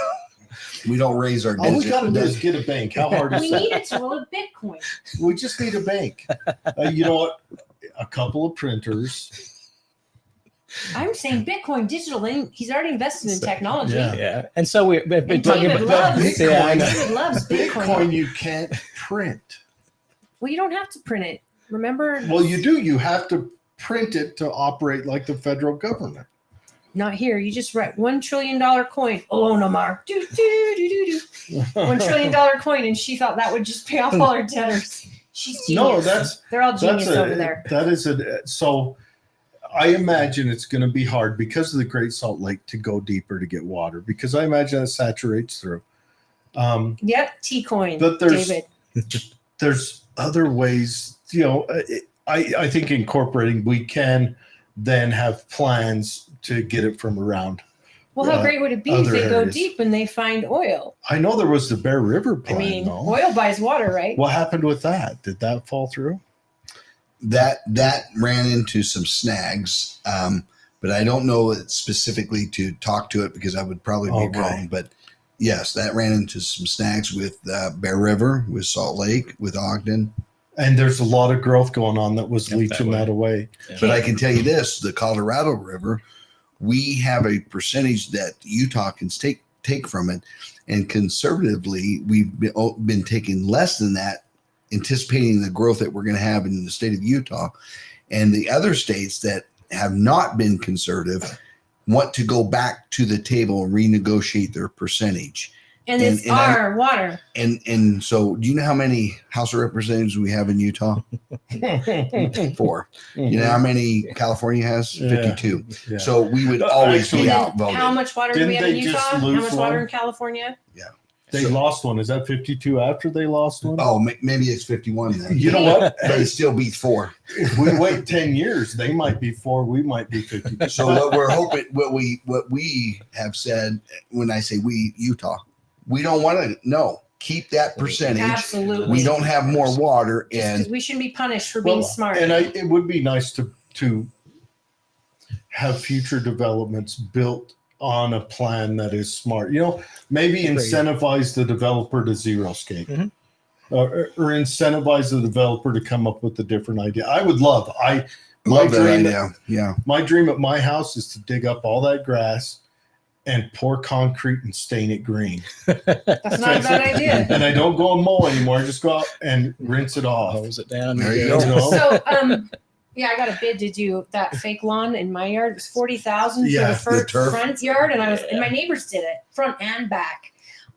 We don't raise our all we digit. got to do is get a bank. How hard is We that? needed to roll a Bitcoin. We just need a bank. You know what? A couple of printers, I'm saying Bitcoin, digital. He's already invested in So, technology. yeah. Yeah. And so we've been And talking David about loves, Yeah, I know. David loves Bitcoin. Bitcoin you can't print. Well, you don't have to print it. Remember? Well, you do. You have to print it to operate like the federal government. Not here. You just write $1 trillion coin. Oh, no more. Do, do, do, do, do. $1 trillion coin. And she thought that would just pay off all her debtors. She's genius. No, They're all genius over there. That is so I imagine it's going to be hard because of the Great Salt Lake to go deeper to get water, because I imagine it saturates through. Yep, T-coin, But David. there's other ways, I think incorporating, we can then have plans to get it from around. Well, how great would it be if other they go areas. deep and they find oil? I know there was the Bear River I plan, mean, though. oil buys water, right? What happened with that? Did that fall through? That ran into some snags, but I don't know it specifically to talk to it because I would probably be Okay. wrong. But yes, that ran into some snags with Bear River, with Salt Lake, with Ogden. And there's a lot of growth going on that was Yep, leaching that that away. But I can tell you this: the Colorado River, we have a percentage that Utah can take from it, and conservatively, we've been taking less than that, anticipating the growth that we're going to have in the state of Utah. And the other states that have not been conservative want to go back to the table and renegotiate their percentage. And it's and our water. And so, do you know how many House of Representatives we have in Utah? 4. You know how many California has? Yeah. 52. Yeah. So we would always Actually, be And then outvoted. how much water do we Didn't have in they Utah? just How lose much water one? in California? They lost one. Is that 52 after they lost one? Oh, maybe it's 51 then. You know what? But it still beats 4. If we wait 10 years, they might be 4. We might be 52. So what we're hoping, what we have said, when I say we, Utah, we don't want to keep that percentage. Absolutely. We don't have more water, Just and 'cause we shouldn't be punished for being smart. And it would be nice to have future developments built on a plan that is smart. Maybe incentivize the developer to zero-scape. Mhm. Or incentivize the developer to come up with a different idea. I would love. My love that dream. idea. Yeah. My dream at my house is to dig up all that grass and pour concrete and stain it green. That's not a bad idea. And I don't go and mow anymore. I just go out and rinse it off. Hose it down. There you go. go. So, yeah, I got a bid to do that fake lawn in my yard. It was $40,000 Yeah, for the the turf. front yard, and and my neighbors did it, front and back.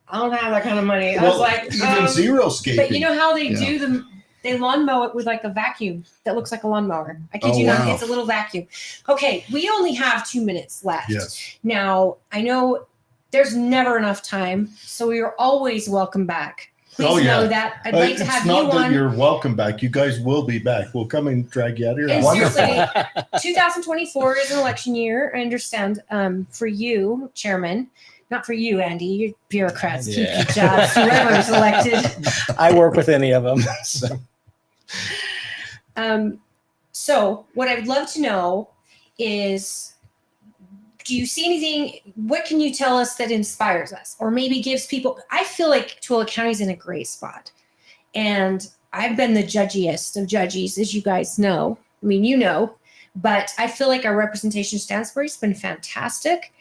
I don't have that kind of money. I was like, even zero-scaping. but you know how they Yeah. do them? They lawn mow it with like a vacuum that looks like a lawnmower. I kid Oh, you not, wow. it's a little vacuum. Okay, we only have 2 minutes left. Yes. Now, I know there's never enough time, so you're always welcome back. Please Oh, yeah. know that. I'd like to It's have not you that on. you're welcome back. You guys will be back. We'll come and drag you out of your And house. seriously, 2024 is an election year. I understand for you, Chairman. Not for you, Andy. You bureaucrats keep Yeah. your jobs. Whoever's elected. I work with any of them. So. So what I would love to know is, do you see anything? What can you tell us that inspires us, or maybe gives people? I feel like Tooele County's in a great spot, and I've been the judgiest of judges, as you guys know. I mean, you know, but I feel like our representation in Stansbury's been fantastic.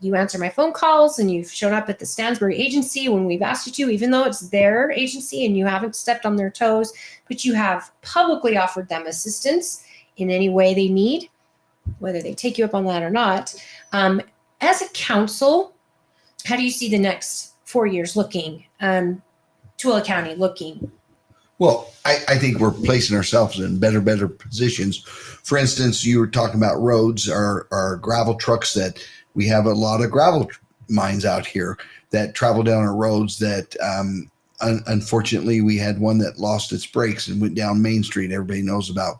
You answer my phone calls, and you've shown up at the Stansbury agency when we've asked you to, even though it's their agency and you haven't stepped on their toes, but you have publicly offered them assistance in any way they need, whether they take you up on that or not. As a council, how do you see the next 4 years looking? Tooele County looking? Well, I think we're placing ourselves in better positions. For instance, you were talking about roads, our gravel trucks, that we have a lot of gravel mines out here that travel down our roads that unfortunately we had one that lost its brakes and went down Main Street, everybody knows about.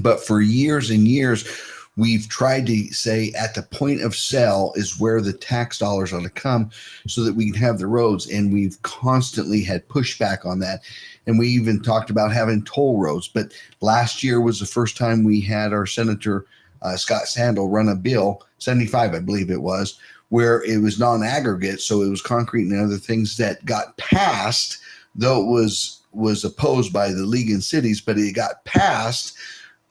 But for years and years, we've tried to say at the point of sale is where the tax dollars ought to come so that we can have the roads. And we've constantly had pushback on that. And we even talked about having toll roads. But last year was the first time we had our Senator Scott Sandel run a bill, 75, I believe it was, where it was non-aggregate. So it was concrete and other things that got passed, though it was opposed by the League in Cities, but it got passed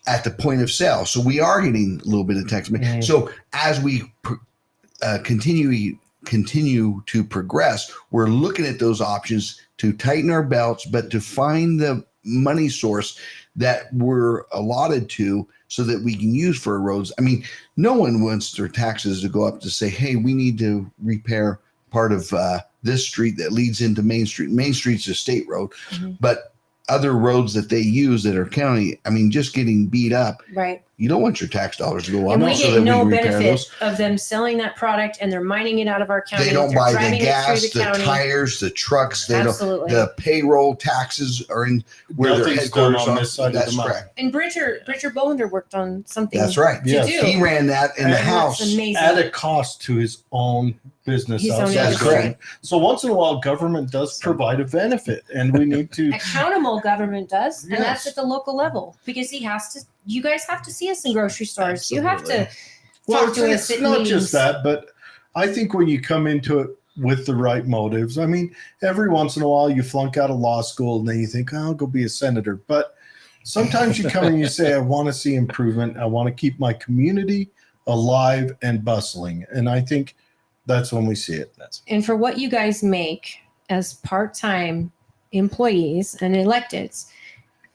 at the point of sale. So we are getting a little bit of text. So as we continue to progress, we're looking at those options to tighten our belts, but to find the money source that we're allotted to so that we can use for roads. I mean, no one wants their taxes to go up to say, hey, we need to repair part of this street that leads into Main Street. Main Street's a state road, but other roads that they use that are county, I mean, just getting beat up. Right. You don't want your tax dollars to go up. And we so get that no we can repair benefit those. of them selling that product, and they're mining it out of our county. They don't They're buy driving the it through gas, the county. tires, the trucks. They Absolutely. don't. The payroll taxes are in where their Nothing's headquarters done on are. this side of That's the mountain. correct. And Bridger Bolander worked on something. That's right. To Yes. do. He ran that in the And house. that's amazing. At a cost to his own business. His own outside That's of industry. correct. So once in a while, government does provide a benefit, and we need to. Accountable government does, and that's Yes. at the local level, because he has to. You guys have to see us in grocery stores. You have to Well, talk to us it's at not meetings. just that, but I think when you come into it with the right motives, I mean, every once in a while you flunk out of law school and then you think, oh, I'll go be a senator. But sometimes you come and you say, I want to see improvement. I want to keep my community alive and bustling. And I think that's when we see it. And for what you guys make as part-time employees and electeds,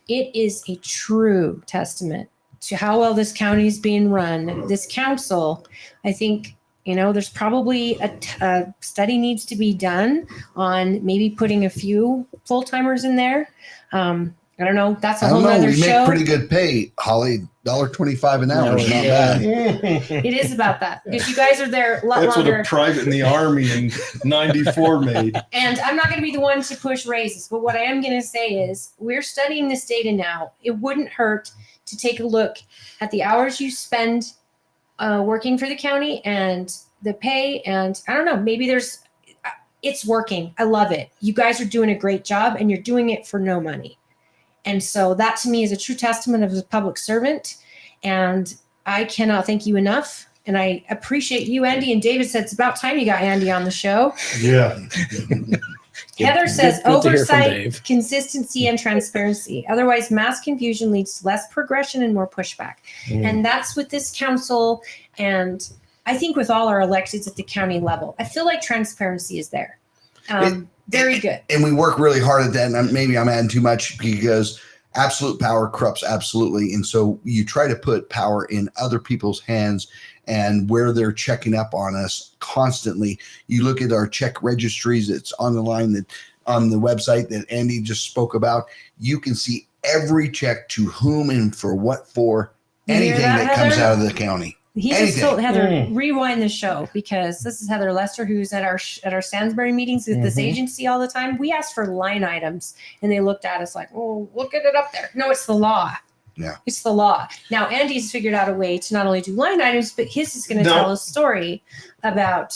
it is a true testament to how well this county is being run. This council, I think, there's probably a study needs to be done on maybe putting a few full-timers in there. I don't know. That's a I whole don't know. nother We show. make pretty good pay, Holly. $1.25 an hour is not bad. It is about that, because you guys are there a lot That's longer. what a private in the Army in 94 made. And I'm not going to be the one to push raises, but what I am going to say is we're studying this data now. It wouldn't hurt to take a look at the hours you spend working for the county and the pay. And I don't know, maybe it's working. I love it. You guys are doing a great job, and you're doing it for no money. And so that to me is a true testament of a public servant. And I cannot thank you enough. And I appreciate you, Andy. And David said it's about time you got Andy on the show. Yeah. Heather says good to hear from oversight, Dave. consistency, and transparency. Otherwise, mass confusion leads to less progression and more pushback. And that's with this council. And I think with all our electeds at the county level, I feel like transparency is there. Very good. And we work really hard at that. And maybe I'm adding too much because absolute power corrupts absolutely. And so you try to put power in other people's hands and where they're checking up on us constantly. You look at our check registries, it's on the line that on the website that Andy just spoke about. You can see every check to whom and for what for, You hear anything that, that comes Heather? out of the county. He just Anything. told Heather, rewind the show, because this is Heather Lester, who's at our Stansbury meetings with this agency all the time. We asked for line items, and they looked at us like, oh, look at it up there. No, it's the law. Yeah. It's the law. Now, Andy's figured out a way to not only do line items, but his is going to tell a story about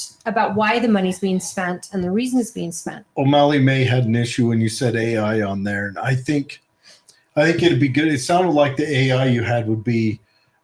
why the money's being spent and the reason it's being spent. O'Malley May had an issue when you said AI on there. And I think it'd be good. It sounded like the AI you had would be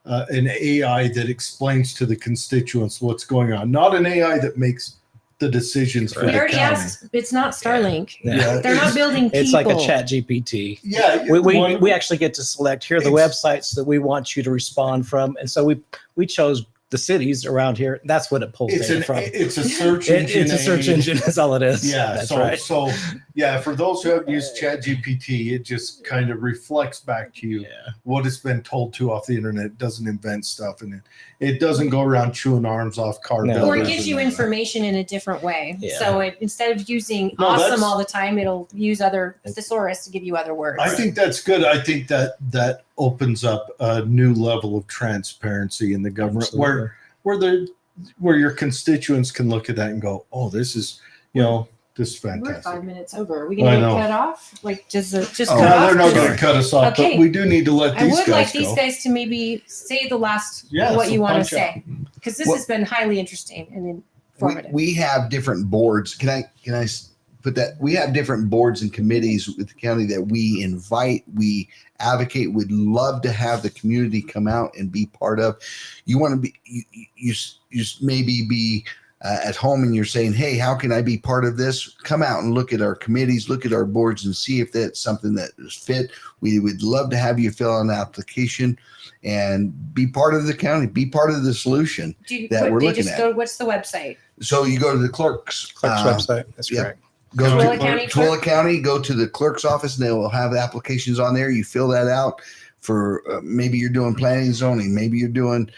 an AI that explains to the constituents what's going on, not an AI that makes the decisions for We the already county. asked. It's not Starlink. Yeah. They're not building people. It's like a chat GPT. Yeah. We actually get to select here are the websites that we want you to respond from. And so we chose the cities around here. That's what it pulls data from. It's a search engine. It's a search engine. That's all it is. Yeah. That's so, right. so yeah, for those who haven't used ChatGPT, it just kind of reflects back to you what it's been told to off the internet. It doesn't invent stuff, and it doesn't go around chewing arms off car No. builders. Or it gives you information in a different way. Yeah. So instead of using No, awesome that's- all the time, it'll use other thesaurus to give you other words. I think that's good. I think that opens up a new level of transparency in the government Absolutely. where your constituents can look at that and go, oh, this is this is We're fantastic. 5 minutes over. Are we I going to know. cut off? Like, just Oh, cut No, off? they're not going Sorry. to cut us off, Okay. but we do need to let I these would guys like go. these guys to maybe say the last Yeah, what so you want to punch out. say, because this Well- has been highly interesting and informative. We have different boards. Can I put that? We have different boards and committees with the county that we invite, we advocate. We'd love to have the community come out and be part of. You want to be, you maybe be at home and you're saying, hey, how can I be part of this? Come out and look at our committees, look at our boards, and see if that's something that is fit. We would love to have you fill out an application and be part of the county, be part of the solution that we're looking at. What's the website? So you go to the clerk's website. That's yeah. correct. Go Twilla to County Twilla County, go to the clerk's office, and they will have applications on there. You fill that out for maybe you're doing planning and zoning, maybe you're doing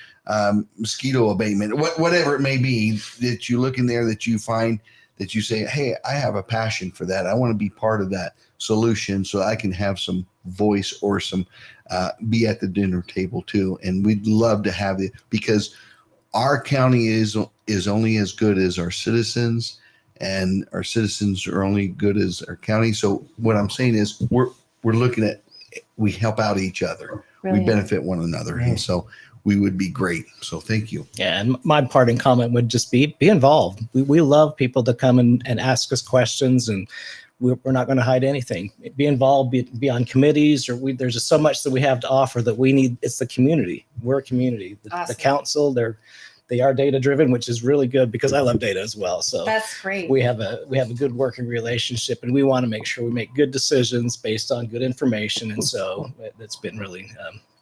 mosquito abatement, whatever it may be that you look in there that you find that you say, hey, I have a passion for that. I want to be part of that solution so I can have some voice or some be at the dinner table too. And we'd love to have it because our county is only as good as our citizens, and our citizens are only good as our county. So what I'm saying is we're looking at, we help out each other. Brilliant. We benefit one another. And so we would be great. So thank you. Yeah, and my parting comment would just be involved. We love people to come and ask us questions, and we're not going to hide anything. Be involved, be on committees, or there's just so much that we have to offer that we need. It's the community. We're a community. Awesome. The council, they are data driven, which is really good because I love data as well. So That's great. we have a good working relationship, and we want to make sure we make good decisions based on good information. And so it's been really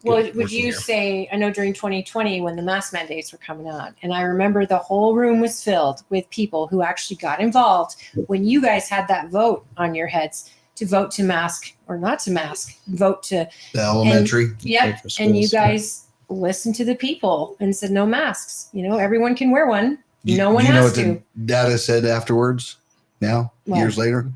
Well, good would working you here. say, I know during 2020 when the mask mandates were coming out, and I remember the whole room was filled with people who actually got involved when you guys had that vote on your heads to vote to mask or not to mask, vote to, The elementary. yep. Pay for And you schools. guys listened to the people and said, no masks, everyone can wear one. You- No one you know has what the to. data said afterwards now, What? years later?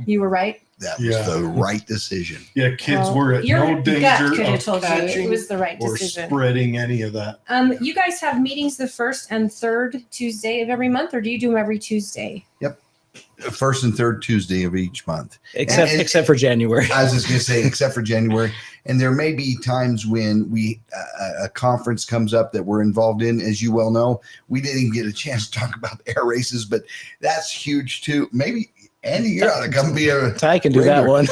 You were right. That was Yeah. the right decision. Yeah, kids Well, were at your no gut danger could have of told you catching it was the right or decision. spreading any of that. You guys have meetings the first and third Tuesday of every month, or do you do them every Tuesday? First and third Tuesday of each month. And- except for January. I was just going to say, except for January. And there may be times when a conference comes up that we're involved in. As you well know, we didn't even get a chance to talk about the air races, but that's huge too. Maybe Andy, you ought to come be a. Ty can do that one.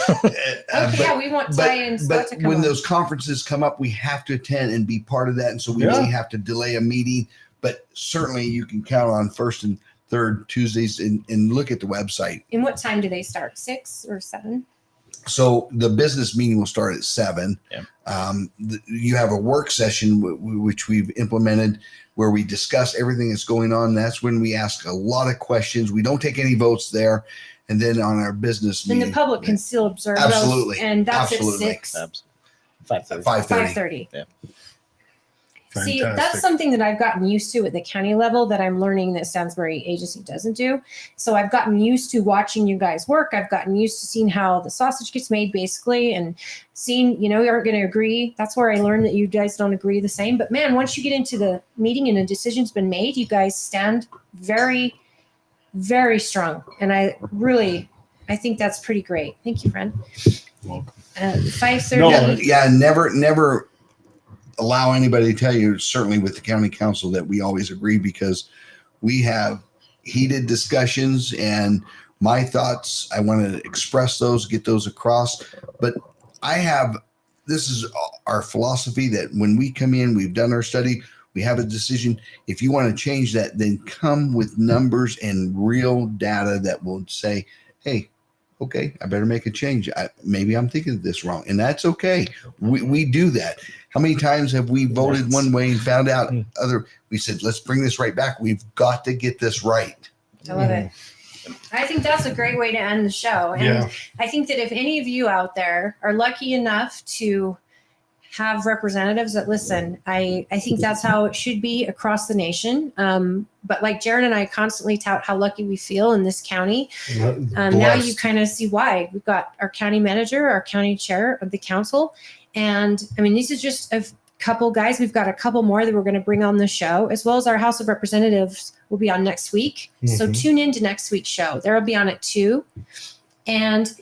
Yeah, we want Ty and Scott But to come when on. those conferences come up, we have to attend and be part of that. And so we Yeah. may have to delay a meeting, but certainly you can count on first and third Tuesdays and look at the website. And what time do they start? 6 or 7? So the business meeting will start at 7. Yeah. You have a work session, which we've implemented, where we discuss everything that's going on. That's when we ask a lot of questions. We don't take any votes there. And then on our business Then meeting. the public can still observe Absolutely. those. And that's Absolutely. at 6. 5:30. 5:30. 5:30. Yeah. See, that's Fantastic. something that I've gotten used to at the county level that I'm learning that Stansbury Agency doesn't do. So I've gotten used to watching you guys work. I've gotten used to seeing how the sausage gets made, basically, and seeing, you aren't going to agree. That's where I learned that you guys don't agree the same. But man, once you get into the meeting and a decision's been made, you guys stand very, very strong. And I think that's pretty great. Thank you, friend. Welcome. 5:30. No, Yeah, never allow anybody to tell you, certainly with the county council, that we always agree, because we have heated discussions, and my thoughts, I want to express those, get those across. But this is our philosophy, that when we come in, we've done our study, we have a decision. If you want to change that, then come with numbers and real data that will say, hey, okay, I better make a change. Maybe I'm thinking of this wrong, and that's okay. We do that. How many times have we voted one way and found out we said, let's bring this right back. We've got to get this right. I love it. I think that's a great way to end the show. And Yeah. I think that if any of you out there are lucky enough to have representatives that listen, I think that's how it should be across the nation. But like Jared and I constantly tout how lucky we feel in this county. Now Blessed. you kind of see why. We've got our county manager, our county chair of the council. And I mean, these are just a couple guys. We've got a couple more that we're going to bring on the show, as well as our House of Representatives will be on next week. So Mhm. tune into next week's show. They'll be on at 2. And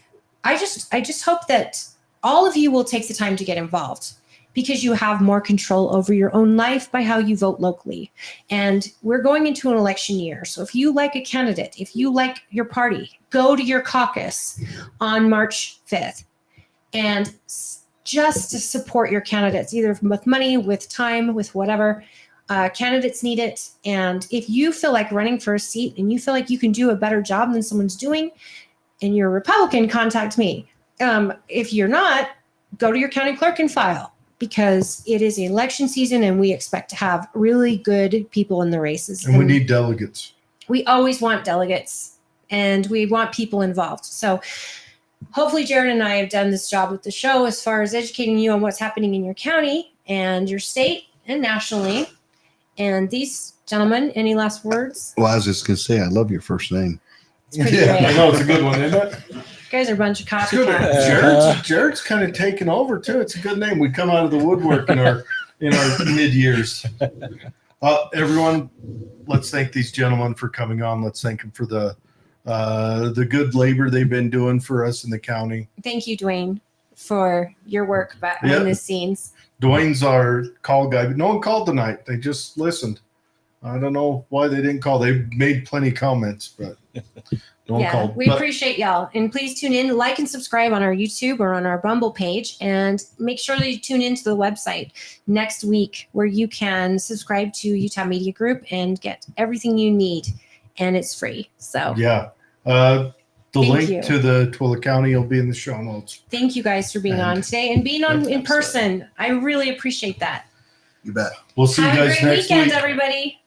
I just hope that all of you will take the time to get involved, because you have more control over your own life by how you vote locally. And we're going into an election year. So if you like a candidate, if you like your party, go to your caucus on March 5th and just to support your candidates, either with money, with time, with whatever. Candidates need it. And if you feel like running for a seat and you feel like you can do a better job than someone's doing, and you're a Republican, contact me. If you're not, go to your county clerk and file, because it is election season and we expect to have really good people in the races. And we need delegates. We always want delegates and we want people involved. So hopefully Jared and I have done this job with the show as far as educating you on what's happening in your county and your state and nationally. And these gentlemen, any last words? Well, I was just going to say, I love your first name. It's pretty Yeah, great. I know, it's a good one, isn't it? You guys are a bunch of It's good. copycats. Jared's kind of taken over too. It's a good name. We come out of the woodwork in our mid years. Everyone, let's thank these gentlemen for coming on. Let's thank them for the good labor they've been doing for us in the county. Thank you, Dwayne, for your work behind the scenes. Dwayne's our call guy, but no one called tonight. They just listened. I don't know why they didn't call. They made plenty of comments, but no one called. We appreciate y'all. And please tune in, like and subscribe on our YouTube or on our Bumble page. And make sure that you tune into the website next week, where you can subscribe to Utah Media Group and get everything you need. And it's free. So Yeah. The Thank link you. to the Twila County will be in the show notes. thank you guys for being on today and being on in person. I really appreciate that. You bet. We'll see you Have a guys great next weekend, week. everybody.